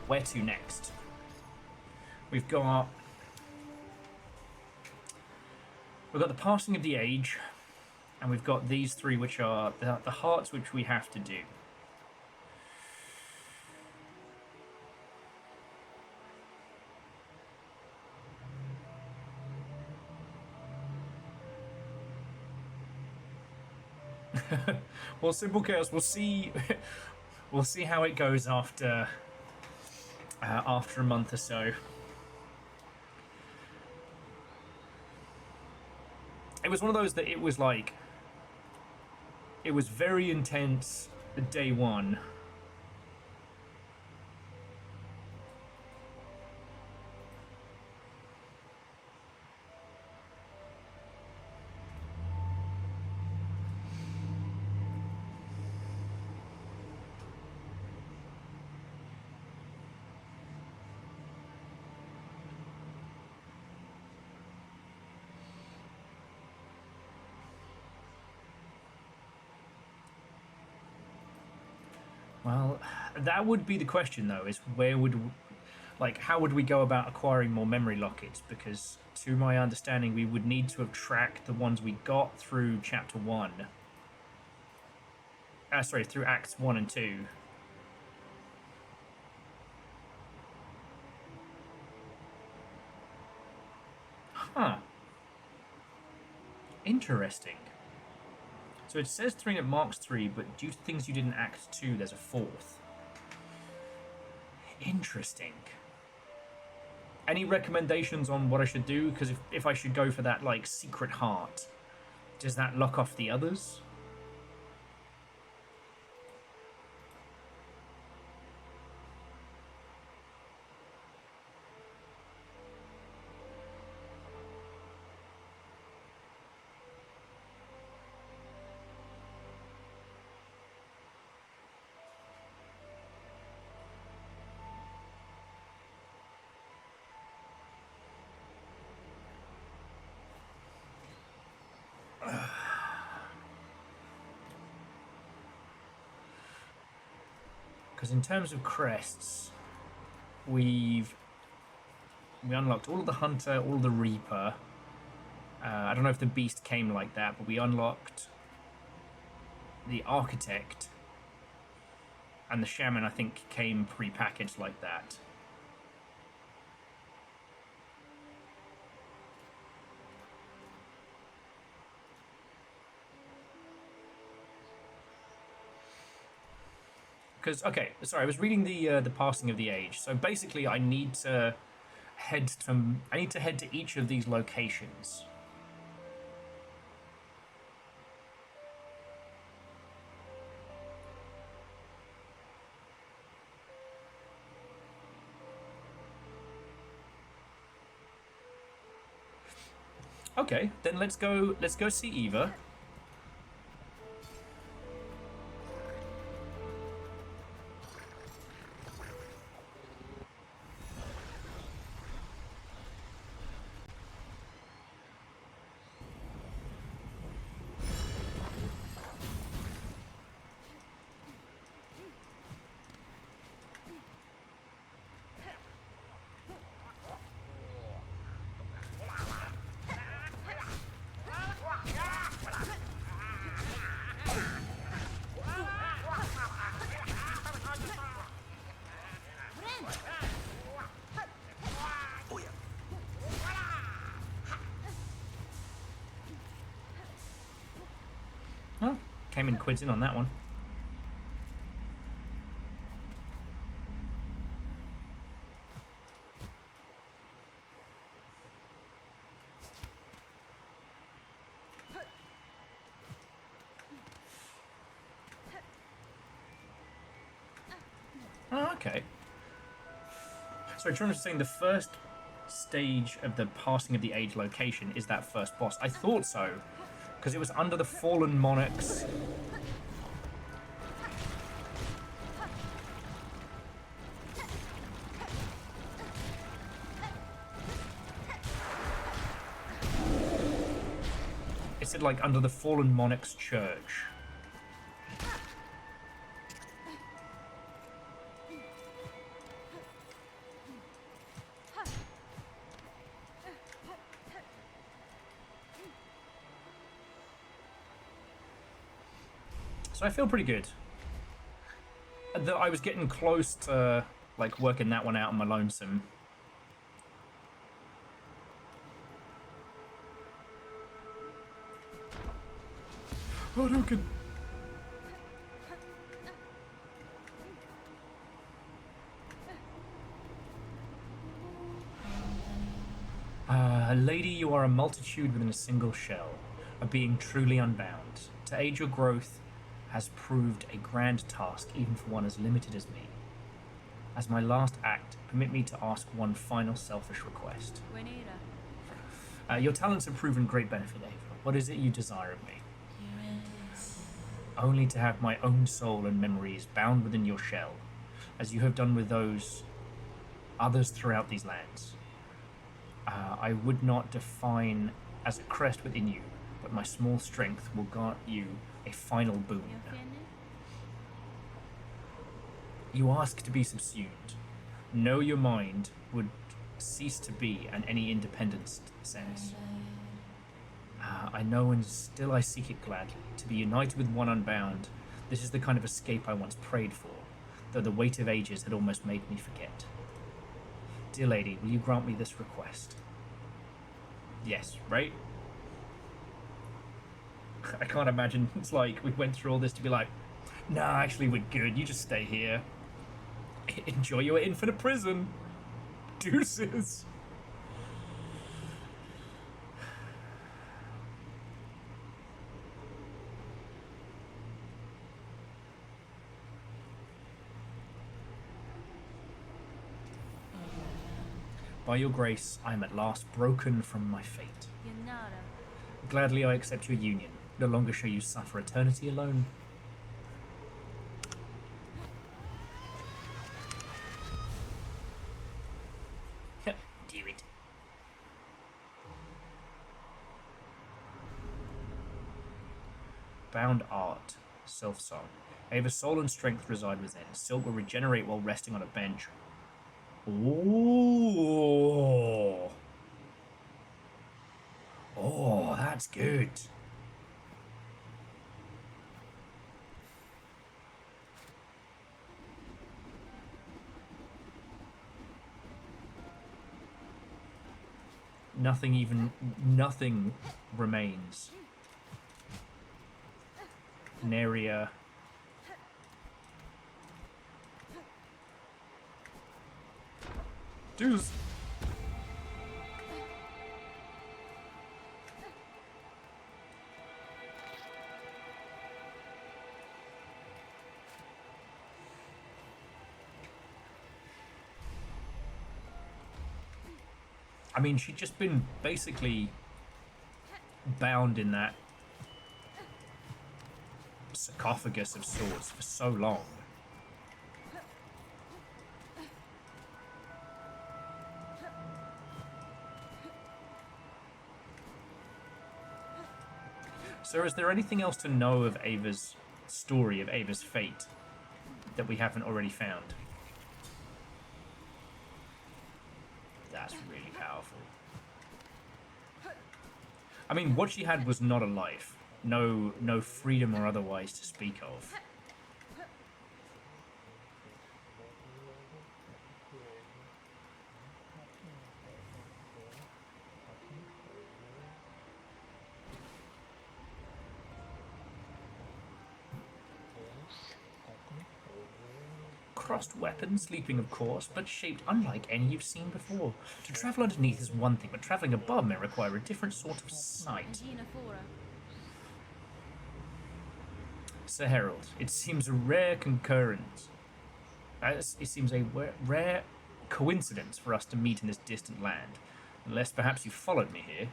where to next? We've got the passing of the age, and we've got these 3, which are the hearts, which we have to do. Well, Simple Chaos, we'll see. We'll see how it goes after a month or so. It was one of those that it was like, it was very intense day 1. Well, that would be the question, though, is how would we go about acquiring more memory lockets? Because, to my understanding, we would need to have tracked the ones we got through Chapter 1. Through Acts 1 and 2. Huh. Interesting. So it says 3 and it marks 3, but due to things you did in Act 2, there's a 4th. Interesting. Any recommendations on what I should do? Because if I should go for that, like, secret heart, does that lock off the others? Because in terms of crests, we unlocked all of the Hunter, all of the Reaper. I don't know if the Beast came like that, but we unlocked the Architect, and the Shaman, I think, came pre-packaged like that. Because, okay, sorry, I was reading the passing of the age. So basically, I need to head to each of these locations. Okay, then let's go see Eva. Came in quids in on that one. Oh, okay. Sorry, Tron was saying the first stage of the passing of the age location is that first boss. I thought so, because it was under the fallen monarchs. It said like under the fallen monarch's church. So I feel pretty good. I was getting close to like working that one out on my lonesome. Oh, no, good. Lady, you are a multitude within a single shell, a being truly unbound. To aid your growth has proved a grand task, even for one as limited as me. As my last act, permit me to ask one final selfish request. Your talents have proven great benefit, Ava. What is it you desire of me? Only to have my own soul and memories bound within your shell, as you have done with those others throughout these lands. I would not define as a crest within you, but my small strength will grant you a final boon. You ask to be subsumed. Know your mind would cease to be in any independent sense. I know, and still I seek it gladly. To be united with one unbound, this is the kind of escape I once prayed for, though the weight of ages had almost made me forget. Dear lady, will you grant me this request? Yes, right? I can't imagine it's like we went through all this to be like, nah, actually we're good, you just stay here. Enjoy your infinite prison. Deuces. By your grace, I am at last broken from my fate. Gladly I accept your union. No longer shall you suffer eternity alone. Yep, do it. Bound art. Silksong. Ava's soul and strength reside within. Silk will regenerate while resting on a bench. Ooh. Oh, that's good. Nothing remains. Neria. Deuce. I mean, she'd just been basically bound in that sarcophagus of sorts for so long. So is there anything else to know of Ava's story, of Ava's fate, that we haven't already found? That's really powerful. I mean, what she had was not a life. No freedom or otherwise to speak of. crossed weapon, sleeping of course, but shaped unlike any you've seen before. To travel underneath is one thing, but traveling above may require a different sort of sight. Gina Fora. Sir Herald, it seems a rare concurrence. It seems a rare coincidence for us to meet in this distant land, unless perhaps you followed me here.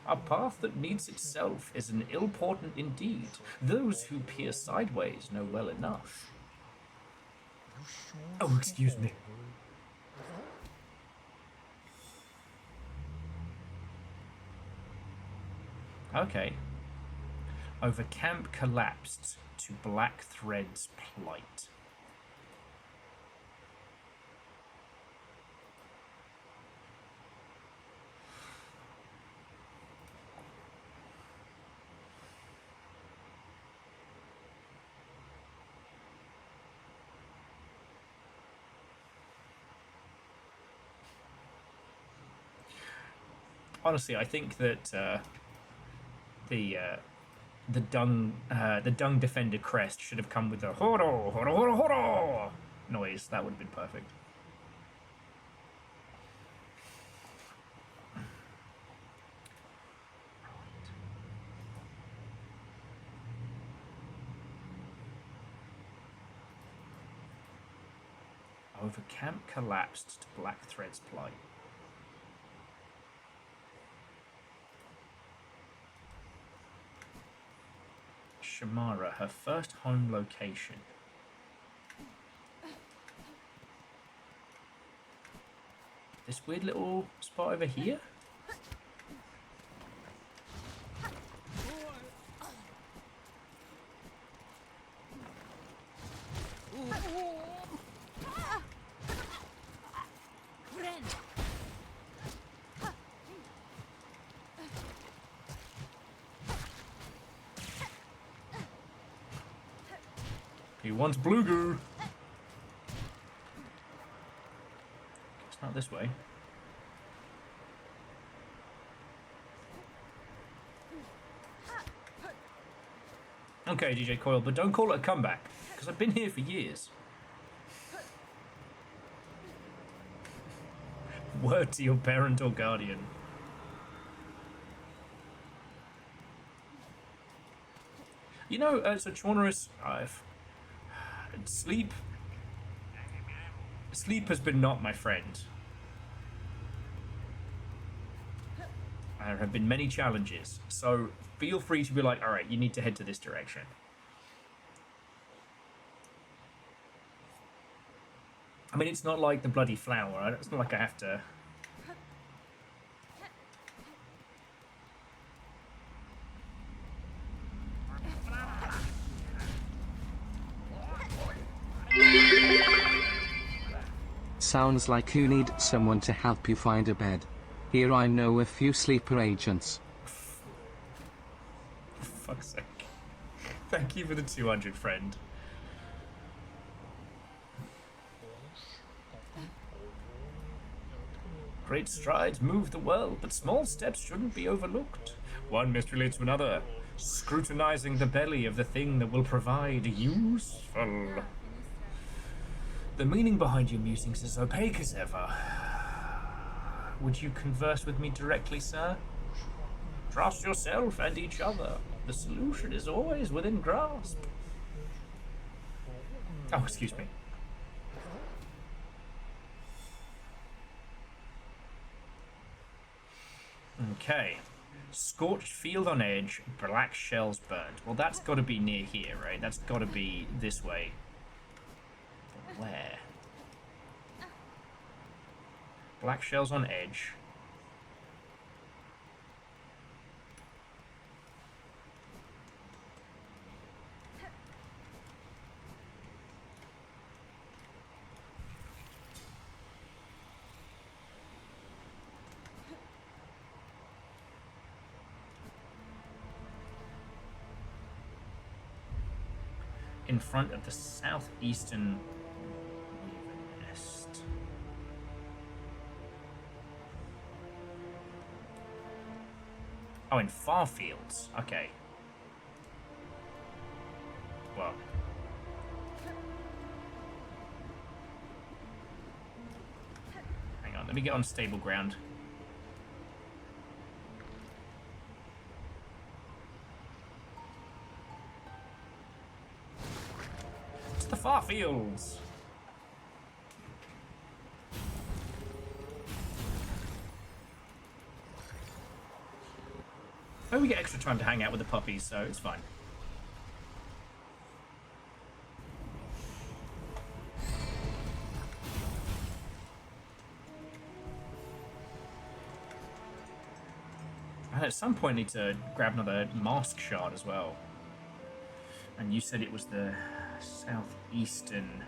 A path that meets itself is an ill portent indeed. Those who peer sideways know well enough. Oh, excuse me. Okay. Over camp collapsed to black thread's plight. Honestly, I think that the dung defender crest should have come with a horo horo horo horo noise. That would have been perfect. Over camp collapsed to black thread's plight. Shamara, her first home location. This weird little spot over here? He wants blue goo. It's not this way. Okay, DJ Coil, but don't call it a comeback, because I've been here for years. Word to your parent or guardian. You know, so Chaunerus, sleep has been not my friend. There have been many challenges, so feel free to be like, alright, you need to head to this direction. I mean, it's not like the bloody flower, it's not like I have to... Sounds like you need someone to help you find a bed. Here I know a few sleeper agents. For fuck's sake. Thank you for the 200, friend. Great strides move the world, but small steps shouldn't be overlooked. One mystery leads to another, scrutinizing the belly of the thing that will provide useful. The meaning behind your musings is opaque as ever. Would you converse with me directly, sir? Trust yourself and each other. The solution is always within grasp. Oh, excuse me. Okay. Scorched field on edge, black shells burned. Well, that's got to be near here, right? That's got to be this way. Where? Black shells on edge. In front of the southeastern nest. Oh, in far fields. Okay. Well. Let me get on stable ground. To the far fields. Oh, we get extra time to hang out with the puppies, so it's fine. And at some point, I need to grab another mask shard as well. And you said it was the southeastern.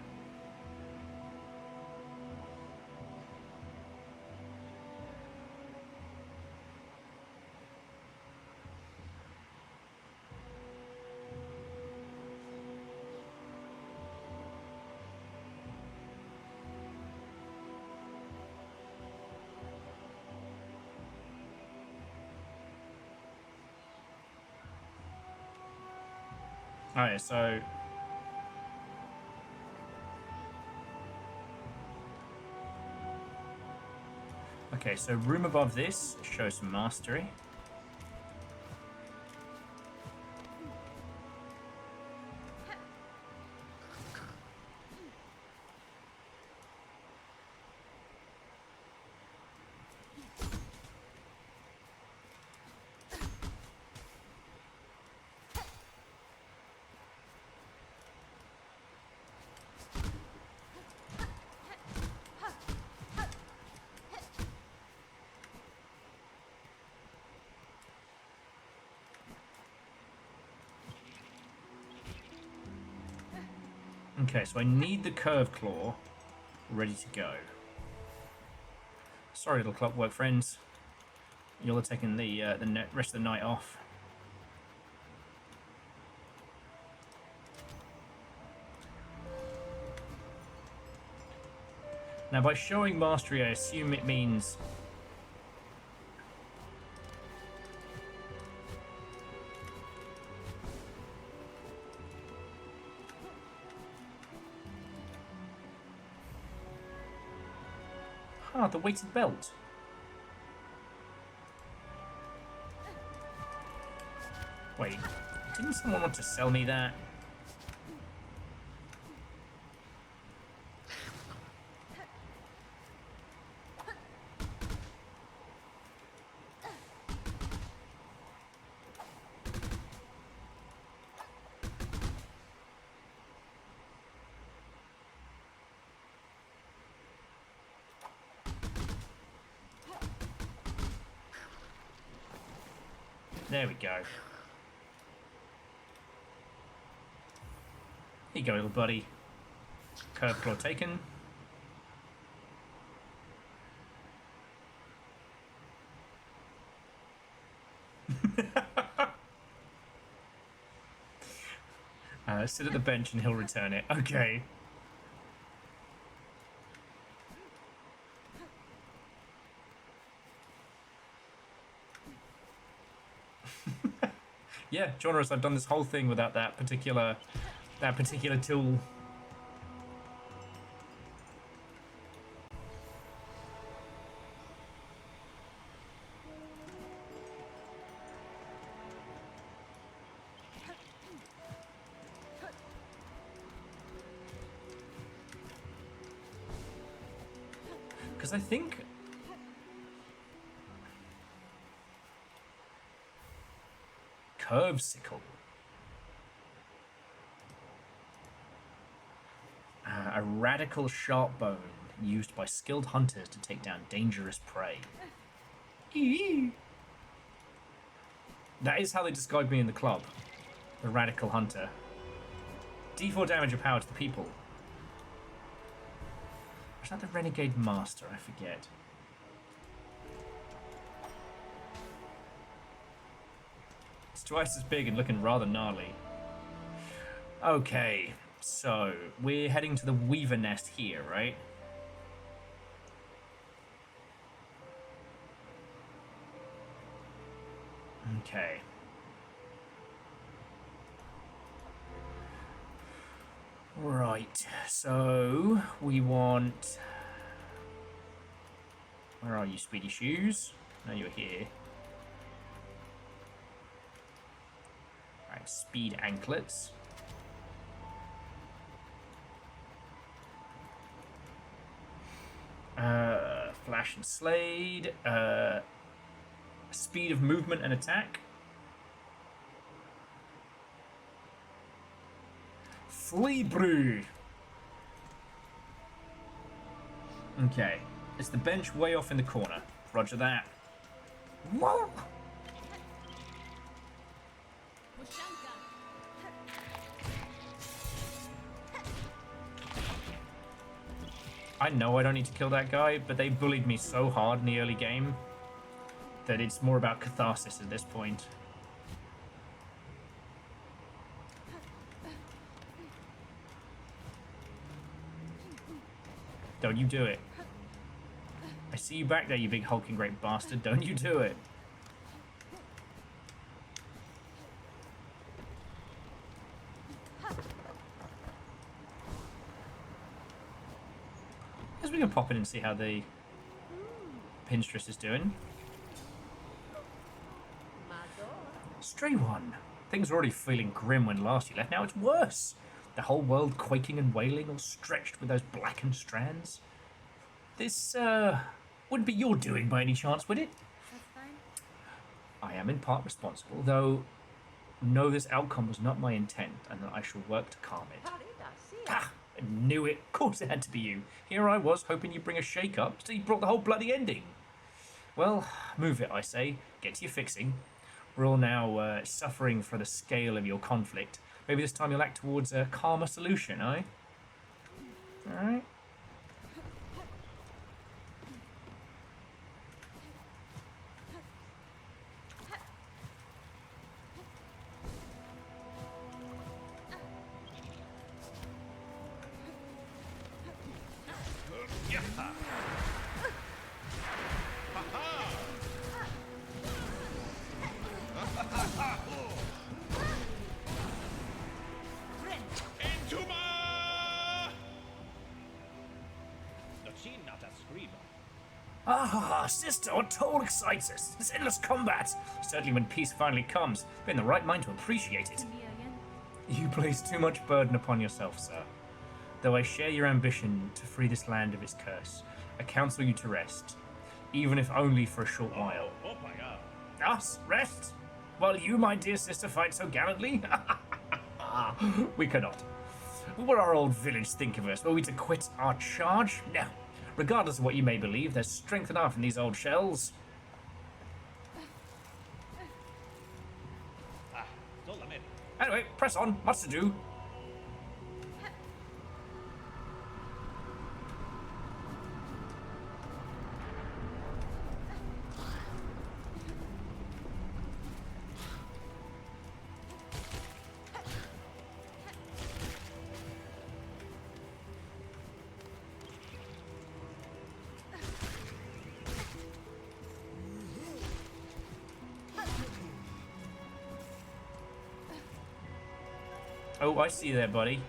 Alright, so okay, so room above this shows some mastery. Okay, so I need the curve claw ready to go. Sorry, little clockwork friends. You'll have taken the rest of the night off. Now, by showing mastery, I assume it means... Ah, the weighted belt. Wait, didn't someone want to sell me that? There we go. Here you go, little buddy. Curve claw taken. Sit at the bench and he'll return it. Okay. Yeah, genres. I've done this whole thing without that particular tool. Because I think curve sickle. A radical sharp bone used by skilled hunters to take down dangerous prey. That is how they described me in the club. The radical hunter. D4 damage of power to the people. Is that the renegade master? I forget. It's twice as big and looking rather gnarly. Okay, so we're heading to the Weaver Nest here, right? Okay. Right, so we want Where are you, Speedy Shoes? No, you're here. Alright, Speed Anklets. Flash and Slade. Speed of movement and attack. Flea Brew. Okay. It's the bench way off in the corner. Roger that. Whoa! I know I don't need to kill that guy, but they bullied me so hard in the early game that it's more about catharsis at this point. Don't you do it. I see you back there, you big hulking great bastard. Don't you do it. Guess we can pop in and see how the Pinstress is doing. Stray one. Things were already feeling grim when last you left. Now it's worse. The whole world quaking and wailing, all stretched with those blackened strands. This, wouldn't be your doing by any chance, would it? That's fine. I am in part responsible, though know this outcome was not my intent, and that I shall work to calm it. Ah, I knew it. Of course it had to be you. Here I was, hoping you'd bring a shake-up, so you brought the whole bloody ending. Well, move it, I say. Get to your fixing. We're all now suffering for the scale of your conflict. Maybe this time you'll act towards a calmer solution, eh? Alright. Ah, sister, what toll excites us? This endless combat. Certainly when peace finally comes, be in the right mind to appreciate it. Me again. You place too much burden upon yourself, sir. Though I share your ambition to free this land of its curse, I counsel you to rest, even if only for a short while. Us? Rest? While you, my dear sister, fight so gallantly? We cannot. What will our old village think of us? Were we to quit our charge? No. Regardless of what you may believe, there's strength enough in these old shells. Anyway, press on. Much to do. Oh, I see you there, buddy.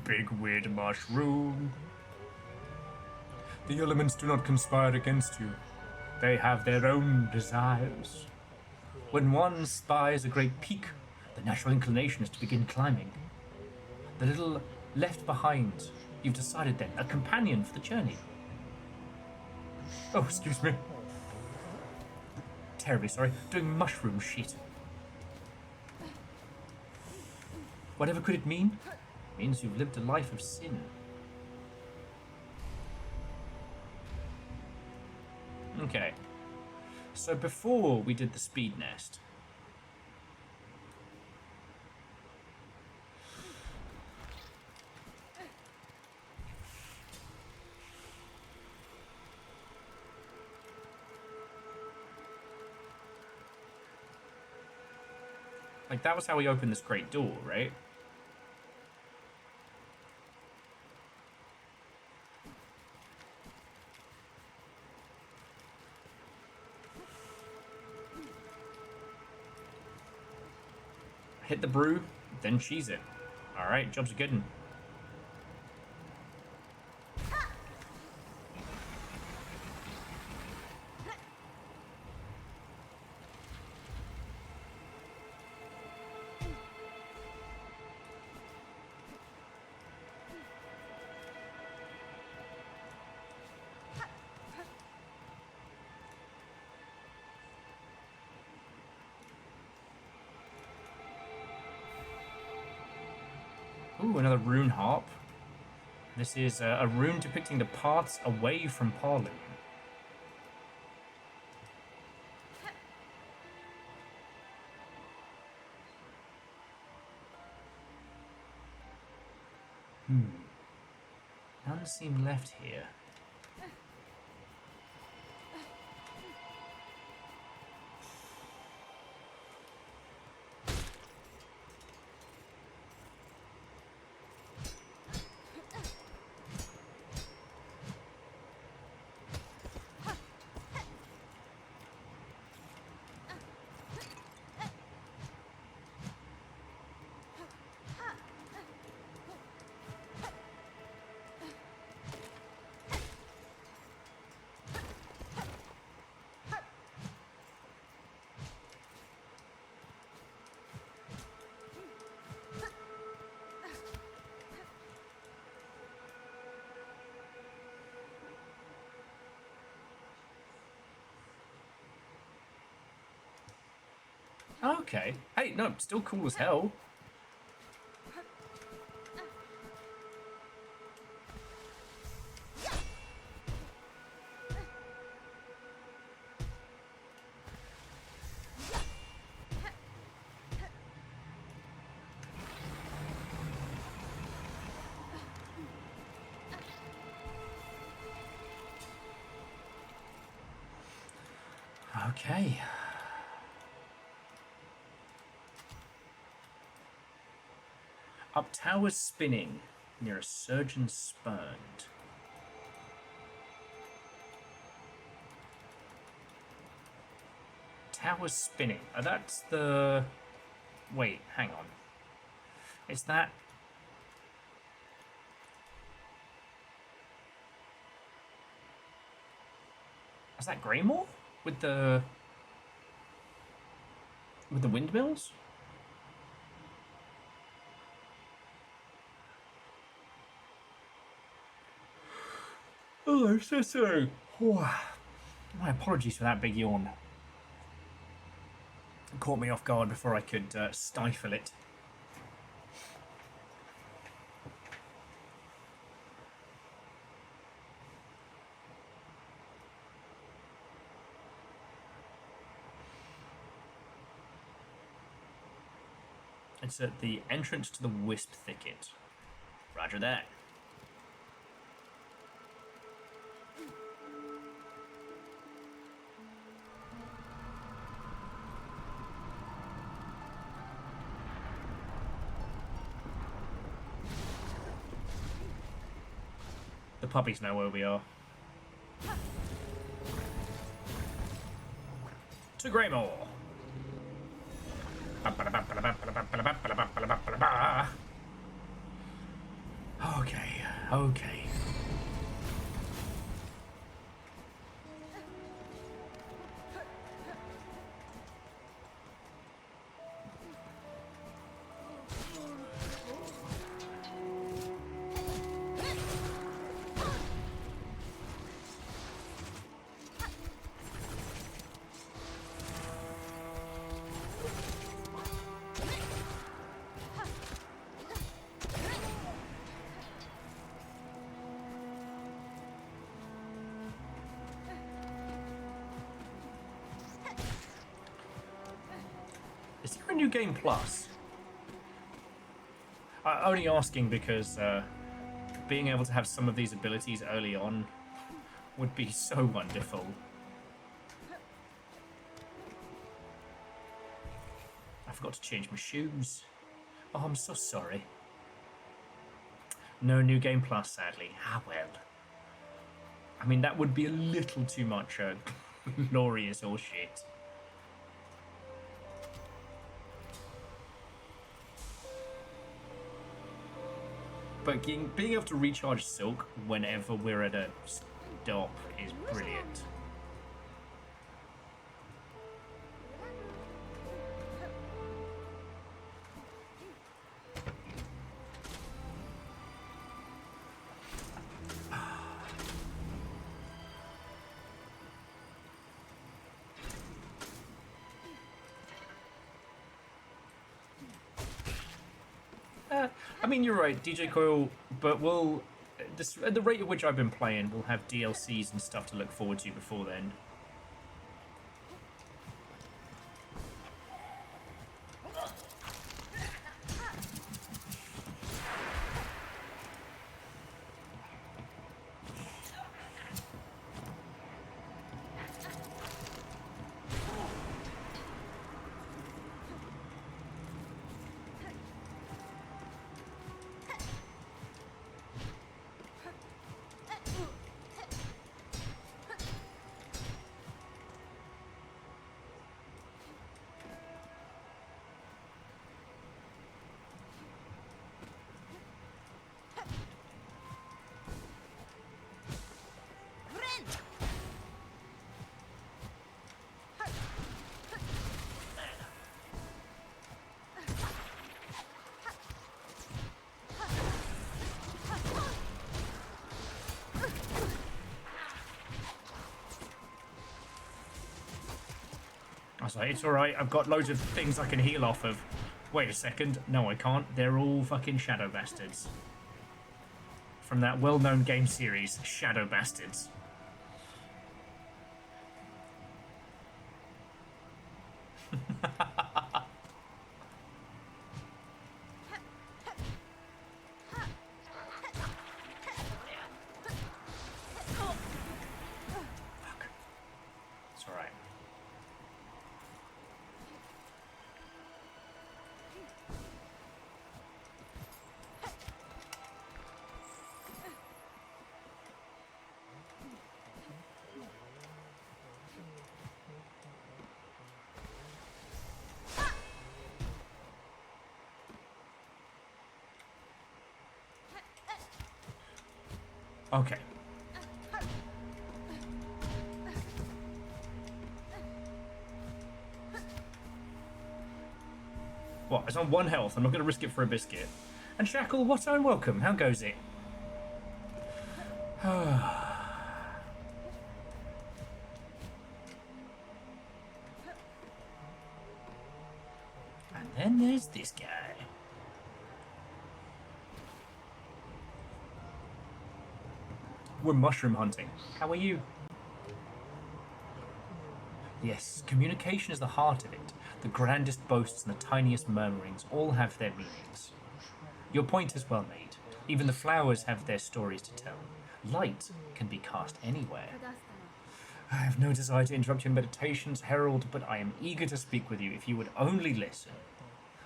Big weird mushroom. The elements do not conspire against you. They have their own desires. When one spies a great peak, the natural inclination is to begin climbing. The little left behind, you've decided then, a companion for the journey. Oh, excuse me. Terribly sorry, doing mushroom shit. Whatever could it mean? It means you've lived a life of sin. Okay. So before we did the speed nest, like, that was how we opened this great door, right? hit the brew, then cheese it. All right, job's a good one. Ooh, another rune harp. This is a rune depicting the paths away from Parlin. None seem left here. Okay. Hey, no, still cool as hell. Okay. Up towers spinning near a surgeon spurned. Towers spinning. Oh, that's the... Wait, hang on. Is that... Is that Greymore? With the windmills? Oh, I'm so sorry. Oh, my apologies for that big yawn. It caught me off guard before I could stifle it. It's at the entrance to the Wisp Thicket. Roger that. The puppies know where we are. To Greymore. Okay, okay. Is there a new game plus? I'm only asking because being able to have some of these abilities early on would be so wonderful. I forgot to change my shoes. Oh, I'm so sorry. No new game plus, sadly. Ah, well. I mean, that would be a little too much glorious or shit. But being able to recharge Silk whenever we're at a stop is brilliant. I mean, you're right, DJ Coil, but we'll... at the rate at which I've been playing, we'll have DLCs and stuff to look forward to before then. I was like, it's alright, I've got loads of things I can heal off of. Wait a second, no I can't, they're all fucking Shadow Bastards. From that well-known game series, Shadow Bastards. Fuck. It's alright. Okay. What? It's on 1 health. I'm not going to risk it for a biscuit. And Shackle, what and welcome. How goes it? And then there's this guy. We're mushroom hunting. How are you? Yes, communication is the heart of it. The grandest boasts and the tiniest murmurings all have their meanings. Your point is well made. Even the flowers have their stories to tell. Light can be cast anywhere. I have no desire to interrupt your meditations, Herald, but I am eager to speak with you if you would only listen.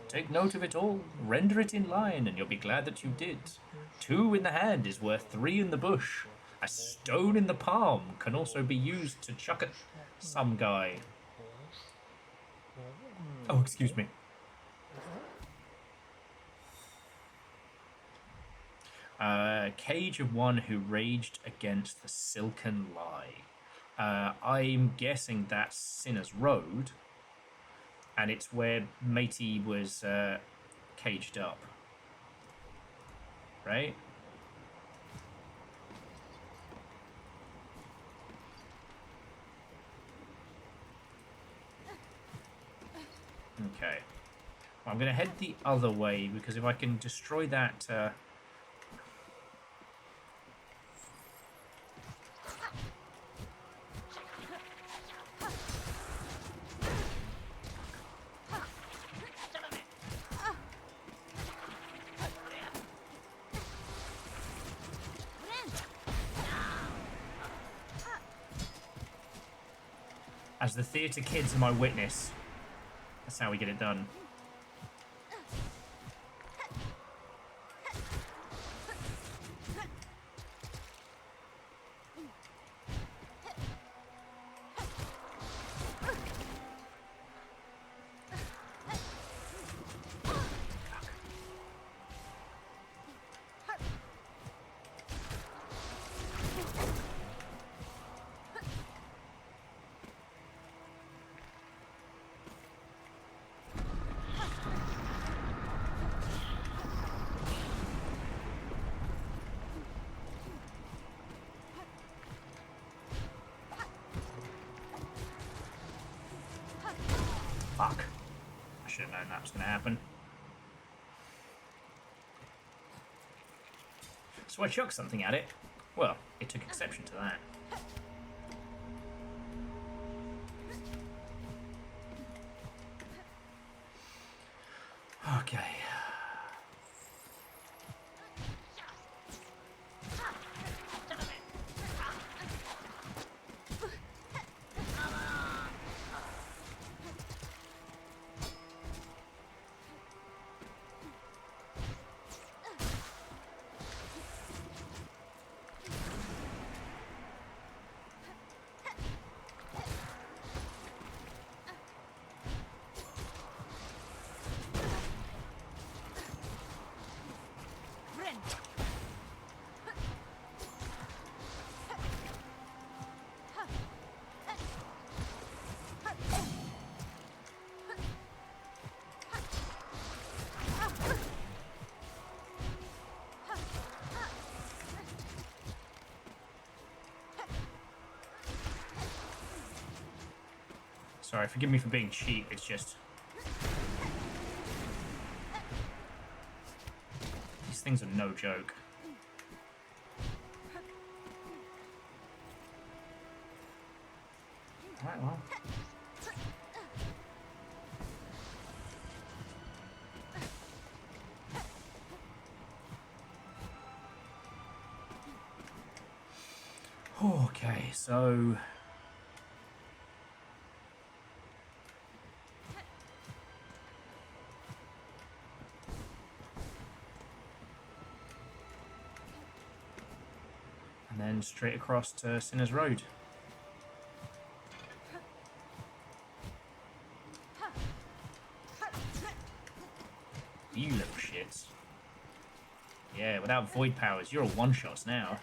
Take note of it all, render it in line, and you'll be glad that you did. 2 in the hand is worth 3 in the bush. A stone in the palm can also be used to chuck at some guy. Oh, excuse me. Cage of one who raged against the silken lie. I'm guessing that's Sinner's Road, and it's where Matey was caged up. Right? Okay. Well, I'm going to head the other way, because if I can destroy that... As the theatre kids are my witness. That's how we get it done. known that was going to happen. So I chucked something at it. Well, it took exception to that. Okay. Sorry, forgive me for being cheap, it's just... these things are no joke. Alright, well... okay, so... and then straight across to Sinner's Road. You little shits. Yeah, without void powers, you're a one-shot now.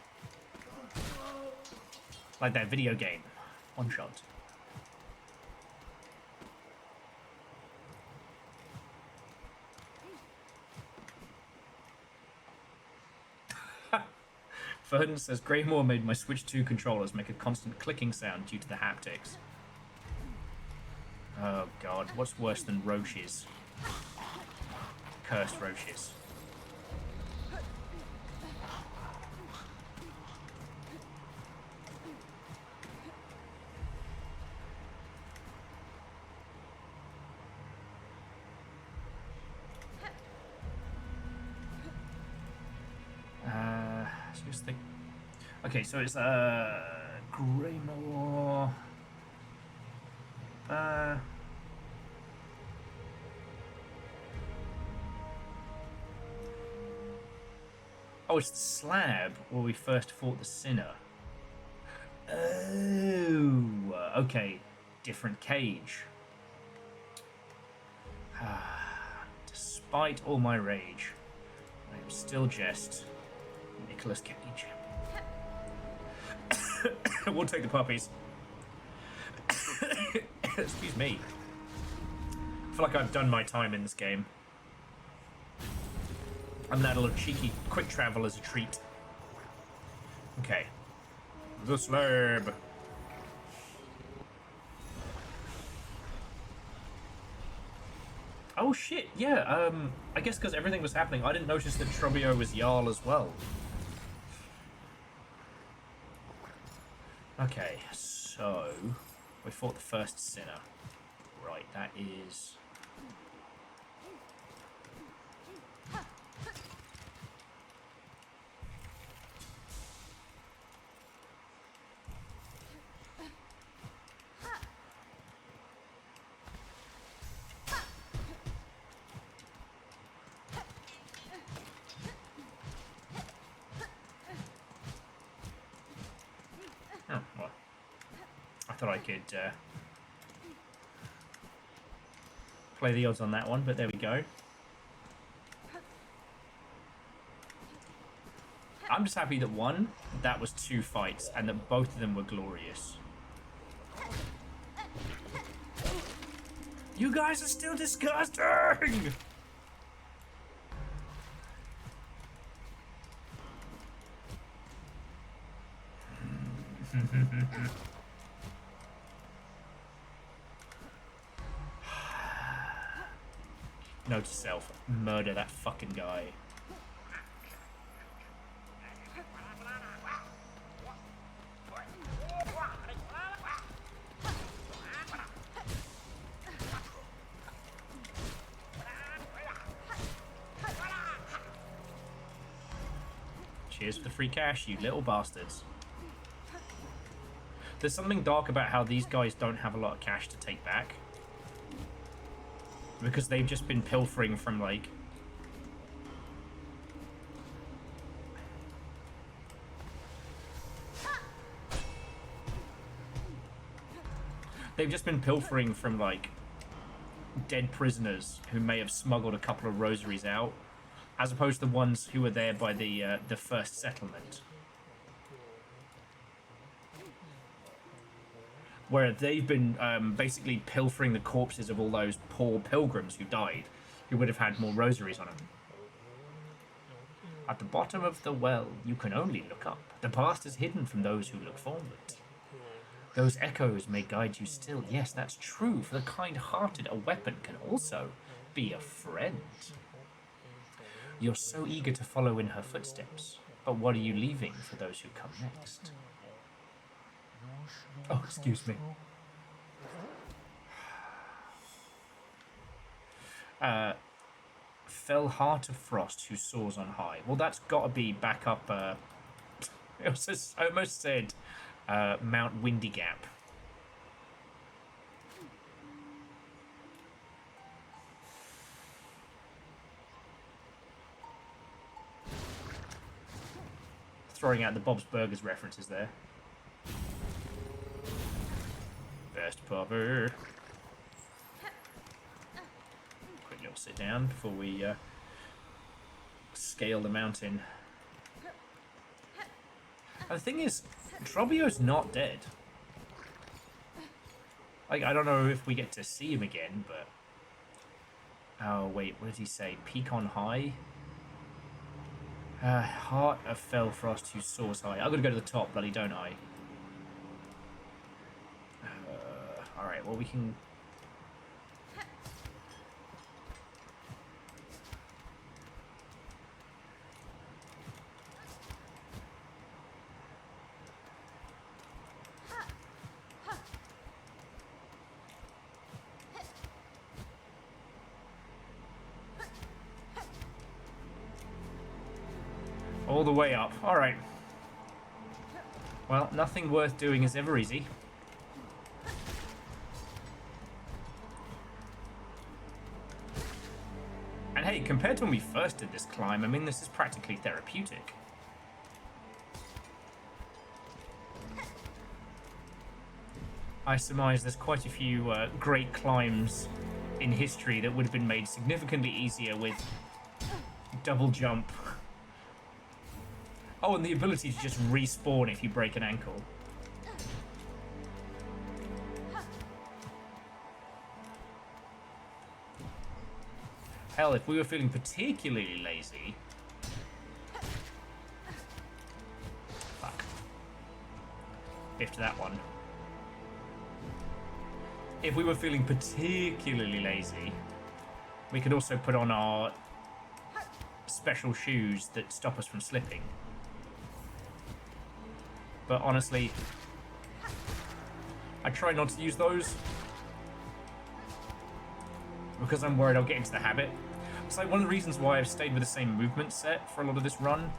Like that video game. One-shot. Vernon says, Greymore made my Switch 2 controllers make a constant clicking sound due to the haptics. Oh god, what's worse than roaches? Cursed roaches. Okay, so it's Greymore. Oh, it's the slab where we first fought the Sinner. Oh, okay, different cage. Despite all my rage, I am still just Nicolas Cage. We'll take the puppies. Excuse me. I feel like I've done my time in this game. I'm that little cheeky quick travel as a treat. Okay. The slab. Oh shit, yeah, I guess because everything was happening, I didn't notice that Trobio was Jarl as well. Okay, so we fought the first Sinner. Right, that is... oh, well. I thought I could play the odds on that one, but there we go. I'm just happy that one, that was 2 fights, and that both of them were glorious. You guys are still disgusting! Note to self, murder that fucking guy. Cheers for the free cash, you little bastards. There's something dark about how these guys don't have a lot of cash to take back. Because they've just been pilfering from, like... They've just been pilfering from, like, dead prisoners who may have smuggled a couple of rosaries out, as opposed to the ones who were there by the first settlement. Where they've been basically pilfering the corpses of all those poor pilgrims who died, who would have had more rosaries on them. At the bottom of the well, you can only look up. The past is hidden from those who look forward. Those echoes may guide you still. Yes, that's true. For the kind-hearted, a weapon can also be a friend. You're so eager to follow in her footsteps, but what are you leaving for those who come next? Oh, excuse me. Fell Heart of Frost, who soars on high. Well, that's got to be back up. I almost said Mount Windy Gap. Throwing out the Bob's Burgers references there. Best popper. Quick little sit down before we scale the mountain. And the thing is, Trobbio's not dead. Like, I don't know if we get to see him again, but... Oh, wait, what did he say? Peak on high? Heart of Fell Frost who soars high. I'm gonna go to the top, bloody, don't I? Alright, well, we can... All the way up. Alright. Well, nothing worth doing is ever easy. And hey, compared to when we first did this climb, I mean, this is practically therapeutic. I surmise there's quite a few great climbs in history that would have been made significantly easier with double jump. Oh, and the ability to just respawn if you break an ankle. Hell, if we were feeling particularly lazy... Fuck. Biff to that one. If we were feeling particularly lazy, we could also put on our special shoes that stop us from slipping. But honestly, I try not to use those because I'm worried I'll get into the habit. It's like one of the reasons why I've stayed with the same movement set for a lot of this run.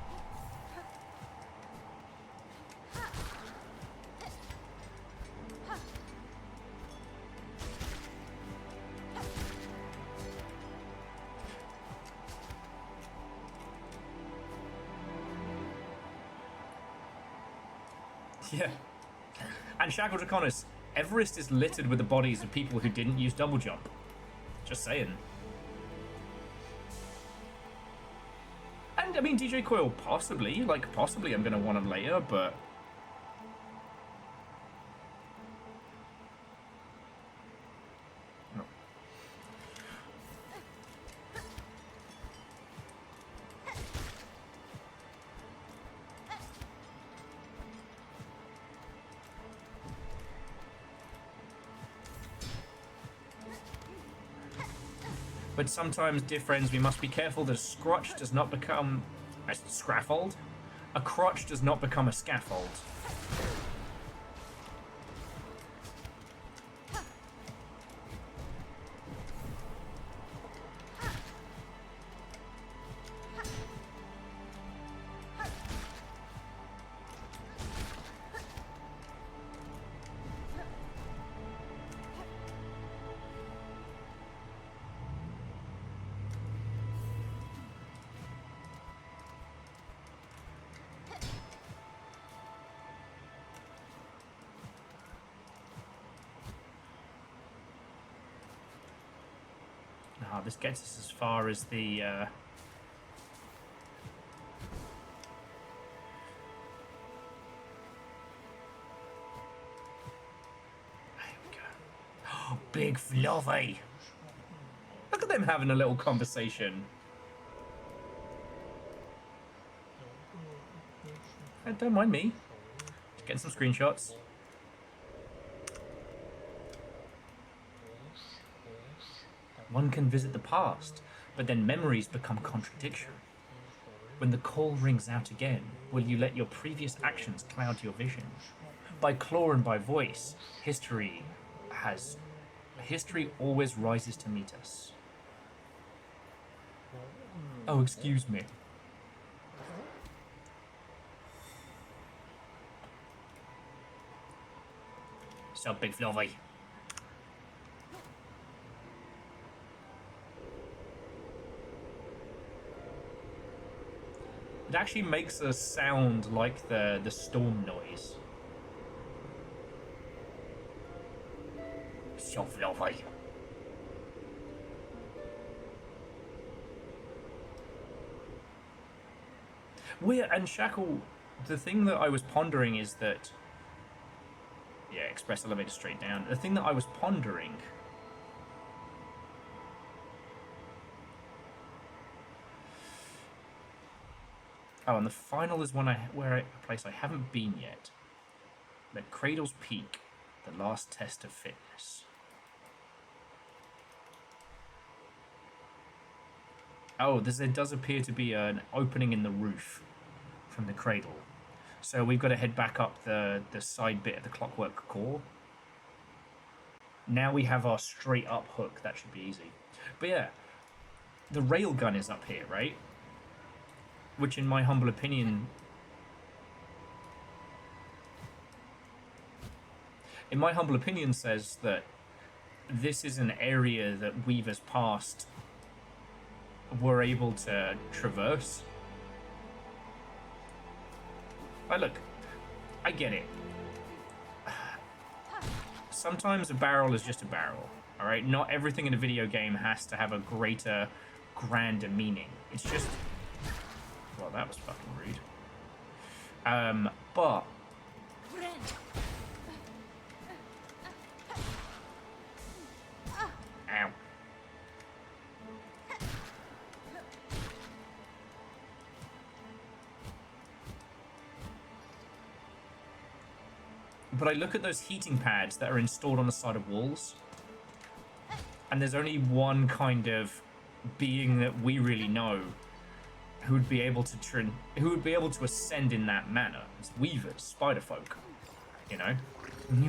Yeah. And Shackle Draconis, Everest is littered with the bodies of people who didn't use double jump. Just saying. And, I mean, DJ Coil, possibly. Like, possibly I'm going to want him later, but... No. But sometimes, dear friends, we must be careful that a scrotch does not become a scaffold. A crotch does not become a scaffold. Ah, this gets us as far as the... There we go. Oh, big fluffy! Look at them having a little conversation. Don't mind me. Just getting some screenshots. One can visit the past, but then memories become contradictory. When the call rings out again, will you let your previous actions cloud your vision? By claw and by voice, history always rises to meet us. Oh, excuse me. Sup, big fluffy. It actually makes a sound like the storm noise. So fluffy. And Shackle, the thing that I was pondering is that... Yeah, express elevator straight down. The thing that I was pondering... Oh, and the final is a place I haven't been yet. Let Cradle's Peak, the last test of fitness. Oh, there does appear to be an opening in the roof from the cradle. So we've got to head back up the side bit of the clockwork core. Now we have our straight up hook. That should be easy. But yeah, the railgun is up here, right? Which, in my humble opinion... says that this is an area that Weaver's past were able to traverse. Look, I get it. Sometimes a barrel is just a barrel, alright? Not everything in a video game has to have a greater, grander meaning. It's just... Well, that was fucking rude. But... Ow. But I look at those heating pads that are installed on the side of walls, and there's only one kind of being that we really know who would be able to ascend in that manner. It's Weavers, spider folk, you know.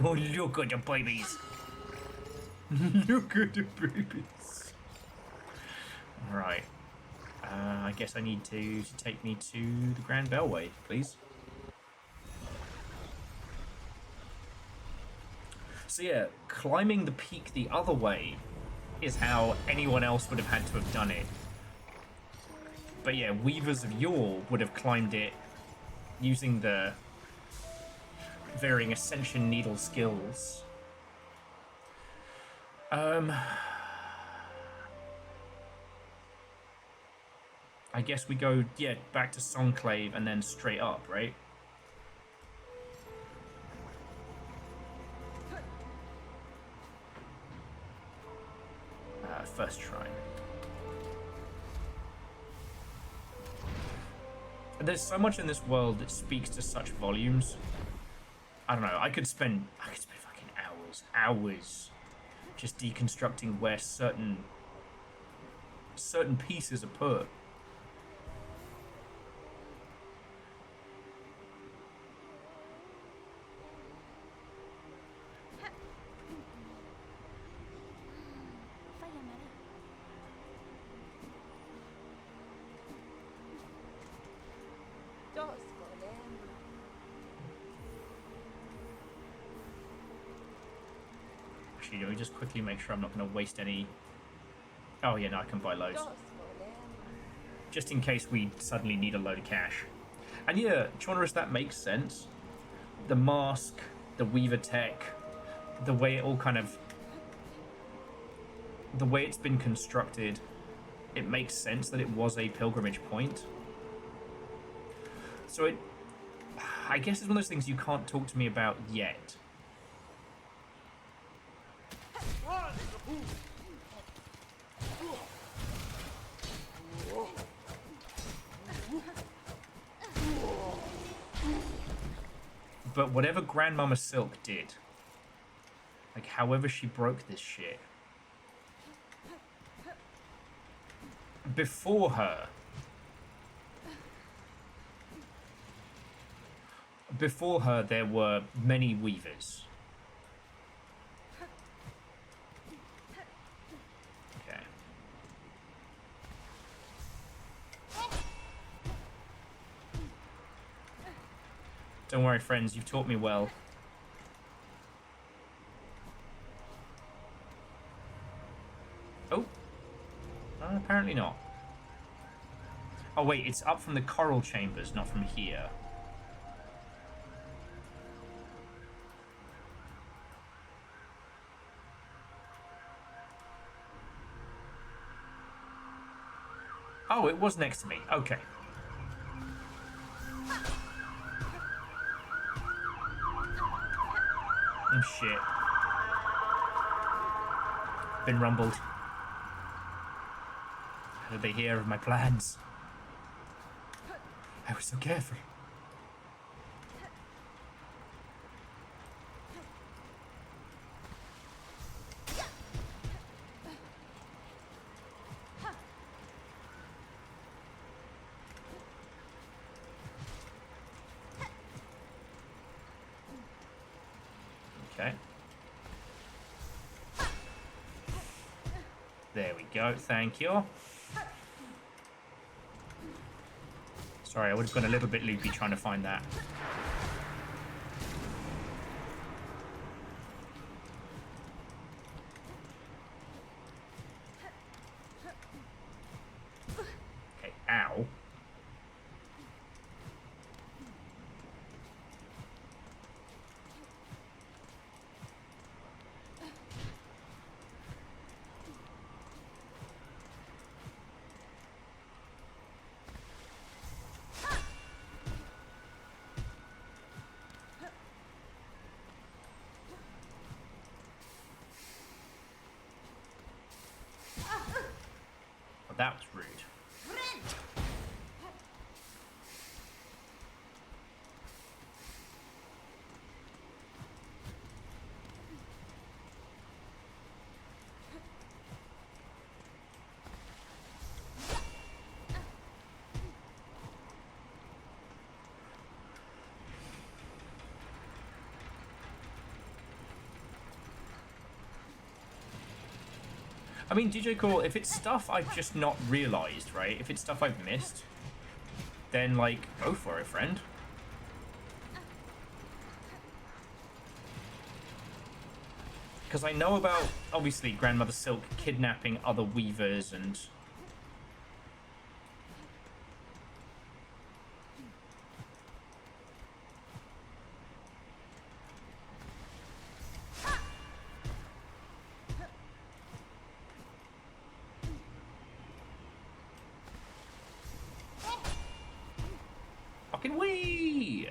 Oh, look at the babies. Look at the babies. All right. I guess I need to take me to the Grand Bellway, please. So yeah, climbing the peak the other way is how anyone else would have had to have done it. But yeah, Weavers of yore would have climbed it using the varying ascension needle skills. I guess we go, yeah, back to Songclave and then straight up, right? First shrine. There's so much in this world that speaks to such volumes. I don't know, I could spend fucking hours just deconstructing where certain certain pieces are put. Actually, let me just quickly make sure I'm not going to waste any... Oh yeah, no, I can buy loads. Just in case we suddenly need a load of cash. And yeah, Chaunerus, that makes sense. The mask, the Weaver tech, the way it all kind of... The way it's been constructed, it makes sense that it was a pilgrimage point. So it... I guess it's one of those things you can't talk to me about yet. But whatever Grandmama Silk did, like however she broke this shit, before her there were many weavers. Okay. Don't worry, friends, you've taught me well. Oh. Apparently not. Oh, wait, it's up from the coral chambers, not from here. Oh, it was next to me. Okay. Oh, shit. Been rumbled. How did they hear of my plans? I was so careful. Okay. There we go, thank you. Sorry, I would have gone a little bit loopy trying to find that. Okay, ow. That was rude. I mean, DJ Core, if it's stuff I've just not realised, right? If it's stuff I've missed, then, like, go for it, friend. Because I know about, obviously, Grandmother Silk kidnapping other weavers and... Fucking wee!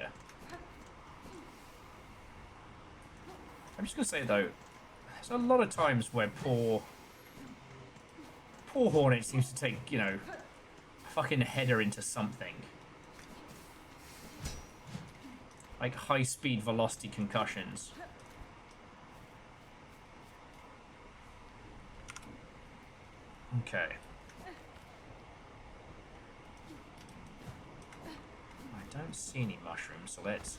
I'm just gonna say, though, there's a lot of times where poor Hornet seems to take, you know, a fucking header into something. Like high-speed velocity concussions. Okay. I don't see any mushrooms, so let's...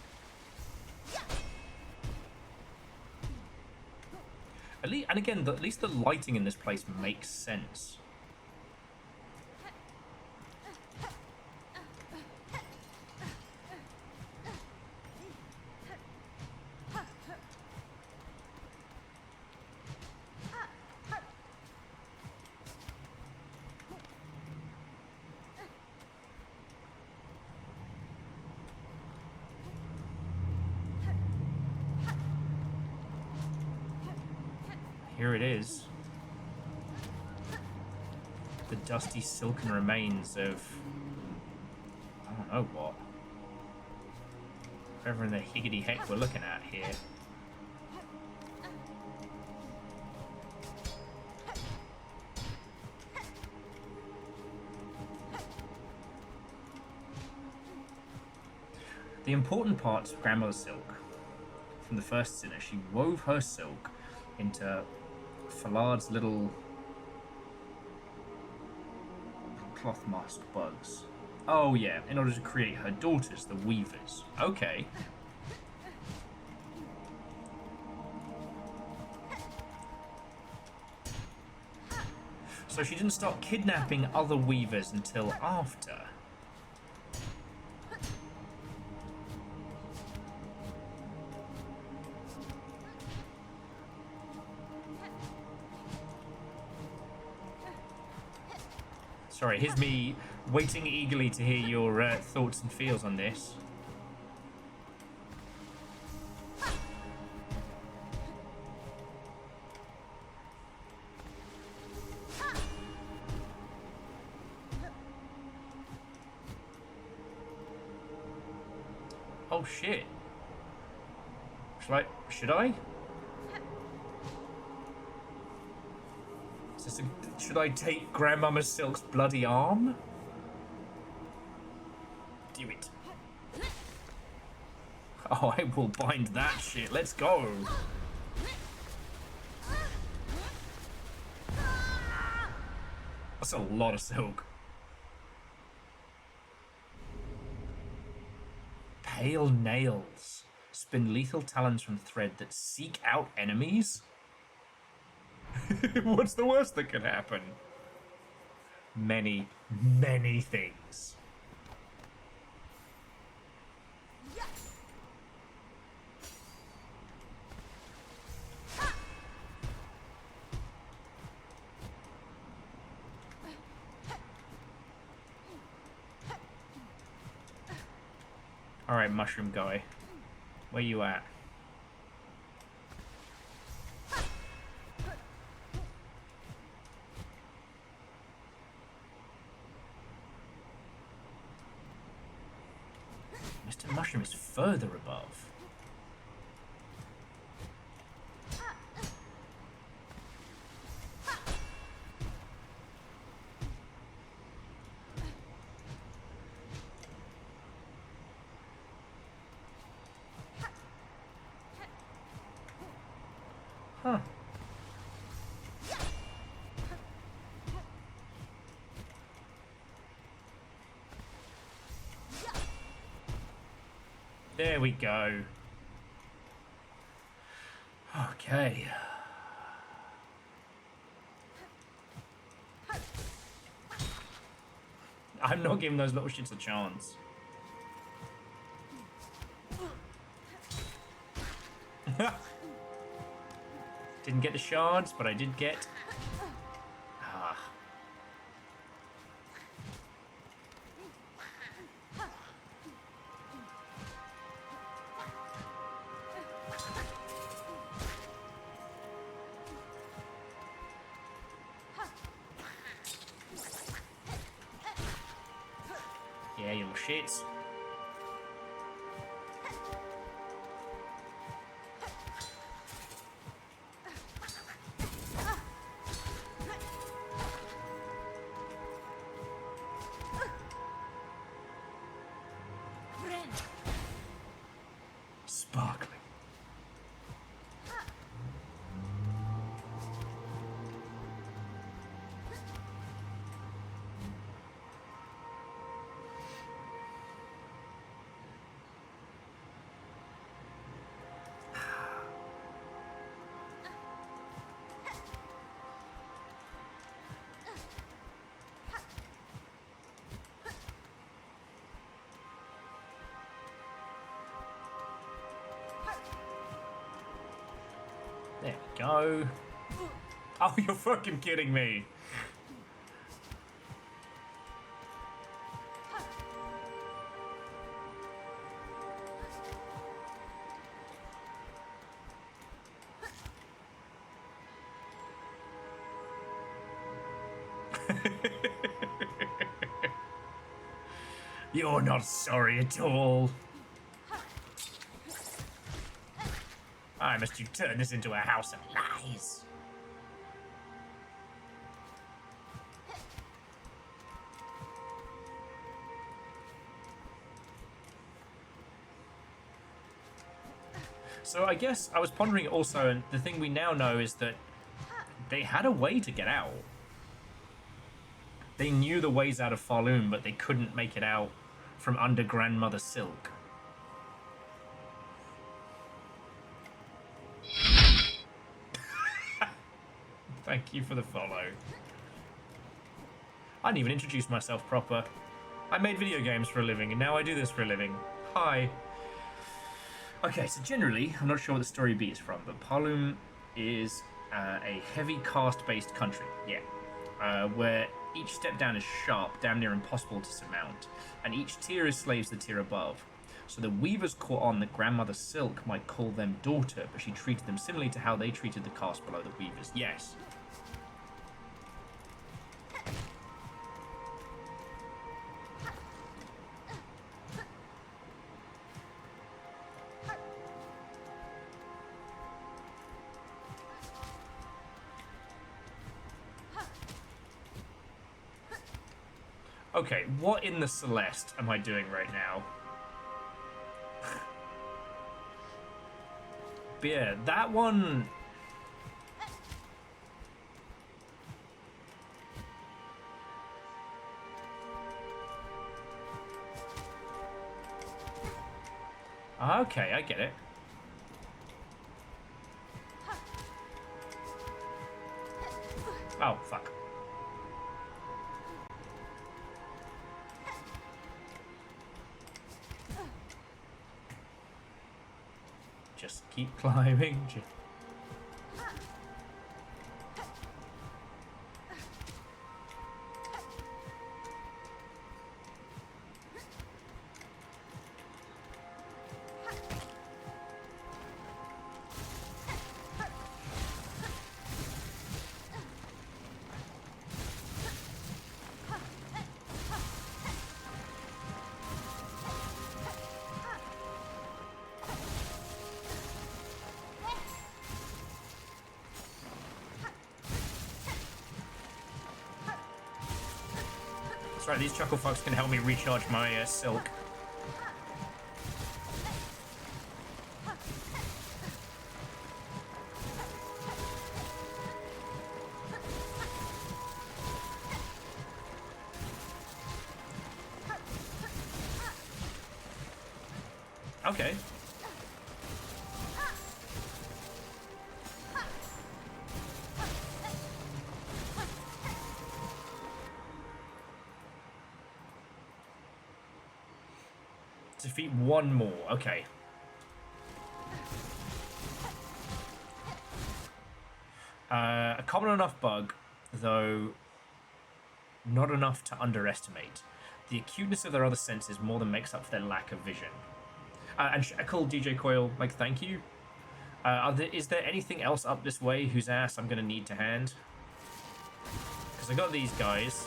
At least, and again, at least the lighting in this place makes sense. Here it is. The dusty silken remains of... I don't know what. Whatever in the higgity heck we're looking at here. The important parts of Grandmother's silk from the first sinner, she wove her silk into Fallard's little cloth mask bugs. Oh yeah, in order to create her daughters, the weavers. Okay. So she didn't start kidnapping other weavers until after. Sorry, here's me waiting eagerly to hear your thoughts and feels on this. Oh shit. Should I? Should I take Grandmama Silk's bloody arm? Do it. Oh, I will bind that shit. Let's go. That's a lot of silk. Pale nails. Spin lethal talons from thread that seek out enemies? What's the worst that could happen? Many, many things. Alright, mushroom guy. Where you at? Mr. Mushroom is further above. Huh. There we go. Okay. I'm not giving those little shits a chance. Didn't get the shards, but I did get... Ah. Yeah, you little shits. Sparkling. There we go. Oh, you're fucking kidding me. You're not sorry at all. I must you turn this into a house of lies. So I guess I was pondering it also, and the thing we now know is that they had a way to get out. They knew the ways out of Falloon, but they couldn't make it out from under Grandmother Silk. Thank you for the follow. I didn't even introduce myself proper. I made video games for a living, and now I do this for a living. Hi. Okay, so generally, I'm not sure what the story B is from, but Falloon is a heavy caste-based country. Yeah. Where each step down is sharp, damn near impossible to surmount, and each tier is slaves to the tier above. So the weavers caught on that Grandmother Silk might call them daughter, but she treated them similarly to how they treated the caste below the weavers. Yes. Okay, what in the Celeste am I doing right now? But yeah, that one... Okay, I get it. Oh, fuck. Just keep climbing. That's right, these chuckle fucks can help me recharge my silk. Okay. Defeat one more. Okay. A common enough bug, though not enough to underestimate. The acuteness of their other senses more than makes up for their lack of vision. And I call DJ Coil, like, thank you. Is there anything else up this way whose ass I'm going to need to hand? Because I got these guys.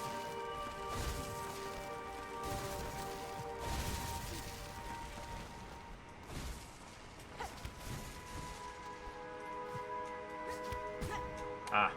Ah.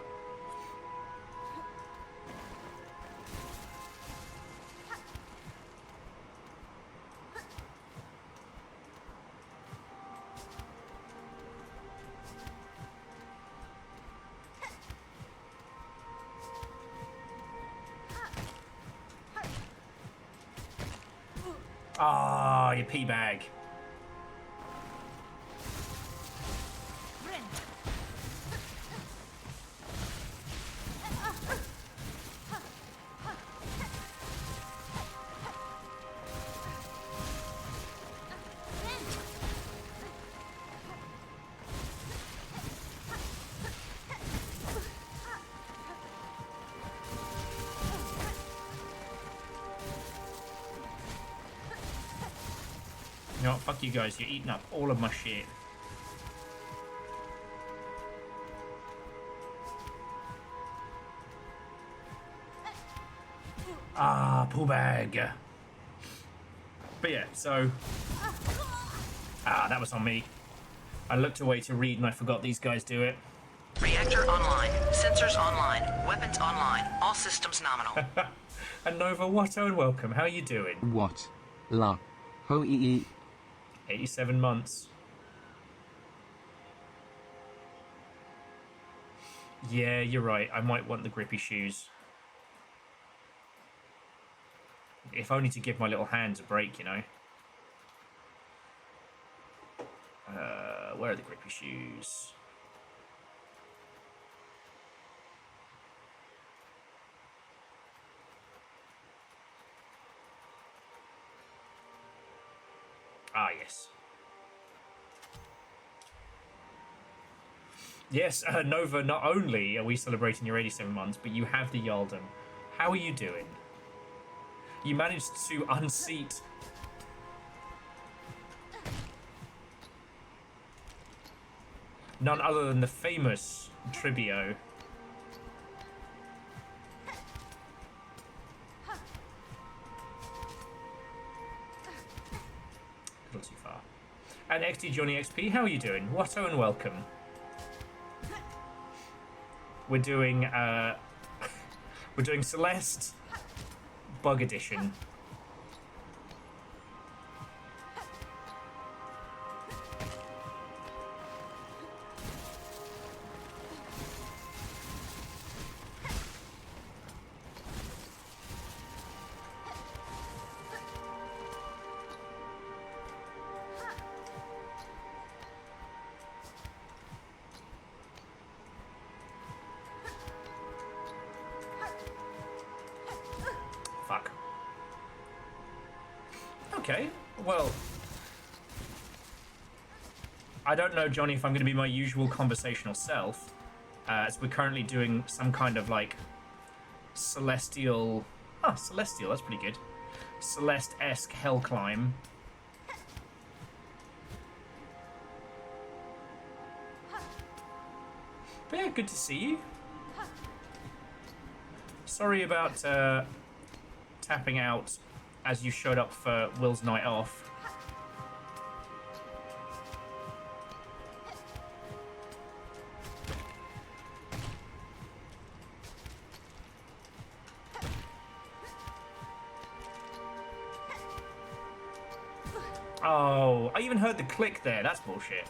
Ah, you pea bag. fuck you guys. You're eating up all of my shit. Ah, pull bag. But yeah, so... Ah, that was on me. I looked away to read and I forgot these guys do it. Reactor online. Sensors online. Weapons online. All systems nominal. And Nova, Watto and welcome. How are you doing? What? La. Ho ee. 87 months. Yeah, you're right. I might want the grippy shoes. If only to give my little hands a break, you know. Where are the grippy shoes? Ah, yes. Yes, Nova, not only are we celebrating your 87 months, but you have the Yaldum. How are you doing? You managed to unseat... none other than the famous Tribio. A little too far. And XD Johnny XP, how are you doing? Watto and welcome. We're doing we're doing Celeste Bug Edition. Fuck. Okay, well... I don't know, Johnny, if I'm going to be my usual conversational self, as we're currently doing some kind of, like, celestial... Ah, celestial, that's pretty good. Celeste-esque hell climb. But yeah, good to see you. Sorry about tapping out as you showed up for Will's night off. Oh, I even heard the click there. That's bullshit.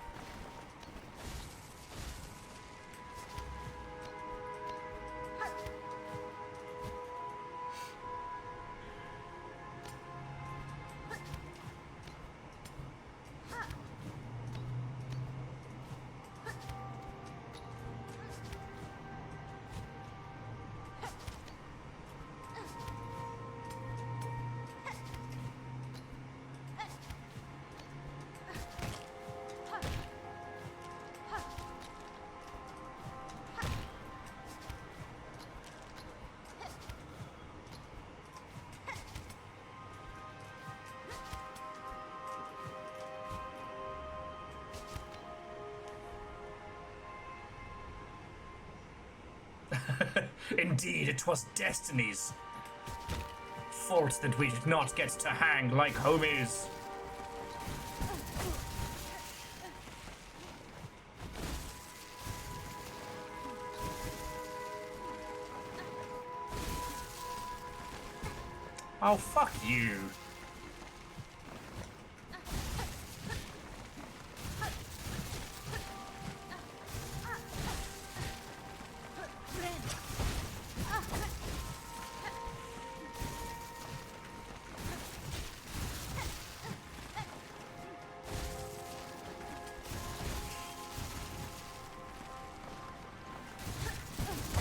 Indeed, it was destiny's fault that we did not get to hang like homies. Oh, fuck you.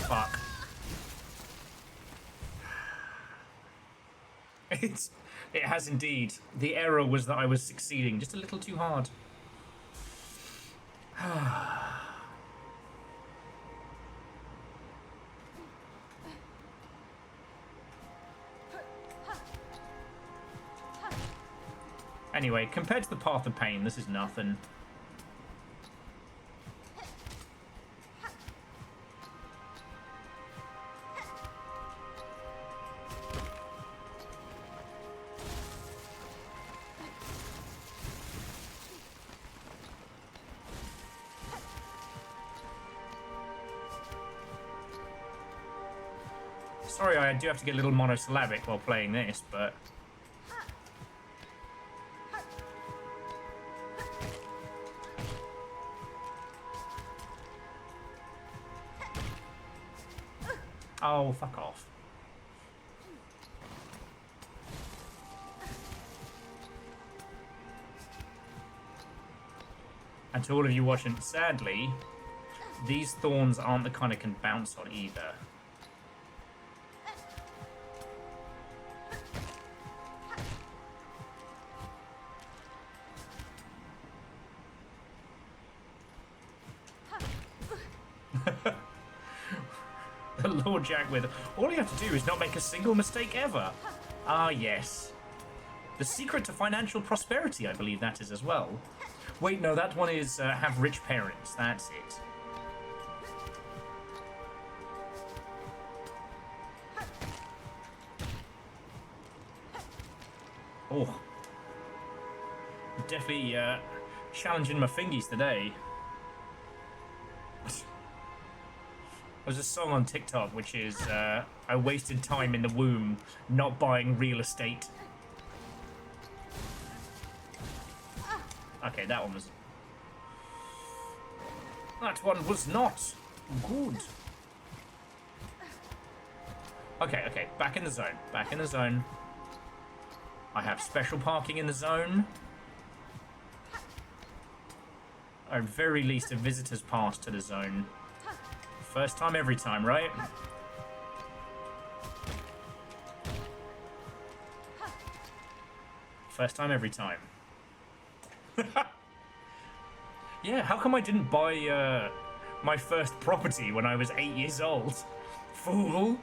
Fuck. It has indeed. The error was that I was succeeding just a little too hard. Anyway, compared to the Path of Pain, this is nothing. Sorry, I do have to get a little monosyllabic while playing this, but... Oh, fuck off. And to all of you watching, sadly, these thorns aren't the kind I can bounce on either. The Lord Jack with all you have to do is not make a single mistake ever. Ah, yes. The secret to financial prosperity, I believe that is as well. Wait, no, that one is have rich parents. That's it. Oh. Definitely challenging my fingies today. There's a song on TikTok which is I wasted time in the womb not buying real estate. Okay, that one was not good. Okay, back in the zone. Back in the zone. I have special parking in the zone. Or at very least a visitor's pass to the zone. First time every time, right? First time every time. Yeah, how come I didn't buy my first property when I was 8 years old? Fool!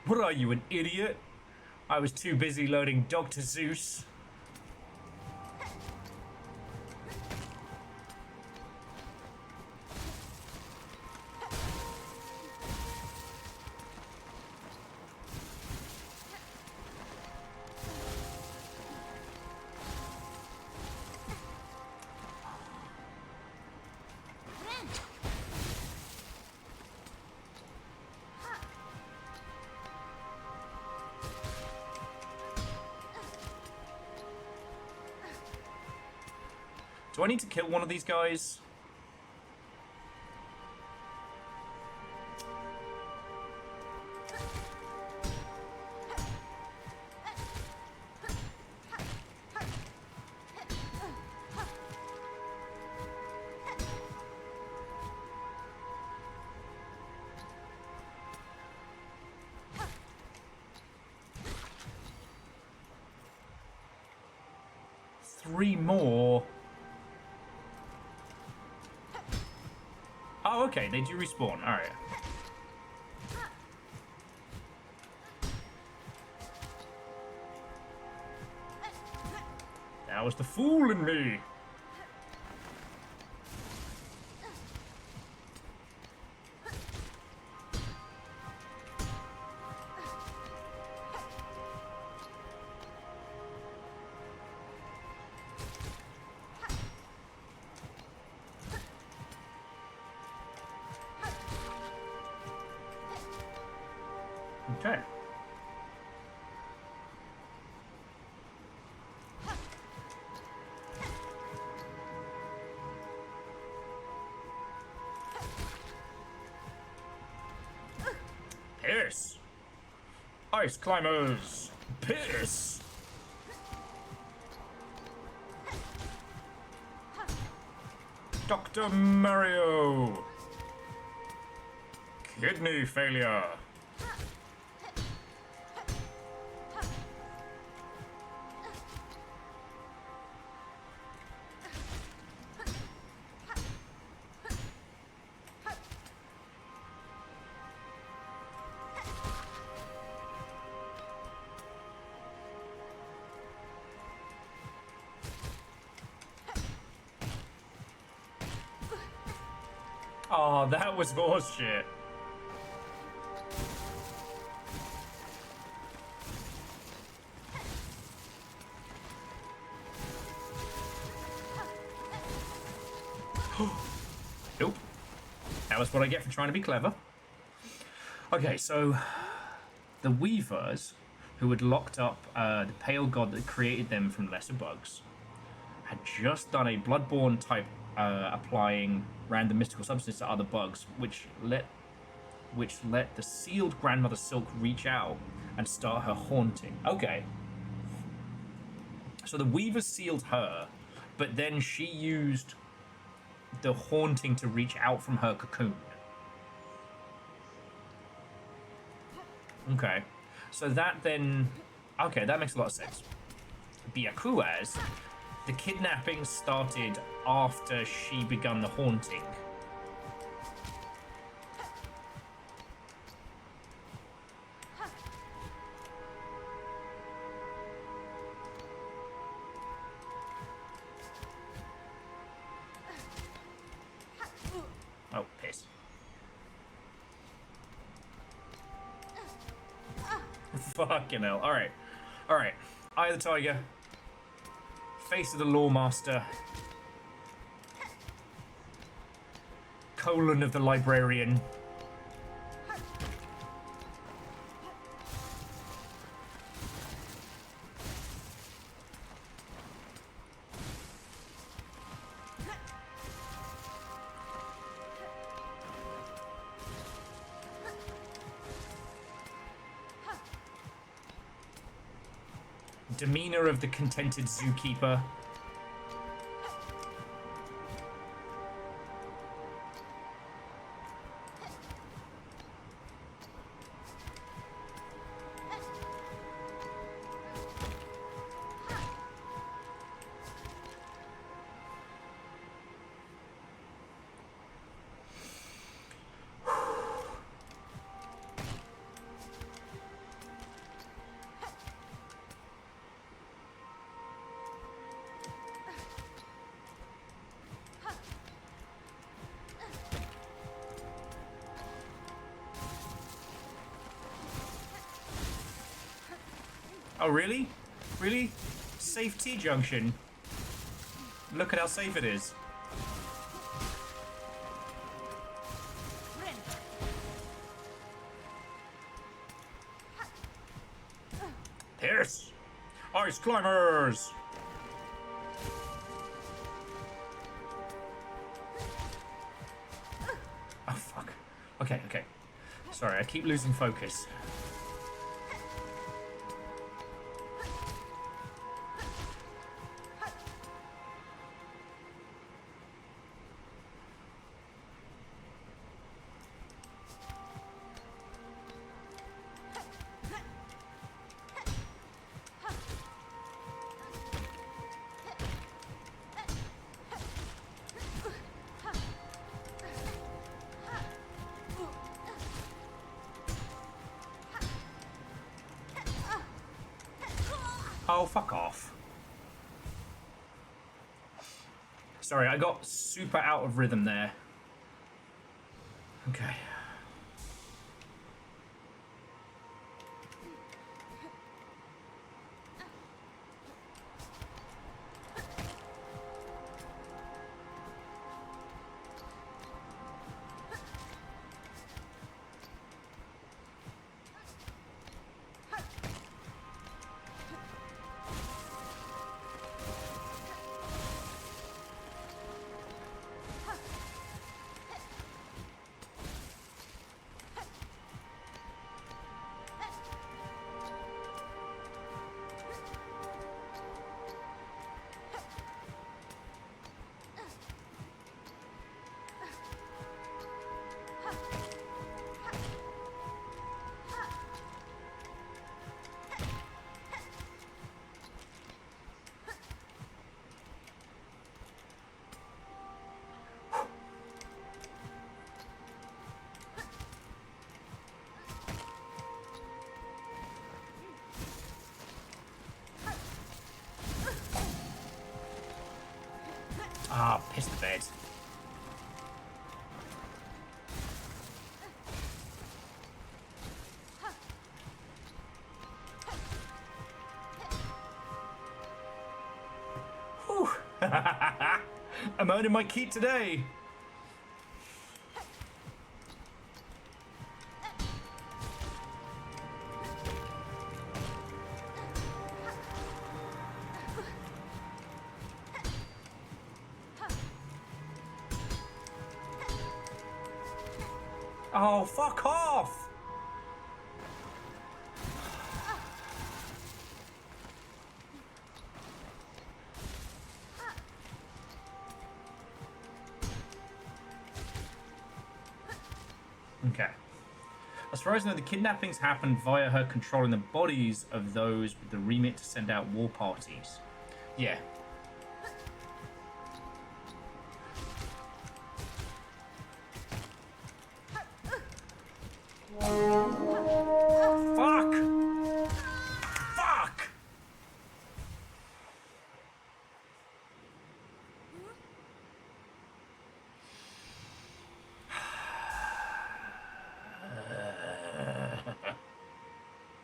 What are you, an idiot? I was too busy loading Dr. Zeus. Do I need to kill one of these guys? Three more. Oh, okay, they do respawn. Alright. That was the fool in me. Okay. Pierce! Ice climbers! Pierce! Dr. Mario! Kidney failure! Oh, that was horse shit. Nope. That was what I get for trying to be clever. Okay, so the Weavers, who had locked up the pale god that created them from lesser bugs, had just done a bloodborne type applying random mystical substance to other bugs, which let the sealed grandmother Silk reach out and start her haunting. Okay. So the Weavers sealed her, but then she used the haunting to reach out from her cocoon. Okay. So that then... Okay, that makes a lot of sense. Byakuaz, the kidnapping started after she begun the haunting. Oh, piss. Fucking hell. Alright. Alright. Eye of the Tiger. Face of the Lawmaster. Colon of the Librarian. Demeanor of the Contented Zookeeper. Oh, really? Really? Safe T-junction. Look at how safe it is. Pierce! Ice climbers! Oh, fuck. Okay, okay. Sorry, I keep losing focus. Oh, fuck off. Sorry, I got super out of rhythm there. Okay. I'm earning my keep today. Oh, fuck off! Okay. As far as I know, the kidnappings happened via her controlling the bodies of those with the remit to send out war parties. Yeah. Fuck! Fuck!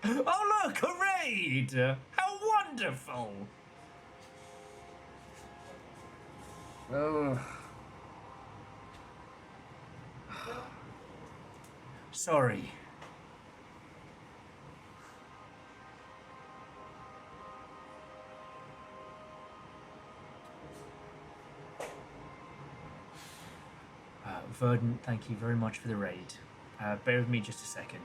Oh look, a raid! How wonderful! Oh. Sorry. Verdant, thank you very much for the raid. Bear with me just a second.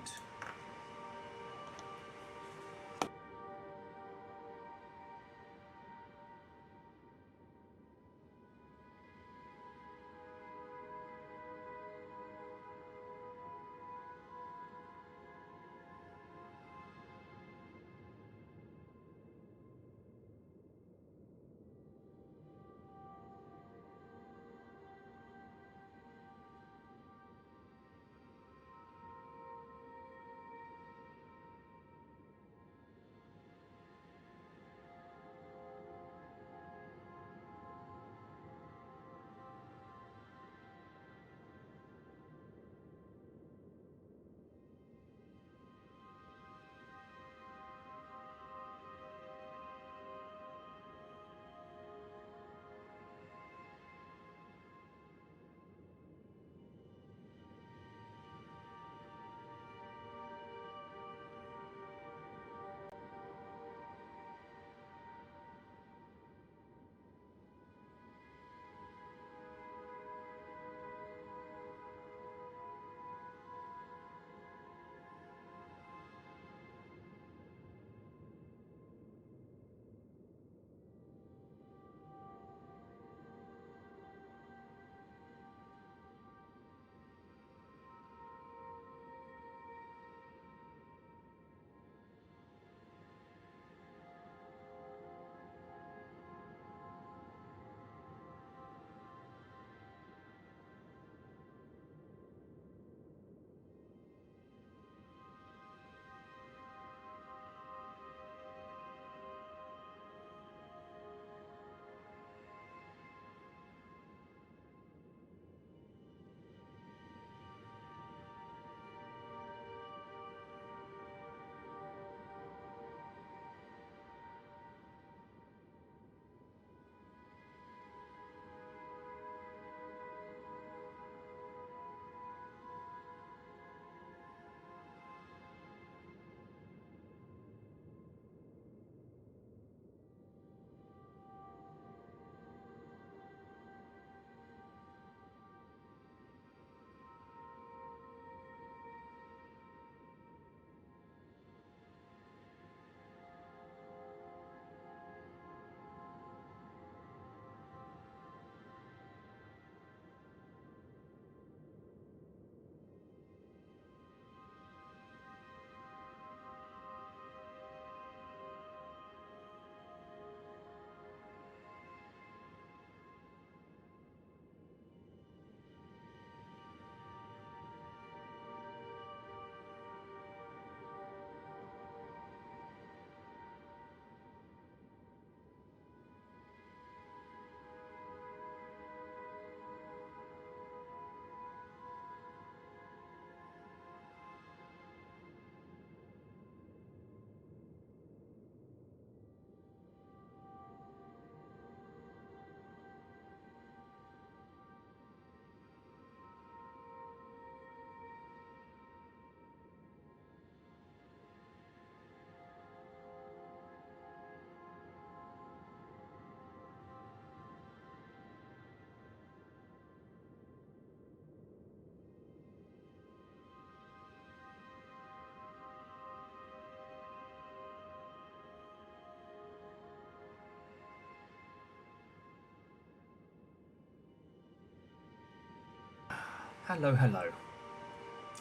Hello, hello.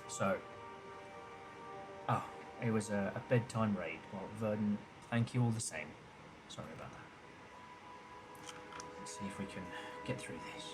So, oh, it was a bedtime raid. Well, Verdant, thank you all the same. Sorry about that. Let's see if we can get through this.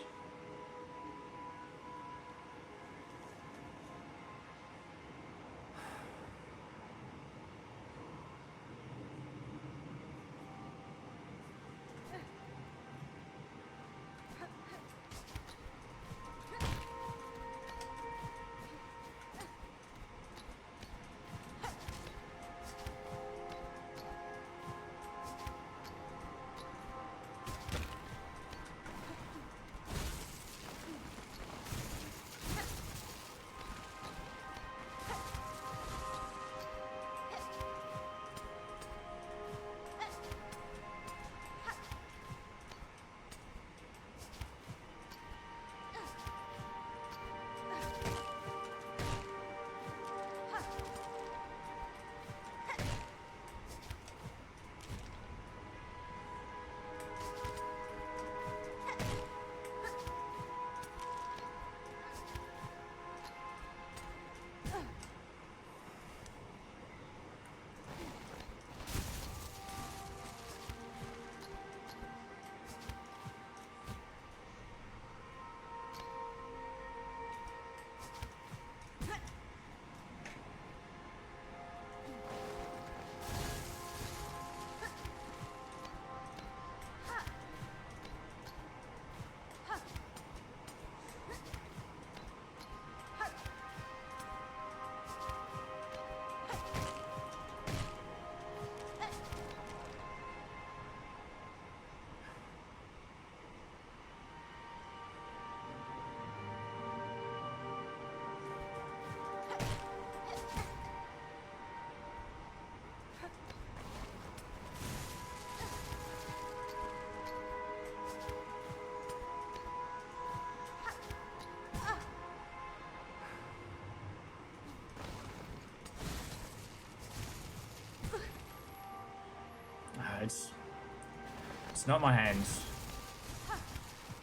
It's not my hands.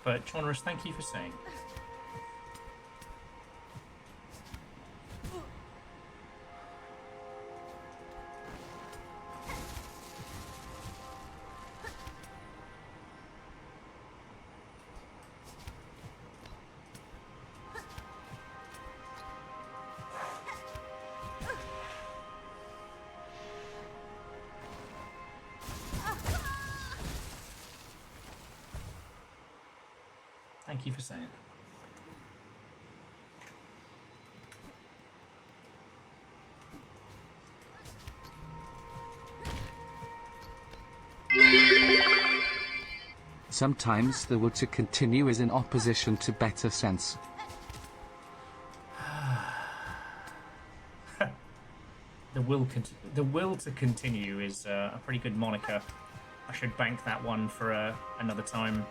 But Chonrus, thank you for saying. Thank you for saying. Sometimes the will to continue is in opposition to better sense. The will to continue is a pretty good moniker. I should bank that one for another time.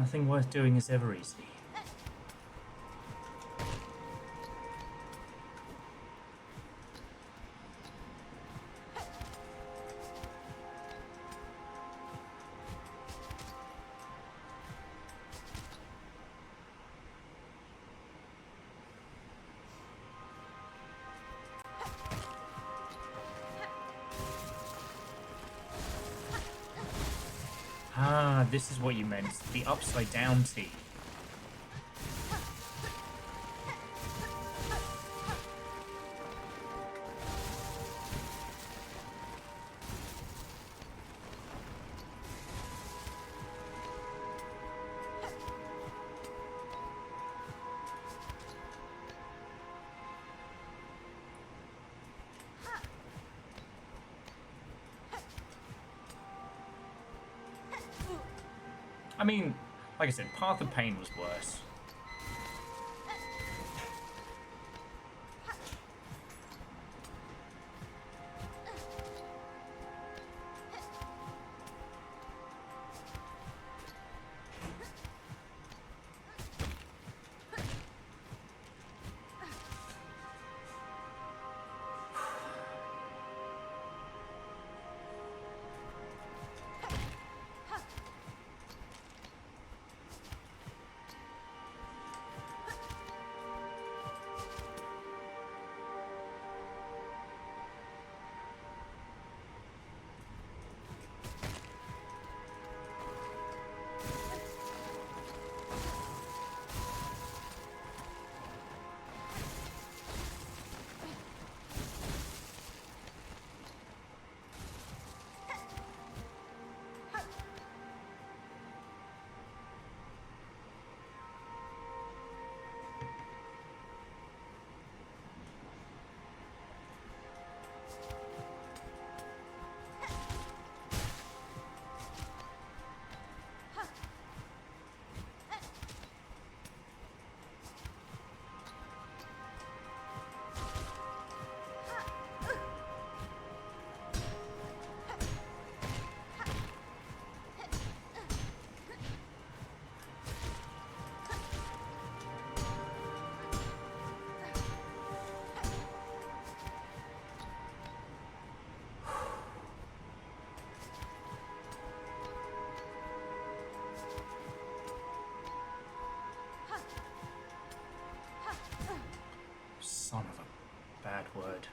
Nothing worth doing is ever easy. Ah, this is what you meant. The upside down T. I mean, like I said, Path of Pain was worse. Son of a bad word.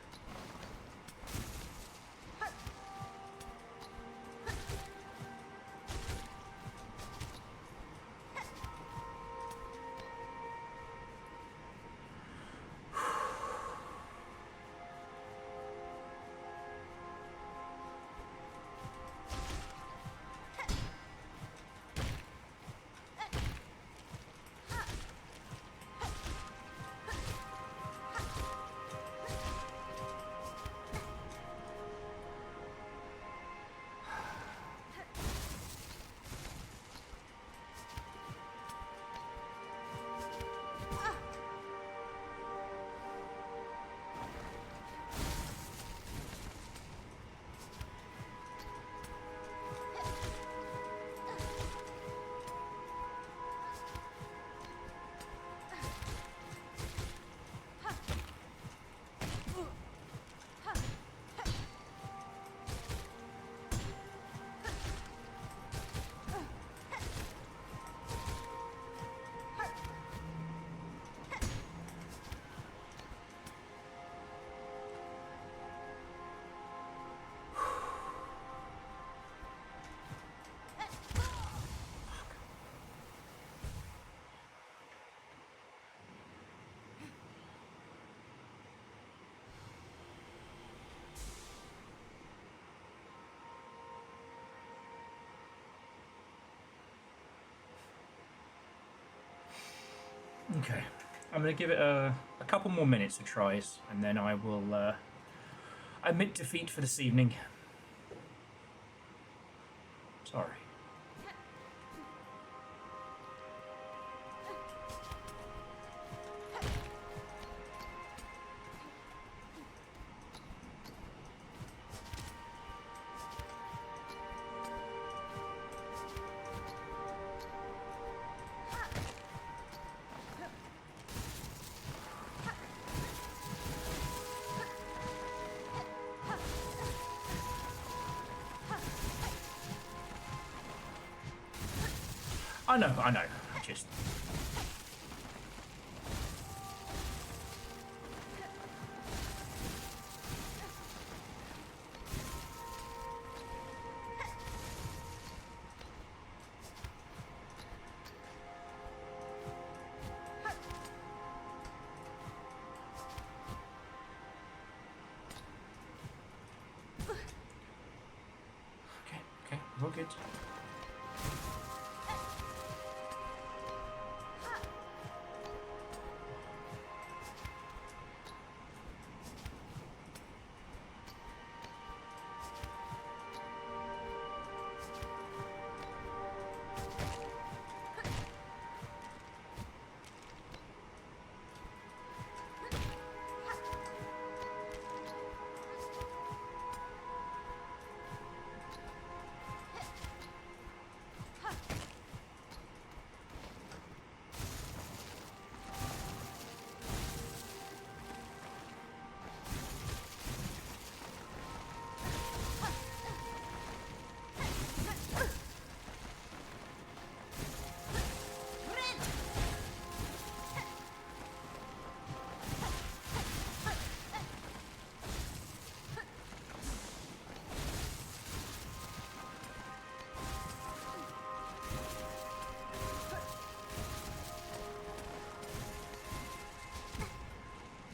Okay, I'm going to give it a couple more minutes of tries, and then I will admit defeat for this evening. Sorry. I know. Just. Okay, we're all good.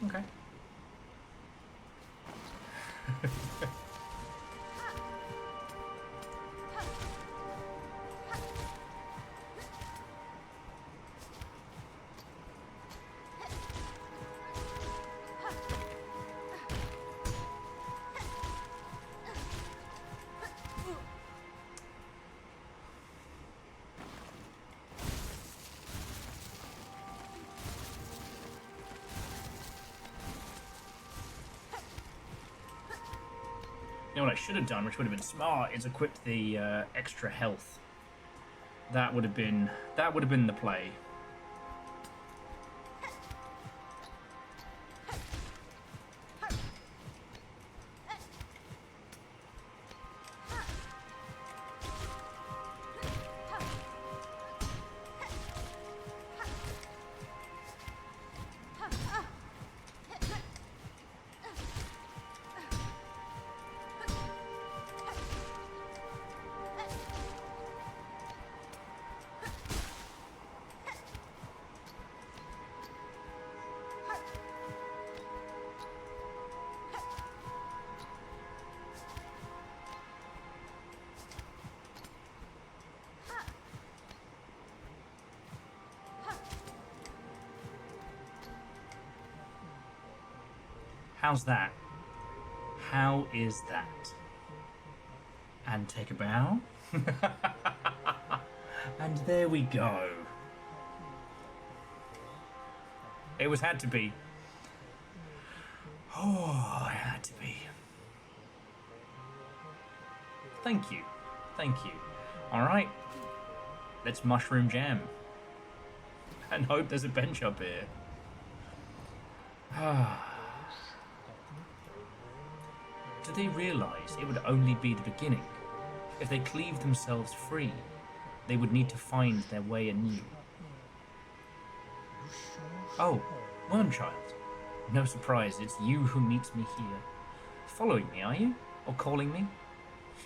Okay. You know what I should have done, which would have been smart, is equip the extra health. That would have been the play. How's that? How is that? And take a bow. And there we go. It had to be. Oh, it had to be. Thank you. Alright. Let's mushroom jam. And hope there's a bench up here. Do they realise it would only be the beginning? If they cleave themselves free, they would need to find their way anew. Oh, Wormchild. No surprise, it's you who meets me here. Following me, are you? Or calling me?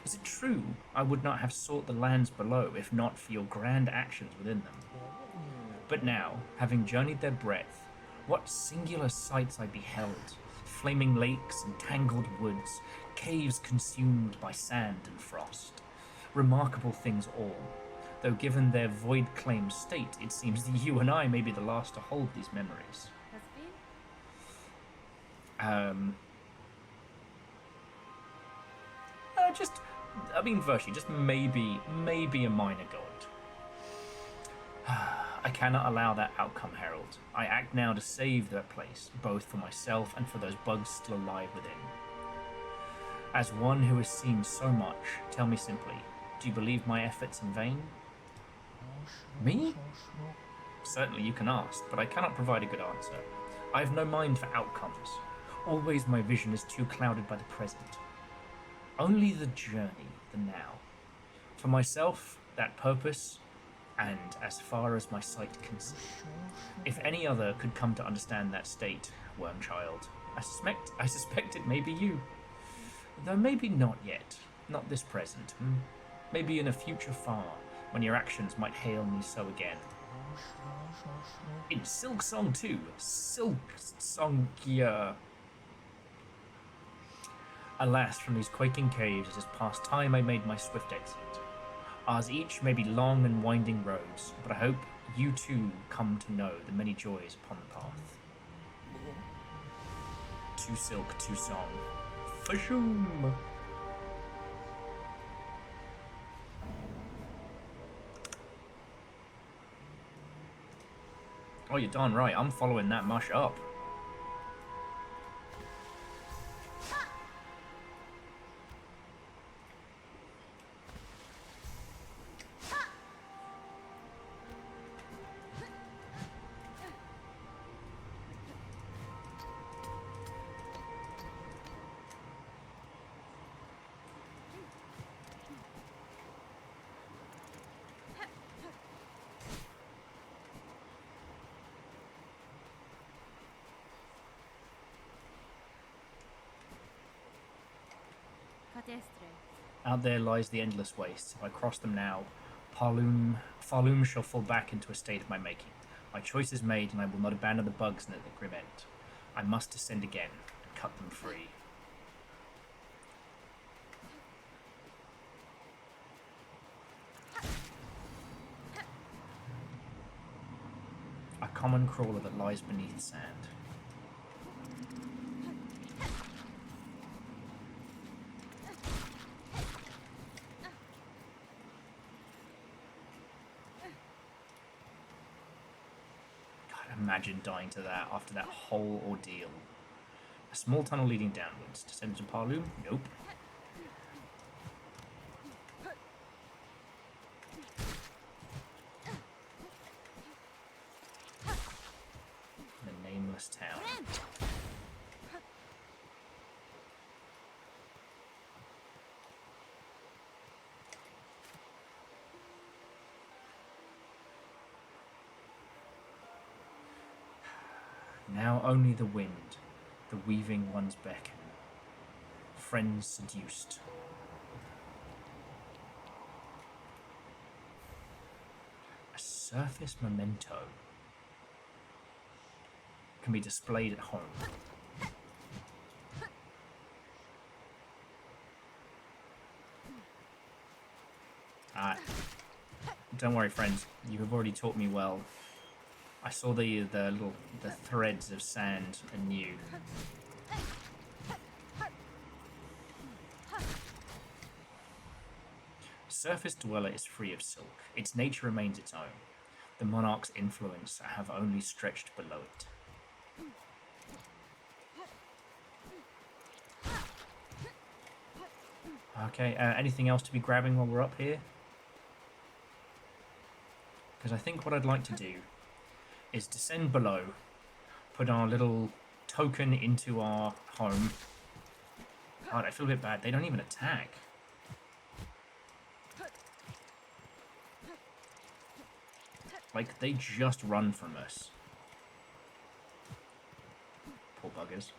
Is it true I would not have sought the lands below if not for your grand actions within them? But now, having journeyed their breadth, what singular sights I beheld. Flaming lakes and tangled woods, caves consumed by sand and frost. Remarkable things all, though given their void-claimed state, it seems that you and I may be the last to hold these memories. Virtually, just maybe a minor god. I cannot allow that outcome, Herald. I act now to save that place, both for myself and for those bugs still alive within. As one who has seen so much, tell me simply, do you believe my efforts in vain? Me? Certainly you can ask, but I cannot provide a good answer. I have no mind for outcomes. Always my vision is too clouded by the present. Only the journey, the now. For myself, that purpose, and as far as my sight can see. If any other could come to understand that state, Wormchild, I suspect it may be you. Though maybe not yet, not this present. Maybe in a future far, when your actions might hail me so again. In Silksong 2, Silksong Gear. Alas, from these quaking caves, it is past time I made my swift exit. Ours each may be long and winding roads, but I hope you too come to know the many joys upon the path. To Silk, to Song. Fashoom! Oh, you're darn right, I'm following that mush up. Out there lies the endless waste. If I cross them now, Farloom shall fall back into a state of my making. My choice is made, and I will not abandon the bugs near the grim end. I must descend again and cut them free. A common crawler that lies beneath sand. Imagine dying to that after that whole ordeal. A small tunnel leading downwards. Descend to Parloom? Nope. The nameless town. Now only the wind, the weaving ones beckon. Friends seduced. A surface memento can be displayed at home. Don't worry, friends. You have already taught me well. I saw the threads of sand anew. Surface Dweller is free of silk. Its nature remains its own. The monarch's influence have only stretched below it. Okay, anything else to be grabbing while we're up here? Because I think what I'd like to do is descend below, put our little token into our home. God, I feel a bit bad. They don't even attack. Like, they just run from us. Poor buggers.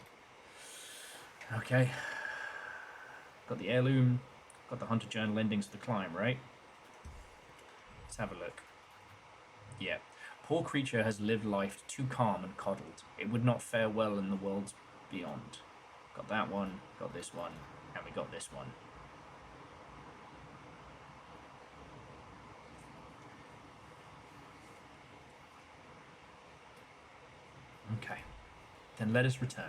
Okay. Got the heirloom. Got the hunter journal endings to the climb, right? Let's have a look. Yeah. Poor creature has lived life too calm and coddled. It would not fare well in the worlds beyond. Got that one, got this one, and we got this one. Okay. Then let us return.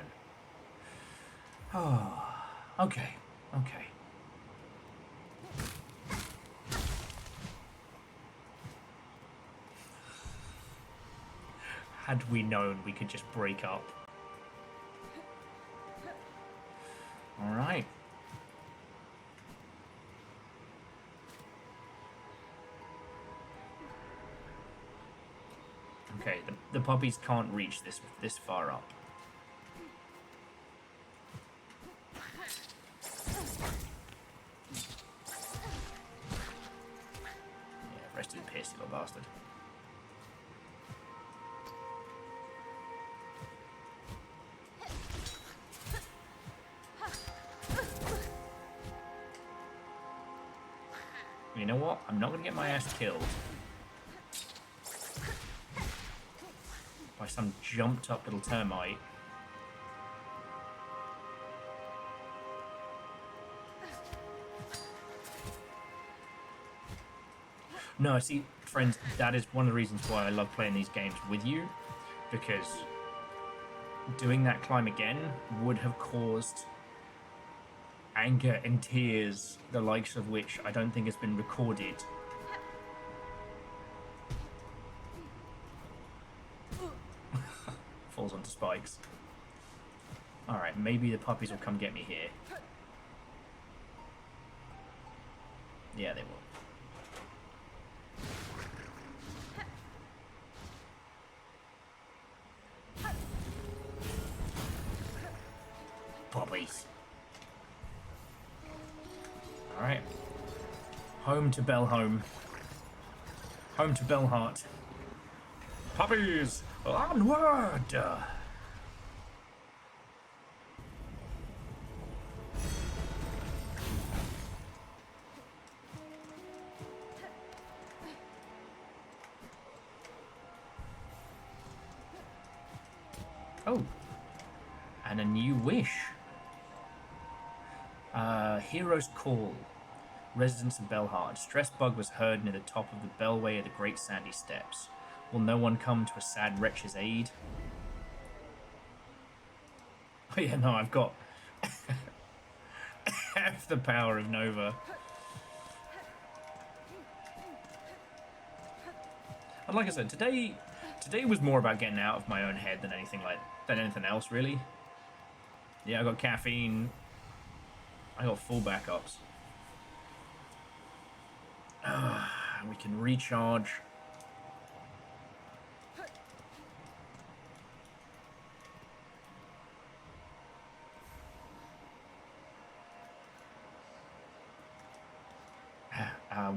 Oh, okay, okay. Had we known, we could just break up. Alright. Okay, the puppies can't reach this far up. Yeah, rest of the piss, you little bastard. You know what? I'm not going to get my ass killed by some jumped up little termite. No, see, friends, that is one of the reasons why I love playing these games with you, because doing that climb again would have caused anger and tears, the likes of which I don't think has been recorded. Falls onto spikes. Alright, maybe the puppies will come get me here. Yeah, they will. Puppies. Alright. Home to Home to Hart. Puppies! Onward! Oh. And a new wish. Hero's Call. Residents of Hart. Stress bug was heard near the top of the bellway of the Great Sandy Steps. Will no one come to a sad wretch's aid? Oh yeah, no, I've got half the power of Nova. And like I said, today was more about getting out of my own head than anything else, really. Yeah, I got caffeine. I got full backups. We can recharge.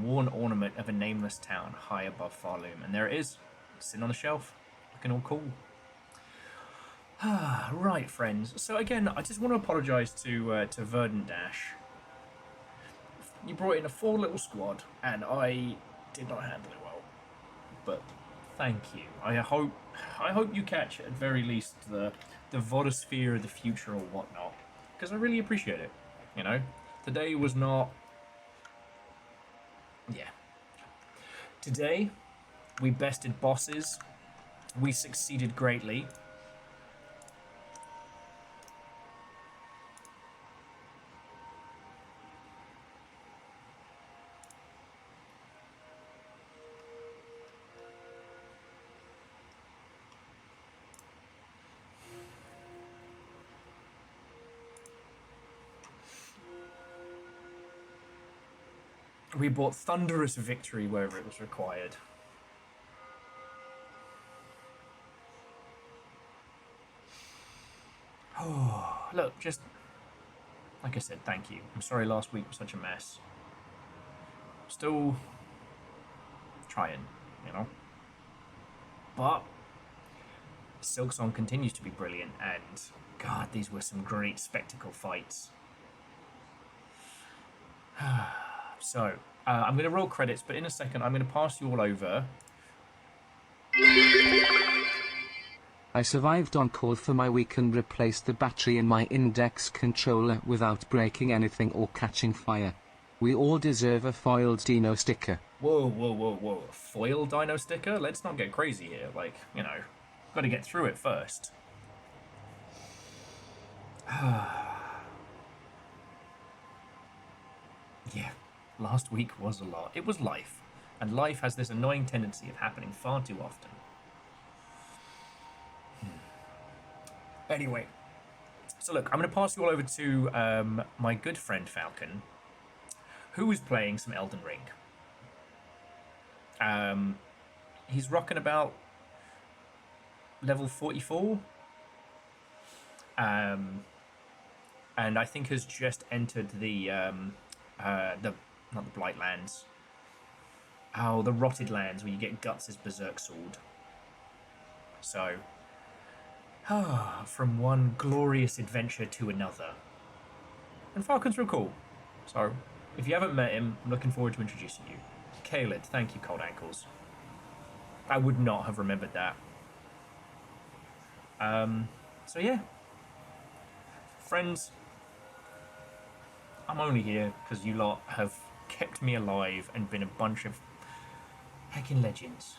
Worn ornament of a nameless town high above Farloom. And there it is, sitting on the shelf, looking all cool. Right, friends. So again, I just want to apologise to Verdant Dash. You brought in a 4 little squad, and I did not handle it well. But thank you. I hope you catch at very least the Vodosphere of the future or whatnot, because I really appreciate it. You know, today was not. Yeah. Today, we bested bosses. We succeeded greatly. We brought thunderous victory wherever it was required. Oh, look, just like I said, thank you. I'm sorry last week was such a mess. Still trying, you know. But Silksong continues to be brilliant, and God, these were some great spectacle fights. So, I'm going to roll credits, but in a second I'm going to pass you all over. I survived on call for my week and replaced the battery in my index controller without breaking anything or catching fire. We all deserve a foiled dino sticker. Whoa, whoa, whoa, whoa. A foil dino sticker? Let's not get crazy here. Like, you know, got to get through it first. Yeah. Last week was a lot. It was life. And life has this annoying tendency of happening far too often. Anyway. So look, I'm going to pass you all over to my good friend Falcon, who is playing some Elden Ring. He's rocking about level 44. And I think has just entered the not the Blightlands. Oh, the Rotted Lands, where you get Guts' berserk sword. So, from one glorious adventure to another. And Falcon's real cool. So, if you haven't met him, I'm looking forward to introducing you. Caleb, thank you, Cold Ankles. I would not have remembered that. So yeah. Friends, I'm only here because you lot have kept me alive and been a bunch of heckin' legends.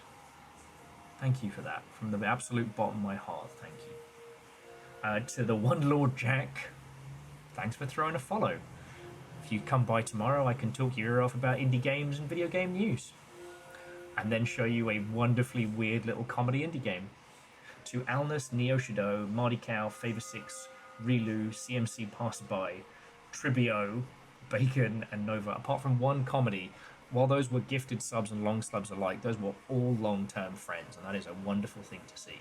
Thank you for that. From the absolute bottom of my heart, thank you. To the one Lord Jack, thanks for throwing a follow. If you come by tomorrow, I can talk your ear off about indie games and video game news. And then show you a wonderfully weird little comedy indie game. To Alnus, Neo Shadow, Marty Cow, Favor 6, Relu, CMC Passerby, Tribio, Bacon, and Nova. Apart from one comedy, while those were gifted subs and long subs alike, those were all long-term friends, and that is a wonderful thing to see.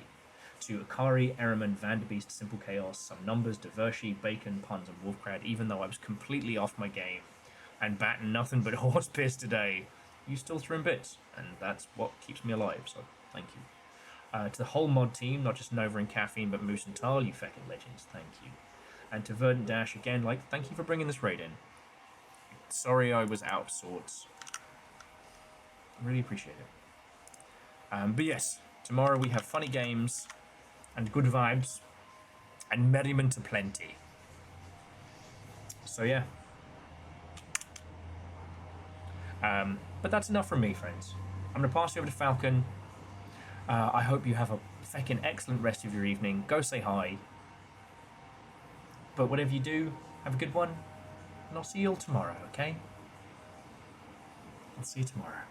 To Akari, Ehrman, Vanderbeest, Simple Chaos, Some Numbers, Divershi, Bacon, Puns, and Wolfcrad, even though I was completely off my game and batting nothing but horse piss today, you still threw in bits, and that's what keeps me alive, so thank you. To the whole mod team, not just Nova and Caffeine, but Moose and Tal, you feckin' legends, thank you. And to Verdant Dash, again, thank you for bringing this raid in. Sorry I was out of sorts. Really appreciate it. But yes, tomorrow we have funny games, and good vibes, and merriment aplenty. So yeah. But that's enough from me, friends. I'm going to pass you over to Falcon. I hope you have a feckin' excellent rest of your evening. Go say hi. But whatever you do, have a good one. And I'll see you all tomorrow, okay? I'll see you tomorrow.